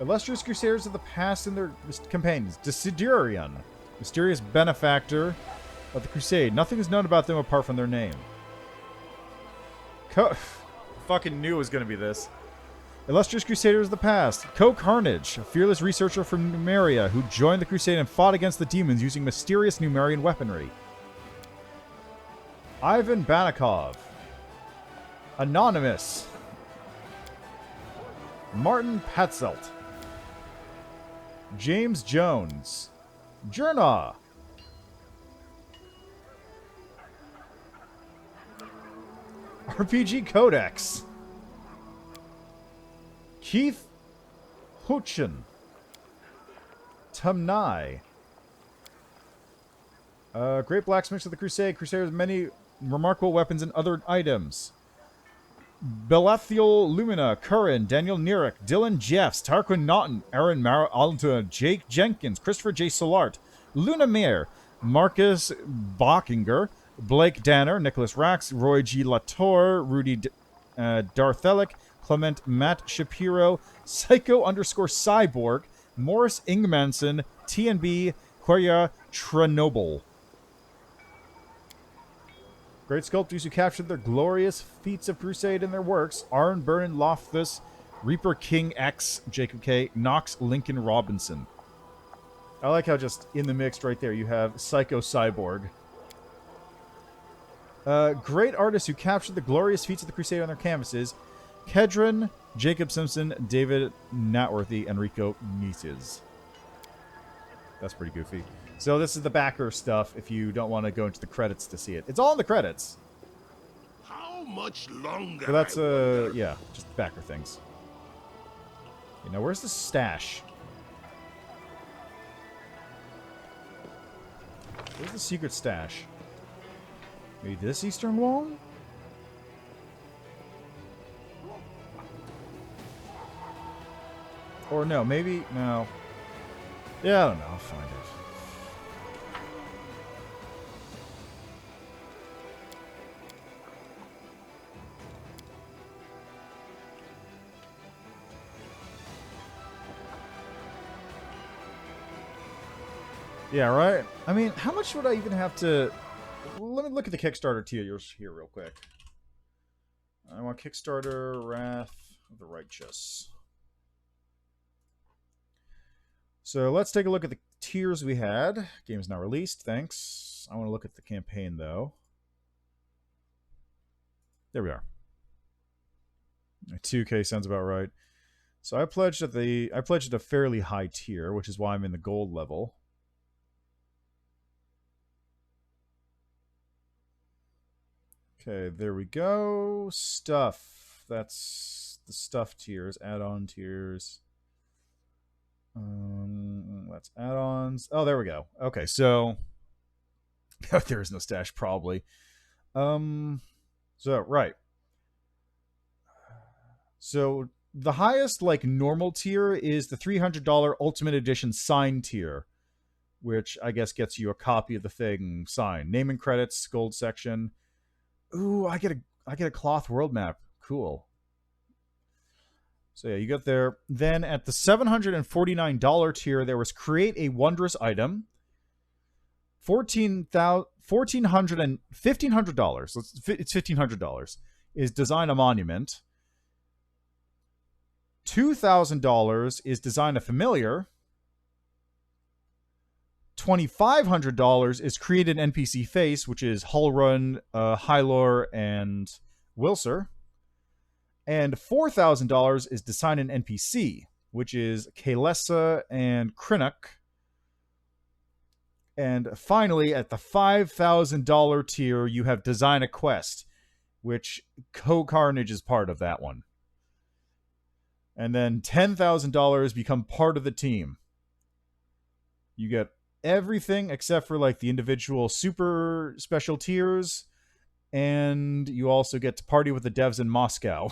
Illustrious crusaders of the past and their companions. Desiderion, mysterious benefactor of the crusade. Nothing is known about them apart from their name. Fucking knew it was going to be this. Illustrious crusaders of the past. Carnage, a fearless researcher from Numeria who joined the crusade and fought against the demons using mysterious Numerian weaponry. Ivan Banakov. Anonymous. Martin Patzelt. James Jones. Jurna. RPG Codex. Keith Hutchin. Tumnai. Great blacksmiths of the Crusade. Crusaders many remarkable weapons and other items. Belathiel Lumina, Curran, Daniel Nerick, Dylan Jeffs, Tarquin Naughton, Aaron Mara Alta, Jake Jenkins, Christopher J. Solart, Luna Mayer, Marcus Bockinger, Blake Danner, Nicholas Rax, Roy G. Latour, Rudy Darthelic, Clement Matt Shapiro, Psycho_Cyborg, Morris Ingmanson, TNB, Hoya Chernobyl. Great sculptors who captured their glorious feats of crusade in their works. Aaron Vernon Loftus, Reaper King X, Jacob K, Knox Lincoln Robinson. I like how just in the mix right there you have Psycho Cyborg. Great artists who captured the glorious feats of the crusade on their canvases. Kedron, Jacob Simpson, David Natworthy, Enrico Nietzes. That's pretty goofy. So this is the backer stuff if you don't want to go into the credits to see it. It's all in the credits. How much longer? But that's, yeah, just backer things. Okay, now where's the stash? Where's the secret stash? Maybe this eastern wall? Or no, maybe, no. Yeah, I don't know, I'll find it. Yeah, right? I mean, how much would I even have to... Let me look at the Kickstarter tiers here real quick. I want Kickstarter, Wrath of the Righteous. So let's take a look at the tiers we had. Game's now released, thanks. I want to look at the campaign, though. There we are. 2K sounds about right. So I pledged at a fairly high tier, which is why I'm in the gold level. Okay, there we go. Stuff. That's the stuff tiers, add-on tiers. That's add-ons. Oh, there we go. Okay, so there is no stash probably. So right. So the highest like normal tier is the $300 Ultimate Edition signed tier, which I guess gets you a copy of the thing signed. Name and credits, gold section. Ooh, I get a cloth world map. Cool. So yeah, you got there. Then at the $749 tier, there was create a wondrous item. $1,500 it's $1,500 is design a monument. $2,000 is design a familiar. $2,500 is create an NPC face, which is Hullrun, Hylor, and Wilser. And $4,000 is design an NPC, which is Kalesa and Krinnock. And finally, at the $5,000 tier, you have design a quest, which Co-Carnage is part of that one. And then $10,000 become part of the team. You get everything except for like the individual super special tiers, and you also get to party with the devs in Moscow.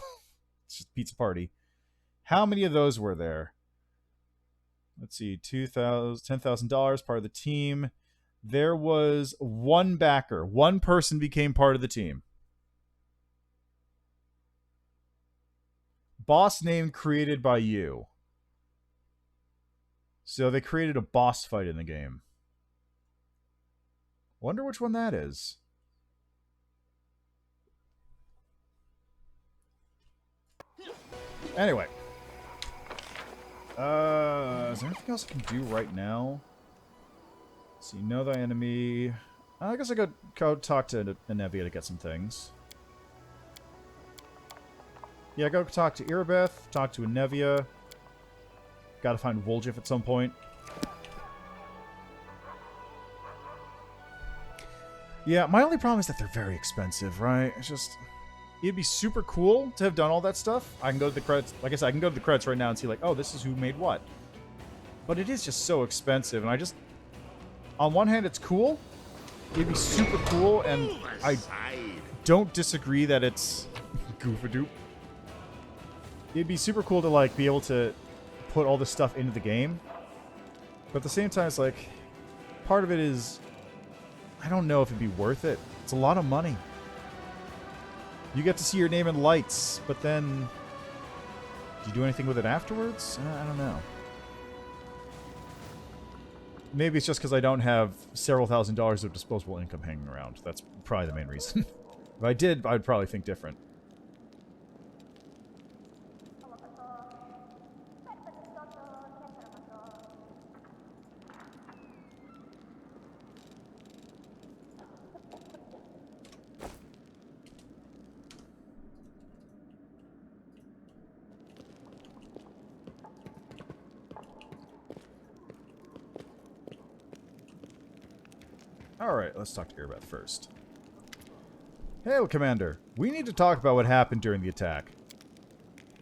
It's just pizza party. How many of those were there? Let's see, $10,000 part of the team. There was one backer. One person became part of the team. Boss name created by you. So they created a boss fight in the game. Wonder which one that is. Anyway. Is there anything else I can do right now? So you know the enemy. I guess I could go talk to Anevia to get some things. Yeah, go talk to Irbeth, talk to Anevia. Gotta find Woljif at some point. Yeah, my only problem is that they're very expensive, right? It's just... It'd be super cool to have done all that stuff. I can go to the credits... Like I said, I can go to the credits right now and see, like, oh, this is who made what. But it is just so expensive, and I just... On one hand, it's cool. It'd be super cool, and I don't disagree that it's... Goofadoop. It'd be super cool to, like, be able to put all this stuff into the game. But at the same time, it's like... Part of it is... I don't know if it'd be worth it. It's a lot of money. You get to see your name in lights, but then... Do you do anything with it afterwards? I don't know. Maybe it's just because I don't have several $1,000s of disposable income hanging around. That's probably the main reason. If I did, I'd probably think different. Alright, let's talk to Irbeth first. Hail, Commander. We need to talk about what happened during the attack.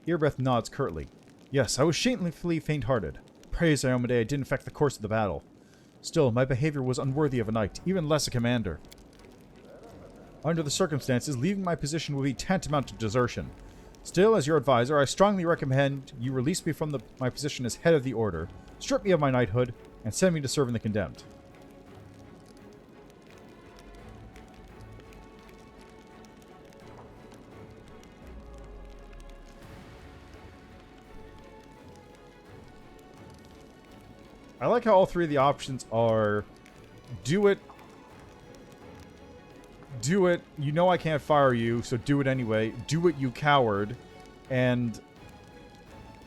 Irbeth nods curtly. Yes, I was shamefully faint-hearted. Praise Iomade, I didn't affect the course of the battle. Still, my behavior was unworthy of a knight, even less a commander. Under the circumstances, leaving my position would be tantamount to desertion. Still, as your advisor, I strongly recommend you release me from my position as head of the Order, strip me of my knighthood, and send me to serve in the Condemned. I like how all three of the options are do it, you know I can't fire you, so do it anyway, do it you coward, and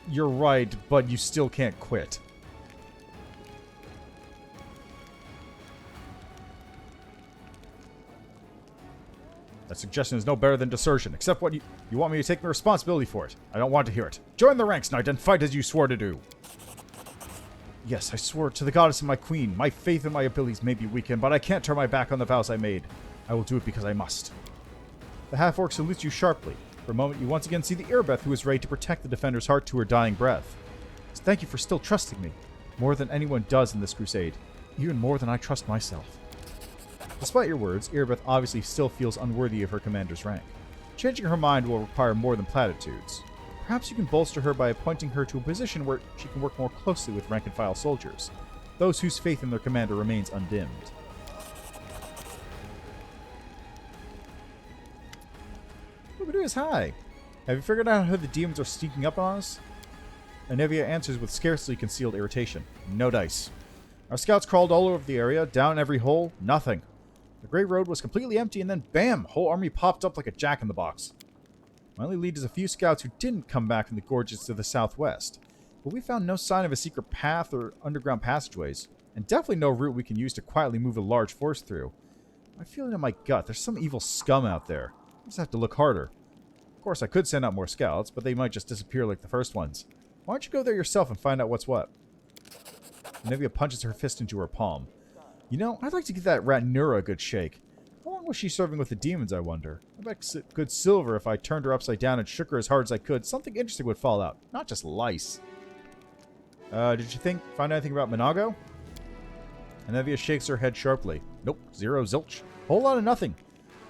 you're right, but you still can't quit. That suggestion is no better than desertion, except what you want me to take the responsibility for it. I don't want to hear it. Join the ranks, knight, and fight as you swore to do. Yes, I swore to the goddess and my queen. My faith and my abilities may be weakened, but I can't turn my back on the vows I made. I will do it because I must. The half-orc salutes you sharply. For a moment, you once again see the Irbeth who is ready to protect the defender's heart to her dying breath. So thank you for still trusting me. More than anyone does in this crusade. Even more than I trust myself. Despite your words, Irbeth obviously still feels unworthy of her commander's rank. Changing her mind will require more than platitudes. Perhaps you can bolster her by appointing her to a position where she can work more closely with rank-and-file soldiers, those whose faith in their commander remains undimmed. Look is hi. Have you figured out how the demons are sneaking up on us? Anevia answers with scarcely concealed irritation. No dice. Our scouts crawled all over the area, down every hole, nothing. The Great Road was completely empty, and then bam! Whole army popped up like a jack-in-the-box. My only lead is a few scouts who didn't come back from the gorges to the southwest, but we found no sign of a secret path or underground passageways, and definitely no route we can use to quietly move a large force through. I feel it in my gut, there's some evil scum out there. I just have to look harder. Of course, I could send out more scouts, but they might just disappear like the first ones. Why don't you go there yourself and find out what's what? Anevia punches her fist into her palm. You know, I'd like to give that rat Nura a good shake. How long was she serving with the demons, I wonder? I bet good silver if I turned her upside down and shook her as hard as I could. Something interesting would fall out, not just lice. Did you find anything about Minago? Anevia shakes her head sharply. Nope, zero zilch. Whole lot of nothing.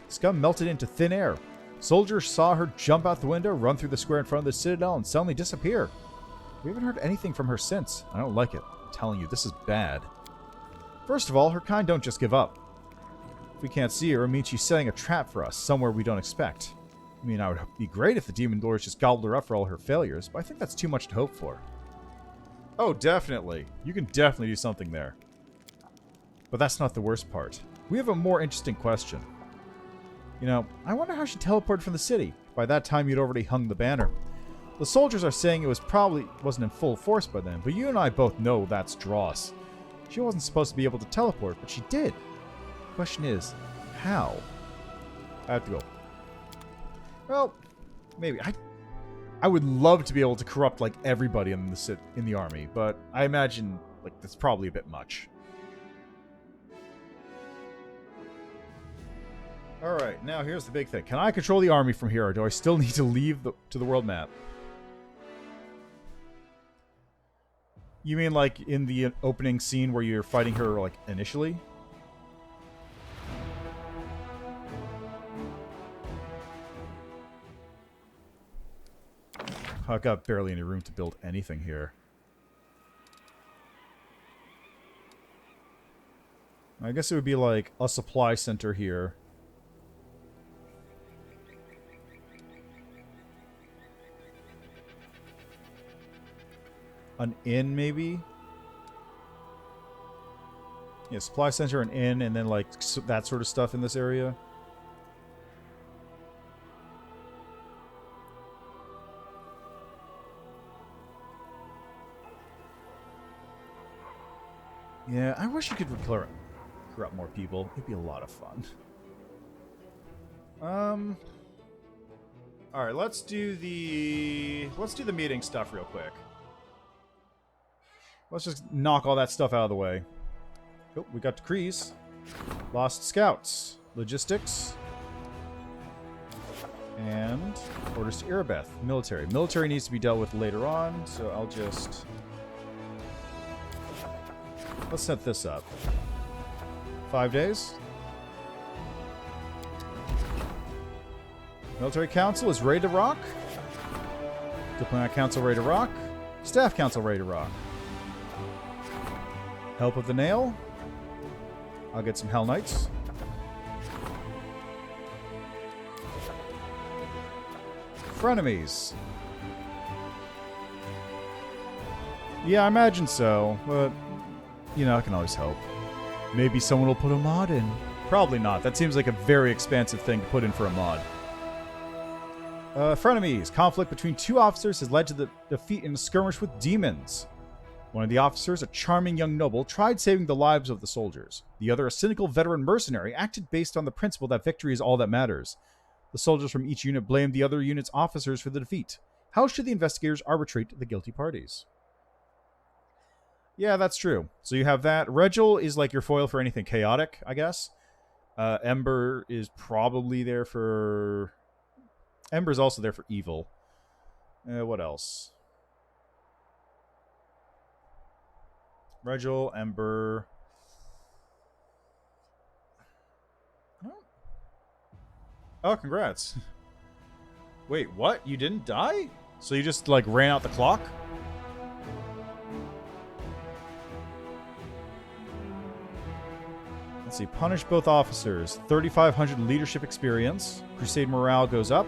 Scum melted into thin air. Soldiers saw her jump out the window, run through the square in front of the Citadel, and suddenly disappear. We haven't heard anything from her since. I don't like it. I'm telling you, this is bad. First of all, her kind don't just give up. If we can't see her, it means she's setting a trap for us, somewhere we don't expect. I mean, it would be great if the Demon Lords just gobbled her up for all her failures, but I think that's too much to hope for. Oh, definitely. You can definitely do something there. But that's not the worst part. We have a more interesting question. You know, I wonder how she teleported from the city. By that time, you'd already hung the banner. The soldiers are saying it wasn't in full force by then, but you and I both know that's dross. She wasn't supposed to be able to teleport, but she did. The question is, how? I have to go. Well, maybe. I would love to be able to corrupt like everybody in the army, but I imagine like that's probably a bit much. All right, now here's the big thing: can I control the army from here, or do I still need to leave to the world map? You mean like in the opening scene where you're fighting her like initially? I've got barely any room to build anything here. I guess it would be like a supply center here. An inn, maybe? Yeah, supply center, an inn, and then like that sort of stuff in this area. Yeah, I wish you could corrupt more people. It'd be a lot of fun. All right, let's do the meeting stuff real quick. Let's just knock all that stuff out of the way. Oh, we got decrees. Lost scouts. Logistics. And orders to Irabeth. Military. Military needs to be dealt with later on, so I'll just... Let's set this up. 5 days. Military Council is ready to rock. Diplomatic Council ready to rock. Staff Council ready to rock. Help of the Nail. I'll get some Hell Knights. Frenemies. Yeah, I imagine so, but... You know, I can always help. Maybe someone will put a mod in. Probably not. That seems like a very expansive thing to put in for a mod. Frenemies. Conflict between two officers has led to the defeat in a skirmish with demons. One of the officers, a charming young noble, tried saving the lives of the soldiers. The other, a cynical veteran mercenary, acted based on the principle that victory is all that matters. The soldiers from each unit blamed the other unit's officers for the defeat. How should the investigators arbitrate the guilty parties? Yeah, that's true. So you have that. Regil is like your foil for anything chaotic, I guess. Ember is probably there for... Ember's also there for evil. What else? Regil, Ember... Oh, congrats. Wait, what? You didn't die? So you just, like, ran out the clock? Let's see. Punish both officers. 3,500 leadership experience. Crusade morale goes up.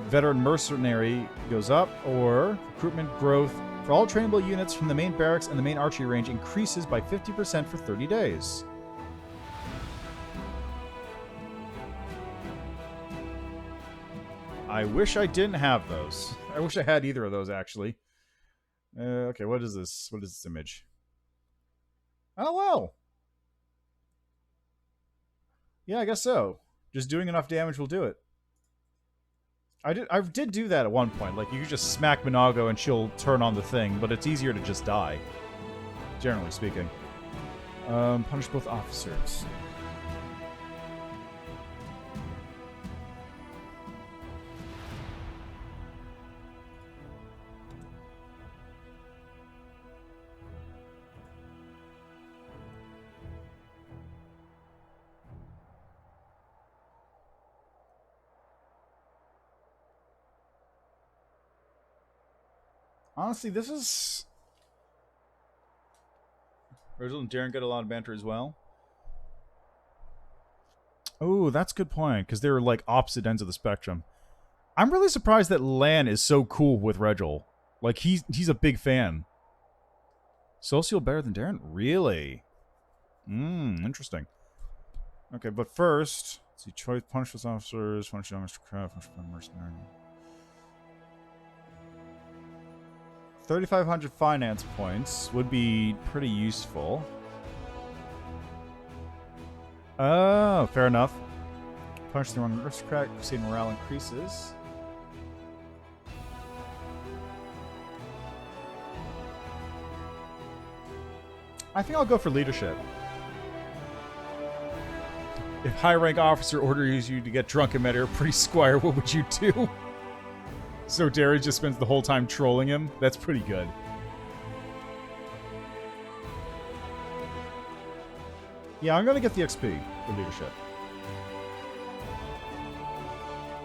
Veteran mercenary goes up. Or recruitment growth for all trainable units from the main barracks and the main archery range increases by 50% for 30 days. I wish I didn't have those. I wish I had either of those, actually. Okay, what is this? What is this image? Oh, well. Yeah, I guess so. Just doing enough damage will do it. I did do that at one point. Like, you just smack Minago and she'll turn on the thing, but it's easier to just die. Generally speaking. Punish both officers. Honestly, this is... Regil and Darren get a lot of banter as well. Oh, that's a good point, because they're like opposite ends of the spectrum. I'm really surprised that Lan is so cool with Regil. Like, he's a big fan. Social better than Darren? Really? Interesting. Okay, but first, let's see, choice, punish those officers, punish young Mr. Craft, punish mercenary. 3,500 finance points would be pretty useful. Oh, fair enough. Punish the wrong aristocrat, Crusade morale increases. I think I'll go for leadership. If high-rank officer orders you to get drunk and marry a priest squire, what would you do? So Darius just spends the whole time trolling him? That's pretty good. Yeah, I'm gonna get the XP for leadership.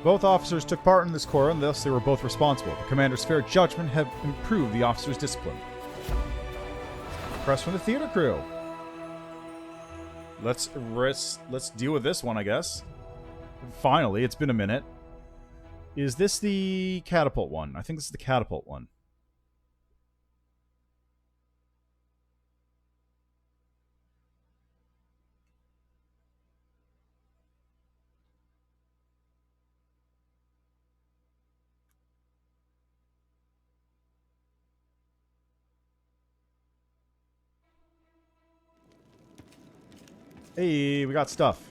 Both officers took part in this quarrel, and thus they were both responsible. The commander's fair judgment had improved the officer's discipline. Press from the theater crew. Let's deal with this one, I guess. Finally, it's been a minute. Is this the catapult one? I think this is the catapult one. Hey, we got stuff.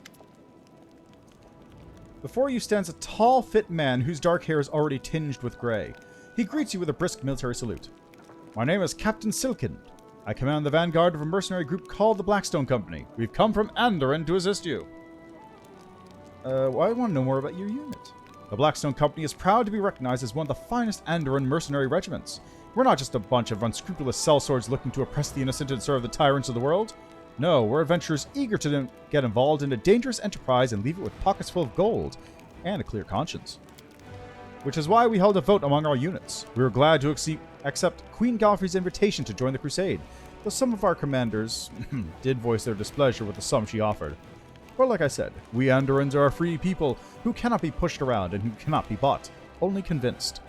Before you stands a tall, fit man whose dark hair is already tinged with gray. He greets you with a brisk military salute. My name is Captain Silken. I command the vanguard of a mercenary group called the Blackstone Company. We've come from Andoran to assist you. Well, I want to know more about your unit. The Blackstone Company is proud to be recognized as one of the finest Andoran mercenary regiments. We're not just a bunch of unscrupulous sellswords looking to oppress the innocent and serve the tyrants of the world. No, we're adventurers eager to get involved in a dangerous enterprise and leave it with pockets full of gold and a clear conscience. Which is why we held a vote among our units. We were glad to accept Queen Galfrey's invitation to join the crusade, though some of our commanders did voice their displeasure with the sum she offered. But like I said, we Andorans are a free people who cannot be pushed around and who cannot be bought, only convinced.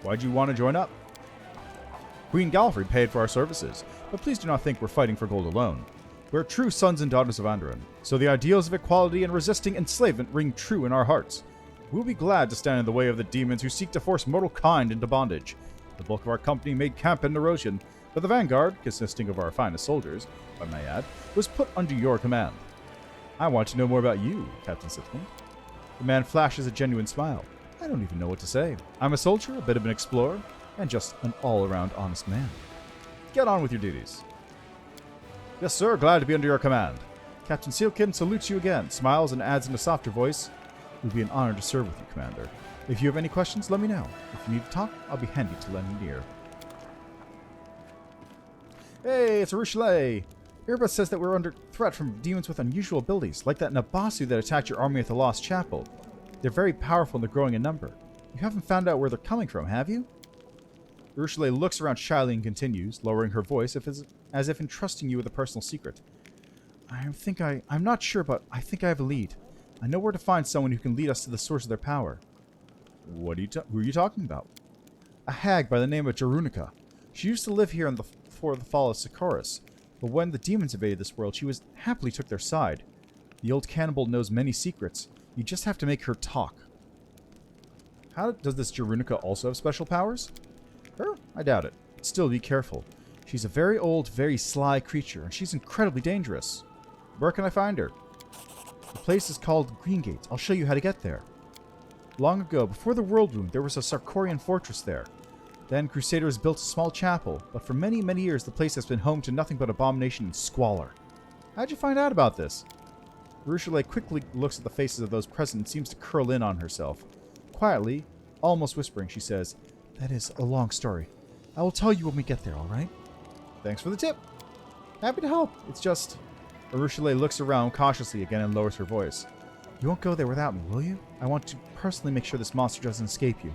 Why'd you want to join up? Queen Galfrey paid for our services, but please do not think we're fighting for gold alone. We're true sons and daughters of Andoran, so the ideals of equality and resisting enslavement ring true in our hearts. We'll be glad to stand in the way of the demons who seek to force mortal kind into bondage. The bulk of our company made camp in Nerosian, but the vanguard, consisting of our finest soldiers, I may add, was put under your command. I want to know more about you, Captain Sithman. The man flashes a genuine smile. I don't even know what to say. I'm a soldier, a bit of an explorer, and just an all-around honest man. Get on with your duties. Yes, sir. Glad to be under your command. Captain Sealkin salutes you again, smiles, and adds in a softer voice, It would be an honor to serve with you, Commander. If you have any questions, let me know. If you need to talk, I'll be handy to lend an ear. Hey, it's Rochelet! Erebus says that we're under threat from demons with unusual abilities, like that Nabasu that attacked your army at the Lost Chapel. They're very powerful and they're growing in number. You haven't found out where they're coming from, have you? Rochelet looks around shyly and continues, lowering her voice as if entrusting you with a personal secret. I'm not sure, but I think I have a lead. I know where to find someone who can lead us to the source of their power. Who are you talking about? A hag by the name of Jarunica. She used to live here before the fall of Sikoris, but when the demons invaded this world, she happily took their side. The old cannibal knows many secrets. You just have to make her talk. How does this Jarunica also have special powers? Her? I doubt it. But still, be careful. She's a very old, very sly creature, and she's incredibly dangerous. Where can I find her? The place is called Greengate. I'll show you how to get there. Long ago, before the World Wound, there was a Sarkorian fortress there. Then Crusaders built a small chapel, but for many, many years the place has been home to nothing but abomination and squalor. How'd you find out about this? Rochelet quickly looks at the faces of those present and seems to curl in on herself. Quietly, almost whispering, she says, That is a long story. I will tell you when we get there, alright? Thanks for the tip. Happy to help. It's just... Rochelet looks around cautiously again and lowers her voice. You won't go there without me, will you? I want to personally make sure this monster doesn't escape you.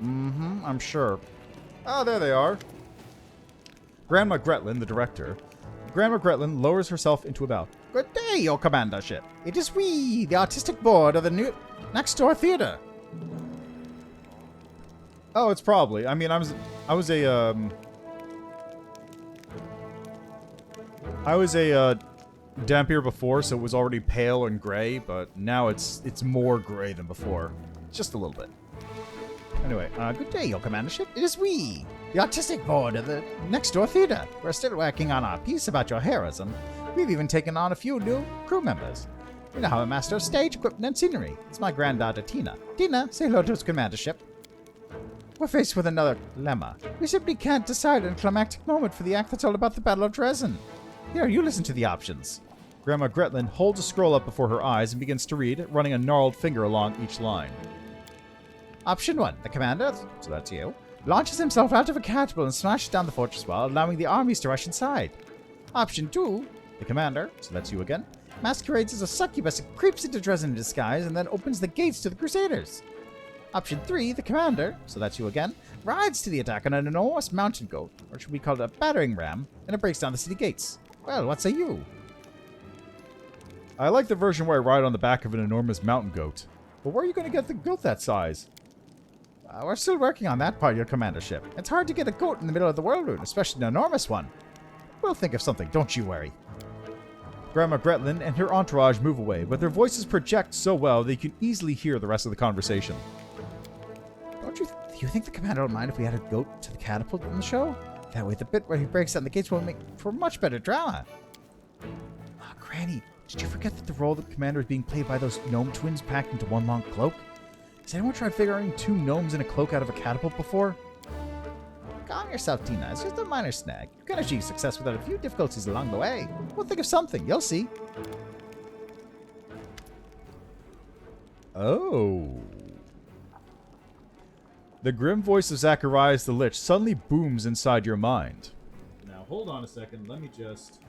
Mm-hmm, I'm sure. Ah, there they are. Grandma Gretlin, the director. Grandma Gretlin lowers herself into a bow. Good day, your commandership. It is we, the artistic board of the new next door theater. Oh, it's probably. I mean, I was a Dampier before, so it was already pale and gray, but now it's more gray than before. Just a little bit. Anyway, good day, your commandership. It is we, the artistic board of the next door theater. We're still working on our piece about your heroism. We've even taken on a few new crew members. We now have a master of stage equipment and scenery. It's my granddaughter, Tina. Tina, say hello to his commandership. We're faced with another dilemma. We simply can't decide on a climactic moment for the act that's all about the Battle of Drezen. Here, you listen to the options. Grandma Gretlin holds a scroll up before her eyes and begins to read, running a gnarled finger along each line. Option 1. The commander, so that's you, launches himself out of a catapult and smashes down the fortress wall, allowing the armies to rush inside. Option 2. The commander, so that's you again, masquerades as a succubus and creeps into Drezen in disguise and then opens the gates to the Crusaders. Option 3. The commander, so that's you again, rides to the attack on an enormous mountain goat, or should we call it a battering ram, and it breaks down the city gates. Well, what say you? I like the version where I ride on the back of an enormous mountain goat. But where are you going to get the goat that size? We're still working on that part of your commandership. It's hard to get a goat in the middle of the whirlwind, especially an enormous one. We'll think of something, don't you worry. Grandma Gretlin and her entourage move away, but their voices project so well that you can easily hear the rest of the conversation. Do you think the commander will mind if we add a goat to the catapult in the show? That way the bit where he breaks down the gates will make for much better drama. Oh, Granny, did you forget that the role of the commander is being played by those gnome twins packed into one long cloak? Has anyone tried figuring 2 gnomes in a cloak out of a catapult before? Calm yourself, Tina. It's just a minor snag. You can achieve success without a few difficulties along the way. We'll think of something. You'll see. Oh. The grim voice of Zacharias the Lich suddenly booms inside your mind. Now, hold on a second. Let me just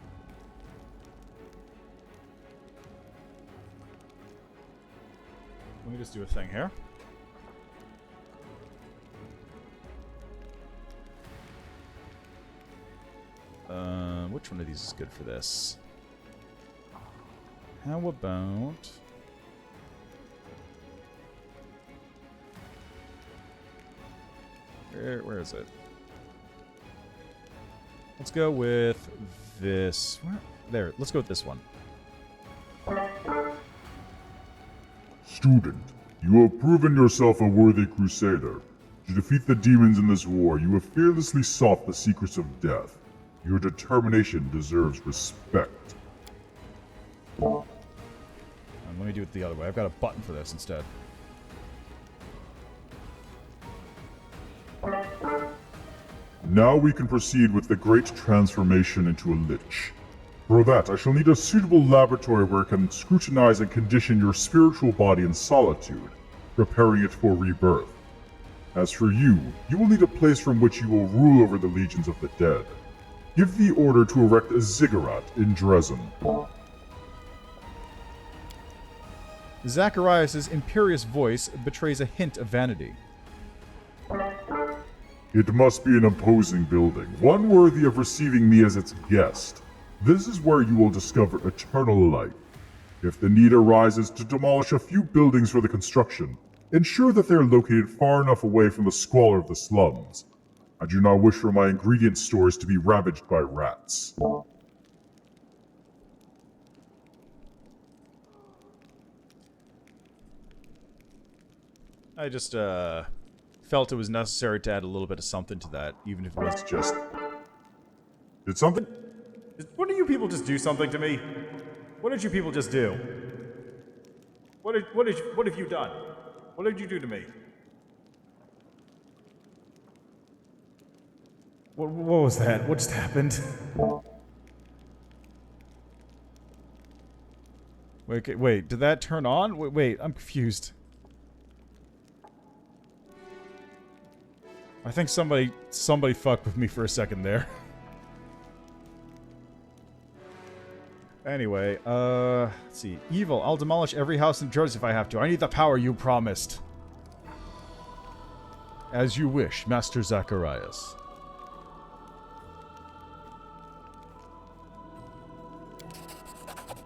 do a thing here. Which one of these is good for this? How about... Where is it? Let's go with this. There, let's go with this one. Student, you have proven yourself a worthy crusader. To defeat the demons in this war, you have fearlessly sought the secrets of death. Your determination deserves respect. Let me do it the other way. I've got a button for this instead. Now we can proceed with the great transformation into a lich. For that, I shall need a suitable laboratory where I can scrutinize and condition your spiritual body in solitude, preparing it for rebirth. As for you, you will need a place from which you will rule over the legions of the dead. Give the order to erect a ziggurat in Drezen. Zacharias' imperious voice betrays a hint of vanity. It must be an imposing building, one worthy of receiving me as its guest. This is where you will discover eternal life. If the need arises to demolish a few buildings for the construction, ensure that they are located far enough away from the squalor of the slums. I do not wish for my ingredient stores to be ravaged by rats. I just, felt it was necessary to add a little bit of something to that, even if it was just... Did something? What did you people just do something to me? What did you people just do? What have you done? What did you do to me? What was that? What just happened? Wait, did that turn on? Wait, I'm confused. I think somebody fucked with me for a second there. Anyway, let's see. Evil. I'll demolish every house in Drezen if I have to. I need the power you promised. As you wish, Master Zacharias.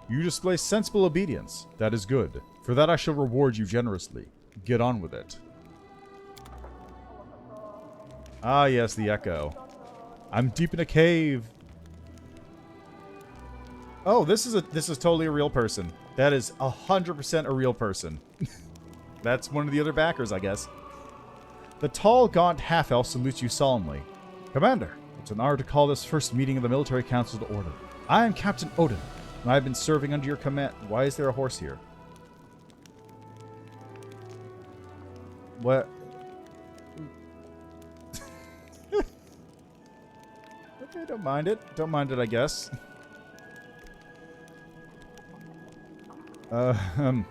You display sensible obedience. That is good. For that I shall reward you generously. Get on with it. Ah, yes, the echo. I'm deep in a cave. Oh, this is totally a real person. That is 100% a real person. That's one of the other backers, I guess. The tall, gaunt half-elf salutes you solemnly. Commander, it's an honor to call this first meeting of the military council to order. I am Captain Odin, and I have been serving under your command. Why is there a horse here? What? Don't mind it. Don't mind it, I guess. I'm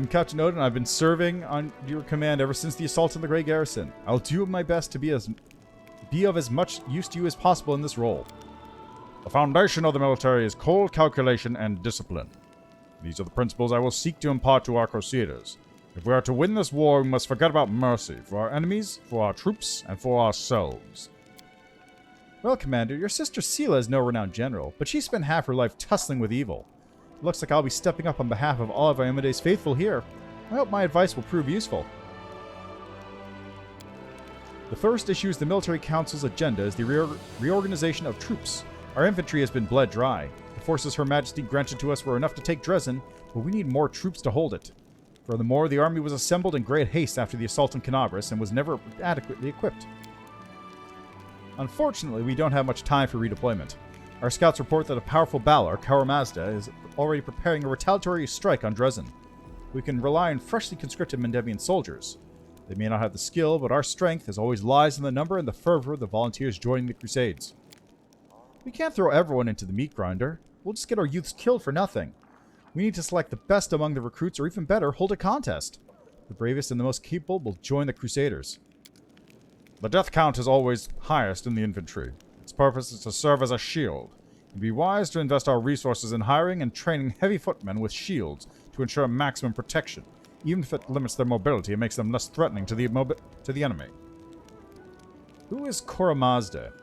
Captain Odin. I've been serving on your command ever since the assault on the Grey Garrison. I'll do my best to be of as much use to you as possible in this role. The foundation of the military is cold calculation and discipline. These are the principles I will seek to impart to our Crusaders. If we are to win this war, we must forget about mercy for our enemies, for our troops, and for ourselves. Well, Commander, your sister Sela is no renowned general, but she spent half her life tussling with evil. It looks like I'll be stepping up on behalf of all of Iomede's faithful here. I hope my advice will prove useful. The first issue is the Military Council's agenda is the reorganization of troops. Our infantry has been bled dry. The forces Her Majesty granted to us were enough to take Drezen, but we need more troops to hold it. Furthermore, the army was assembled in great haste after the assault on Canabras and was never adequately equipped. Unfortunately, we don't have much time for redeployment. Our scouts report that a powerful Balor, Kaur Mazda, is already preparing a retaliatory strike on Drezen. We can rely on freshly conscripted Mendevian soldiers. They may not have the skill, but our strength as always lies in the number and the fervor of the volunteers joining the Crusades. We can't throw everyone into the meat grinder. We'll just get our youths killed for nothing. We need to select the best among the recruits, or even better, hold a contest. The bravest and the most capable will join the Crusaders. The death count is always highest in the infantry. Its purpose is to serve as a shield. It would be wise to invest our resources in hiring and training heavy footmen with shields to ensure maximum protection, even if it limits their mobility and makes them less threatening to the enemy. Who is Kaur Mazda?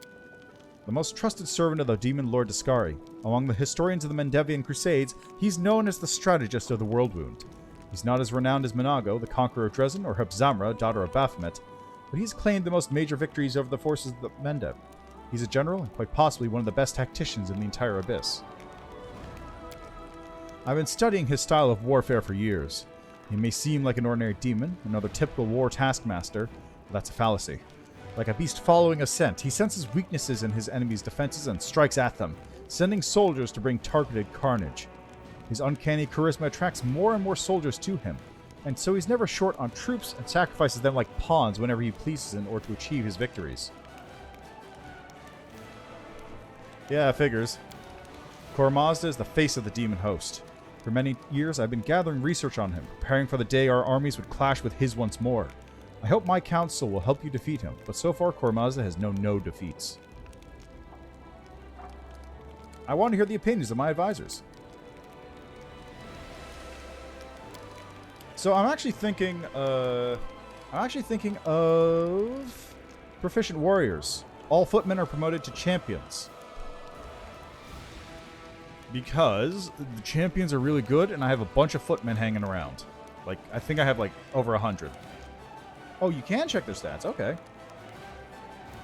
The most trusted servant of the demon lord Discari. Among the historians of the Mendevian Crusades, he's known as the strategist of the World Wound. He's not as renowned as Minago, the conqueror of Drezen, or Hepzamra, daughter of Baphomet, but he's claimed the most major victories over the forces of the Mendev. He's a general and quite possibly one of the best tacticians in the entire Abyss. I've been studying his style of warfare for years. He may seem like an ordinary demon, another typical war taskmaster, but that's a fallacy. Like a beast following a scent, he senses weaknesses in his enemy's defenses and strikes at them, sending soldiers to bring targeted carnage. His uncanny charisma attracts more and more soldiers to him, and so he's never short on troops and sacrifices them like pawns whenever he pleases in order to achieve his victories. Yeah, figures. Kaur Mazda is the face of the demon host. For many years, I've been gathering research on him, preparing for the day our armies would clash with his once more. I hope my counsel will help you defeat him, but so far Kaur Mazda has known no defeats. I want to hear the opinions of my advisors. So I'm actually thinking of proficient warriors. All footmen are promoted to champions. Because the champions are really good, and I have a bunch of footmen hanging around. Like, I think I have, like, over 100. Oh, you can check their stats. Okay.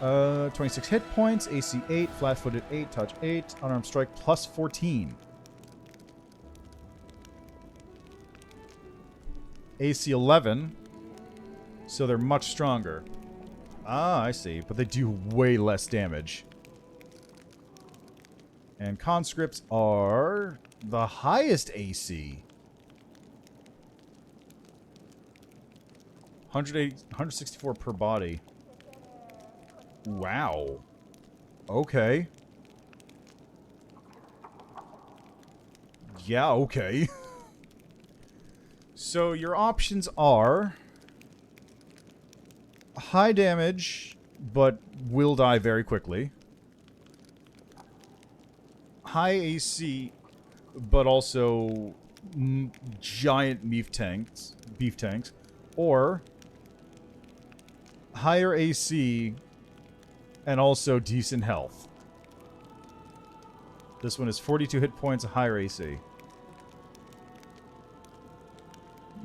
26 hit points, AC 8, flat-footed 8, touch 8, unarmed strike plus 14. AC 11, so they're much stronger. Ah, I see, but they do way less damage. And conscripts are the highest AC. 164 per body. Wow. Okay. Yeah, okay. So your options are high damage, but will die very quickly. High AC, but also giant beef tanks, or higher AC and also decent health. This one is 42 hit points, higher AC.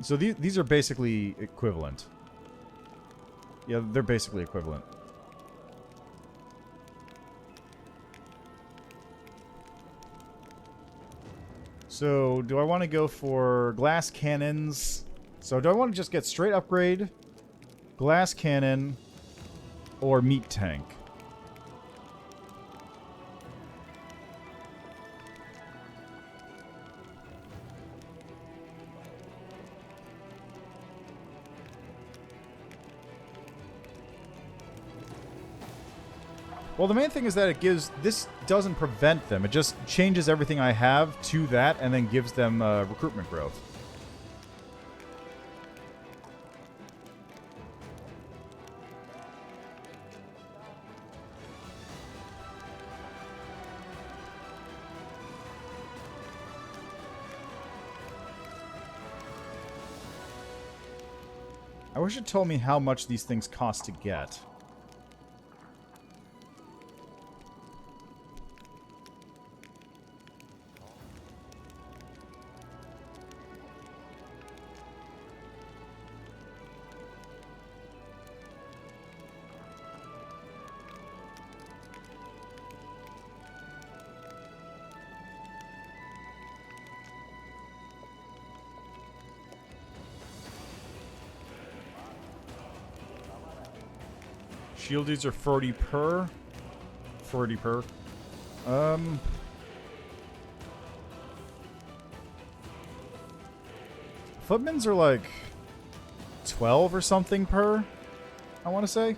So these are basically equivalent. Yeah, they're basically equivalent. So, do I want to go for glass cannons? So, do I want to just get straight upgrade, glass cannon, or meat tank? Well, the main thing is that it gives... This doesn't prevent them. It just changes everything I have to that and then gives them recruitment growth. I wish it told me how much these things cost to get. Shieldies are 40 per. 40 per. Footmans are like 12 or something per, I want to say.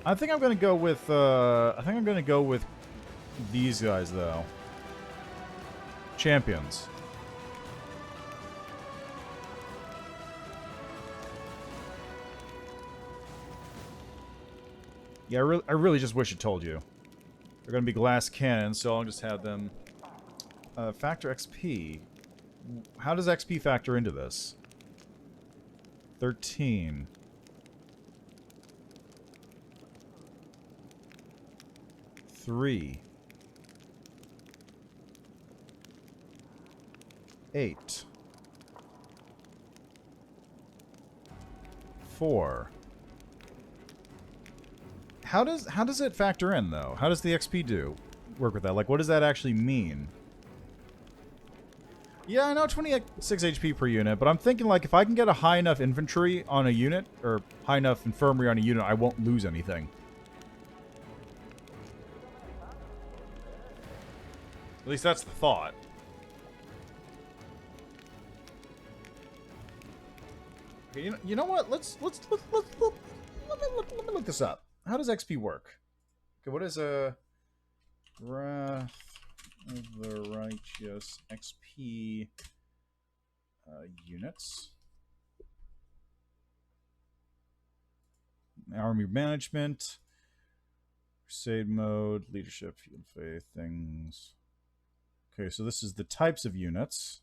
I think I'm going to go with these guys though. Champions. Yeah, I really just wish it told you. They're going to be glass cannons, so I'll just have them... factor XP. How does XP factor into this? 13. 3. 8. 4. How does it factor in, though? How does the XP work with that? Like, what does that actually mean? Yeah, I know 26 HP per unit, but I'm thinking, like, if I can get a high enough infantry on a unit, or high enough infirmary on a unit, I won't lose anything. At least that's the thought. Okay, you know what? Let me look this up. How does XP work? Okay, what is a Wrath of the Righteous XP units? Army management, crusade mode, leadership, field faith, things. Okay, so this is the types of units.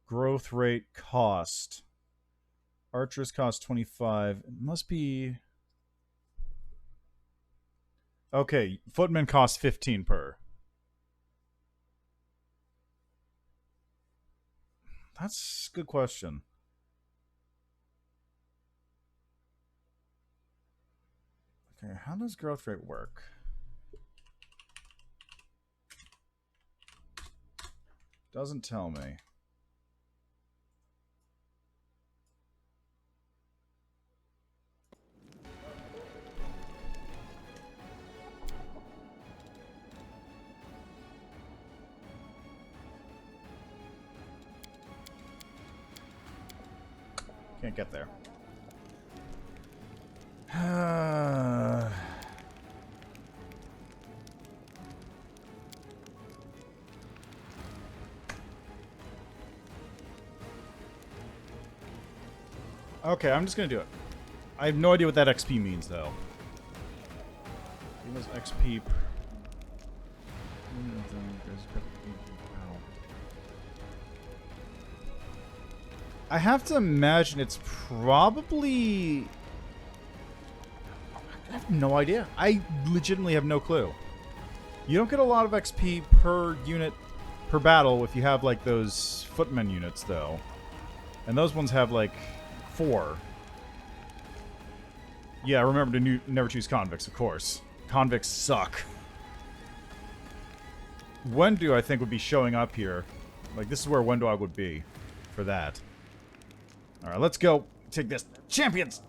Growth rate, cost. Archers cost 25. It must be... Okay, footmen cost 15 per. That's a good question. Okay, how does growth rate work? Doesn't tell me. Can't get there. Okay, I'm just gonna do it. I have no idea what that XP means, though. Give us XP. I have to imagine it's probably... I have no idea. I legitimately have no clue. You don't get a lot of XP per unit per battle if you have, like, those footmen units, though. And those ones have, like, 4. Yeah, remember to never choose convicts, of course. Convicts suck. Wendu, I think, would be showing up here. Like, this is where Wendog would be for that. Alright, let's go. Take this. Champions!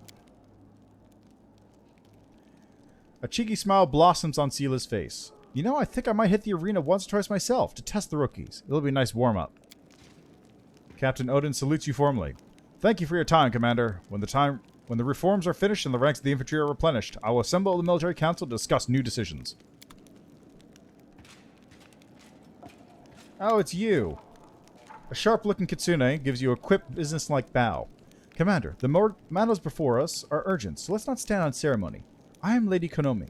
A cheeky smile blossoms on Sila's face. You know, I think I might hit the arena once or twice myself to test the rookies. It'll be a nice warm-up. Captain Odin salutes you formally. Thank you for your time, Commander. When the reforms are finished and the ranks of the infantry are replenished, I will assemble the military council to discuss new decisions. Oh, it's you. A sharp-looking kitsune gives you a quick, business-like bow. Commander, the matters before us are urgent, so let's not stand on ceremony. I am Lady Konomi,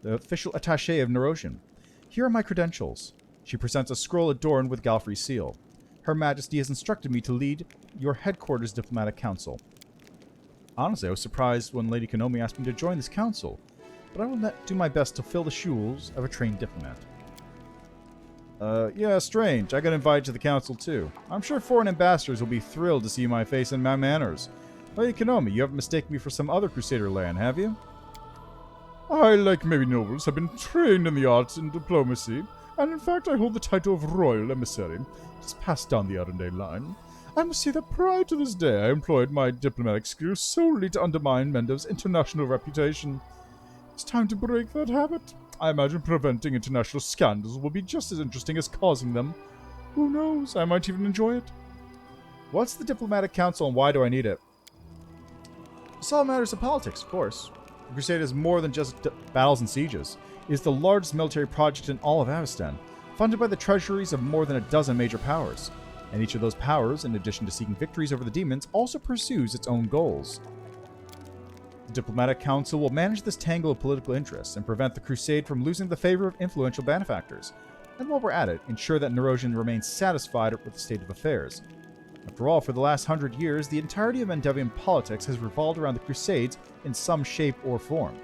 the official attaché of Nerosian. Here are my credentials. She presents a scroll adorned with Galfrey's seal. Her Majesty has instructed me to lead your headquarters diplomatic council. Honestly, I was surprised when Lady Konomi asked me to join this council, but I will do my best to fill the shoes of a trained diplomat. Yeah, strange. I got invited to the council too. I'm sure foreign ambassadors will be thrilled to see my face and my manners. Lady Konomi, you haven't mistaken me for some other Crusader land, have you? I, like many nobles, have been trained in the arts and diplomacy, and in fact I hold the title of Royal Emissary. It's passed down the Errand line. I must say that prior to this day I employed my diplomatic skills solely to undermine Mendev's international reputation. It's time to break that habit. I imagine preventing international scandals will be just as interesting as causing them. Who knows, I might even enjoy it. What's the Diplomatic Council and why do I need it? It's all matters of politics, of course. The Crusade is more than just battles and sieges. It is the largest military project in all of Avestan, funded by the treasuries of more than a dozen major powers. And each of those powers, in addition to seeking victories over the demons, also pursues its own goals. The Diplomatic Council will manage this tangle of political interests and prevent the Crusade from losing the favor of influential benefactors. And while we're at it, ensure that Nerosian remains satisfied with the state of affairs. After all, for the last 100 years, the entirety of Mendevian politics has revolved around the Crusades in some shape or form.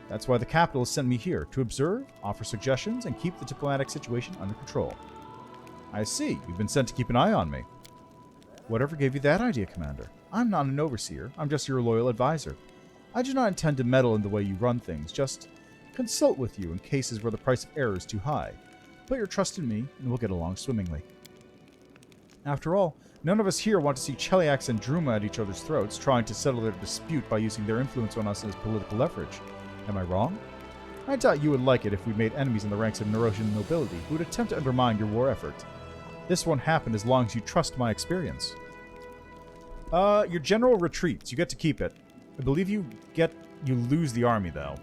That's why the capital has sent me here, to observe, offer suggestions, and keep the diplomatic situation under control. I see, you've been sent to keep an eye on me. Whatever gave you that idea, Commander? I'm not an overseer, I'm just your loyal advisor. I do not intend to meddle in the way you run things, just consult with you in cases where the price of error is too high. Put your trust in me, and we'll get along swimmingly. After all, none of us here want to see Cheliax and Druma at each other's throats, trying to settle their dispute by using their influence on us as political leverage. Am I wrong? I doubt you would like it if we made enemies in the ranks of Nerosian nobility who would attempt to undermine your war effort. This won't happen as long as you trust my experience. Your general retreats. You get to keep it. I believe you lose the army, though.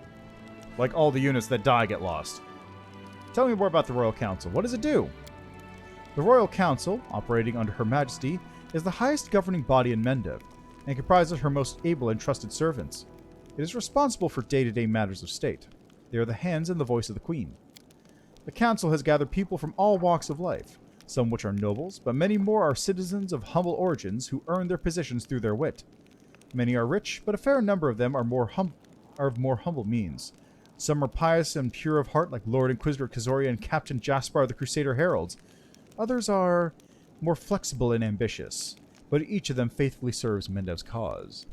Like all the units that die get lost. Tell me more about the Royal Council. What does it do? The Royal Council, operating under Her Majesty, is the highest governing body in Mendev, and comprises her most able and trusted servants. It is responsible for day-to-day matters of state. They are the hands and the voice of the Queen. The Council has gathered people from all walks of life, some which are nobles, but many more are citizens of humble origins who earn their positions through their wit. Many are rich, but a fair number of them are of more humble means. Some are pious and pure of heart, like Lord Inquisitor Kazoria and Captain Jaspar the Crusader Heralds. Others are more flexible and ambitious, but each of them faithfully serves Mendev's cause.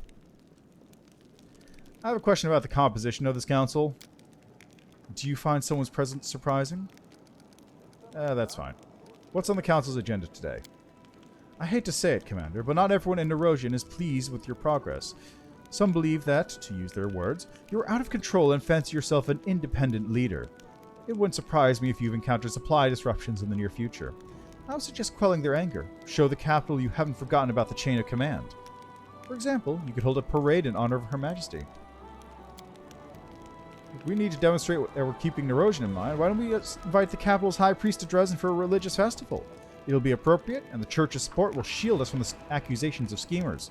I have a question about the composition of this council. Do you find someone's presence surprising? That's fine. What's on the council's agenda today? I hate to say it, Commander, but not everyone in Nerosian is pleased with your progress. Some believe that, to use their words, you are out of control and fancy yourself an independent leader. It wouldn't surprise me if you've encountered supply disruptions in the near future. I would suggest quelling their anger. Show the capital you haven't forgotten about the chain of command. For example, you could hold a parade in honor of Her Majesty. If we need to demonstrate that we're keeping Nerosian in mind, why don't we invite the capital's high priest to Drezen for a religious festival? It'll be appropriate, and the church's support will shield us from the accusations of schemers.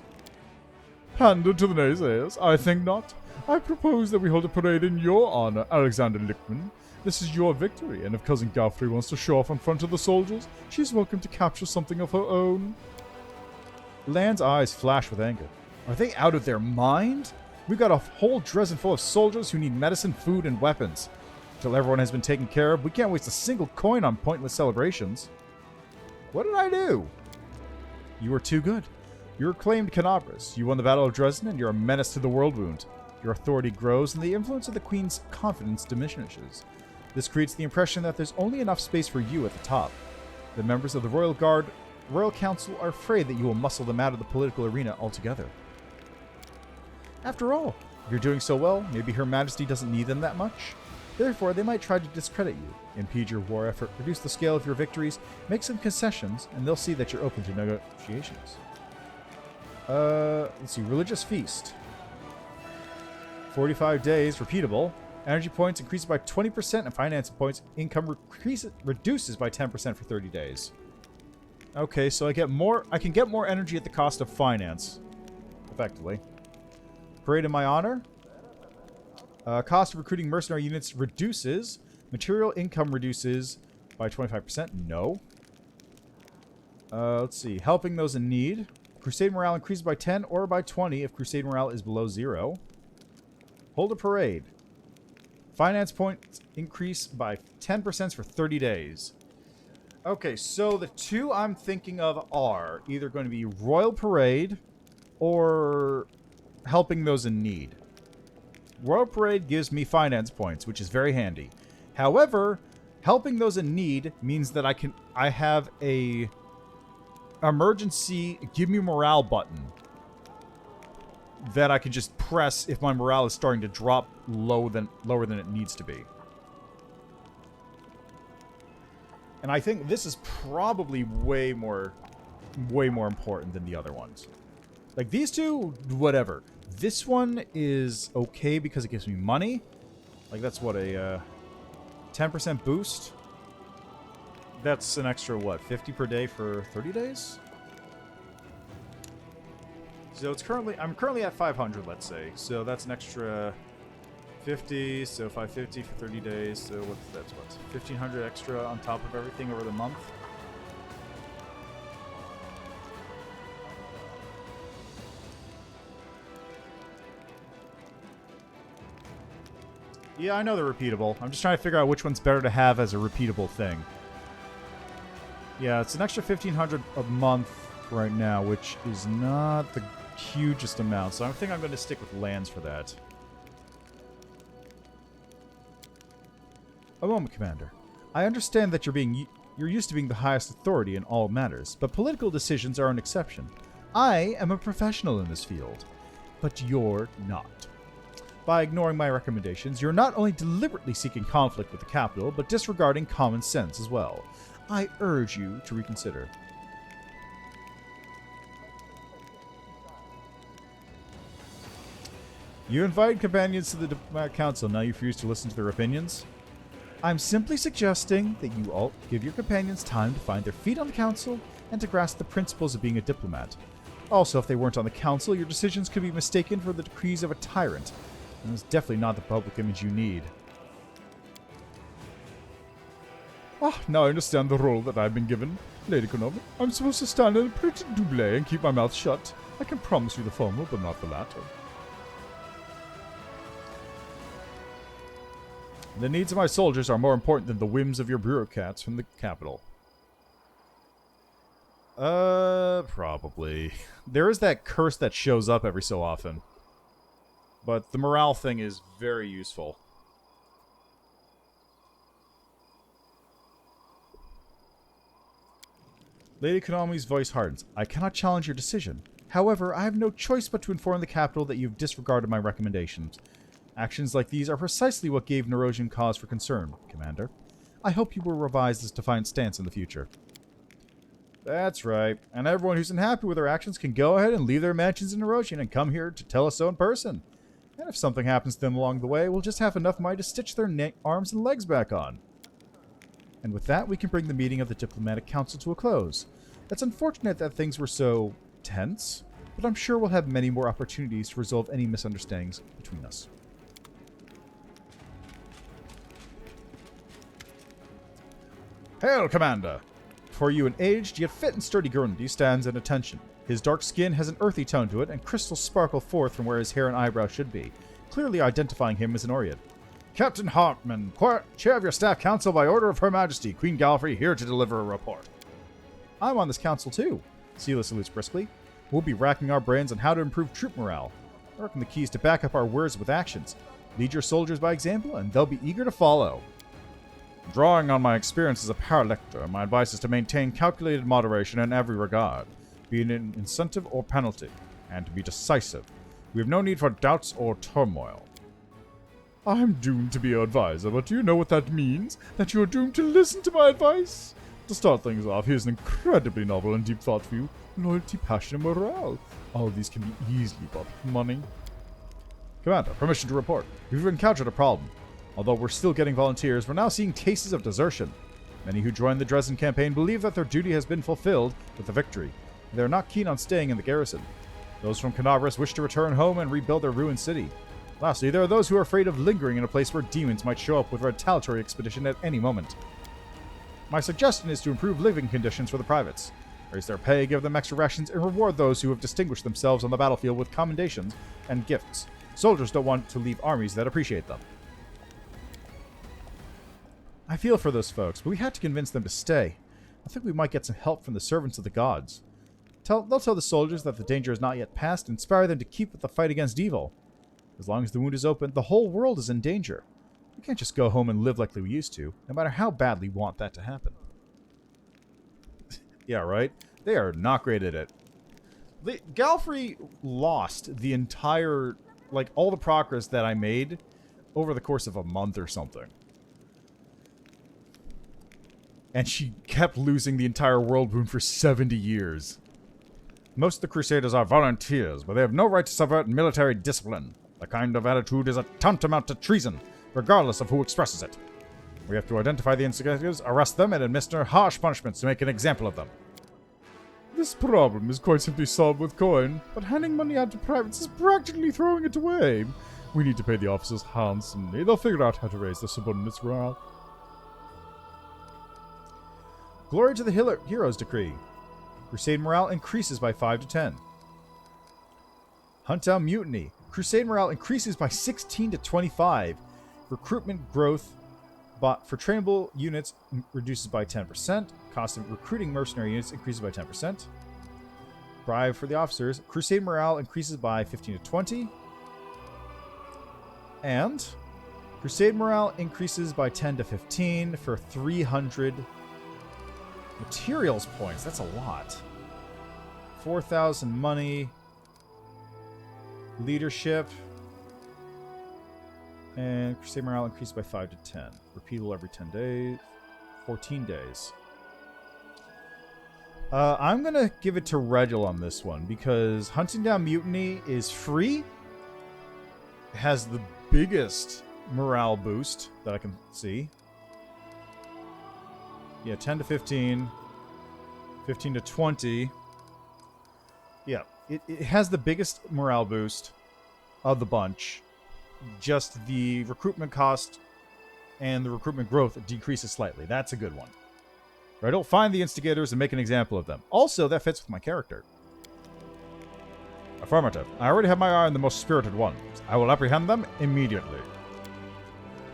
Pander to the naysayers? I think not. I propose that we hold a parade in your honor, Alexander Lichtman. This is your victory, and if Cousin Galfrey wants to show off in front of the soldiers, she's welcome to capture something of her own. Lan's eyes flash with anger. Are they out of their mind? We've got a whole Drezen full of soldiers who need medicine, food, and weapons. Until everyone has been taken care of, we can't waste a single coin on pointless celebrations. What did I do? You were too good. You're acclaimed Canabras. You won the Battle of Drezen, and you're a menace to the world wound. Your authority grows, and the influence of the Queen's confidence diminishes. This creates the impression that there's only enough space for you at the top. The members of the Royal Council are afraid that you will muscle them out of the political arena altogether. After all, if you're doing so well, maybe Her Majesty doesn't need them that much. Therefore, they might try to discredit you, impede your war effort, reduce the scale of your victories, make some concessions, and they'll see that you're open to negotiations. Let's see. Religious Feast. 45 days, repeatable. Energy points increases by 20%, and finance points income reduces by 10% for 30 days. Okay, so I can get more energy at the cost of finance. Effectively. Parade in my honor. Cost of recruiting mercenary units reduces. Material income reduces by 25%. No. Let's see. Helping those in need. Crusade morale increases by 10 or by 20 if Crusade morale is below 0. Hold a parade. Finance points increase by 10% for 30 days. Okay, so the two I'm thinking of are either going to be Royal Parade or helping those in need. Royal Parade gives me finance points, which is very handy. However, helping those in need means that I have a emergency give me morale button that I can just press if my morale is starting to drop lower than it needs to be. And I think this is probably way more important than the other ones. Like, these two, whatever. This one is okay because it gives me money. Like, that's what, a 10% boost? That's an extra, what, 50 per day for 30 days? So I'm currently at 500, let's say. So that's an extra 50, so 550 for 30 days. So that's what? 1,500 extra on top of everything over the month. Yeah, I know they're repeatable. I'm just trying to figure out which one's better to have as a repeatable thing. Yeah, it's an extra 1,500 a month right now, which is not the hugest amount. So I think I'm going to stick with lands for that. A moment, Commander. I understand that you're used to being the highest authority in all matters, but political decisions are an exception. I am a professional in this field, but you're not. By ignoring my recommendations, you're not only deliberately seeking conflict with the capital, but disregarding common sense as well. I urge you to reconsider. You invited companions to the Diplomatic Council, now you refuse to listen to their opinions? I'm simply suggesting that you all give your companions time to find their feet on the council and to grasp the principles of being a diplomat. Also, if they weren't on the council, your decisions could be mistaken for the decrees of a tyrant, and it's definitely not the public image you need. Ah, now I understand the role that I've been given. Lady Konami, I'm supposed to stand in a pretty double and keep my mouth shut. I can promise you the former, but not the latter. The needs of my soldiers are more important than the whims of your bureaucrats from the capital. Probably. There is that curse that shows up every so often. But the morale thing is very useful. Lady Konami's voice hardens. I cannot challenge your decision. However, I have no choice but to inform the capital that you've disregarded my recommendations. Actions like these are precisely what gave Nerosian cause for concern, Commander. I hope you will revise this defiant stance in the future. That's right. And everyone who's unhappy with our actions can go ahead and leave their mansions in Nerosian and come here to tell us so in person. And if something happens to them along the way, we'll just have enough money to stitch their arms and legs back on. And with that, we can bring the meeting of the Diplomatic Council to a close. It's unfortunate that things were so tense, but I'm sure we'll have many more opportunities to resolve any misunderstandings between us. Hail, Commander! Before you, an aged yet fit and sturdy Guernsey stands at attention. His dark skin has an earthy tone to it, and crystals sparkle forth from where his hair and eyebrows should be, clearly identifying him as an Oread. Captain Hartman, chair of your staff council by order of Her Majesty, Queen Galfrey, here to deliver a report. I'm on this council too, Sela salutes briskly. We'll be racking our brains on how to improve troop morale. I reckon the key is to back up our words with actions. Lead your soldiers by example, and they'll be eager to follow. Drawing on my experience as a paralector, my advice is to maintain calculated moderation in every regard, be it an incentive or penalty, and to be decisive. We have no need for doubts or turmoil. I'm doomed to be your advisor, but do you know what that means? That you're doomed to listen to my advice? To start things off, here's an incredibly novel and deep thought for you. Loyalty, passion, and morale. All of these can be easily bought with money. Commander, permission to report. We've encountered a problem. Although we're still getting volunteers, we're now seeing cases of desertion. Many who joined the Drezen campaign believe that their duty has been fulfilled with the victory, and they are not keen on staying in the garrison. Those from Canabras wish to return home and rebuild their ruined city. Lastly, there are those who are afraid of lingering in a place where demons might show up with a retaliatory expedition at any moment. My suggestion is to improve living conditions for the privates. Raise their pay, give them extra rations, and reward those who have distinguished themselves on the battlefield with commendations and gifts. Soldiers don't want to leave armies that appreciate them. I feel for those folks, but we had to convince them to stay. I think we might get some help from the servants of the gods. They'll tell the soldiers that the danger is not yet past and inspire them to keep with the fight against evil. As long as the wound is open, the whole world is in danger. We can't just go home and live like we used to, no matter how badly we want that to happen. Yeah, right? They are not great at it. Galfrey lost the entire, like, all the progress that I made over the course of a month or something. And she kept losing the entire world wound for 70 years. Most of the Crusaders are volunteers, but they have no right to subvert military discipline. The kind of attitude is a tantamount to treason, regardless of who expresses it. We have to identify the instigators, arrest them, and administer harsh punishments to make an example of them. This problem is quite simply solved with coin, but handing money out to privates is practically throwing it away. We need to pay the officers handsomely. They'll figure out how to raise their subordinates' morale. Glory to the Heroes Decree. Crusade morale increases by 5 to 10. Hunt down mutiny. Crusade morale increases by 16 to 25. Recruitment growth for trainable units reduces by 10%. Cost of recruiting mercenary units increases by 10%. Bribe for the officers. Crusade morale increases by 15 to 20. And Crusade morale increases by 10 to 15 for 300 materials points. That's a lot. 4,000 money. Leadership. And Crusade morale increased by 5 to 10. Repeatable every 10 days. 14 days. I'm going to give it to Regil on this one, because Hunting Down Mutiny is free. It has the biggest morale boost that I can see. Yeah, 10 to 15. 15 to 20. Yeah, it has the biggest morale boost of the bunch. Just the recruitment cost and the recruitment growth decreases slightly. That's a good one. Right? I'll find the instigators and make an example of them. Also, that fits with my character. Affirmative. I already have my eye on the most spirited ones. I will apprehend them immediately.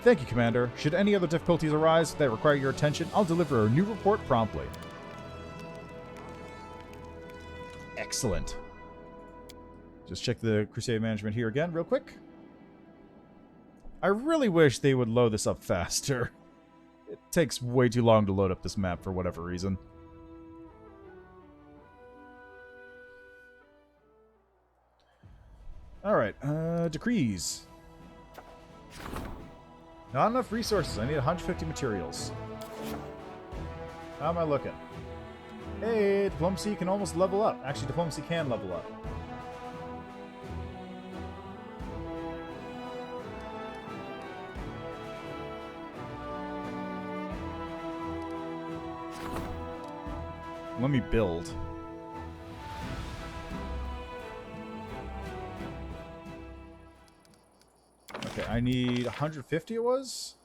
Thank you, Commander. Should any other difficulties arise that require your attention, I'll deliver a new report promptly. Excellent. Just check the Crusade management here again real quick. I really wish they would load this up faster. It takes way too long to load up this map for whatever reason. Alright, decrees. Not enough resources. I need 150 materials. How am I looking? Hey, diplomacy can almost level up. Actually, diplomacy can level up. Let me build. Okay, I need 150 it was?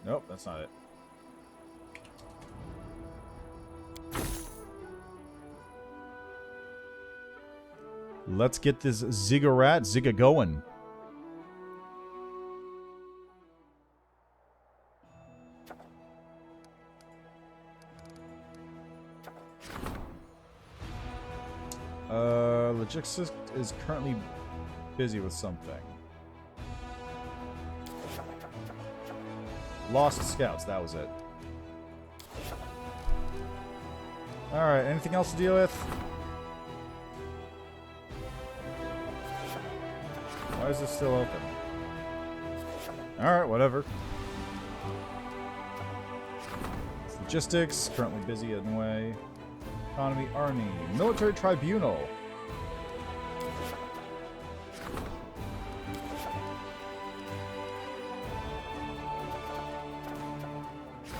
Nope, that's not it. Let's get this Zigga going. Logistics is currently busy with something. Lost scouts, that was it. Alright, anything else to deal with? Why is this still open? Alright, whatever. Logistics, currently busy anyway. Economy, Army. Military Tribunal.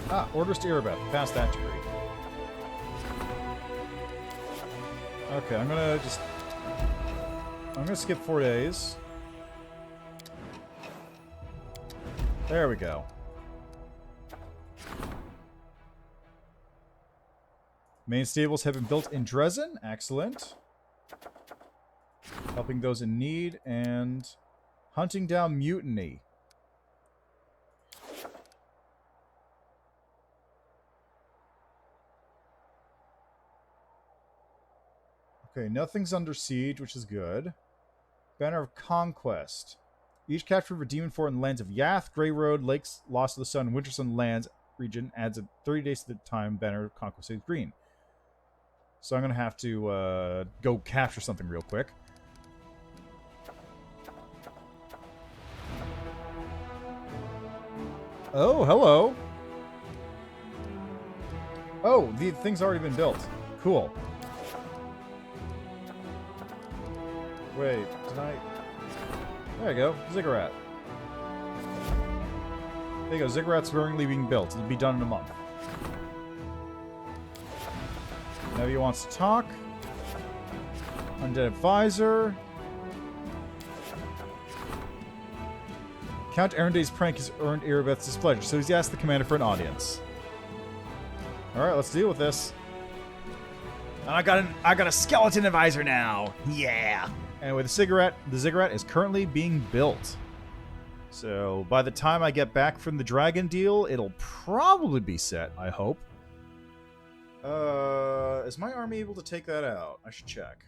Ah, orders to Erebeth. Pass that degree. Okay, I'm gonna skip 4 days. There we go. Main stables have been built in Drezen. Excellent. Helping those in need and hunting down mutiny. Okay, nothing's under siege, which is good. Banner of Conquest. Each capture of a demon fort in the lands of Yath, Grey Road, Lakes, Lost of the Sun, Wintersun lands region adds a 30 days to the time Banner of Conquest is green. So I'm going to have to go capture something real quick. Oh, hello. Oh, the thing's already been built. Cool. Wait, did I... There you go, Ziggurat. There you go, Ziggurat's currently being built. It'll be done in a month. Nevia wants to talk. Undead Advisor. Count Errand's prank has earned Erebeth's displeasure, so he's asked the commander for an audience. Alright, let's deal with this. I got a skeleton advisor now. Yeah. Anyway, the Ziggurat is currently being built. So by the time I get back from the dragon deal, it'll probably be set, I hope. Is my army able to take that out? I should check.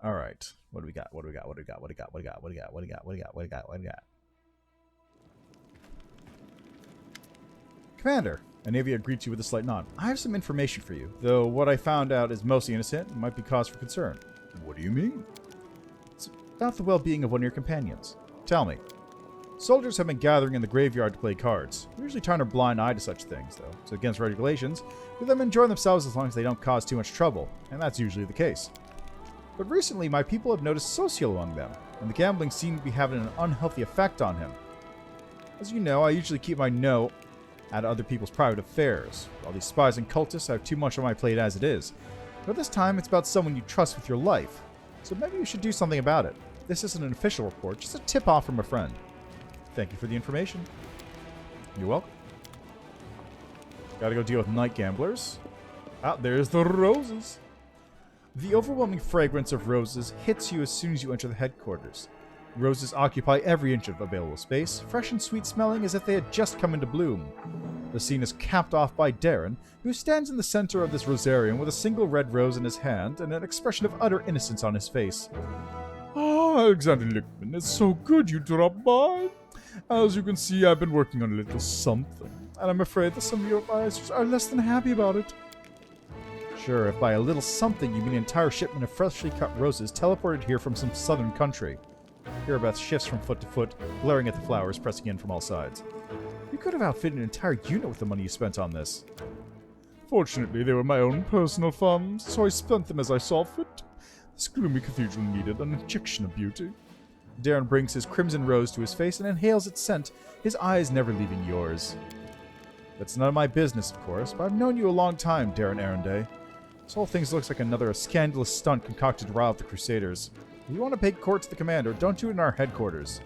Alright. What do we got? What do we got? What do we got? What do we got? What do we got? What do we got? What do we got? What do we got? What do we got? What do we got? Commander, Anavia agreed to with a slight nod. I have some information for you, though what I found out is mostly innocent and might be cause for concern. What do you mean? It's about the well-being of one of your companions. Tell me. Soldiers have been gathering in the graveyard to play cards. We usually turn a blind eye to such things, though. It's against regulations. Let them enjoy themselves as long as they don't cause too much trouble, and that's usually the case. But recently, my people have noticed Social among them, and the gambling seemed to be having an unhealthy effect on him. As you know, I usually keep my nose out of other people's private affairs. All these spies and cultists have too much on my plate as it is. But this time, it's about someone you trust with your life. So maybe you should do something about it. This isn't an official report, just a tip-off from a friend. Thank you for the information. You're welcome. Gotta go deal with night gamblers. Ah, there's the roses. The overwhelming fragrance of roses hits you as soon as you enter the headquarters. Roses occupy every inch of available space, fresh and sweet smelling as if they had just come into bloom. The scene is capped off by Darren, who stands in the center of this rosarium with a single red rose in his hand and an expression of utter innocence on his face. Ah, Alexander Lichtman, it's so good you dropped by. As you can see, I've been working on a little something, and I'm afraid that some of your advisors are less than happy about it. Sure, if by a little something you mean an entire shipment of freshly cut roses teleported here from some southern country. Erebeth shifts from foot to foot, glaring at the flowers pressing in from all sides. You could have outfitted an entire unit with the money you spent on this. Fortunately, they were my own personal funds, so I spent them as I saw fit. This gloomy cathedral needed an injection of beauty. Darren brings his crimson rose to his face and inhales its scent, his eyes never leaving yours. That's none of my business, of course, but I've known you a long time, Darren Errand. This whole thing looks like another scandalous stunt concocted to rile up the Crusaders. If you want to pay court to the commander, don't do it in our headquarters.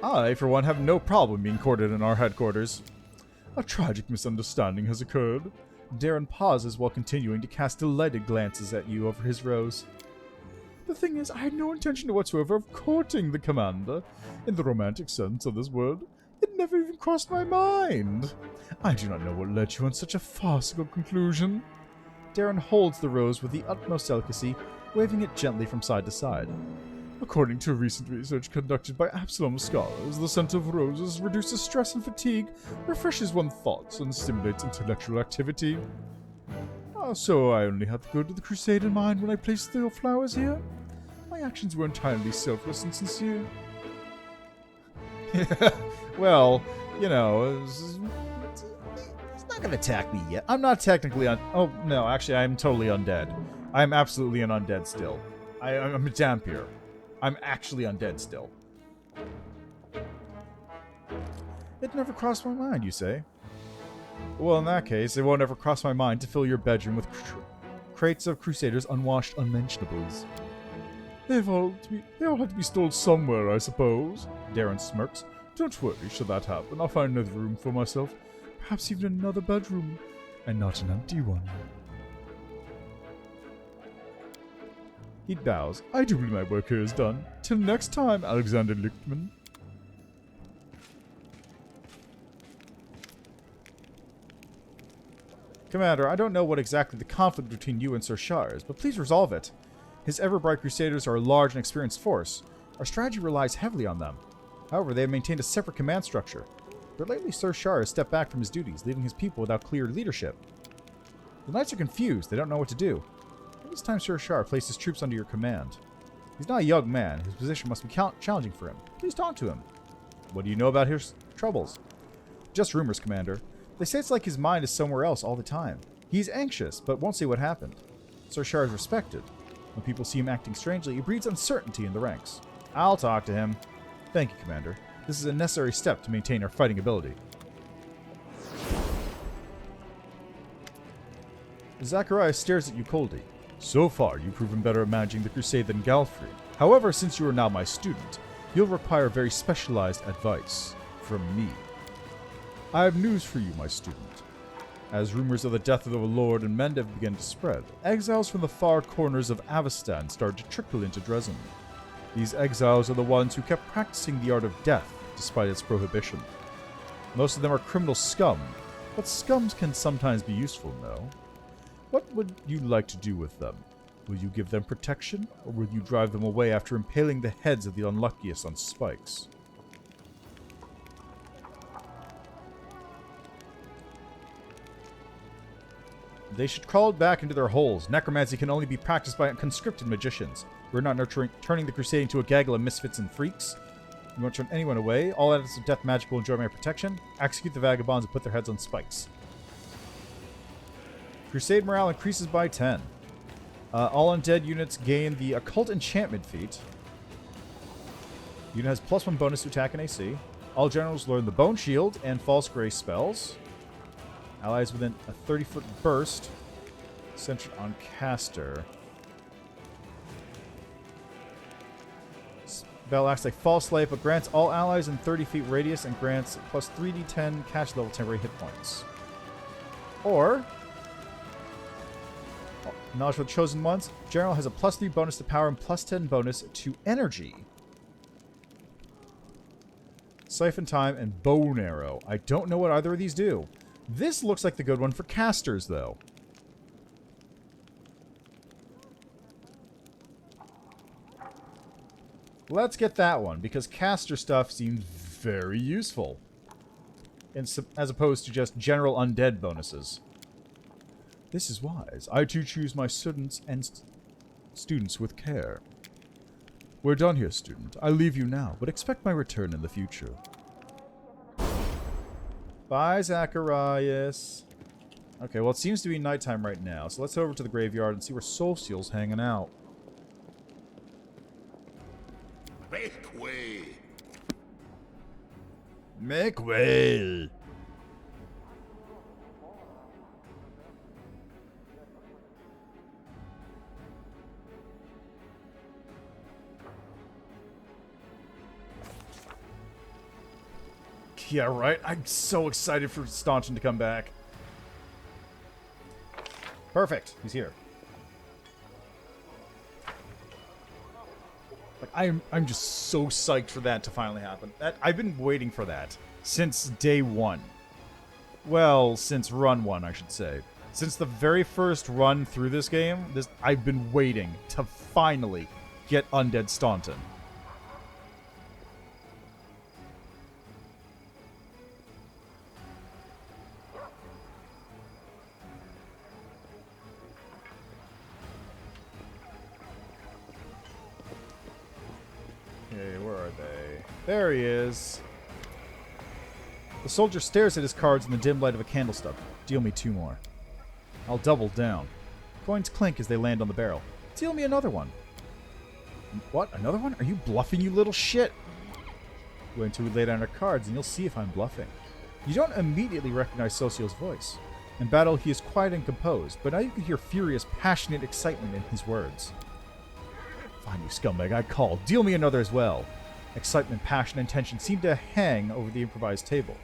I, for one, have no problem being courted in our headquarters. A tragic misunderstanding has occurred. Darren pauses while continuing to cast delighted glances at you over his rose. The thing is, I had no intention whatsoever of courting the commander, in the romantic sense of this word. It never even crossed my mind. I do not know what led you on such a farcical conclusion. Darren holds the rose with the utmost delicacy, waving it gently from side to side. According to recent research conducted by Absalom scholars, the scent of roses reduces stress and fatigue, refreshes one's thoughts, and stimulates intellectual activity. So I only had the good of the crusade in mind when I placed the flowers here. My my actions were entirely selfless and sincere. Well, you know, he's not gonna attack me yet. I'm not technically oh, no, actually, I'm totally undead. I'm absolutely an undead still. I'm a Dampier. I'm actually undead still. It never crossed my mind, you say? Well, in that case, it won't ever cross my mind to fill your bedroom with crates of Crusaders' unwashed unmentionables. They all have to be stored somewhere, I suppose. Darren smirks. Don't worry, should that happen, I'll find another room for myself. Perhaps even another bedroom. And not an empty one. He bows. I do believe my work here is done. Till next time, Alexander Lichdom. Commander, I don't know what exactly the conflict between you and Sir Shar is, but please resolve it. His ever-bright Crusaders are a large and experienced force. Our strategy relies heavily on them. However, they have maintained a separate command structure. But lately, Sir Shar has stepped back from his duties, leaving his people without clear leadership. The knights are confused. They don't know what to do. Maybe it's time Sir Shar placed his troops under your command. He's not a young man. His position must be challenging for him. Please talk to him. What do you know about his troubles? Just rumors, Commander. They say it's like his mind is somewhere else all the time. He's anxious, but won't say what happened. Sir Shar is respected. When people see him acting strangely, it breeds uncertainty in the ranks. I'll talk to him. Thank you, Commander. This is a necessary step to maintain our fighting ability. Zacharias stares at you coldly. So far, you've proven better at managing the crusade than Galfrey. However, since you are now my student, you'll require very specialized advice from me. I have news for you, my student. As rumors of the death of the Lord and Mendev begin to spread, exiles from the far corners of Avestan start to trickle into Drezen. These exiles are the ones who kept practicing the art of death despite its prohibition. Most of them are criminal scum, but scums can sometimes be useful, no? What would you like to do with them? Will you give them protection, or will you drive them away after impaling the heads of the unluckiest on spikes? They should crawl back into their holes. Necromancy can only be practiced by conscripted magicians. We're not turning the crusade into a gaggle of misfits and freaks. You won't turn anyone away. All editors of death magic will enjoy my protection. Execute the vagabonds and put their heads on spikes. Crusade morale increases by 10. All undead units gain the Occult Enchantment feat. Unit has +1 bonus to attack and AC. All generals learn the Bone Shield and False Grace spells. Allies within a 30-foot burst. Centered on caster. Spell acts like False Light, but grants all allies in 30 feet radius and grants plus 3d10 cash level temporary hit points. Or, Knowledge for the Chosen Ones. General has a +3 bonus to power and +10 bonus to energy. Siphon Time and Bone Arrow. I don't know what either of these do. This looks like the good one for casters, though. Let's get that one, because caster stuff seems very useful. As opposed to just general undead bonuses. This is wise. I too choose my students and students with care. We're done here, student. I leave you now, but expect my return in the future. Bye, Zacharias. Okay, well, it seems to be nighttime right now, so let's head over to the graveyard and see where Soul Seal's hanging out. Make way! Make way! Yeah, right? I'm so excited for Staunton to come back. Perfect. He's here. Like, I'm just so psyched for that to finally happen. I've been waiting for that since day one. Well, since run one, I should say. Since the very first run through this game, I've been waiting to finally get Undead Staunton. There he is. The soldier stares at his cards in the dim light of a candle stub. Deal me 2 more. I'll double down. Coins clink as they land on the barrel. Deal me another one. What? Another one? Are you bluffing, you little shit? Wait until we lay down our cards and you'll see if I'm bluffing. You don't immediately recognize Social's voice. In battle, he is quiet and composed, but now you can hear furious, passionate excitement in his words. Fine, you scumbag, I call. Deal me another as well. Excitement, passion, and tension seem to hang over the improvised table.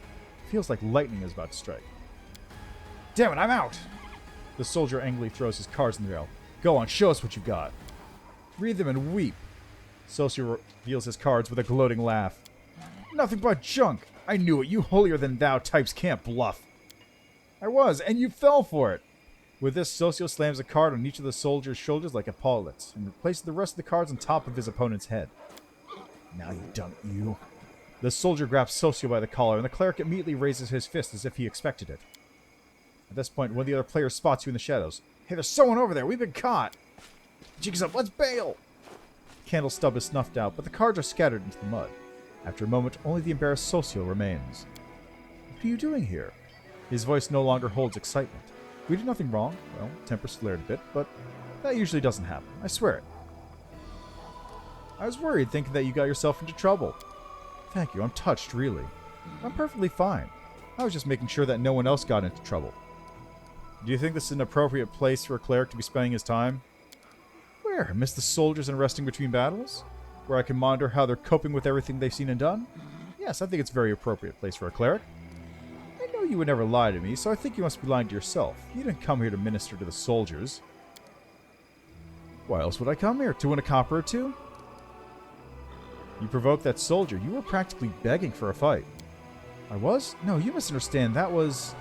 It feels like lightning is about to strike. Damn it, I'm out! The soldier angrily throws his cards in the barrel. Go on, show us what you've got. Read them and weep. Socio reveals his cards with a gloating laugh. Nothing but junk! I knew it, you holier-than-thou types can't bluff. I was, and you fell for it! With this, Socio slams a card on each of the soldier's shoulders like a paulets, and replaces the rest of the cards on top of his opponent's head. Now you dumb you. The soldier grabs Socio by the collar, and the cleric immediately raises his fist as if he expected it. At this point, one of the other players spots you in the shadows. Hey, there's someone over there! We've been caught! Jigs up, let's bail! The candle stub is snuffed out, but the cards are scattered into the mud. After a moment, only the embarrassed Socio remains. What are you doing here? His voice no longer holds excitement. We did nothing wrong. Well, temper flared a bit, but that usually doesn't happen. I swear it. I was worried thinking that you got yourself into trouble. Thank you, I'm touched, really. I'm perfectly fine. I was just making sure that no one else got into trouble. Do you think this is an appropriate place for a cleric to be spending his time? Where? Amidst the soldiers and resting between battles? Where I can monitor how they're coping with everything they've seen and done? Yes, I think it's a very appropriate place for a cleric. I know you would never lie to me, so I think you must be lying to yourself. You didn't come here to minister to the soldiers. Why else would I come here? To win a copper or two? You provoked that soldier. You were practically begging for a fight. I was? No, you misunderstand. That was...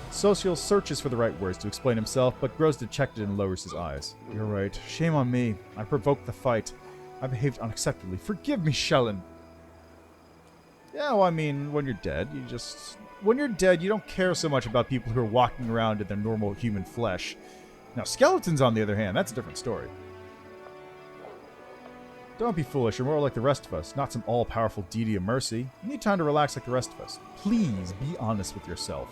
Social searches for the right words to explain himself, but grows dejected and lowers his eyes. You're right. Shame on me. I provoked the fight. I behaved unacceptably. Forgive me, Shellen. Yeah, well, I mean, when you're dead, you just... When you're dead, you don't care so much about people who are walking around in their normal human flesh. Now, skeletons, on the other hand, that's a different story. Don't be foolish. You're more like the rest of us, not some all-powerful deity of mercy. You need time to relax like the rest of us. Please, be honest with yourself.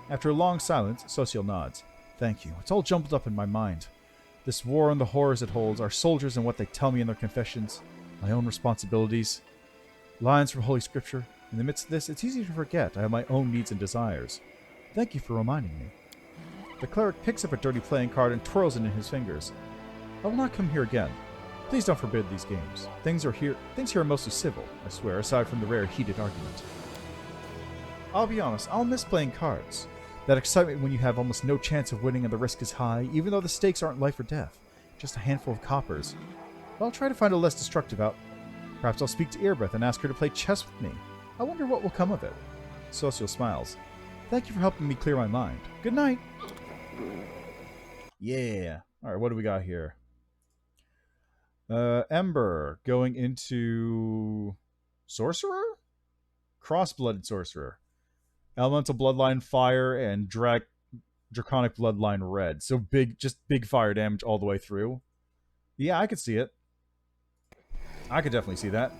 After a long silence, Social nods. Thank you. It's all jumbled up in my mind. This war and the horrors it holds, our soldiers and what they tell me in their confessions, my own responsibilities, lines from Holy Scripture. In the midst of this, it's easy to forget I have my own needs and desires. Thank you for reminding me. The cleric picks up a dirty playing card and twirls it in his fingers. I will not come here again. Please don't forbid these games. Things here are mostly civil, I swear, aside from the rare heated argument. I'll be honest, I'll miss playing cards. That excitement when you have almost no chance of winning and the risk is high, even though the stakes aren't life or death. Just a handful of coppers. But I'll try to find a less destructive out. Perhaps I'll speak to Earbreath and ask her to play chess with me. I wonder what will come of it. Social smiles. Thank you for helping me clear my mind. Good night. Yeah. Alright, what do we got here? Ember going into Sorcerer? Cross-blooded Sorcerer. Elemental Bloodline Fire and Draconic Bloodline Red. So just big fire damage all the way through. Yeah, I could see it. I could definitely see that.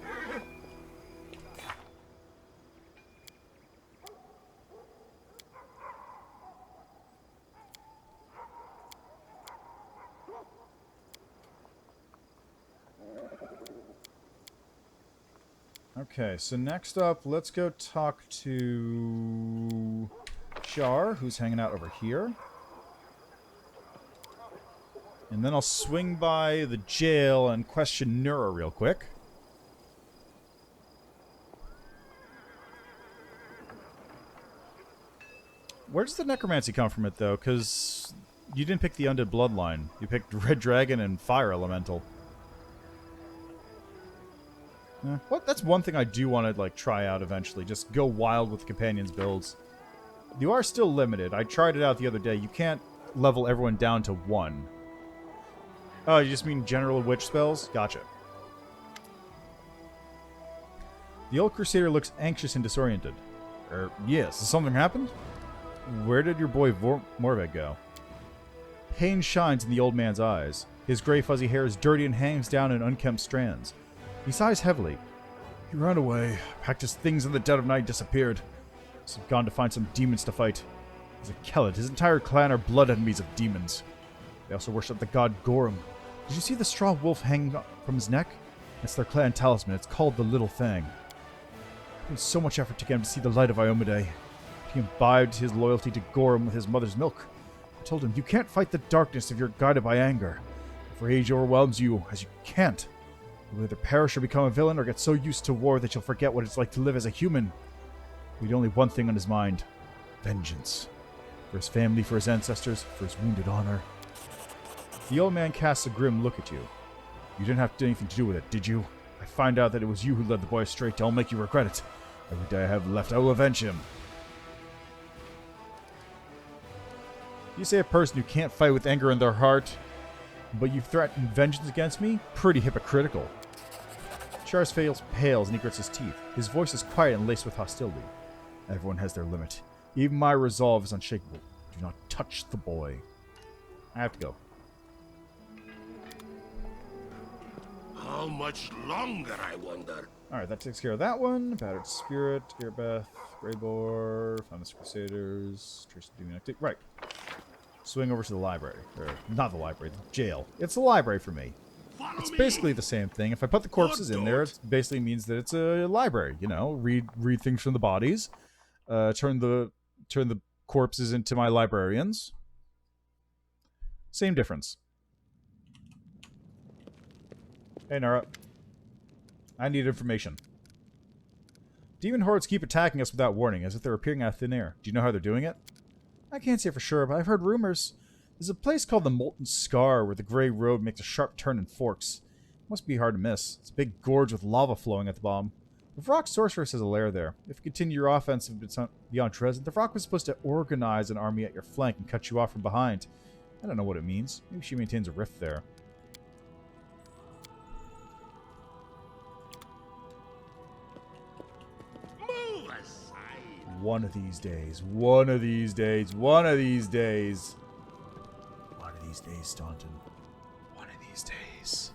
Okay, so next up, let's go talk to Char, who's hanging out over here. And then I'll swing by the jail and question Nura real quick. Where does the necromancy come from it, though? Because you didn't pick the undead bloodline. You picked Red Dragon and Fire Elemental. Well, that's one thing I do want to try out eventually. Just go wild with the companions builds. You are still limited. I tried it out the other day. You can't level everyone down to 1. Oh, you just mean general witch spells? Gotcha. The old crusader looks anxious and disoriented. Yes, has something happened? Where did your boy Morveg go? Pain shines in the old man's eyes. His gray fuzzy hair is dirty and hangs down in unkempt strands. He sighs heavily. He ran away, packed his things in the dead of night, disappeared. He's gone to find some demons to fight. He's a Kellet. His entire clan are blood enemies of demons. They also worship the god Gorum. Did you see the straw wolf hanging from his neck? It's their clan talisman. It's called the Little Fang. It was so much effort to get him to see the light of Iomedae. He imbibed his loyalty to Gorum with his mother's milk. I told him, you can't fight the darkness if you're guided by anger. If rage overwhelms you, as you can't, you'll either perish or become a villain or get so used to war that you'll forget what it's like to live as a human. He had only one thing on his mind. Vengeance. For his family, for his ancestors, for his wounded honor. The old man casts a grim look at you. You didn't have anything to do with it, did you? I find out that it was you who led the boy astray. I'll make you regret it. Every day I have left, I will avenge him. You say a person who can't fight with anger in their heart, but you threaten vengeance against me? Pretty hypocritical. Char's face pales and he grits his teeth. His voice is quiet and laced with hostility. Everyone has their limit. Even my resolve is unshakable. Do not touch the boy. I have to go. How much longer, I wonder? Alright, that takes care of that one. Battered Spirit, Gearbeth, Greybore, Famous Crusaders, Trace of Demon Activity. Right. Swing over to the library. Or, not the library, the jail. It's a library for me. It's basically the same thing. If I put the corpses in there, it basically means that it's a library. You know, read things from the bodies. Turn the corpses into my librarians. Same difference. Hey, Nara. I need information. Demon hordes keep attacking us without warning, as if they're appearing out of thin air. Do you know how they're doing it? I can't say for sure, but I've heard rumors. There's a place called the Molten Scar, where the Grey Road makes a sharp turn and forks. It must be hard to miss. It's a big gorge with lava flowing at the bottom. The Vrock Sorceress has a lair there. If you continue your offensive beyond Drezen, the Vrock was supposed to organize an army at your flank and cut you off from behind. I don't know what it means. Maybe she maintains a rift there. One of these days. One of these days. One of these days. One of these days, Staunton. One of these days.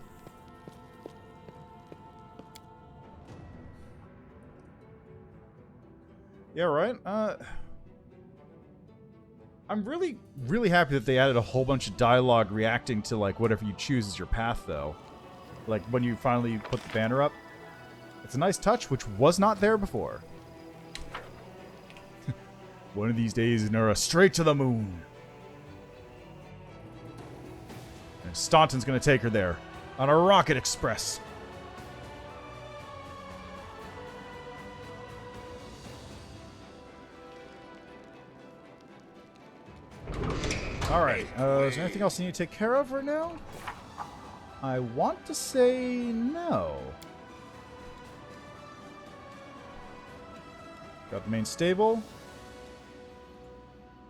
Yeah, right? I'm really, really happy that they added a whole bunch of dialogue reacting to, like, whatever you choose as your path, though. Like, when you finally put the banner up. It's a nice touch, which was not there before. One of these days, Nura, straight to the moon. And Staunton's gonna take her there. On a rocket express. Alright, is there anything else I need to take care of right now? I want to say no. Got the main stable.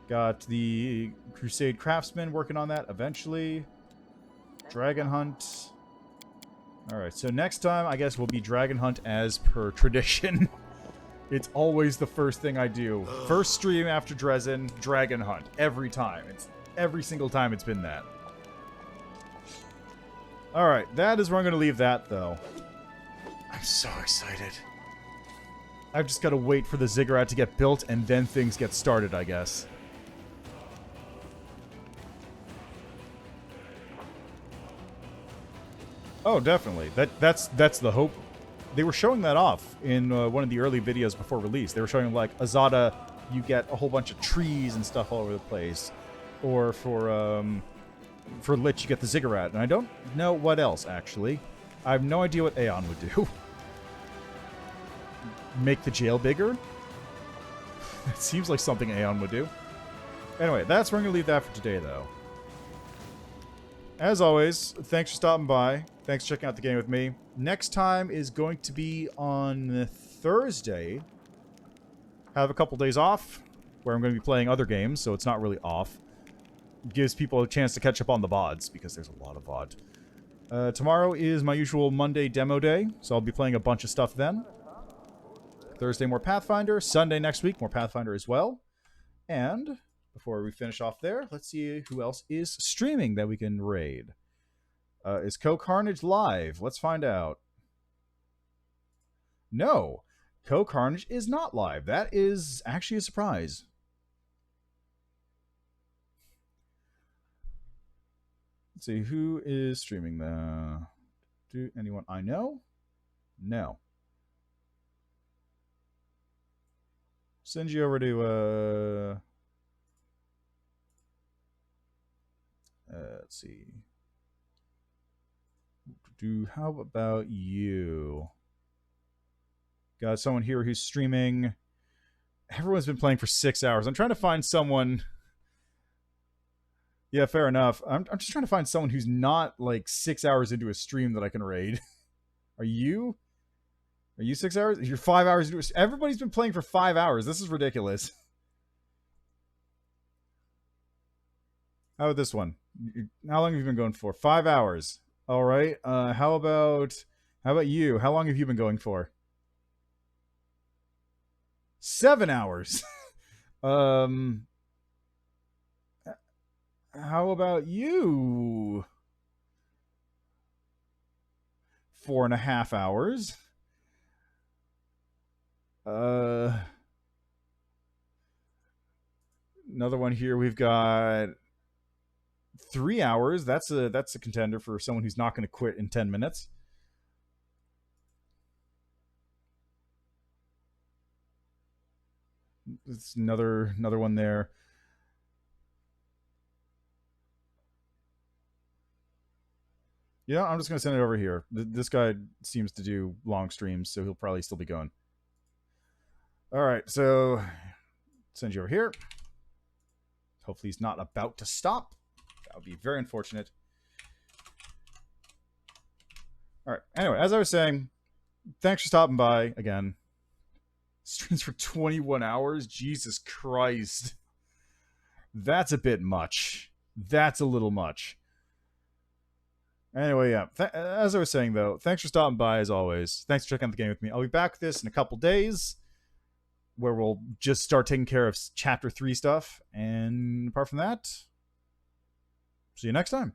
Got the Crusade Craftsman working on that eventually. Dragon Hunt. Alright, so next time I guess we'll be Dragon Hunt as per tradition. It's always the first thing I do. First stream after Drezen, Dragon Hunt. Every time. It's every single time it's been that. Alright, that is where I'm going to leave that, though. I'm so excited. I've just got to wait for the ziggurat to get built, and then things get started, I guess. Oh, definitely. That's the hope. They were showing that off in one of the early videos before release. They were showing, like, Azada, you get a whole bunch of trees and stuff all over the place. Or for Lich, you get the ziggurat. And I don't know what else, actually. I have no idea what Aeon would do. Make the jail bigger? It seems like something Aeon would do. Anyway, that's where I'm going to leave that for today, though. As always, thanks for stopping by. Thanks for checking out the game with me. Next time is going to be on Thursday. Have a couple days off, where I'm going to be playing other games, so it's not really off. Gives people a chance to catch up on the VODs, because there's a lot of VOD. Tomorrow is my usual Monday demo day, so I'll be playing a bunch of stuff then. Thursday, more Pathfinder. Sunday next week, more Pathfinder as well. And before we finish off there, let's see who else is streaming that we can raid. Is Co Carnage live? Let's find out. No, Co-Carnage is not live. That is actually a surprise. Let's see, who is streaming the... Do anyone I know? No. Send you over to, let's see. How about you? Got someone here who's streaming. Everyone's been playing for 6 hours. I'm trying to find someone... Yeah, fair enough. I'm just trying to find someone who's not like 6 hours into a stream that I can raid. Are you? Are you 6 hours? You're 5 hours into a... Everybody's been playing for 5 hours. This is ridiculous. How about this one? How long have you been going for? 5 hours. All right. How about you? How long have you been going for? 7 hours. How about you? 4.5 hours. Another one here. We've got 3 hours. That's a contender for someone who's not going to quit in 10 minutes. It's another one there. Yeah, I'm just going to send it over here. This guy seems to do long streams, so he'll probably still be going. All right, so send you over here. Hopefully he's not about to stop. That would be very unfortunate. All right, anyway, as I was saying, thanks for stopping by again. Streams for 21 hours? Jesus Christ. That's a bit much. That's a little much. Anyway, yeah. As I was saying, though, thanks for stopping by, as always. Thanks for checking out the game with me. I'll be back with this in a couple days, where we'll just start taking care of Chapter 3 stuff. And apart from that, see you next time.